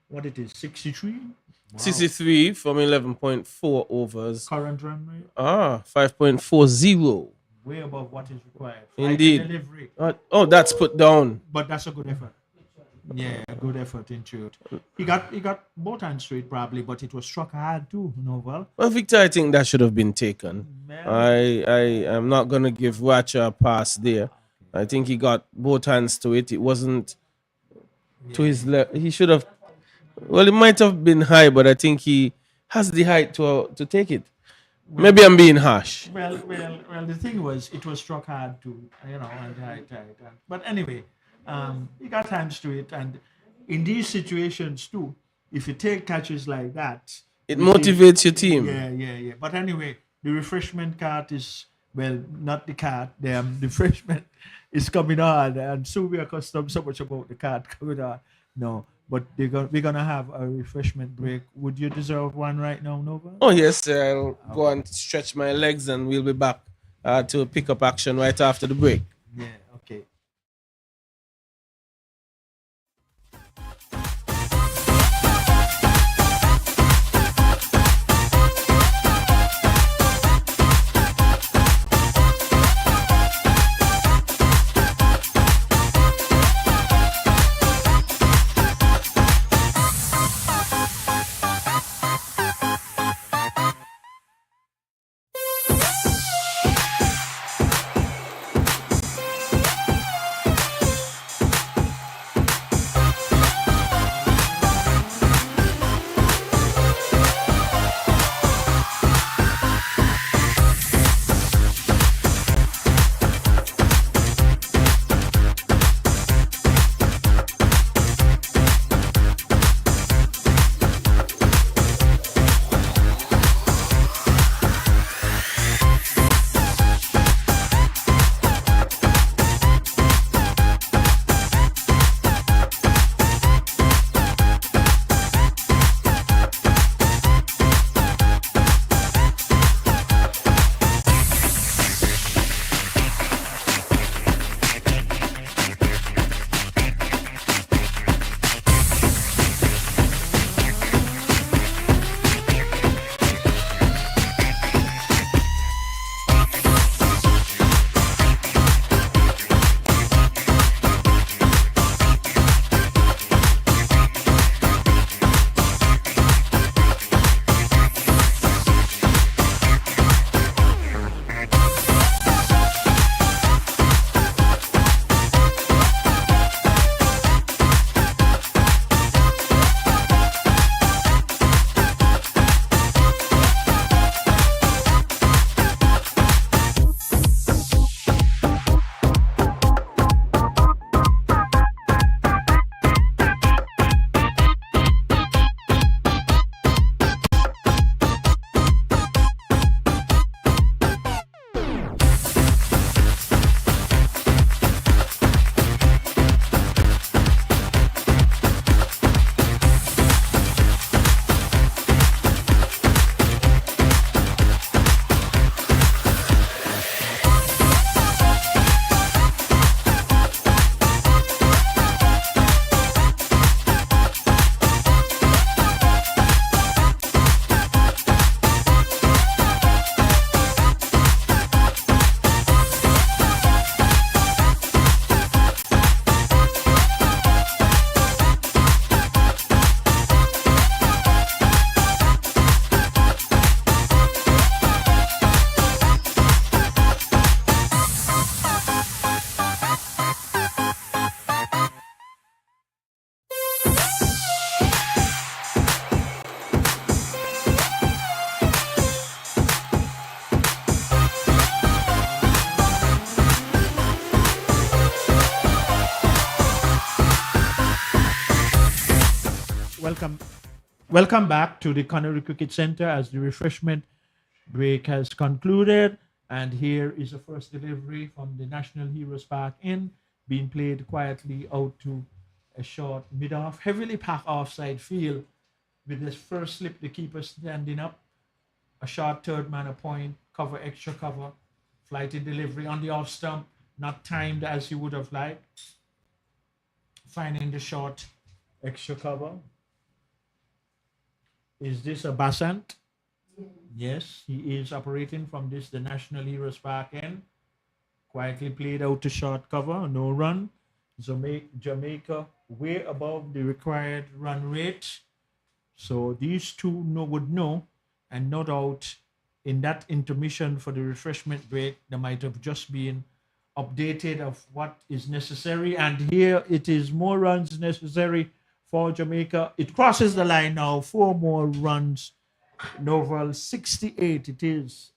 what it is, 63? Wow. 63 from 11.4 overs. Current run rate? 5.40. Way above what is required. Indeed. Delivery. That's put down. But that's a good effort. Yeah, good effort into it. He got both hands to it probably, but it was struck hard too, Novel. Well, Victor, I think that should have been taken. I am not gonna give Watcher a pass there. I think he got both hands to it. It wasn't to his left. He should have. Well, it might have been high, but I think he has the height to take it. Maybe I'm being harsh. Well. The thing was, it was struck hard too, and tight. But anyway, he got hands to it, and in these situations too, if you take catches like that, It motivates your team. Yeah. But anyway, the refreshment cart is not the cart. The refreshment is coming on, and so we are accustomed so much about the cart coming on. No, but we're gonna have a refreshment break. Would you deserve one right now, Nova? Oh yes, I'll go and stretch my legs, and we'll be back to pick up action right after the break. Yeah. Okay. Welcome back to the Connery Cricket Center as the refreshment break has concluded. And here is the first delivery from the National Heroes Park Inn, being played quietly out to a short mid-off, heavily packed offside field. With this first slip, the keeper standing up, a short third man a point, cover, extra cover, flighted delivery on the off stump, not timed as he would have liked. Finding the short extra cover. Is this a Basant? Yes, he is operating from this, the National Heroes Park end. Quietly played out to short cover, no run. Jamaica way above the required run rate. So these two would know, and no doubt in that intermission for the refreshment break, there might have just been updated of what is necessary. And here it is more runs necessary for Jamaica. It crosses the line now, 4 more runs. Novel 68 it is.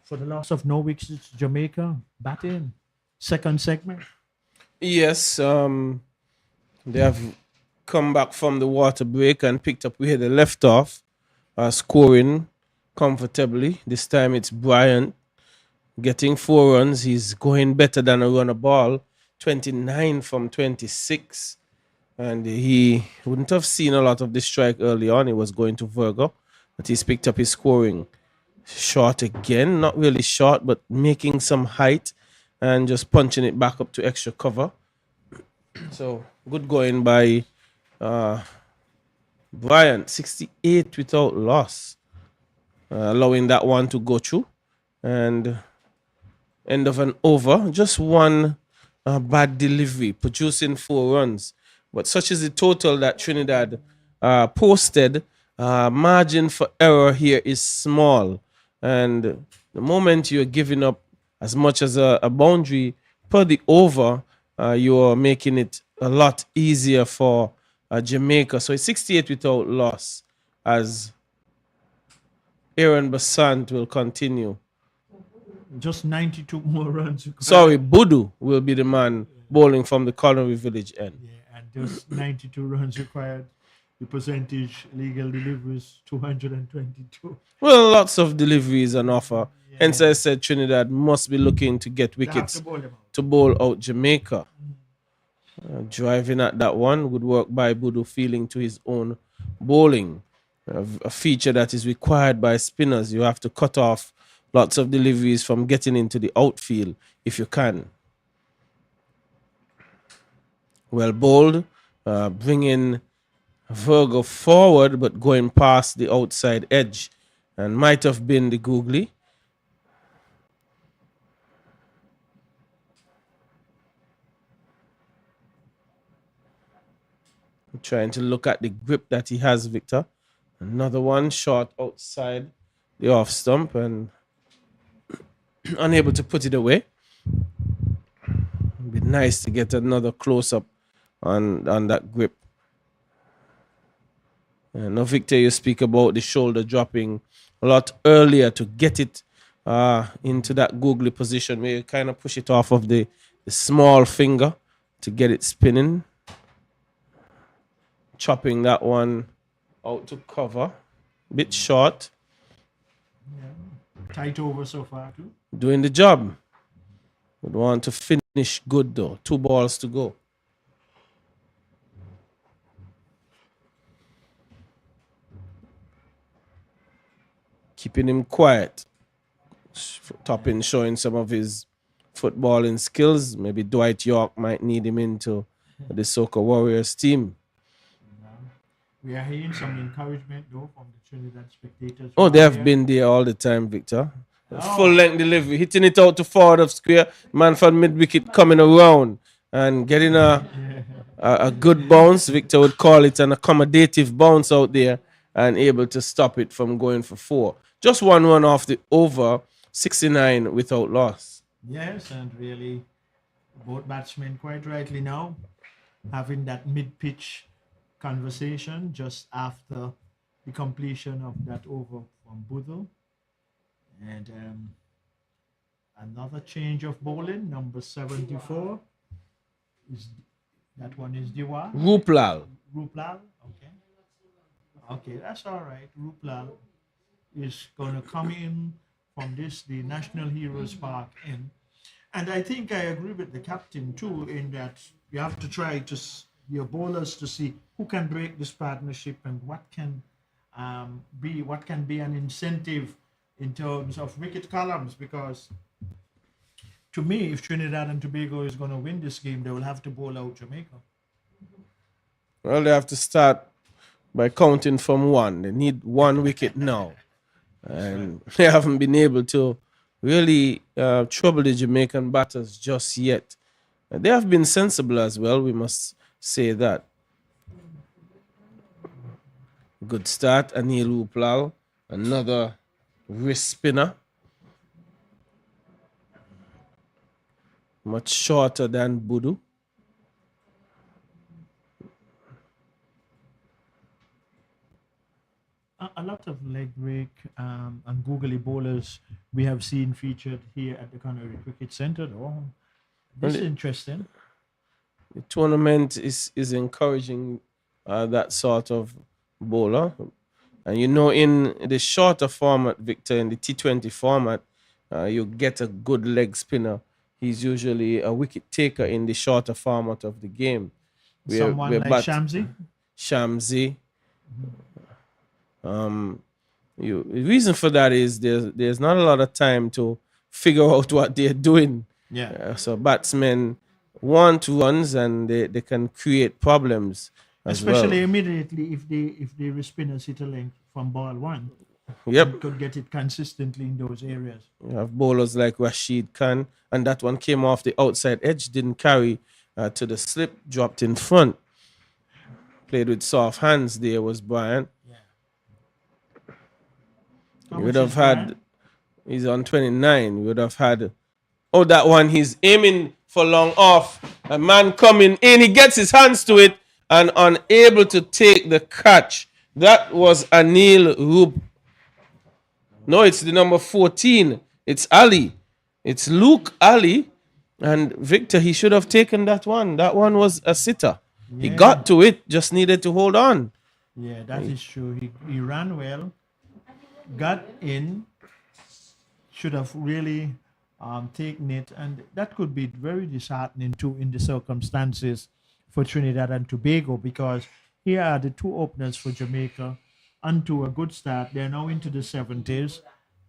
For the loss of no wickets, Jamaica batting. Second segment. Yes, they have come back from the water break and picked up where they left off, scoring comfortably. This time it's Bryant getting 4 runs. He's going better than a run a ball, 29 from 26. And he wouldn't have seen a lot of the strike early on. He was going to Virgo, but he's picked up his scoring. Short again, not really short, but making some height and just punching it back up to extra cover. So good going by Bryant, 68 without loss, allowing that one to go through. And end of an over, just one bad delivery, producing 4 runs. But such is the total that Trinidad posted. Margin for error here is small. And the moment you're giving up as much as a boundary per the over, you're making it a lot easier for Jamaica. So it's 68 without loss as Aaron Basant will continue. Just 92 more runs. Sorry, Budu will be the man bowling from the Connery Village end. Yeah, and just 92 runs required. The percentage legal deliveries 222. Well, lots of deliveries on offer. Yeah. Hence, I said Trinidad must be looking to get wickets to bowl out Jamaica. Driving at that one, good work by Budu, feeling to his own bowling. A feature that is required by spinners. You have to cut off lots of deliveries from getting into the outfield if you can. Well bowled, bringing Virgo forward but going past the outside edge, and might have been the googly. I'm trying to look at the grip that he has, Victor. Another one short outside the off stump and unable to put it away. It'd be nice to get another close up on that grip. Now, Victor, you speak about the shoulder dropping a lot earlier to get it into that googly position where you kind of push it off of the small finger to get it spinning. Chopping that one out to cover. Bit short. Yeah. Tight over so far too. Doing the job. Would want to finish good though. 2 balls to go. Keeping him quiet. Topping showing some of his footballing skills. Maybe Dwight York might need him into the Soca Warriors team. We are hearing some encouragement though from the Trinidad spectators. Oh, they have been there all the time, Victor. Full length delivery, hitting it out to forward of square. Man from mid wicket coming around and getting a good bounce. Victor would call it an accommodative bounce out there and able to stop it from going for 4. Just 1 run off the over, 69 without loss. Yes, and really both batsmen quite rightly now having that mid-pitch conversation just after the completion of that over from Budhu. And another change of bowling, number 74. That one is Diwa. Ruplal. Okay. Okay, that's all right. Ruplal is going to come in from the National Heroes Park in. And I think I agree with the captain too in that you have to try to your bowlers to see who can break this partnership and what can be an incentive in terms of wicket columns, because to me, if Trinidad and Tobago is going to win this game, they will have to bowl out Jamaica. Well, they have to start by counting from 1. They need 1 wicket now. And they haven't been able to really trouble the Jamaican batters just yet. They have been sensible as well. We must say that. Good start, Anil Uplal. Another wrist spinner. Much shorter than Budu. A lot of leg break and googly bowlers we have seen featured here at the Connery Cricket Centre, though. This is interesting. The tournament is encouraging that sort of bowler. And you know, in the shorter format, Victor, in the T20 format, you get a good leg spinner. He's usually a wicket taker in the shorter format of the game. Someone like Shamsi? Shamsi. The reason for that is there's not a lot of time to figure out what they're doing. Yeah. So batsmen want runs and they can create problems. Especially immediately if the spinners hit a length from ball one. Yep. Could get it consistently in those areas. You have bowlers like Rashid Khan, and that one came off the outside edge, didn't carry to the slip, dropped in front. Played with soft hands there was Brian. Yeah. You would have had, he's on 29, you would have had, oh, that one, he's aiming for long off. A man coming in, he gets his hands to it and unable to take the catch. That was Anil Rup. No, it's the number 14. It's Ali. It's Luke Ali. And Victor, he should have taken that one. That one was a sitter. Yeah. He got to it, just needed to hold on. Yeah, that is true. He ran well, got in, should have really taken it. And that could be very disheartening too in the circumstances for Trinidad and Tobago, because here are the two openers for Jamaica onto a good start. They're now into the 70s.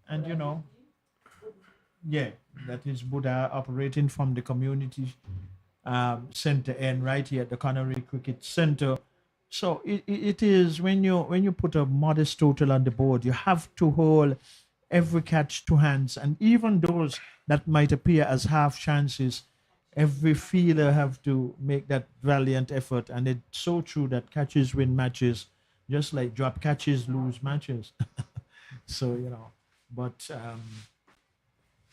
And, you know, yeah, that is Buddha operating from the community center end right here at the Connery Cricket Center. So it is when you put a modest total on the board, you have to hold every catch to hands. And even those that might appear as half chances, every fielder have to make that valiant effort. And it's so true that catches win matches, just like drop catches lose matches. So, you know, but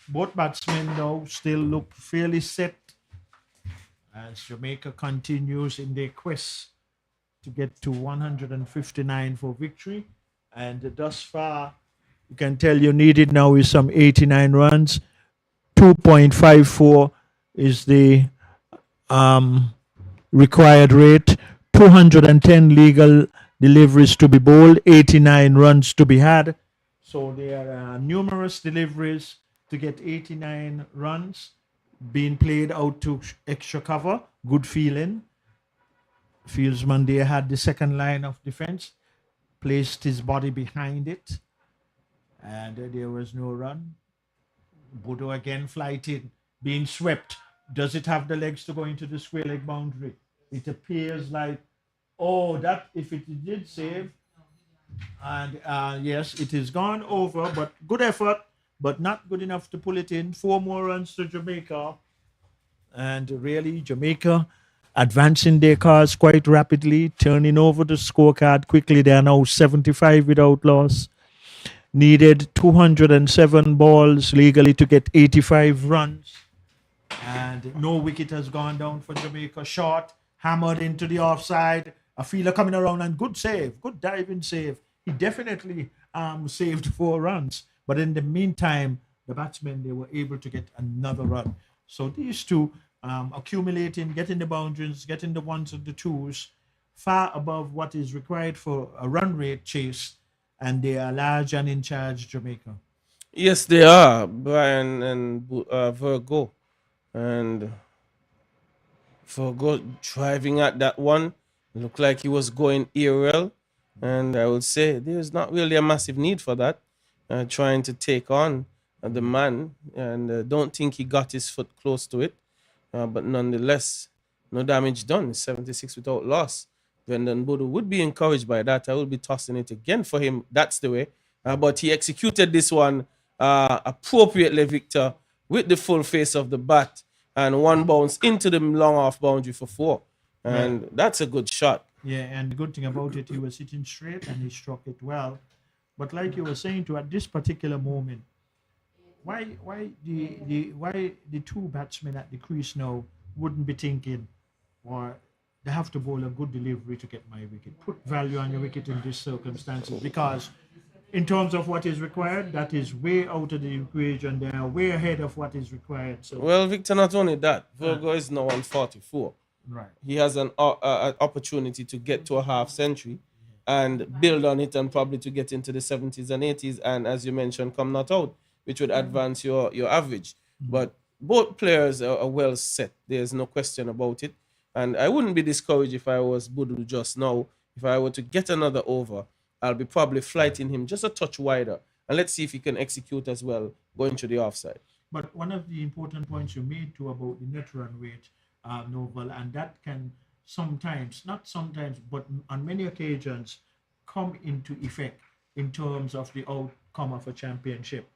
both batsmen though still look fairly set as Jamaica continues in their quest to get to 159 for victory. And thus far, you can tell you needed now is some 89 runs. 2.54 is the required rate. 210 legal deliveries to be bowled, 89 runs to be had. So there are numerous deliveries to get 89 runs being played out to extra cover. Good feeling. Fieldsman there had the second line of defense, placed his body behind it, and there was no run. Budo again flighted, being swept. Does it have the legs to go into the square leg boundary? It appears like, oh, that if it did save, and yes, it is gone over, but good effort, but not good enough to pull it in. 4 more runs to Jamaica. And really, Jamaica advancing their cars quite rapidly, turning over the scorecard quickly. They are now 75 without loss. Needed 207 balls legally to get 85 runs. And no wicket has gone down for Jamaica. Short, hammered into the offside. A fielder coming around and good save, good diving save. He definitely saved 4 runs. But in the meantime, the batsmen, they were able to get another run. So these two accumulating, getting the boundaries, getting the ones and the twos, far above what is required for a run rate chase. And they are large and in charge, Jamaica. Yes, they are, Brian and Virgo. And Virgo driving at that one. Looked like he was going aerial. And I would say there's not really a massive need for that. Trying to take on the man. And don't think he got his foot close to it. But nonetheless, no damage done. 76 without loss. Brendan Bodo would be encouraged by that. I will be tossing it again for him. That's the way. But he executed this one appropriately, Victor, with the full face of the bat. And one bounce into the long off boundary for 4. And that's a good shot. Yeah, and the good thing about it, he was hitting straight and he struck it well. But like you were saying, to at this particular moment, why the two batsmen at the crease now wouldn't be thinking, or they have to bowl a good delivery to get my wicket. Put value on your wicket in these circumstances, because in terms of what is required, that is way out of the equation. They are way ahead of what is required. So Well, Victor, not only that, Virgo is now on 44. right. He has an opportunity to get to a half century and build on it, and probably to get into the 70s and 80s, and as you mentioned, come not out, which would advance your average. But both players are well set. There's no question about it. And I wouldn't be discouraged if I was Budu just now. If I were to get another over, I'll be probably flighting him just a touch wider. And let's see if he can execute as well going to the offside. But one of the important points you made too about the net run rate, Novel, and that can sometimes, not sometimes, but on many occasions, come into effect in terms of the outcome of a championship.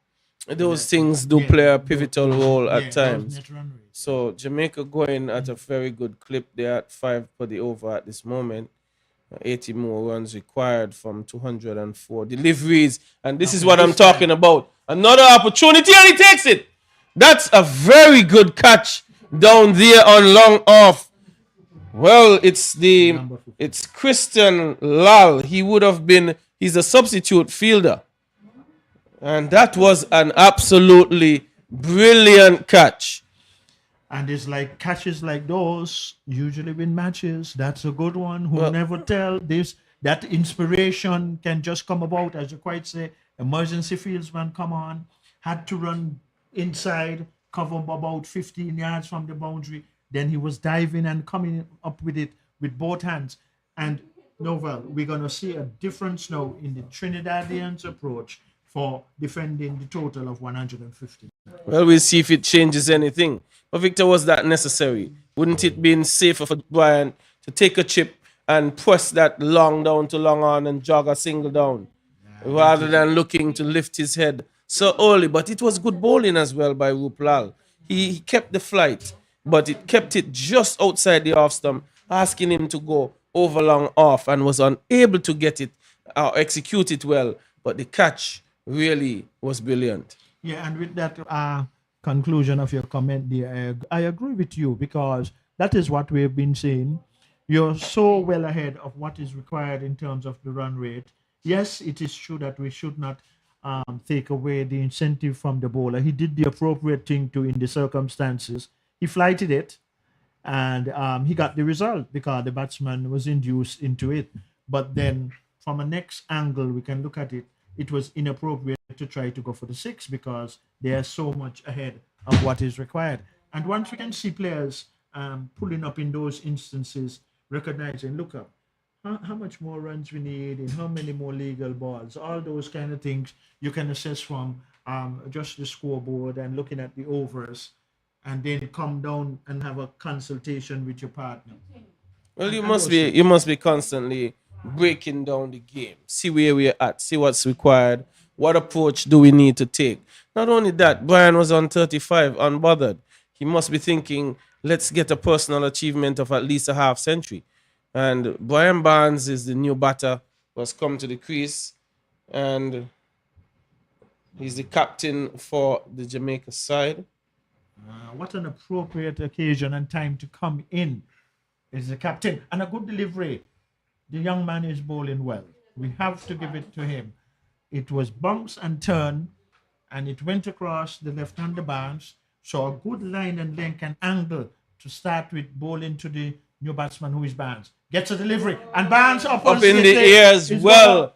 Those things do play a pivotal role at those times. net run rates. So Jamaica going at a very good clip. They're at 5 per the over at this moment. 80 more runs required from 204 deliveries. And this is what I'm talking about. Another opportunity, and he takes it. That's a very good catch down there on long off. Well, it's Christian Lal. He's a substitute fielder. And that was an absolutely brilliant catch. And it's like catches like those usually win matches. That's a good one. Who never tell this, that inspiration can just come about, as you quite say. Emergency fieldsman come on, had to run inside, cover about 15 yards from the boundary. Then he was diving and coming up with it with both hands. And Novel, we're gonna see a difference now in the Trinidadians' approach for defending the total of 150. Well, we'll see if it changes anything. But Victor, was that necessary? Wouldn't it been safer for Brian to take a chip and press that long down to long on and jog a single down, rather than looking to lift his head so early? But it was good bowling as well by Ruplal. He kept the flight, but it kept it just outside the off stump, asking him to go over long off, and was unable to get it or execute it well. But the catch really was brilliant. Yeah, and with that conclusion of your comment there, I agree with you, because that is what we've been saying. You're so well ahead of what is required in terms of the run rate. Yes, it is true that we should not take away the incentive from the bowler. He did the appropriate thing to in the circumstances. He flighted it, and he got the result because the batsman was induced into it. But then from a next angle, we can look at it. It was inappropriate to try to go for the 6 because they are so much ahead of what is required. And once we can see players pulling up in those instances, recognizing, look up, how much more runs we need and how many more legal balls, all those kind of things you can assess from just the scoreboard and looking at the overs, and then come down and have a consultation with your partner. Well, you must be constantly breaking down the game, see where we're at, see what's required, what approach do we need to take. Not only that, Brian was on 35, unbothered. He must be thinking, let's get a personal achievement of at least a half century. And Brian Barnes is the new batter, was come to the crease, and he's the captain for the Jamaica side. What an appropriate occasion and time to come in is the captain, and a good delivery. The young man is bowling well. We have to give it to him. It was bumps and turn, and it went across the left-hander Barnes. So a good line and length and angle to start with bowling to the new batsman, who is Barnes. Gets a delivery, and Barnes up in the air as well.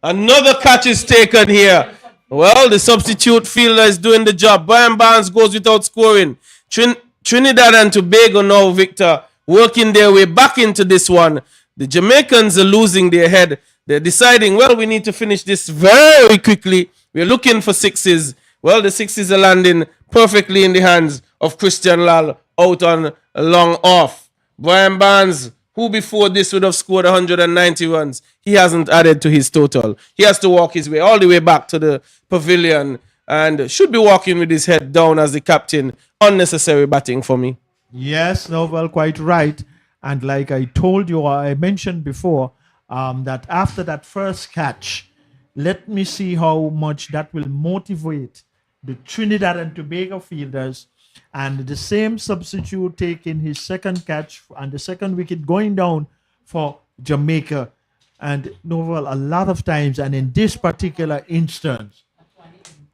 Another catch is taken here. Well, the substitute fielder is doing the job. Brian Barnes goes without scoring. Trinidad and Tobago now, Victor, working their way back into this one. The Jamaicans are losing their head. They're deciding, well, we need to finish this very quickly. We're looking for 6s. Well, the 6s are landing perfectly in the hands of Christian Lal out on a long off. Brian Barnes, who before this would have scored 190 runs, he hasn't added to his total. He has to walk his way all the way back to the pavilion and should be walking with his head down as the captain. Unnecessary batting for me. Yes, Novel, quite right. And like I told you, or I mentioned before, that after that first catch, let me see how much that will motivate the Trinidad and Tobago fielders. And the same substitute taking his second catch and the second wicket going down for Jamaica. And Novel, a lot of times, and in this particular instance,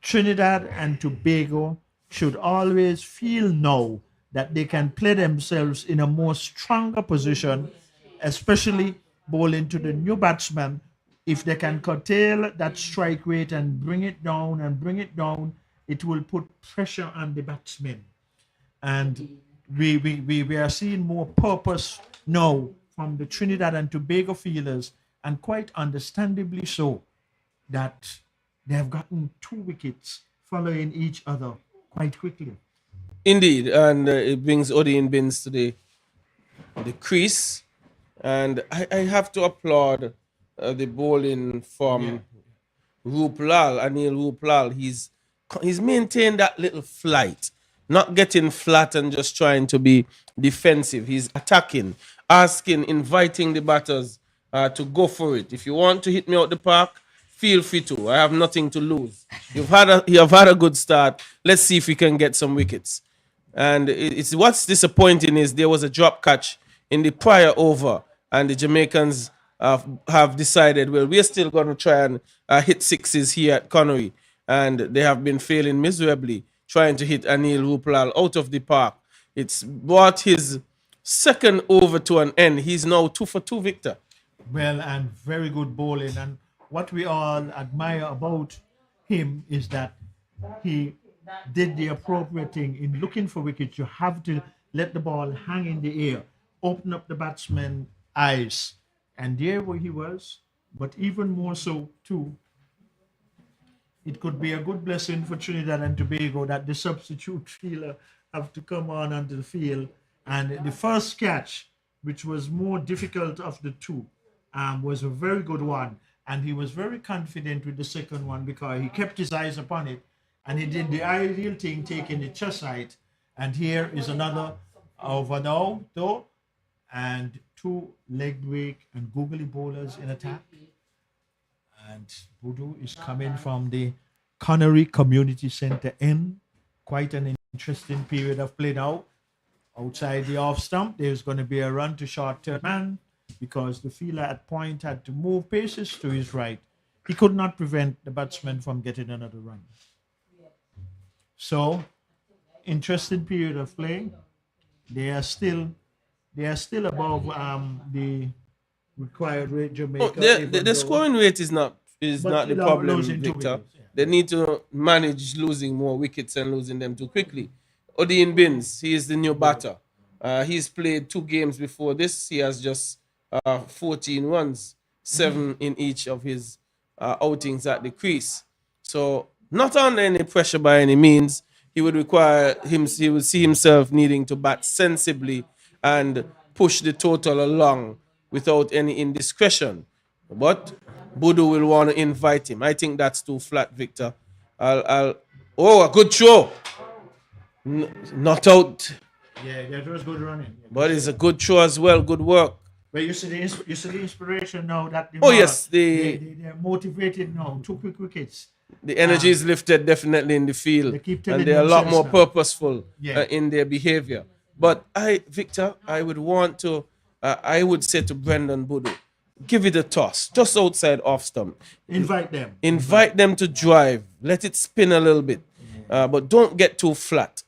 Trinidad and Tobago should always feel now that they can play themselves in a more stronger position, especially bowling to the new batsman. If they can curtail that strike rate and bring it down and bring it down, it will put pressure on the batsmen. And we are seeing more purpose now from the Trinidad and Tobago fielders, and quite understandably so, that they have gotten 2 wickets following each other quite quickly. Indeed, and it brings Odin Bins to the crease. And I have to applaud the bowling from Ruplal, Anil Ruplal. He's maintained that little flight, not getting flat and just trying to be defensive. He's attacking, asking, inviting the batters to go for it. If you want to hit me out the park, feel free to. I have nothing to lose. You have had a good start. Let's see if we can get some wickets. And it's what's disappointing is there was a drop catch in the prior over, and the Jamaicans have decided, well, we're still going to try and hit sixes here at Connery, and they have been failing miserably trying to hit Anil Ruplal out of the park. It's brought his second over to an end. He's now 2 for 2, Victor. Well, and very good bowling. And what we all admire about him is that he did the appropriate thing in looking for wickets. You have to let the ball hang in the air, open up the batsman's eyes. And there where he was, but even more so too, it could be a good blessing for Trinidad and Tobago that the substitute fielder have to come on onto the field. And the first catch, which was more difficult of the two, was a very good one. And he was very confident with the second one because he kept his eyes upon it. And he did the ideal thing, taking the chest height. And here is another over now, though. And 2 leg break and googly bowlers in attack. And Voodoo is coming from the Connery Community Center in. Quite an interesting period of play now. Outside the off stump, there's going to be a run to short third man because the fielder at point had to move paces to his right. He could not prevent the batsman from getting another run. So, interesting period of play. They are still above the required rate. Jamaica. The scoring rate is not the problem, Victor. They need to manage losing more wickets and losing them too quickly. Odin Bins, he is the new batter. He's played 2 games before this. He has just 14 runs, 7 in each of his outings at the crease. So not under any pressure by any means. He would see himself needing to bat sensibly and push the total along without any indiscretion. But Budu will want to invite him. I think that's too flat, Victor. A good throw. Not out. Yeah, that was good running. But it's a good throw as well. Good work. But you see the inspiration now that they're motivated now. 2 quick wickets. The energy is lifted definitely in the field, and they're a lot more purposeful in their behavior. But Victor, I would say to Brendan Budu, give it a toss, just outside off stump. Invite them. Invite them to drive. Let it spin a little bit, but don't get too flat.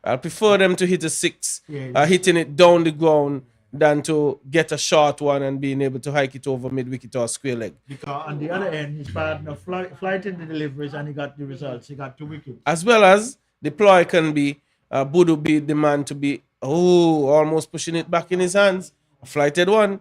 I prefer them to hit a 6, hitting it down the ground, than to get a short one and being able to hike it over mid-wicket or square leg. Because on the other end, his partner flighted the deliveries and he got the results. He got 2 wickets. As well as the ploy can be, Budu be the man to be, almost pushing it back in his hands. A flighted one.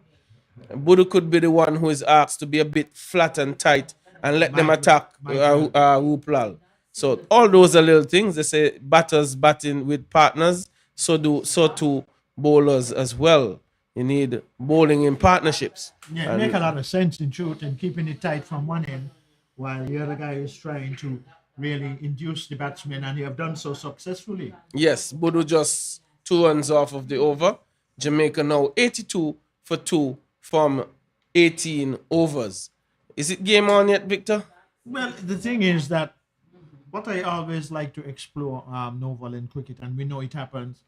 Budu could be the one who is asked to be a bit flat and tight and let them attack Ruplal. So all those are little things. They say batters batting with partners, so too bowlers as well. You need bowling in partnerships. Yeah, it makes a lot of sense in truth, and keeping it tight from one end while the other guy is trying to really induce the batsman, and he have done so successfully. Yes, Budu just 2 runs off of the over. Jamaica now 82 for 2 from 18 overs. Is it game on yet, Victor? Well, the thing is that what I always like to explore novel in cricket, and we know it happens.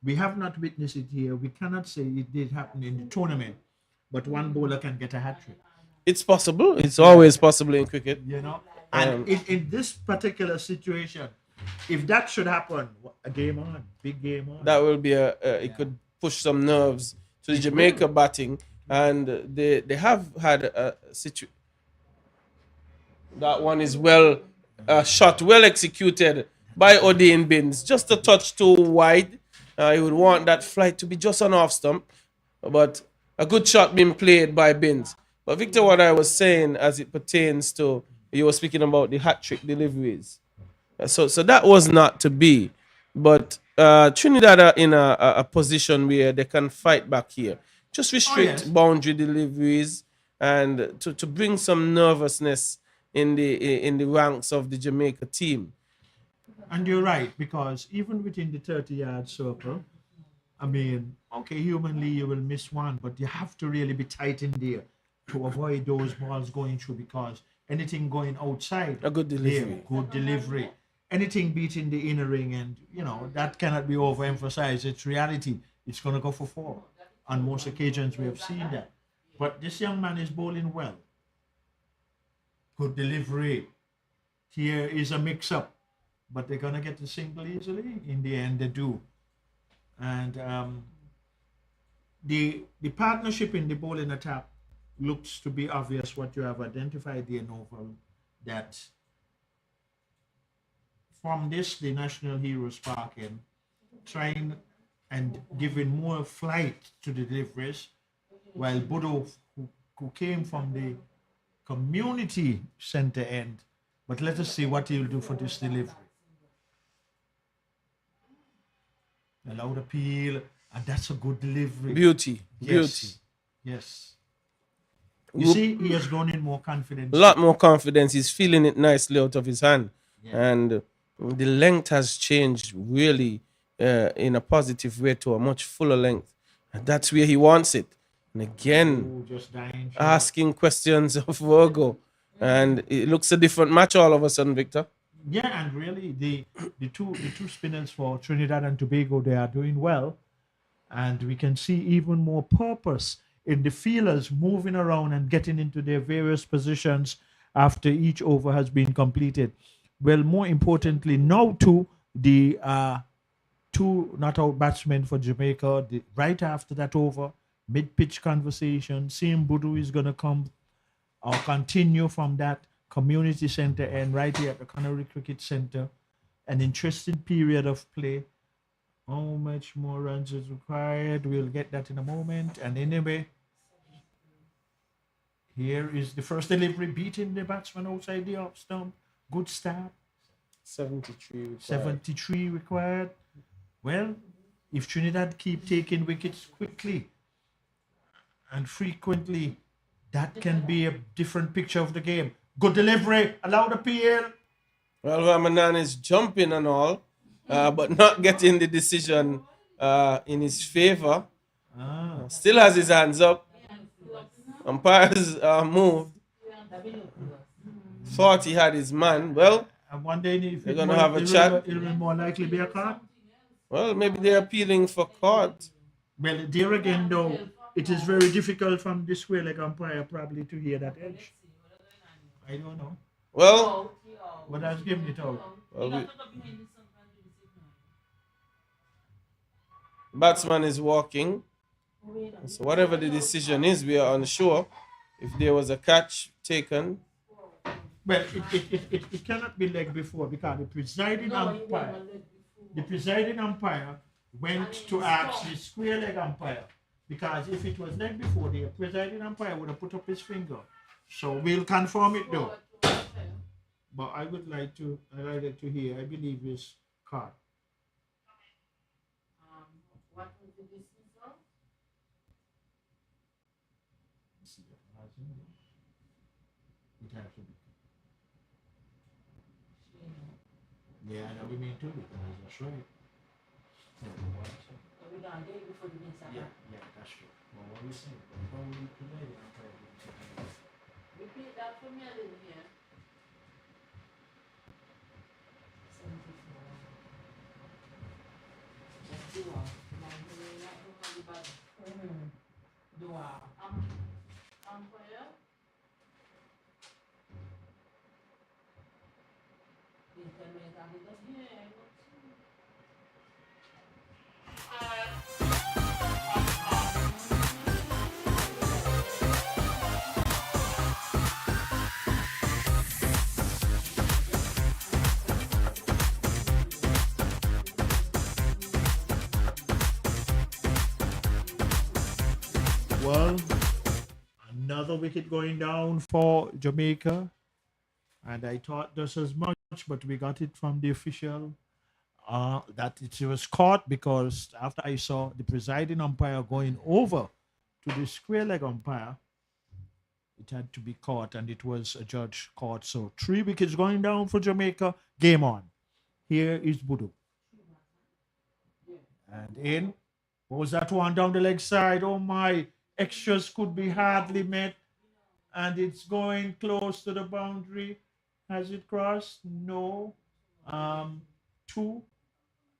We have not witnessed it here. We cannot say it did happen in the tournament, but one bowler can get a hat trick. It's possible. It's always possible in cricket. You know, and in this particular situation, if that should happen, a game on, big game on. That will be it could push some nerves to the Jamaica batting, and they have had a situation. That one is well shot, well executed by Odean Binns. Just a touch too wide. You would want that flight to be just an off stump, but a good shot being played by Binns. But Victor, what I was saying as it pertains to, you were speaking about the hat trick deliveries. So that was not to be. But Trinidad are in a position where they can fight back here. Just restrict boundary deliveries and to bring some nervousness in the ranks of the Jamaica team. And you're right, because even within the 30-yard circle, I mean, okay, humanly you will miss one, but you have to really be tight in there to avoid those balls going through, because anything going outside, a good delivery. There, good delivery. Anything beating the inner ring, and that cannot be overemphasized. It's reality. It's going to go for 4. On most occasions we have seen that. But this young man is bowling well. Good delivery. Here is a mix-up, but they're going to get the single easily. In the end, they do. And the partnership in the bowling attack looks to be obvious. What you have identified there, Novel, that from this, the national hero sparking, trying and giving more flight to the deliveries, while Bodo, who came from the community center end, but let us see what he'll do for this delivery. A loud appeal, and that's a good delivery. Beauty. Yes. You see, he has gone in more confidence. A lot more confidence. He's feeling it nicely out of his hand. Yeah. And the length has changed really in a positive way to a much fuller length. And that's where he wants it. And again, asking questions of Virgo. And it looks a different match all of a sudden, Victor. Yeah, and really the two spinners for Trinidad and Tobago, they are doing well. And we can see even more purpose in the fielders moving around and getting into their various positions after each over has been completed. Well, more importantly, now to the two not-out batsmen for Jamaica, right after that over, mid-pitch conversation, seeing Budu is going to come or continue from that community center and right here at the Connery Cricket Center. An interesting period of play. How much more runs is required? We'll get that in a moment. And anyway, here is the first delivery, beating the batsman outside the off stump. Good start. 73 required. 73 required. Well, if Trinidad keep taking wickets quickly and frequently, that can be a different picture of the game. Good delivery, allowed appeal. Well, Ramanan is jumping and all, but not getting the decision in his favor. Still has his hands up. Umpires moved. Thought he had his man. Well, one day if they're going to have a chat. It will more likely be a card. Well, maybe they're appealing for card. Well, there again, though, it is very difficult from the square leg umpire probably to hear that edge. I don't know. Well, but I've given it out. Well, batsman is walking. So whatever the decision is, we are unsure. If there was a catch taken. Well, it cannot be leg before, because the presiding umpire went to ask the square leg umpire, because if it was leg before, the presiding umpire would have put up his finger. So we'll confirm it though. But I would like to hear, I believe, his card. What was the dismissal? It has to be. Yeah, I know we mean too, because that's right. We done day before the next Yeah, that's true. Well, what are you saying? How will you play the umpire? Repeat that for me, I didn't hear. 74. Let's do one. Dua. Umpire. Internet, I didn't hear. Well, another wicket going down for Jamaica. And I thought just as much, but we got it from the official that it was caught because after I saw the presiding umpire going over to the square leg umpire, it had to be caught and it was a judge caught. So 3 wickets going down for Jamaica. Game on. Here is Budu. And in. What was that one down the leg side? Oh my. Extras could be hardly met. And it's going close to the boundary. Has it crossed? No. 2.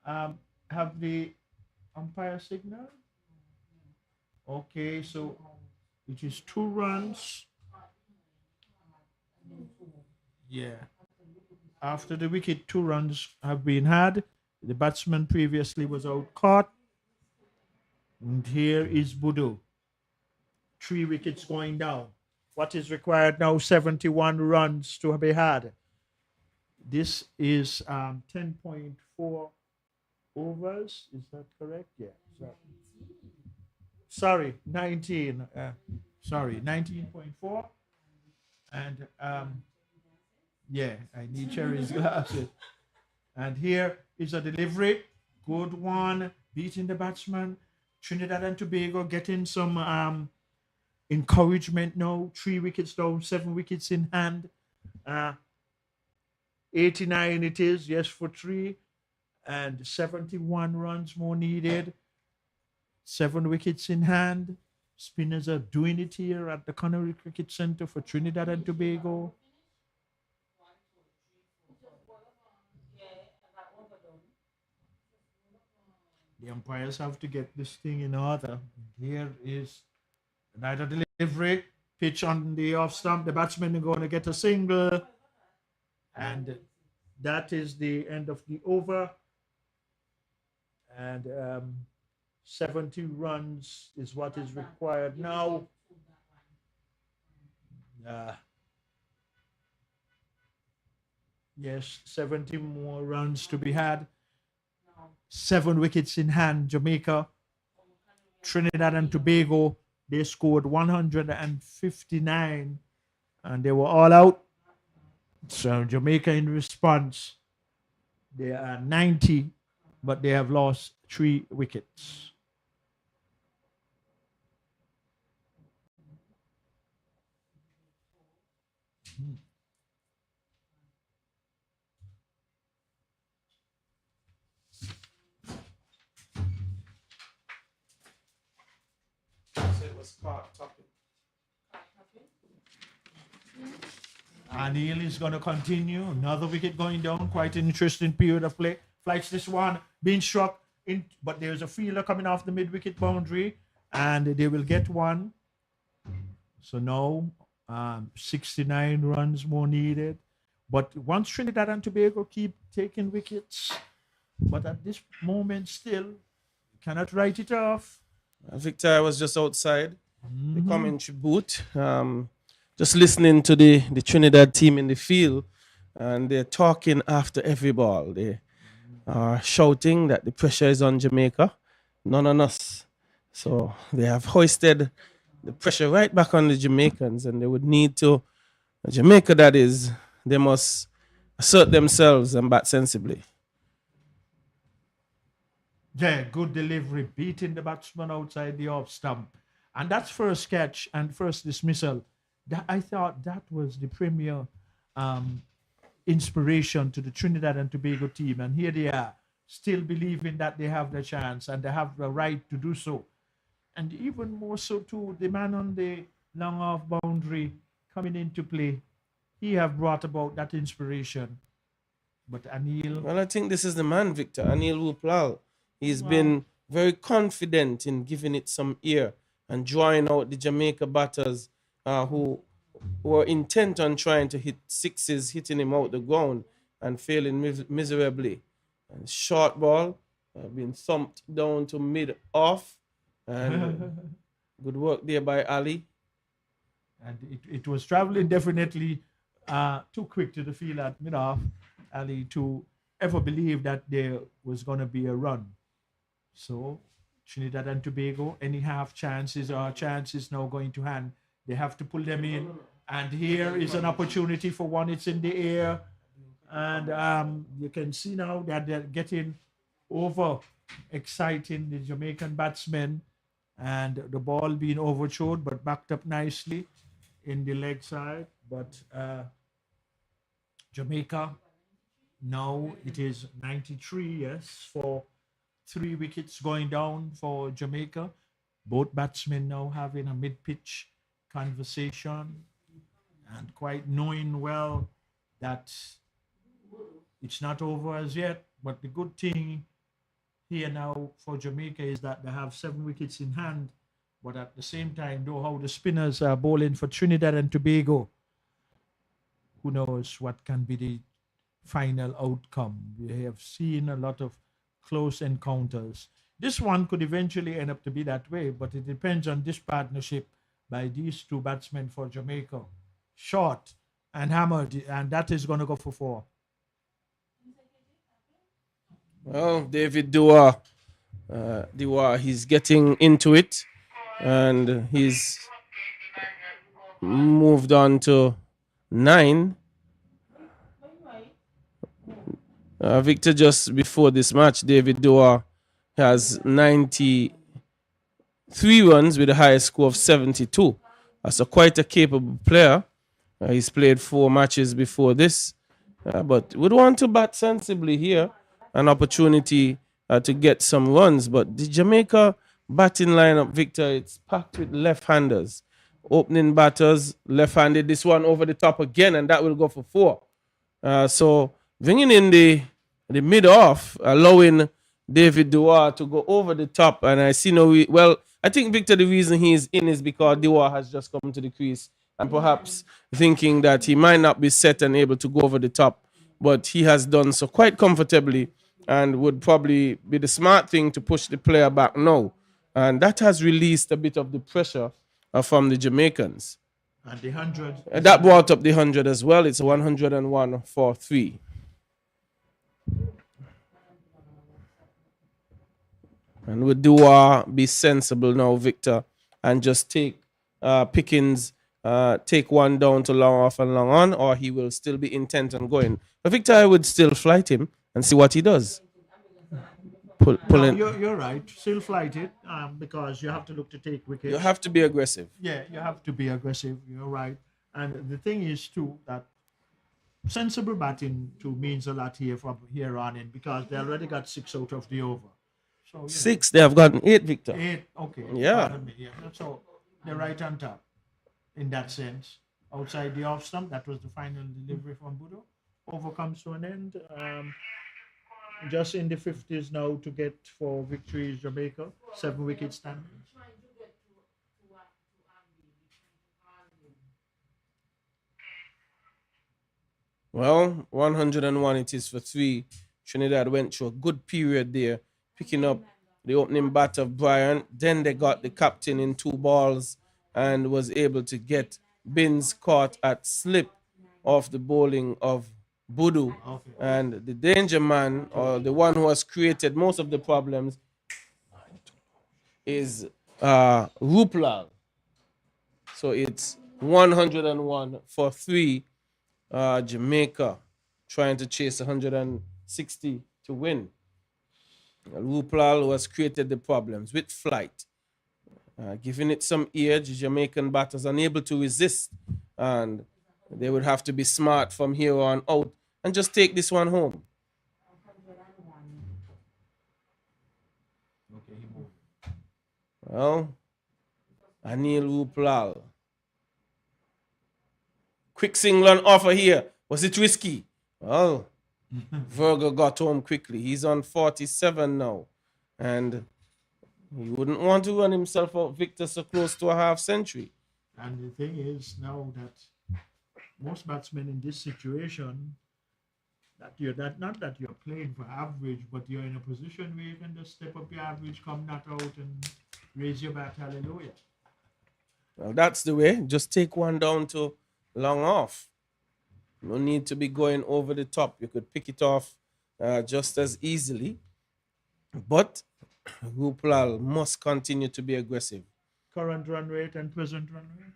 Have the umpire signal? Okay, so it is 2 runs. Yeah. After the wicket, 2 runs have been had. The batsman previously was out caught. And here is Budu. 3 wickets going down. What is required now? 71 runs to be had. This is 10.4 overs. Is that correct? Yeah. Sorry, 19. Sorry, 19.4. And yeah, I need Cherry's glasses. And here is a delivery. Good one. Beating the batsman. Trinidad and Tobago getting some encouragement now. 3 wickets down, 7 wickets in hand. 89 it is, yes, for 3. And 71 runs more needed. 7 wickets in hand. Spinners are doing it here at the Connery Cricket Center for Trinidad and Tobago. The umpires have to get this thing in order. Here is another delivery. Pitch on the off stump. The batsmen are going to get a single. And that is the end of the over. And 70 runs is what is required now. Yes, 70 more runs to be had. 7 wickets in hand, Jamaica. Trinidad and Tobago, they scored 159 and they were all out. So Jamaica in response, they are 90, but they have lost 3 wickets. It was caught topping. Anil is going to continue. Another wicket going down. Quite an interesting period of play. Flights this one being struck in, but there's a fielder coming off the mid-wicket boundary, and they will get one. So now 69 runs more needed. But once Trinidad and Tobago keep taking wickets, but at this moment still cannot write it off. Victor was just outside the commentary booth, just listening to the Trinidad team in the field, and they're talking after every ball. They are shouting that the pressure is on Jamaica, none on us. So they have hoisted the pressure right back on the Jamaicans, and they would need to, Jamaica that is, they must assert themselves and bat sensibly. Yeah, good delivery, beating the batsman outside the off stump. And that's first catch and first dismissal. I thought that was the premier inspiration to the Trinidad and Tobago team. And here they are, still believing that they have the chance and they have the right to do so. And even more so too, the man on the long off boundary coming into play, he have brought about that inspiration. But Anil, Well, I think this is the man, Victor, Anil Wuplal. He's been very confident in giving it some ear and drawing out the Jamaica batters who were intent on trying to hit sixes, hitting him out the ground and failing miserably. And short ball been thumped down to mid off. And good work there by Ali. and it was traveling definitely too quick to the field at mid off, Ali, to ever believe that there was going to be a run. So Trinidad and Tobago, any half chances or chances now going to hand, they have to pull them in. And here is an opportunity for one. It's in the air. And you can see now that they're getting over exciting the Jamaican batsmen, and the ball being overthrown but backed up nicely in the leg side. But Jamaica, now it is 93, yes, for 3 wickets going down for Jamaica. Both batsmen now having a mid-pitch conversation and quite knowing well that it's not over as yet. But the good thing here now for Jamaica is that they have 7 wickets in hand. But at the same time, though, how the spinners are bowling for Trinidad and Tobago, who knows what can be the final outcome. We have seen a lot of close encounters. This one could eventually end up to be that way, but it depends on this partnership by these 2 batsmen for Jamaica. Short and hammered, and that is going to go for 4. Well, David Dua, he's getting into it, and he's moved on to 9. Victor, just before this match, David Dua has 93 runs with a highest score of 72. That's quite a capable player. He's played 4 matches before this, but would want to bat sensibly here. An opportunity to get some runs. But the Jamaica batting lineup, Victor, it's packed with left-handers. Opening batters, left-handed. This one over the top again, and that will go for 4. So bringing in the mid-off, allowing David Dua to go over the top. And I see I think, Victor, the reason he is in is because Dua has just come to the crease and perhaps thinking that he might not be set and able to go over the top. But he has done so quite comfortably and would probably be the smart thing to push the player back now. And that has released a bit of the pressure from the Jamaicans. And the 100. That brought up the 100 as well. It's 101 for 3. And would Dua be sensible now, Victor, and just take Pickens, take one down to long off and long on, or he will still be intent on going? But Victor, I would still flight him and see what he does. No, you're right. Still flight it because you have to look to take wickets. You have to be aggressive. Yeah, you have to be aggressive. You're right. And the thing is, too, that sensible batting, too, means a lot here from here on in because they already got 6 out of the over. So, 6, they have gotten 8, Victor. 8, okay. Yeah. Yeah. So they're right on top in that sense. Outside the off stump, that was the final delivery from Budo. Over comes to an end. Just in the 50s now to get for victories, Jamaica. 7 wickets standing. Well, 101 it is for 3. Trinidad went through a good period there, picking up the opening bat of Bryant. Then they got the captain in 2 balls and was able to get Binns caught at slip off the bowling of Budu. Okay. And the danger man, or the one who has created most of the problems, is Ruplal. So it's 101 for 3. Jamaica trying to chase 160 to win. Ruplal, who has created the problems with flight, giving it some edge. Jamaican batters unable to resist, and they would have to be smart from here on out and just take this one home. Okay, he moved. Well, Anil Ruplal. Quick single on offer here. Was it risky? Well, Virgo got home quickly. He's on 47 now. And he wouldn't want to run himself out Victor so close to a half century. And the thing is now that most batsmen in this situation, that you're that not that you're playing for average, but you're in a position where you can just step up your average, come not out, and raise your bat. Hallelujah. Well, that's the way. Just take one down to long off. No need to be going over the top. You could pick it off just as easily. But Ruplal must continue to be aggressive. Current run rate and present run rate.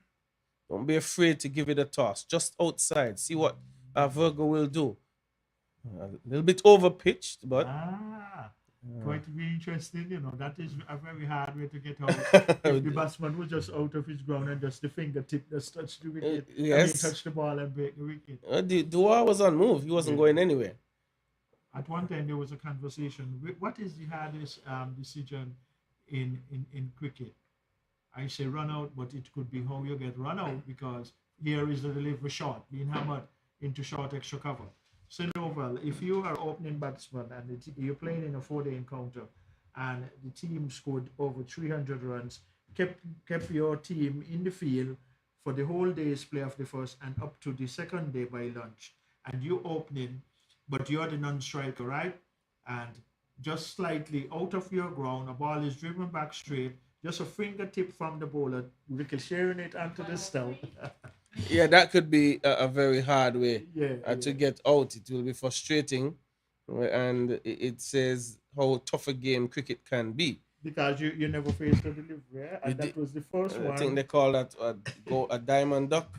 Don't be afraid to give it a toss. Just outside. See what Virgo will do. A little bit over pitched, but going to be interesting. You know, that is a very hard way to get out. If the batsman was just out of his ground and just the fingertip just touched the wicket, yes, touch the ball and break the wicket. Dua was on move. He wasn't going anywhere. At one time, there was a conversation. What is the hardest decision in cricket? I say run out, but it could be how you get run out, because here is the delivery shot being hammered into short extra cover. So, Novel, if you are opening batsman and you're playing in a 4-day encounter and the team scored over 300 runs, kept your team in the field for the whole day's play of the first and up to the second day by lunch, and you opening, but you're the non-striker, right? And just slightly out of your ground, a ball is driven back straight, just a fingertip from the bowler, ricocheting it onto the stump. Yeah, that could be a very hard way to get out. It will be frustrating, and it says how tough a game cricket can be. Because you never faced a delivery, and that was the first one. I think they call that a diamond duck.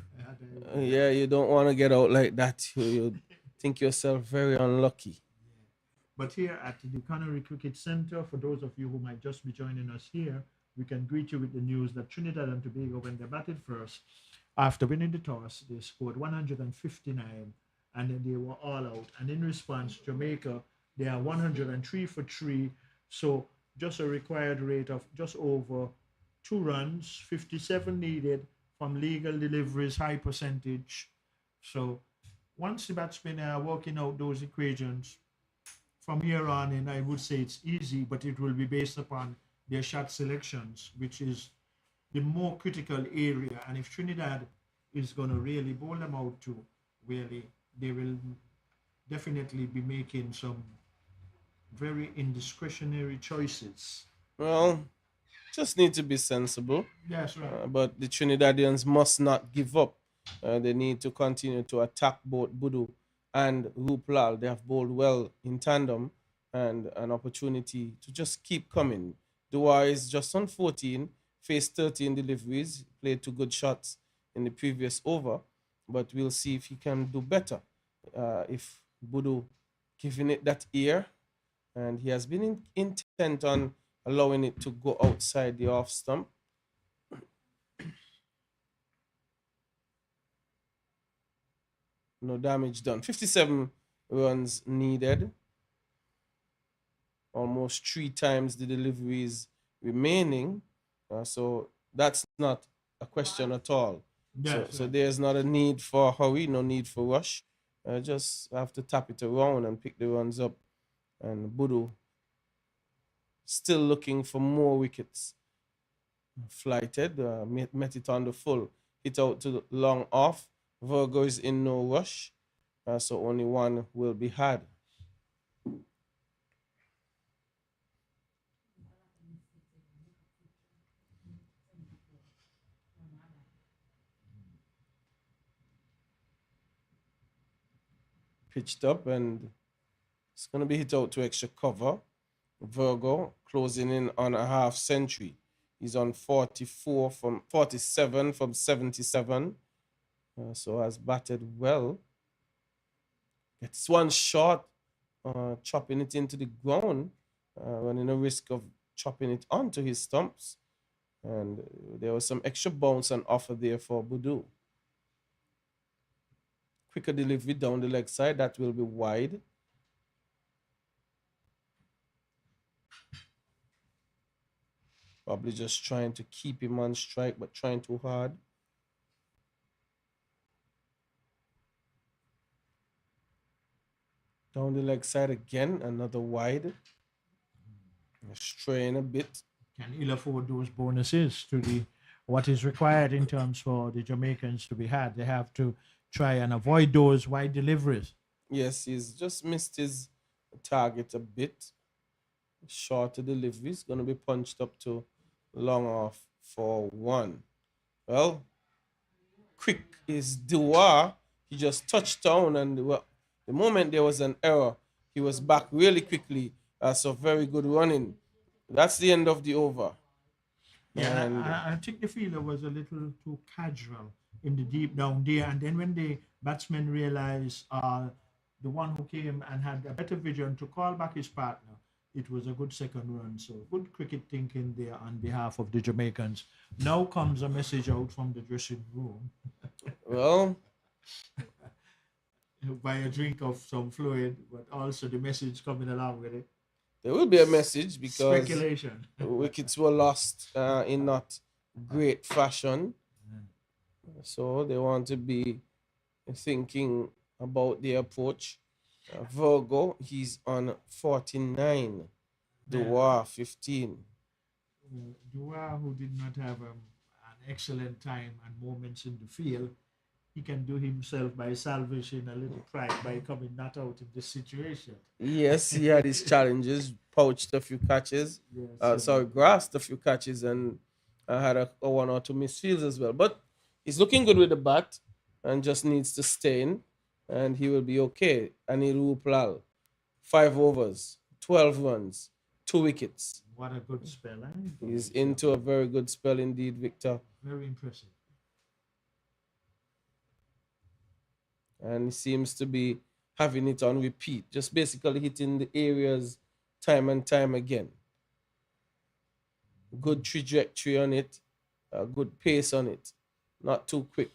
Yeah, you don't want to get out like that. You think yourself very unlucky. But here at the Connery Cricket Center, for those of you who might just be joining us here, we can greet you with the news that Trinidad and Tobago, when they batted first, after winning the toss, they scored 159 and then they were all out. And in response, Jamaica, they are 103 for 3. So just a required rate of just over 2 runs, 57 needed from legal deliveries, high percentage. So once the batsmen are working out those equations, from here on in, I would say it's easy, but it will be based upon their shot selections, which is the more critical area. And if Trinidad is going to really bowl them out too, really, they will definitely be making some very indiscretionary choices. Well, just need to be sensible. Yes, right. But the Trinidadians must not give up. They need to continue to attack both Budu and Ruplal. They have bowled well in tandem, and an opportunity to just keep coming. Dua is just on 14, faced 13 deliveries, played 2 good shots in the previous over, but we'll see if he can do better. If Budu giving it that ear, and he has been intent on allowing it to go outside the off stump. No damage done. 57 runs needed. Almost 3 times the deliveries remaining. So that's not a question at all. So there's not a need for hurry, no need for rush. Just have to tap it around and pick the runs up. And Budu still looking for more wickets. Flighted, met it on the full. Hit out to the long off. Virgo is in no rush. So only one will be had. Pitched up, and it's going to be hit out to extra cover. Virgo closing in on a half century. He's on 44 from 47 from 77. So has batted well. Gets one shot, chopping it into the ground, running a risk of chopping it onto his stumps. And there was some extra bounce and offer there for Budu. Quicker delivery down the leg side, that will be wide. Probably just trying to keep him on strike, but trying too hard. Down the leg side again, another wide. Straying a bit. Can ill afford those bonuses to the what is required in terms for the Jamaicans to be had. They have to try and avoid those wide deliveries. Yes, he's just missed his target a bit. Shorter delivery is going to be punched up to long off for 1. Well, quick is Dewar. He just touched down, and the moment there was an error, he was back really quickly. So very good running. That's the end of the over. Yeah, and I think the fielder was a little too casual in the deep down there. And then when the batsman realized the one who came and had a better vision to call back his partner, it was a good second run. So good cricket thinking there on behalf of the Jamaicans. Now comes a message out from the dressing room. Well, by a drink of some fluid, but also the message coming along with it. There will be a message because speculation. Wickets were lost in not great fashion. So they want to be thinking about the approach. Virgo, he's on 49. Dewar, 15. Dewar, who did not have an excellent time and moments in the field, he can do himself by salvaging a little pride by coming not out in this situation. Yes, he had his challenges, poached a few catches, grasped a few catches, and had a 1 or 2 misfields as well. But he's looking good with the bat and just needs to stay in, and he will be okay. Anil Uplal, 5 overs, 12 runs, 2 wickets. What a good spell, eh? He's into a very good spell indeed, Victor. Very impressive. And he seems to be having it on repeat, just basically hitting the areas time and time again. Good trajectory on it, good pace on it, not too quick.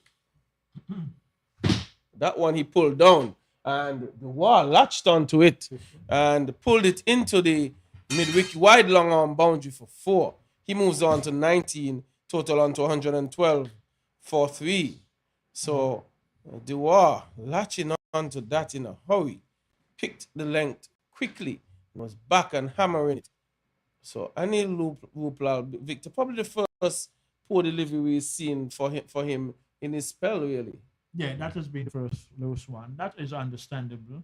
That one he pulled down, and the wall latched onto it and pulled it into the mid-wicket wide long arm boundary for 4. He moves on to 19, total on to 112 for 3. So Dewar latching onto that in a hurry, picked the length quickly, was back and hammering it. So Anil Ruplal, Victor, probably the first poor delivery we've seen for him in his spell, really. Yeah, that has been the first loose one. That is understandable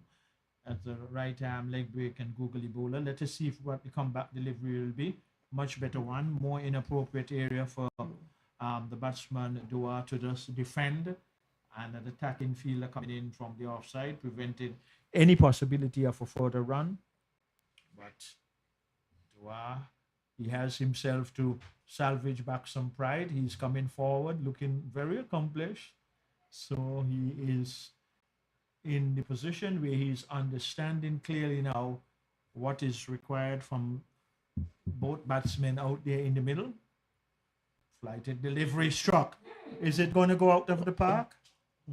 at the right arm leg break and googly bowler. Let us see what the comeback delivery will be. Much better one, more inappropriate area for the batsman Dewar to just defend, and an attacking fielder coming in from the offside prevented any possibility of a further run. But Dewar, he has himself to salvage back some pride. He's coming forward looking very accomplished. So he is in the position where he's understanding clearly now what is required from both batsmen out there in the middle. Flighted delivery struck. Is it going to go out of the park?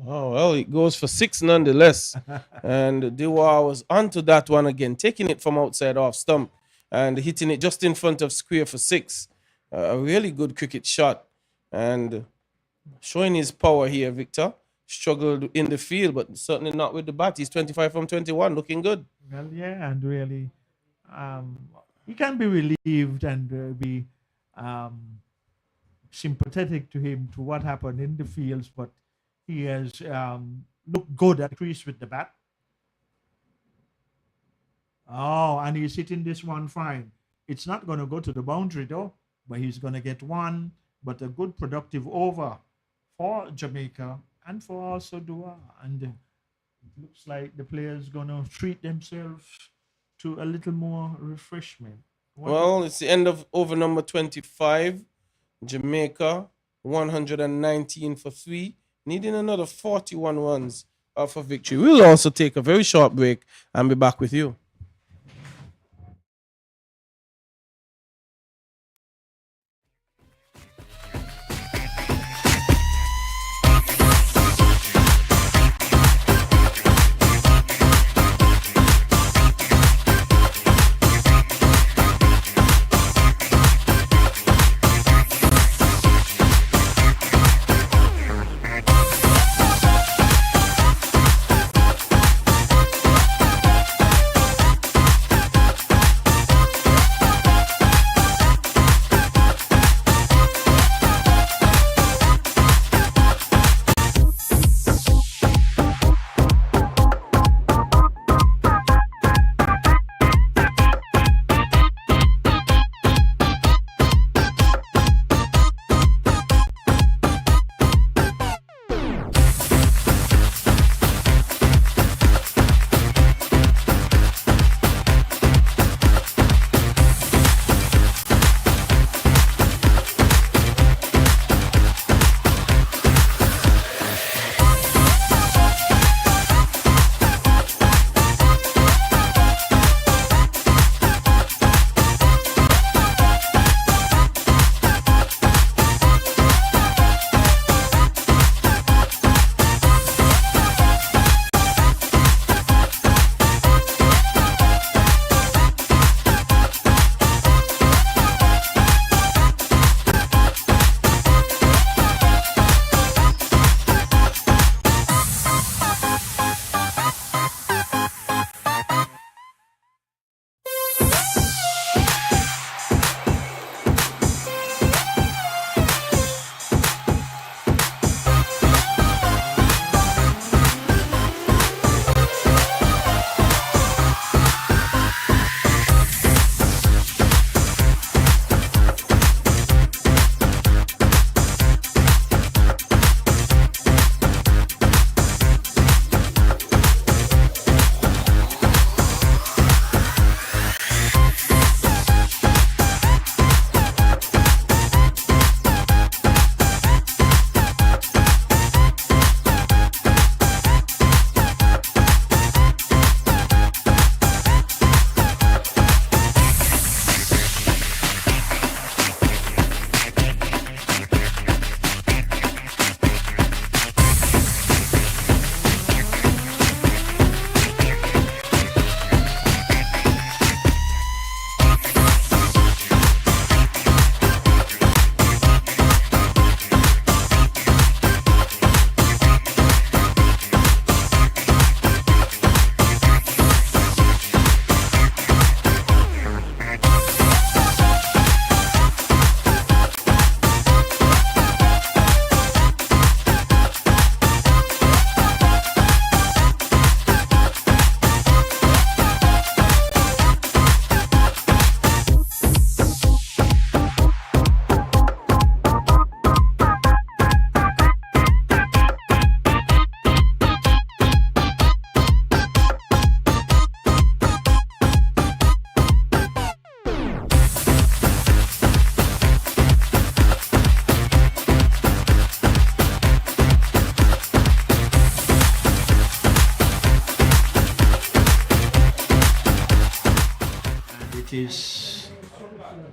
Oh, well, it goes for 6 nonetheless. And Dewar was onto that one again, taking it from outside off stump and hitting it just in front of square for 6. A really good cricket shot. And showing his power here, Victor. Struggled in the field, but certainly not with the bat. He's 25 from 21, looking good. Well, yeah, and really, he can be relieved and be sympathetic to him, to what happened in the fields, but he has looked good at the crease with the bat. Oh, and he's hitting this one fine. It's not going to go to the boundary, though, but he's going to get one, but a good productive over for Jamaica and for also Dewar. And it looks like the players going to treat themselves to a little more refreshment. Well, it's the end of over number 25. Jamaica, 119 for 3, needing another 41 runs for victory. We'll also take a very short break and be back with you.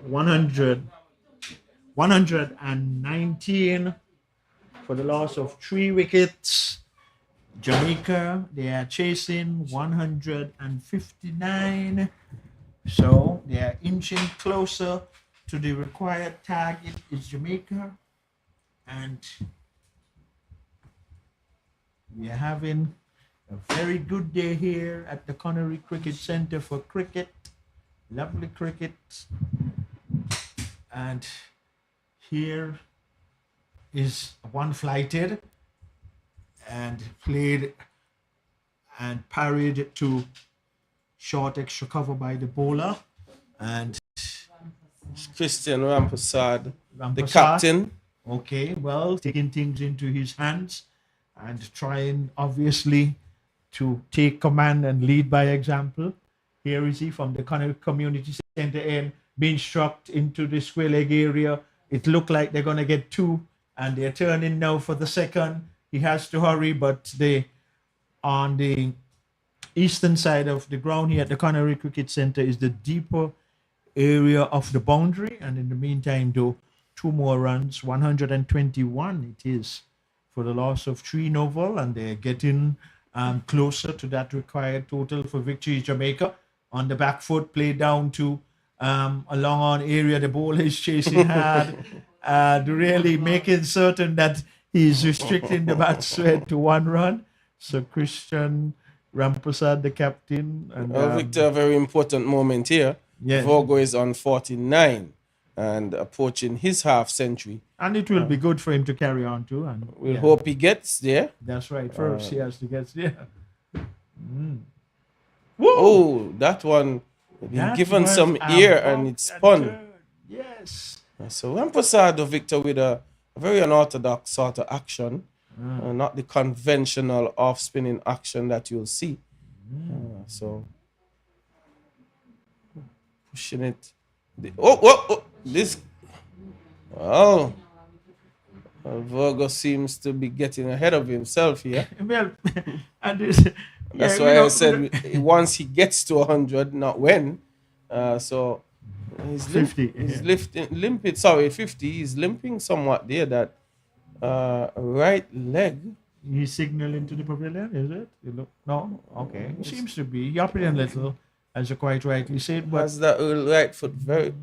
100, 119 for the loss of 3 wickets. Jamaica, they are chasing 159. So they are inching closer to the required target is Jamaica. And we are having a very good day here at the Connery Cricket Center for cricket. Lovely cricket. And here is one flighted and played and parried to short extra cover by the bowler. And Christian Rampersad, the Rampersad, captain. okay, well, taking things into his hands and trying obviously to take command and lead by example. Here is he from the community center end, being struck into the square leg area. It looked like they're going to get 2 and they're turning now for the second. He has to hurry, but they on the eastern side of the ground here at the Connery Cricket Center is the deeper area of the boundary. And in the meantime, though, 2 more runs, 121 it is for the loss of 3 novel, and they're getting closer to that required total for victory. Jamaica on the back foot, played down to a long on area. The ball is chasing hard, really making certain that he's restricting the batsman to 1 run. So Christian Rampersad, the captain. And Victor, a very important moment here. Yeah. Tobago is on 49 and approaching his half century. And it will be good for him to carry on too. And We'll hope he gets there. That's right. First, he has to get there. Oh, that one been That given was some a air and bump it's and spun. turn. Yes. So Rampersad, Victor, with a very unorthodox sort of action, not the conventional off-spinning action that you'll see. So pushing it. This. Well, Virgo seems to be getting ahead of himself here. Well, and this, That's why I said once he gets to 100, not when. So he's 50. He's limping. Sorry, 50. He's limping somewhat there. That right leg. He's signaling to the pavilion, is it? You look, no? Okay. He seems to be yapping a little, as you quite rightly said. But Has that right foot very.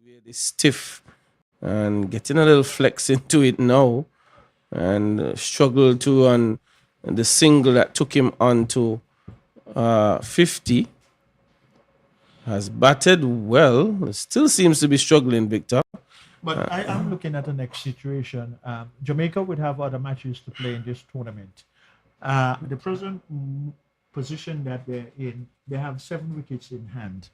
really stiff and getting a little flex into it now, and struggled to on the single that took him on to 50. Has batted well. Still seems to be struggling, Victor. But I am looking at the next situation. Jamaica would have other matches to play in this tournament. The present position that they're in, they have 7 wickets in hand.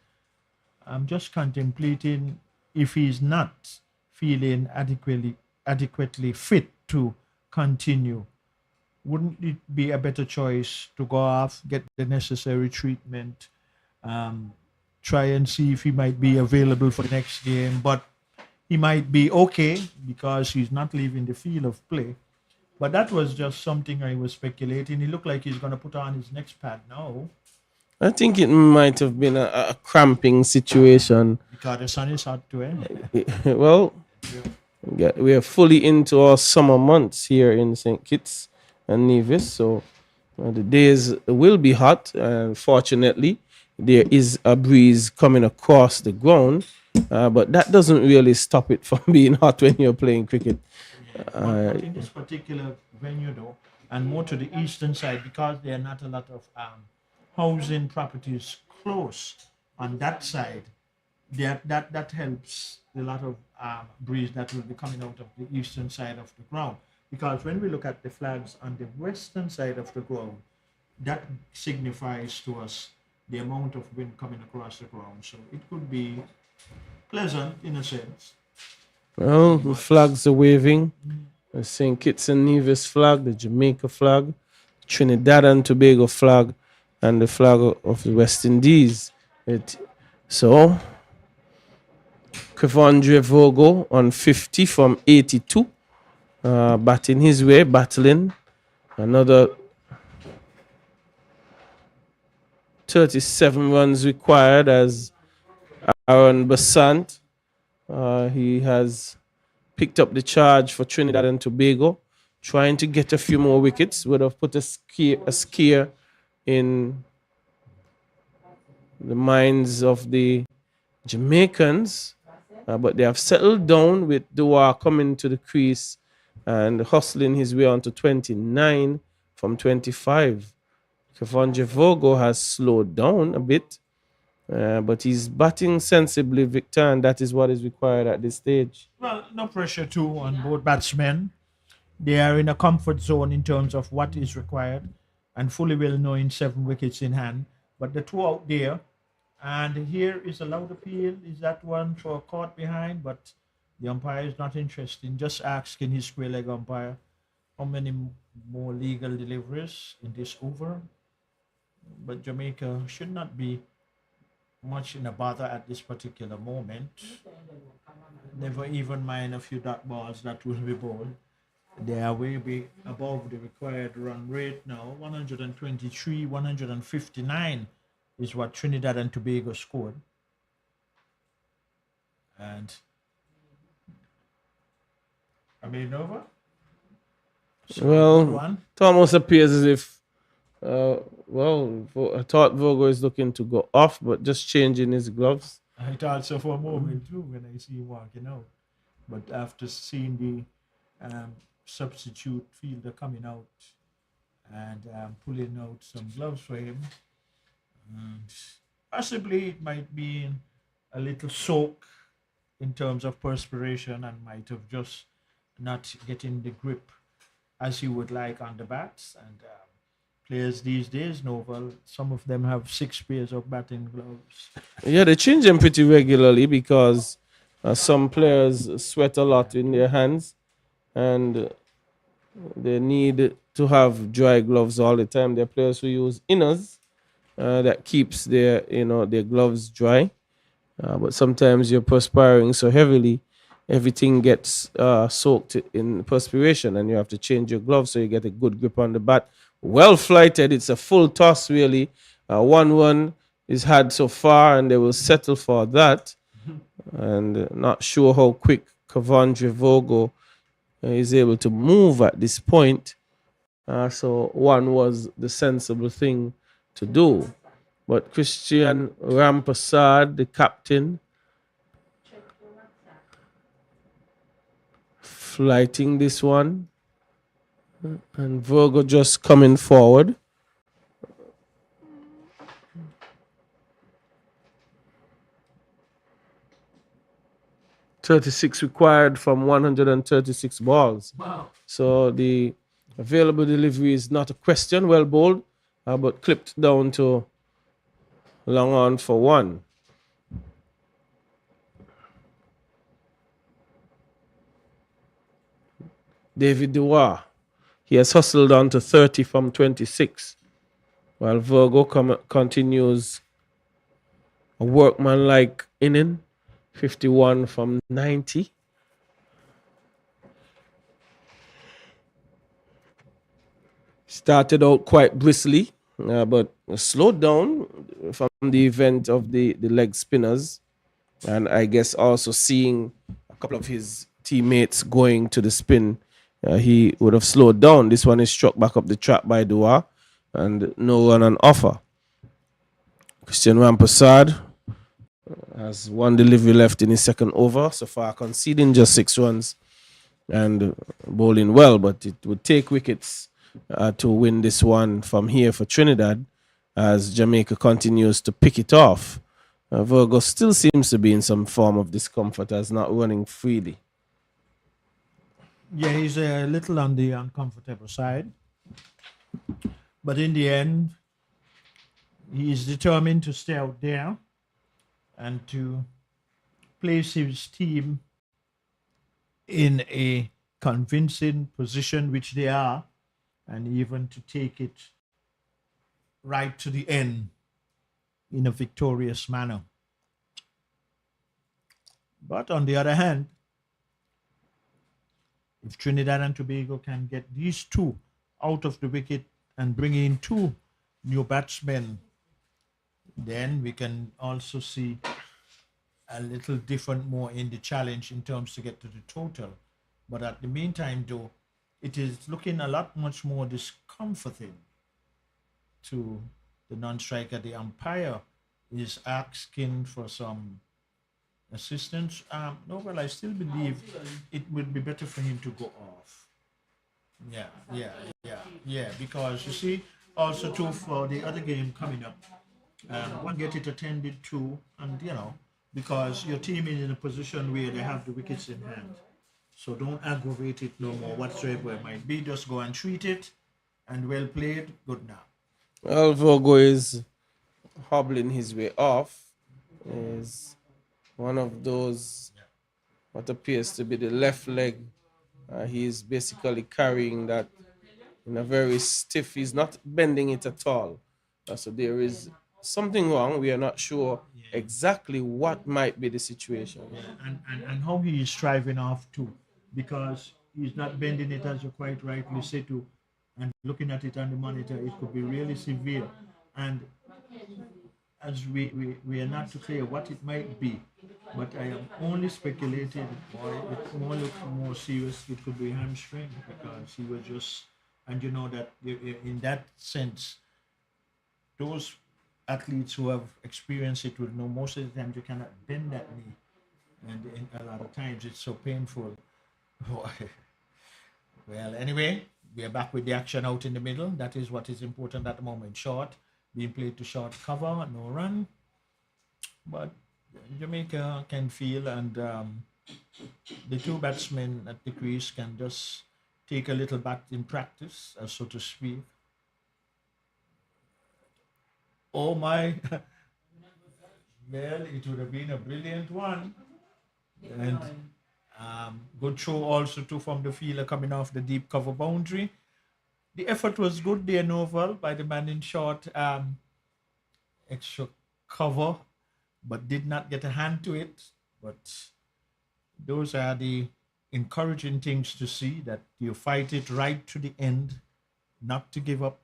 I'm just contemplating if he's not feeling adequately fit to continue. Wouldn't it be a better choice to go off, get the necessary treatment, try and see if he might be available for the next game? But he might be okay because he's not leaving the field of play. But that was just something I was speculating. He looked like he's going to put on his next pad now. I think it might have been a cramping situation. Because the sun is hot too, eh? Well, we are fully into our summer months here in St. Kitts and Nevis, so the days will be hot. Fortunately, there is a breeze coming across the ground, but that doesn't really stop it from being hot when you're playing cricket. But in this particular venue, though, and more to the eastern side, because there are not a lot of housing properties close on that side, that helps a lot of breeze that will be coming out of the eastern side of the ground. Because when we look at the flags on the western side of the ground, that signifies to us the amount of wind coming across the ground. So it could be pleasant in a sense. Well, the flags are waving. The St. Kitts and Nevis flag, the Jamaica flag, Trinidad and Tobago flag, and the flag of the West Indies. So, Kevondre Vogo on 50 from 82. Batting his way, battling. Another 37 runs required as Aaron Basant. He has picked up the charge for Trinidad and Tobago, trying to get a few more wickets. Would have put a scare in the minds of the Jamaicans, but they have settled down with Dua coming to the crease and hustling his way onto 29 from 25. Kevondre Vogo has slowed down a bit, but he's batting sensibly, Victor, and that is what is required at this stage. Well, no pressure too on both batsmen. They are in a comfort zone in terms of what is required and fully well knowing 7 wickets in hand. But the 2 out there, and here is a loud appeal. Is that one for caught behind? But the umpire is not interested. Just asking his square leg umpire how many more legal deliveries in this over. But Jamaica should not be much in a bother at this particular moment. Never even mind a few dot balls that will be bowled. They are way above the required run rate now. 123, 159 is what Trinidad and Tobago scored. And I mean over. Well, it almost appears as if I thought Vogo is looking to go off, but just changing his gloves. I thought so for a moment too when I see him walking out. But after seeing the substitute fielder coming out and pulling out some gloves for him, possibly it might be a little soak in terms of perspiration and might have just not getting the grip as he would like on the bats. And players these days, Novel, some of them have 6 pairs of batting gloves. Yeah, they change them pretty regularly because some players sweat a lot in their hands and they need to have dry gloves all the time. There are players who use inners that keeps their gloves dry. But sometimes you're perspiring so heavily, everything gets soaked in perspiration and you have to change your gloves so you get a good grip on the bat. Well flighted. It's a full toss, really. 1-1 is had so far, and they will settle for that. And not sure how quick Kevondre Vogo is able to move at this point. So 1 was the sensible thing to do. But Christian Rampasad, the captain, flighting this one. And Virgo just coming forward. .36 required from 136 balls. Wow. So the available delivery is not a question. Well bowled, but clipped down to long on for one. David Dewar. He has hustled on to 30 from 26. While Virgo continues a workmanlike inning, 51 from 90. Started out quite briskly, but slowed down from the event of the leg spinners. And I guess also seeing a couple of his teammates going to the spin, he would have slowed down. This one is struck back up the track by Dua, and no run on offer. Christian Rampersad has one delivery left in his second over, so far conceding just 6 runs and bowling well, but it would take wickets to win this one from here for Trinidad as Jamaica continues to pick it off. Virgo still seems to be in some form of discomfort as not running freely. Yeah, he's a little on the uncomfortable side. But in the end, he is determined to stay out there and to place his team in a convincing position, which they are, and even to take it right to the end in a victorious manner. But on the other hand, if Trinidad and Tobago can get these two out of the wicket and bring in 2 new batsmen, then we can also see a little different more in the challenge in terms to get to the total. But at the meantime, though, it is looking a lot much more discomforting to the non-striker. The umpire is asking for some assistance. No, well, I still believe it would be better for him to go off. Yeah, because you see, also too, for the other game coming up, one get it attended to, and because your team is in a position where they have the wickets in hand. So don't aggravate it no more whatsoever it might be. Just go and treat it, and well played, good now. Well, Virgo is hobbling his way off. Is one of those what appears to be the left leg. He is basically carrying that in a very stiff. He's not bending it at all. So there is something wrong. We are not sure exactly what might be the situation. And how he is striving off too, because he's not bending it, as you quite rightly say too, and looking at it on the monitor, it could be really severe. And as we are not too clear what it might be, but I am only speculating why it more looks more serious. It could be hamstring, because he was just, and you know that in that sense, those athletes who have experienced it would know most of the time you cannot bend that knee, and a lot of times it's so painful. Well, anyway, we are back with the action out in the middle. That is what is important at the moment. Short, being played to short cover, no run. But Jamaica can feel, and the 2 batsmen at the crease can just take a little bat in practice, so to speak. Oh my, well, it would have been a brilliant one. And good throw also too from the fielder coming off the deep cover boundary. The effort was good there, Novel, by the man in short, extra cover, but did not get a hand to it. But those are the encouraging things to see, that you fight it right to the end, not to give up.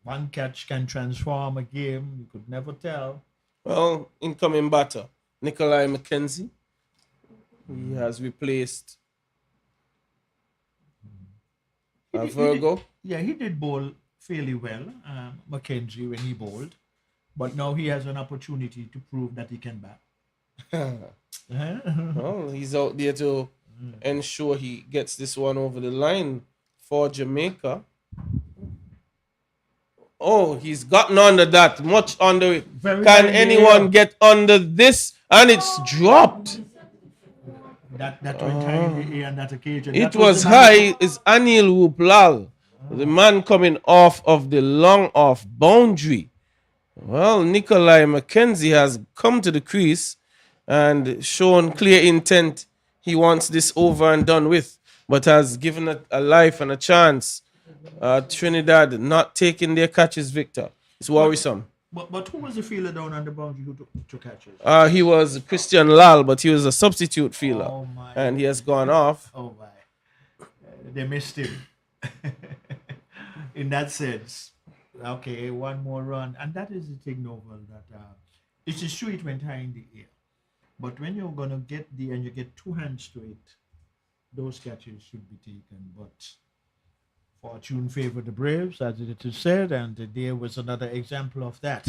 One catch can transform a game. You could never tell. Well, incoming batter, Nikolai McKenzie. He has replaced Virgo. He did bowl fairly well, Mackenzie, when he bowled. But now he has an opportunity to prove that he can bat. Well, he's out there to ensure he gets this one over the line for Jamaica. Oh, he's gotten under that, much under it. Can anyone get under this? And it's dropped. That went high in the air on that occasion. It was high. It's Anil Wuplal, the man coming off of the long off boundary. Well, Nikolai McKenzie has come to the crease and shown clear intent. He wants this over and done with, but has given it a life and a chance. Trinidad not taking their catches, Victor. It's worrisome. But who was the fielder down on the boundary who took catches? He was Christian Lal, but he was a substitute fielder. And he has gone off. Oh, my. They missed him. In that sense. Okay, one more run. And that is the thing, Novel, that it is true it went high in the air. But when you're going to get and you get two hands to it, those catches should be taken. But fortune favored the Braves, as it is said, and there was another example of that.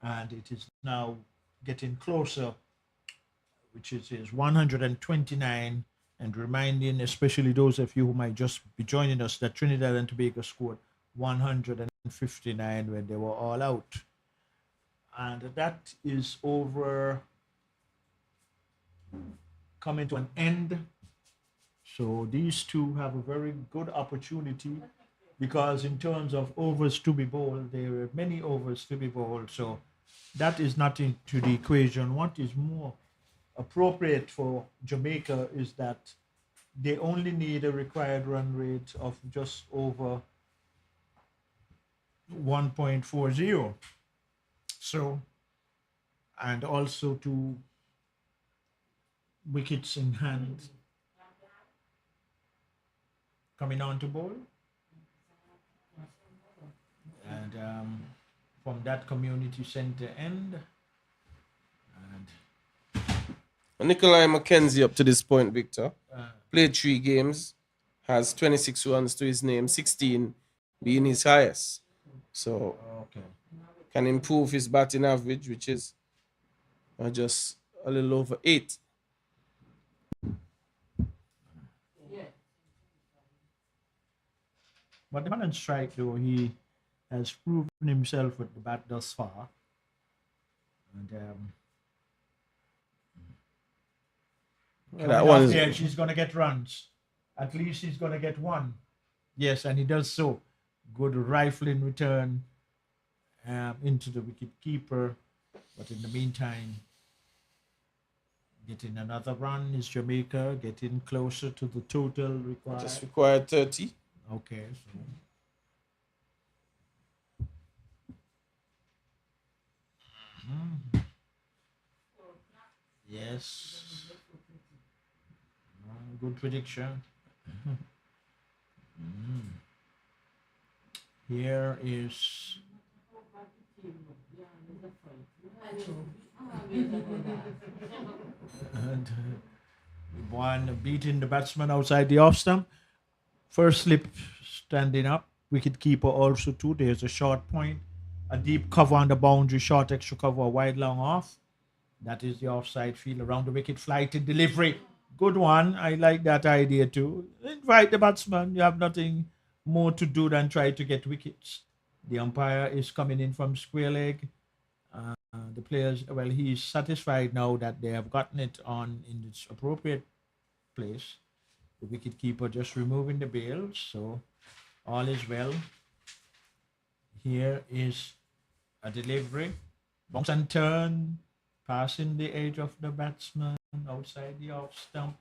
And it is now getting closer, which is 129, and reminding especially those of you who might just be joining us that Trinidad and Tobago scored 159 when they were all out. And that is over, coming to an end. So these two have a very good opportunity, because in terms of overs to be bowled, there are many overs to be bowled. So that is not into the equation. What is more appropriate for Jamaica is that they only need a required run rate of just over 1.40. So, and also to wickets in hand coming on to bowl. And from that community center end. And Nikolai McKenzie up to this point, Victor, played 3 games, has 26 runs to his name, 16 being his highest. So can improve his batting average, which is just a little over 8. But the man on strike, though, he has proven himself with the bat thus far. And that one there, she's going to get runs. At least he's going to get one. Yes, and he does so. Good rifling return into the wicket keeper. But in the meantime, getting another run is Jamaica, getting closer to the total required. Just required 30. Okay, so yes, good prediction. Here is and one beating the batsman outside the off stump. First slip standing up. Wicket keeper also too. There's a short point, a deep cover on the boundary, short extra cover, wide long off. That is the offside field around the wicket. Flighted delivery. Good one. I like that idea too. Invite the batsman. You have nothing more to do than try to get wickets. The umpire is coming in from square leg. The players, well, he is satisfied now that they have gotten it on in its appropriate place. The wicket keeper just removing the bails, so all is well. Here is a delivery. Bounce and turn, passing the edge of the batsman outside the off stump.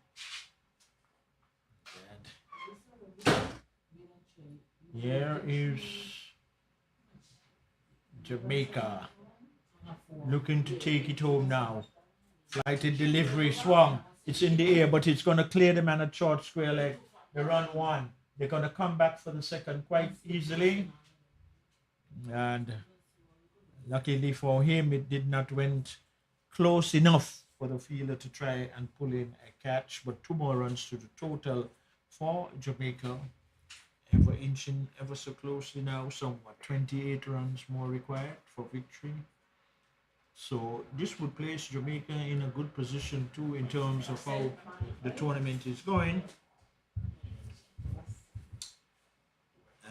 And here is Jamaica looking to take it home now. Flighted delivery, swung. It's in the air, but it's going to clear the man at short square leg. They run one. They're going to come back for the second quite easily. And luckily for him, it did not went close enough for the fielder to try and pull in a catch. But 2 more runs to the total for Jamaica. Ever inching ever so closely now, somewhat 28 runs more required for victory. So this would place Jamaica in a good position too in terms of how the tournament is going.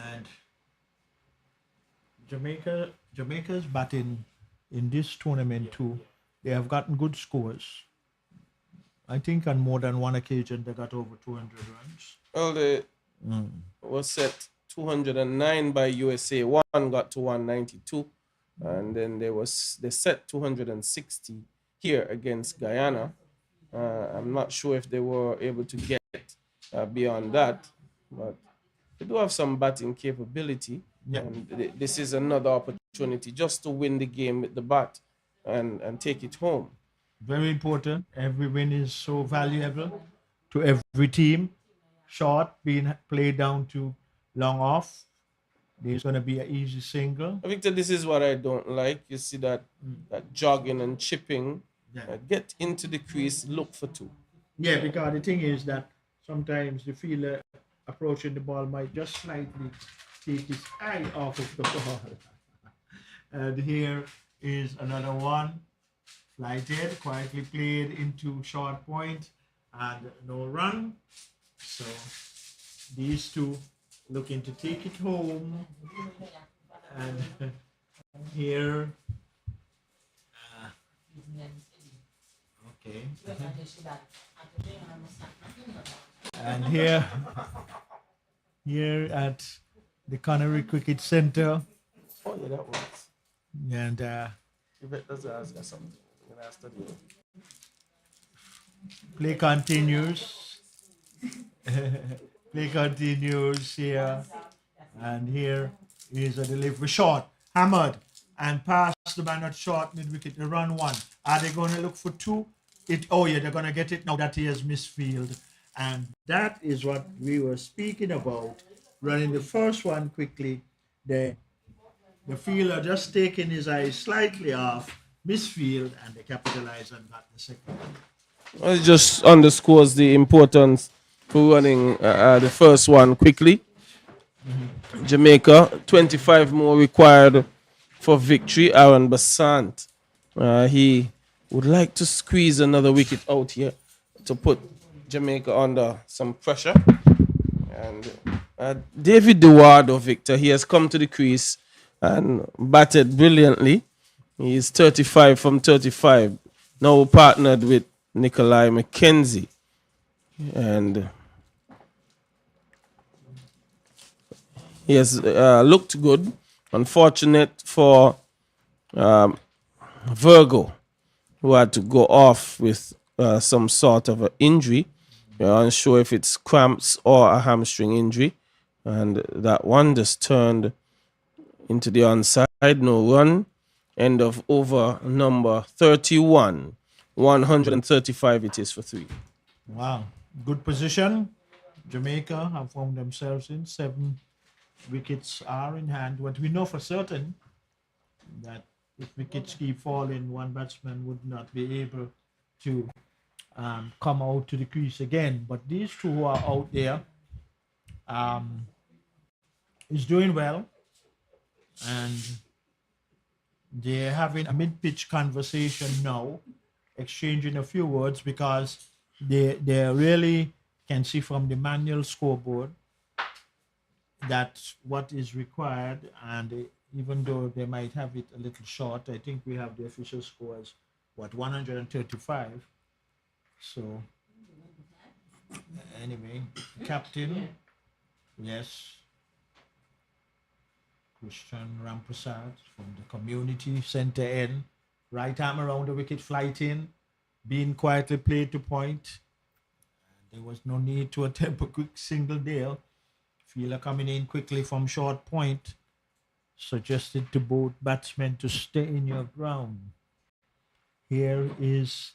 And Jamaica's batting in this tournament too. They have gotten good scores. I think on more than one occasion they got over 200 runs. Well, they was set 209 by USA. One got to 192, and then they set 260 here against Guyana. I'm not sure if they were able to get beyond that, but they do have some batting capability. Yeah. And this is another opportunity just to win the game with the bat and take it home. Very important. Every win is so valuable to every team. Short being played down to long off. There's going to be an easy single. Victor, this is what I don't like. You see that jogging and chipping. Yeah. Get into the crease, look for two. Yeah, because the thing is that sometimes the fielder approaching the ball might just slightly take his eye off of the ball. And here is another one. Flighted, quietly played into short point and no run. So these two looking to take it home. And here, okay. And here at the Connery Cricket Center. Oh yeah, that works. And Yvette does ask us something. I'm gonna ask that. play continues. Play continues here. And here is a delivery short. Hammered and past the man at short mid wicket. They run one. Are they going to look for two? Oh yeah, they're going to get it now that he has misfield. And that is what we were speaking about. Running the first one quickly. The fielder just taking his eyes slightly off, misfield, and they capitalize and got the second one. Well, it just underscores the importance for running the first one quickly. Jamaica, 25 more required for victory. Aaron Bassant, he would like to squeeze another wicket out here to put Jamaica under some pressure. And David Duardo, Victor, he has come to the crease and batted brilliantly. He is 35 from 35. Now partnered with Nikolai McKenzie. And he has looked good. Unfortunate for Virgo, who had to go off with some sort of an injury. We're unsure if it's cramps or a hamstring injury. And that one just turned into the onside. No run. End of over number 31. 135 it is for 3. Wow. Good position. Jamaica have found themselves in 7 wickets are in hand. What we know for certain that if wickets keep falling, one batsman would not be able to come out to the crease again. But these two who are out there is doing well, and they're having a mid-pitch conversation now, exchanging a few words because they really can see from the manual scoreboard that what is required, and even though they might have it a little short, I think we have the official score as 135. So anyway, captain, yes, Christian Ramprasad from the community center end, right arm around the wicket, flight in, being quietly played to point. There was no need to attempt a quick single there. Fielder coming in quickly from short point, suggested to both batsmen to stay in your ground. Here is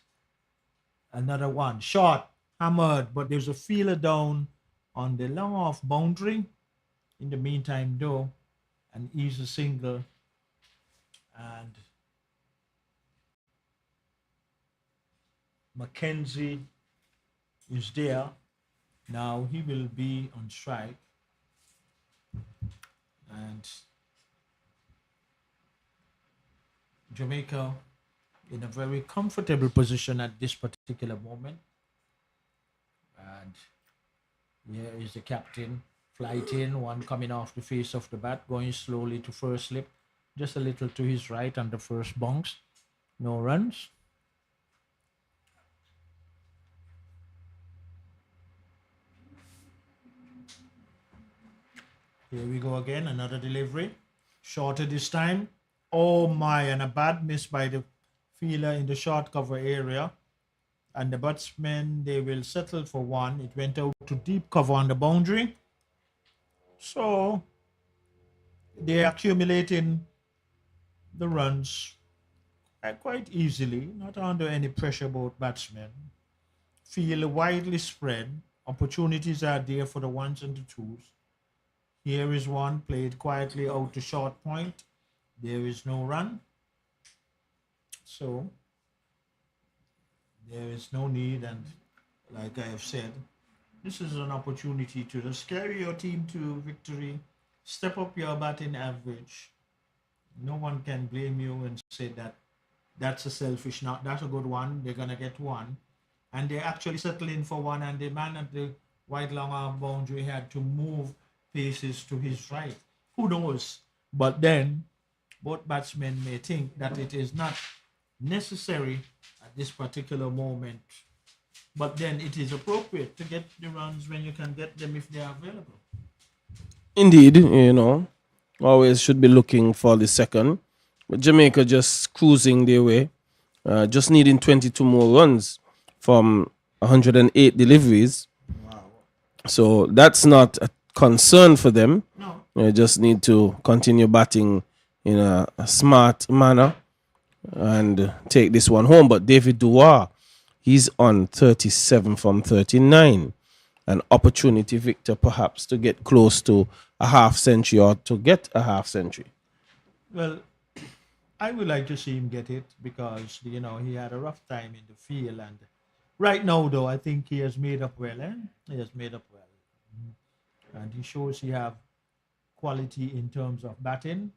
another one. Short, hammered, but there's a fielder down on the long off boundary. In the meantime, though, an easy single. And Mackenzie is there. Now he will be on strike. And Jamaica in a very comfortable position at this particular moment. And here is the captain, flight in, one coming off the face of the bat, going slowly to first slip, just a little to his right on the first bounce. No runs. Here we go again, another delivery. Shorter this time. Oh my, and a bad miss by the fielder in the short cover area. And the batsmen, they will settle for one. It went out to deep cover on the boundary. So they're accumulating the runs quite easily, not under any pressure, both batsmen. Field widely spread. Opportunities are there for the ones and the twos. Here is one played quietly out to short point. There is no run. So there is no need, and like I have said, this is an opportunity to just carry your team to victory, step up your batting average. No one can blame you and say that that's a selfish, not that's a good one. They're gonna get one, and they actually settling for one. And the man at the wide long arm boundary had to move paces to his right. Who knows? But then both batsmen may think that it is not necessary at this particular moment. But then it is appropriate to get the runs when you can get them if they are available. Indeed, always should be looking for the second. But Jamaica just cruising their way, just needing 22 more runs from 108 deliveries. Wow. So that's not a concern for them. No. They just need to continue batting in a smart manner and take this one home. But David Dewar, he's on 37 from 39. An opportunity, Victor, perhaps to get close to a half century or to get a half century. Well, I would like to see him get it because, he had a rough time in the field. And right now, though, I think he has made up well. He has made up well. And he shows he have quality in terms of batting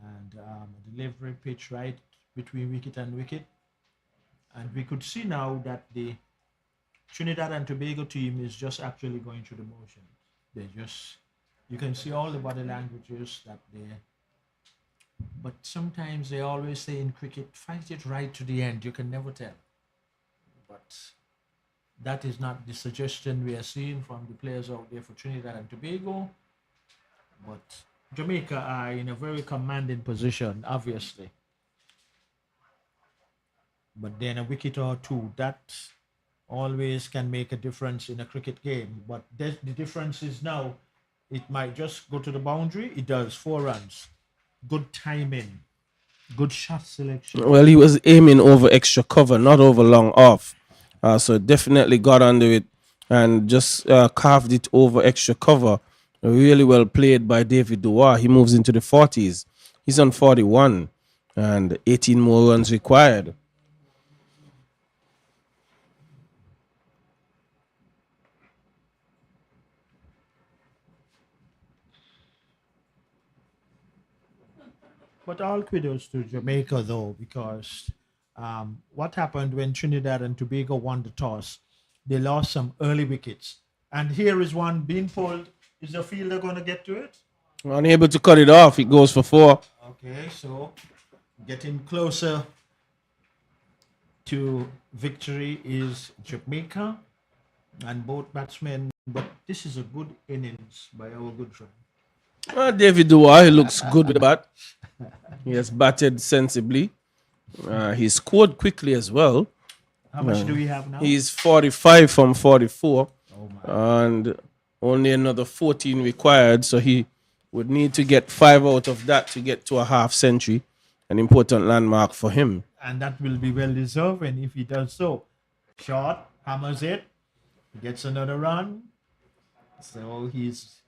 and delivery pitch right between wicket and wicket. And we could see now that the Trinidad and Tobago team is just actually going through the motions. You can see all the body languages that but sometimes they always say in cricket, fight it right to the end. You can never tell. But that is not the suggestion we are seeing from the players out there for Trinidad and Tobago. But Jamaica are in a very commanding position, obviously. But then a wicket or two, that always can make a difference in a cricket game. But the difference is now, it might just go to the boundary. It does 4 runs. Good timing. Good shot selection. Well, he was aiming over extra cover, not over long off. So definitely got under it and just carved it over extra cover. Really well played by David Dewar. He moves into the 40s. He's on 41 and 18 more runs required. But all kudos to Jamaica, though, because what happened when Trinidad and Tobago won the toss? They lost some early wickets. And here is one being pulled. Is the fielder going to get to it? Unable to cut it off. It goes for 4. Okay, so getting closer to victory is Jamaica and both batsmen. But this is a good innings by our good friend. David Dewar, he looks good with the bat. He has batted sensibly. He scored quickly as well. How much do we have now? He's 45 from 44. Oh my. And only another 14 required. So he would need to get 5 out of that to get to a half century. An important landmark for him. And that will be well deserved. And if he does so, short, hammers it, gets another run. So he's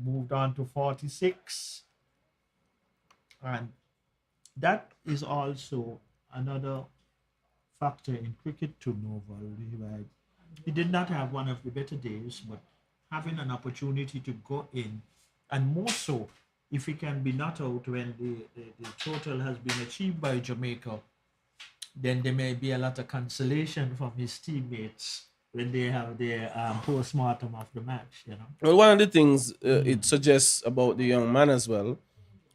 moved on to 46. And that is also another factor in cricket to Novel. He did not have one of the better days, but having an opportunity to go in, and more so if he can be not out when the total has been achieved by Jamaica then there may be a lot of consolation from his teammates when they have their post-mortem of the match, you know. Well, one of the things it suggests about the young man as well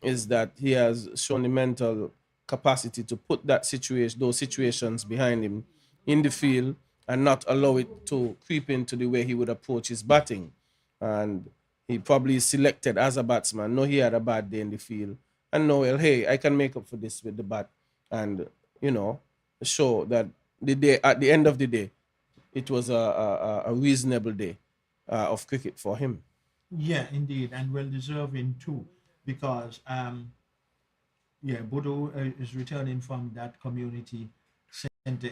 is that he has shown the mental capacity to put those situations behind him in the field and not allow it to creep into the way he would approach his batting. And he probably is selected as a batsman. Know he had a bad day in the field, and know, well, hey, I can make up for this with the bat, and you know, show that the day at the end of the day, it was a reasonable day of cricket for him. Yeah, indeed, and well deserving too, because yeah, Bodo is returning from that community center,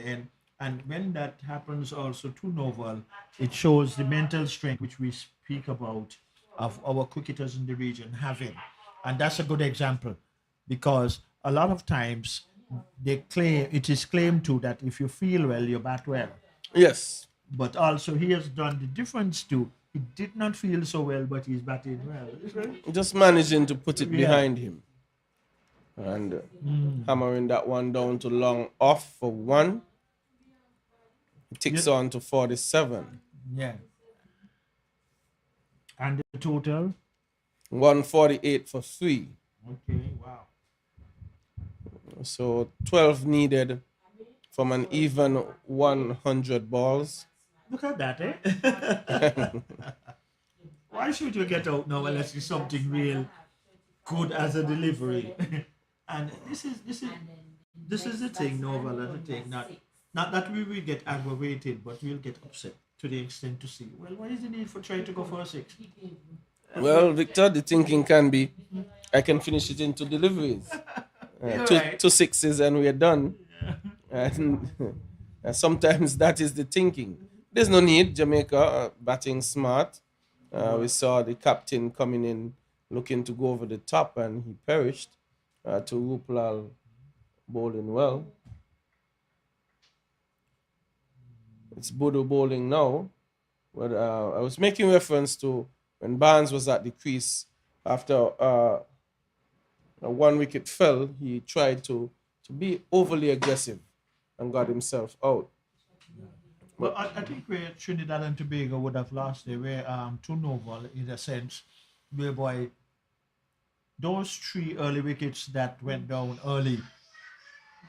and when that happens also to Novel, it shows the mental strength which we speak about of our cricketers in the region having, and that's a good example, because a lot of times it is claimed to that if you feel well, you bat well, Yes. but also he has done the difference too. He did not feel so well, but he's batting well. Just managing to put it Yeah. behind him and hammering that one down to long off for one. It ticks on to 47. Yeah. And the total? 148 for 3. Okay, wow. So 12 needed from an even 100 balls. Look at that, eh? Why should you get out now unless it's something real good as a delivery? And this is the thing, Novel, the thing. Not that we will get aggravated, but we'll get upset to the extent to see, well, what is the need for trying to go for a 6? Well, Victor, the thinking can be, I can finish it into deliveries. Two sixes and we're done. And sometimes that is the thinking. There's no need. Jamaica batting smart. We saw the captain coming in looking to go over the top and he perished. To Ruplal bowling well. It's Bodo bowling now. But I was making reference to when Barnes was at the crease after one wicket fell, he tried to be overly aggressive and got himself out. Well, I think where Trinidad and Tobago would have lost, they were too novel in a sense, whereby those 3 early wickets that went down early,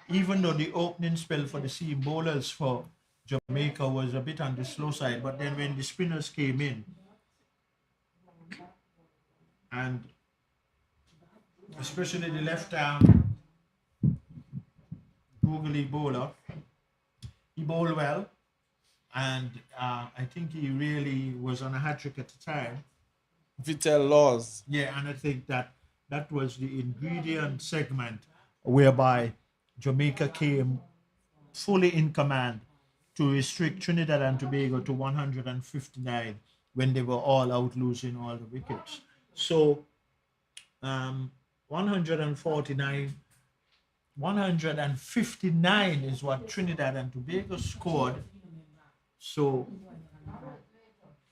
even though the opening spell for the seam bowlers for Jamaica was a bit on the slow side, but then when the spinners came in, and especially the left-arm googly bowler, he bowled well, and I think he really was on a hat-trick at the time. Vitel Laws. Yeah, and I think that was the ingredient segment whereby Jamaica came fully in command to restrict Trinidad and Tobago to 159 when they were all out losing all the wickets. So 159 is what Trinidad and Tobago scored. So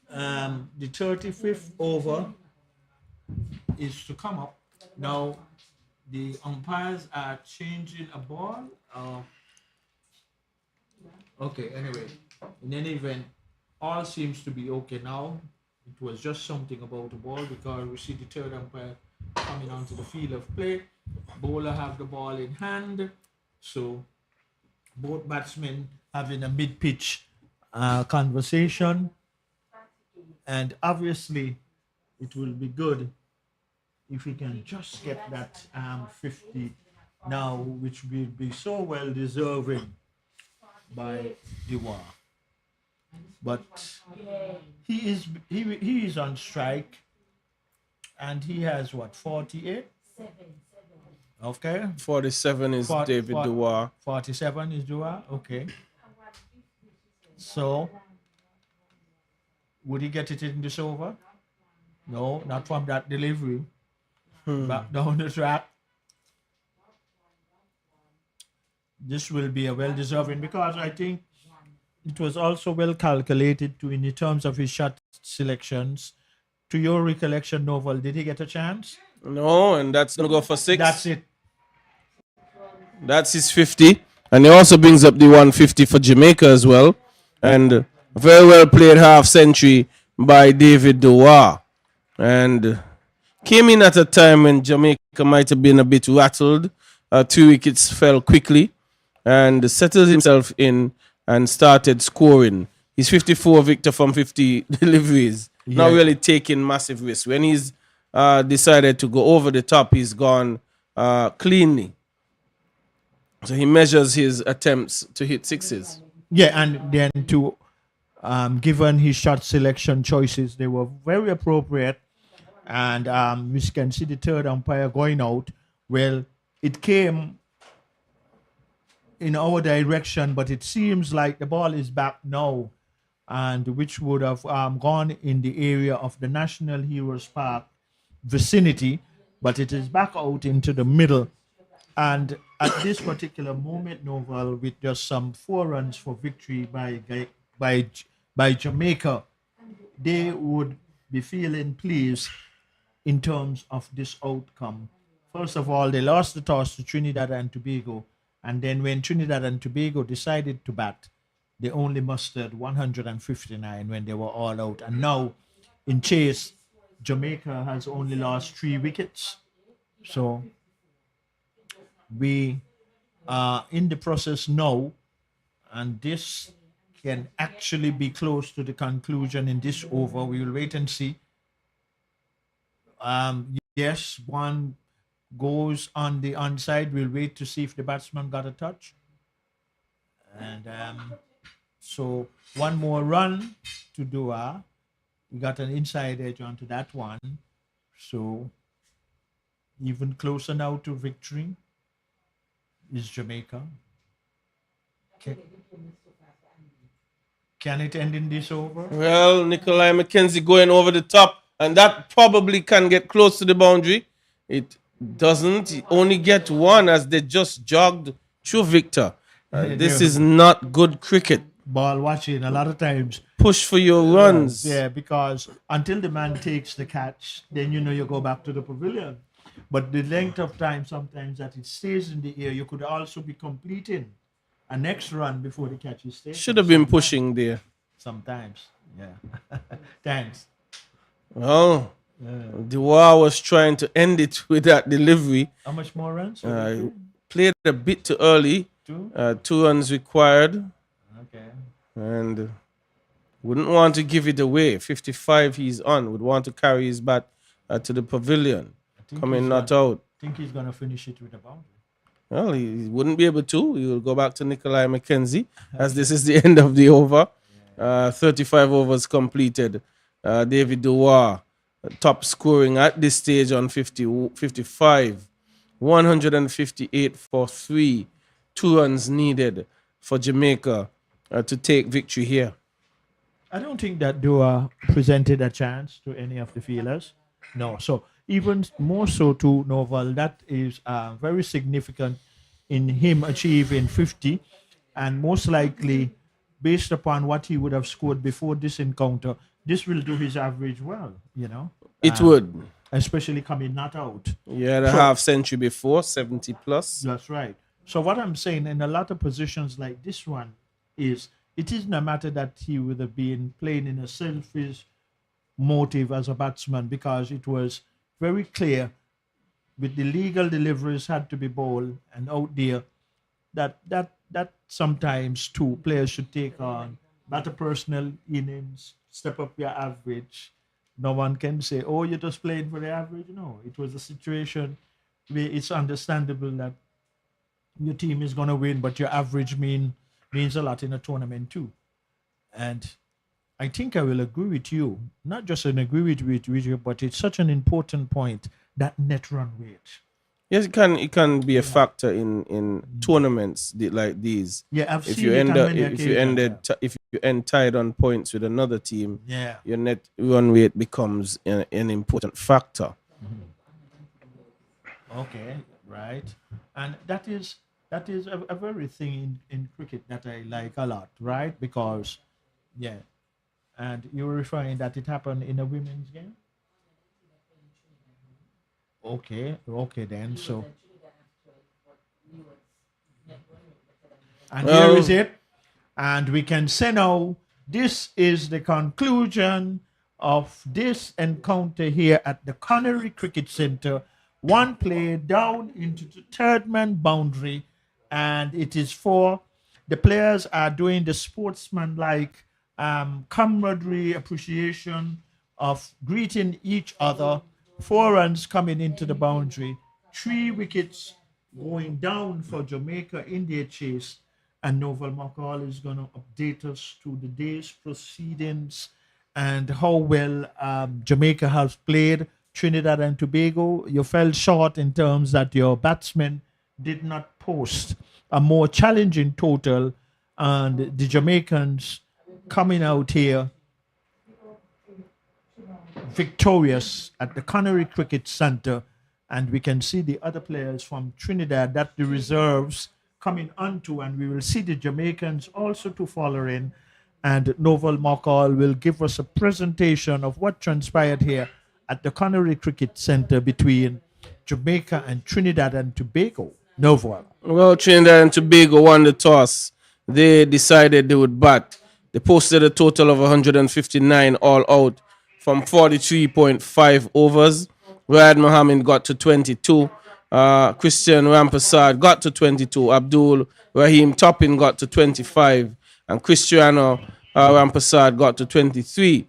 the 35th over is to come up. Now, the umpires are changing a ball. Okay, anyway, in any event, all seems to be okay now. It was just something about the ball because we see the third umpire coming onto the field of play. Bowler have the ball in hand. So, both batsmen having a mid-pitch conversation. And obviously, it will be good if we can just get that 50 now, which will be so well deserving by Dewar. But he is on strike, and he has what, 48? Okay. 47 is David Dewar. 47 is Dewar. Okay. So would he get it in this over? No, not from that delivery. Back down the track. This will be a well-deserving because I think it was also well calculated to in the terms of his shot selections. To your recollection, Novel, did he get a chance? No, and that's going to go for 6. That's it. That's his 50. And he also brings up the 150 for Jamaica as well. And very well played half century by David Dewar. And came in at a time when Jamaica might have been a bit rattled. 2 wickets fell quickly and settled himself in and started scoring. He's 54 Victor from 50 deliveries. Not really taking massive risks. When he's decided to go over the top, he's gone cleanly. So he measures his attempts to hit sixes. Yeah, and then to given his shot selection choices, they were very appropriate. And we can see the third umpire going out. Well, it came in our direction, but it seems like the ball is back now, and which would have gone in the area of the National Heroes Park vicinity, but it is back out into the middle. And at this particular moment, Novel, with just some 4 runs for victory by by Jamaica, they would be feeling pleased in terms of this outcome. First of all, they lost the toss to Trinidad and Tobago, and then when Trinidad and Tobago decided to bat, they only mustered 159 when they were all out. And now, in chase, Jamaica has only lost 3 wickets. So we are in the process now, and this can actually be close to the conclusion in this over. We will wait and see. Yes, one goes on the onside. We'll wait to see if the batsman got a touch. And so one more run to Dua. We got an inside edge onto that one. So even closer now to victory is Jamaica. Can it end in this over? Well, Nikolai McKenzie going over the top, and that probably can get close to the boundary. It doesn't. It only get one as they just jogged through Victor. This is not good cricket. Ball watching a lot of times. Push for your runs. Yeah, because until the man takes the catch, then you go back to the pavilion. But the length of time sometimes that it stays in the air, you could also be completing a next run before the catch is taken. Should have been pushing there. Sometimes, yeah. Thanks. Well, Dewar was trying to end it with that delivery. How much more runs? Played a bit too early. 2 runs required. Okay. And wouldn't want to give it away. 55 he's on. Would want to carry his bat to the pavilion. Coming not out. I think he's going to finish it with a boundary. Well, he wouldn't be able to. He will go back to Nikolai McKenzie as this is the end of the over. 35 overs completed. David Dewar, top scoring at this stage on 55. 158 for 3. 2 runs needed for Jamaica to take victory here. I don't think that Dua presented a chance to any of the fielders. No. So even more so to Novel, that is very significant in him achieving 50, and most likely based upon what he would have scored before this encounter, this will do his average well, It would. Especially coming not out. Yeah, the half century before, 70 plus. That's right. So what I'm saying in a lot of positions like this one is it isn't a matter that he would have been playing in a selfish motive as a batsman, because it was very clear with the legal deliveries had to be bowled and out there that sometimes too players should take on better personal innings, step up your average. No one can say, oh, you're just playing for the average. No, it was a situation where it's understandable that your team is going to win, but your average means a lot in a tournament too. And I think I will agree with you, not just an agree with you, but it's such an important point, that net run rate. Yes, it can be a factor in tournaments like these. Yeah, I've if seen you it end on up, many if you occasions, if you end tied on points with another team, yeah, your net run rate becomes an important factor. Okay, right. And that is a very thing in cricket that I like a lot, right? Because yeah. And you were referring that it happened in a women's game? Okay then. So And here is it. And we can say now, this is the conclusion of this encounter here at the Connery Cricket Center. One play down into the third man boundary, and it is for the players are doing the sportsmanlike camaraderie appreciation of greeting each other. 4 runs coming into the boundary, 3 wickets going down for Jamaica in their chase. And Novel McCall is going to update us to the day's proceedings and how well Jamaica has played. Trinidad and Tobago, you fell short in terms that your batsmen did not post a more challenging total, and the Jamaicans coming out here victorious at the Connery Cricket Center. And we can see the other players from Trinidad that the reserves coming onto, and we will see the Jamaicans also to follow in. And Novel Mokal will give us a presentation of what transpired here at the Connery Cricket Center between Jamaica and Trinidad and Tobago. Novel. Well, Trinidad and Tobago won the toss. They decided they would bat. They posted a total of 159 all out from 43.5 overs. Riyad Mohammed got to 22. Christian Rampasad got to 22. Abdul Rahim Toppin got to 25. And Cristiano Rampasad got to 23.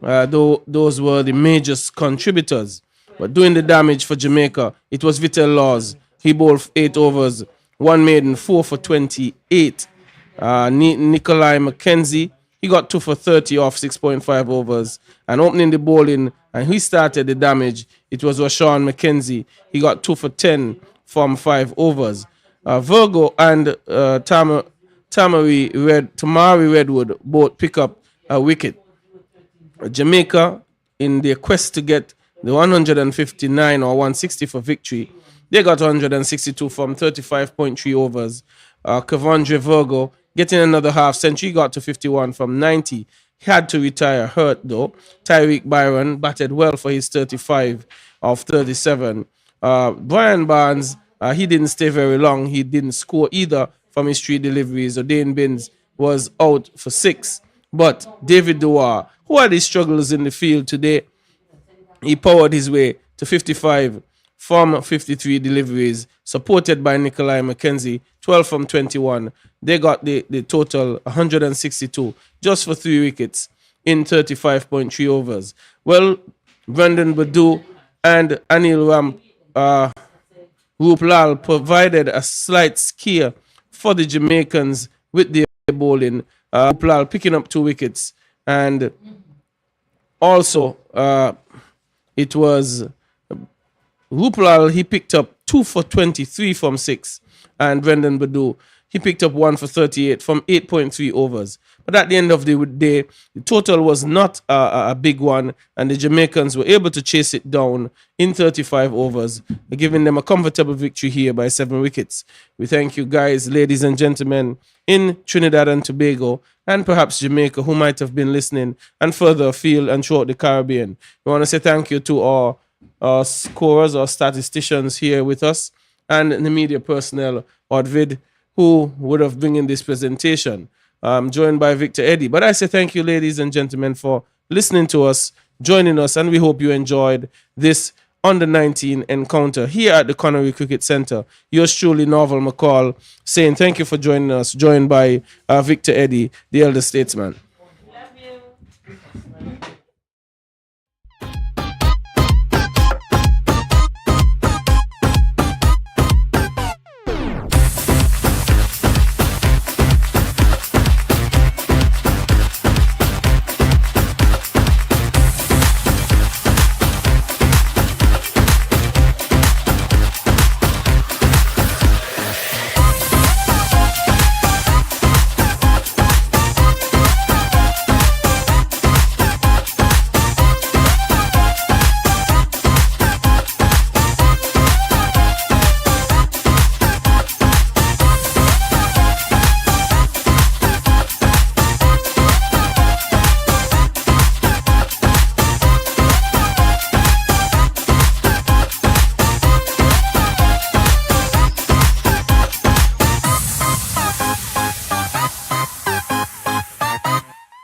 Those were the major contributors. But doing the damage for Jamaica, it was Vital Laws. He bowled 8 overs, 1 maiden, 4 for 28. Nikolai McKenzie, he got 2 for 30 off 6.5 overs. And opening the bowling, and he started the damage, it was Rashawn McKenzie. He got 2 for 10 from 5 overs. Virgo and Tamari Redwood both pick up a wicket. Jamaica, in their quest to get the 159 or 160 for victory, they got 162 from 35.3 overs. Kevondre Virgo getting another half century, got to 51 from 90. He had to retire hurt though. Tyreek Byron batted well for his 35 of 37. Brian Barnes, he didn't stay very long. He didn't score either from his 3 deliveries. O'Dane Binns was out for 6. But David Dewar, who had his struggles in the field today, he powered his way to 55 from 53 deliveries, supported by Nikolai McKenzie, 12 from 21. They got the total 162 just for 3 wickets in 35.3 overs. Well, Brendan Badu and Anil Ruplal provided a slight scare for the Jamaicans with their bowling. Ruplal picking up 2 wickets, and also it was Ruplal, he picked up 2 for 23 from 6, and Brendan Badu, he picked up 1 for 38 from 8.3 overs. But at the end of the day, the total was not a big one, and the Jamaicans were able to chase it down in 35 overs, giving them a comfortable victory here by 7 wickets. We thank you guys, ladies and gentlemen, in Trinidad and Tobago, and perhaps Jamaica, who might have been listening, and further afield and throughout the Caribbean. We want to say thank you to our scorers, our statisticians here with us, and the media personnel, Odvid, who would have been in this presentation, joined by Victor Eddy. But I say thank you, ladies and gentlemen, for listening to us, joining us, and we hope you enjoyed this under-19 encounter here at the Connery Cricket Center. Yours truly, Novel McCall, saying thank you for joining us, joined by Victor Eddy, the elder statesman.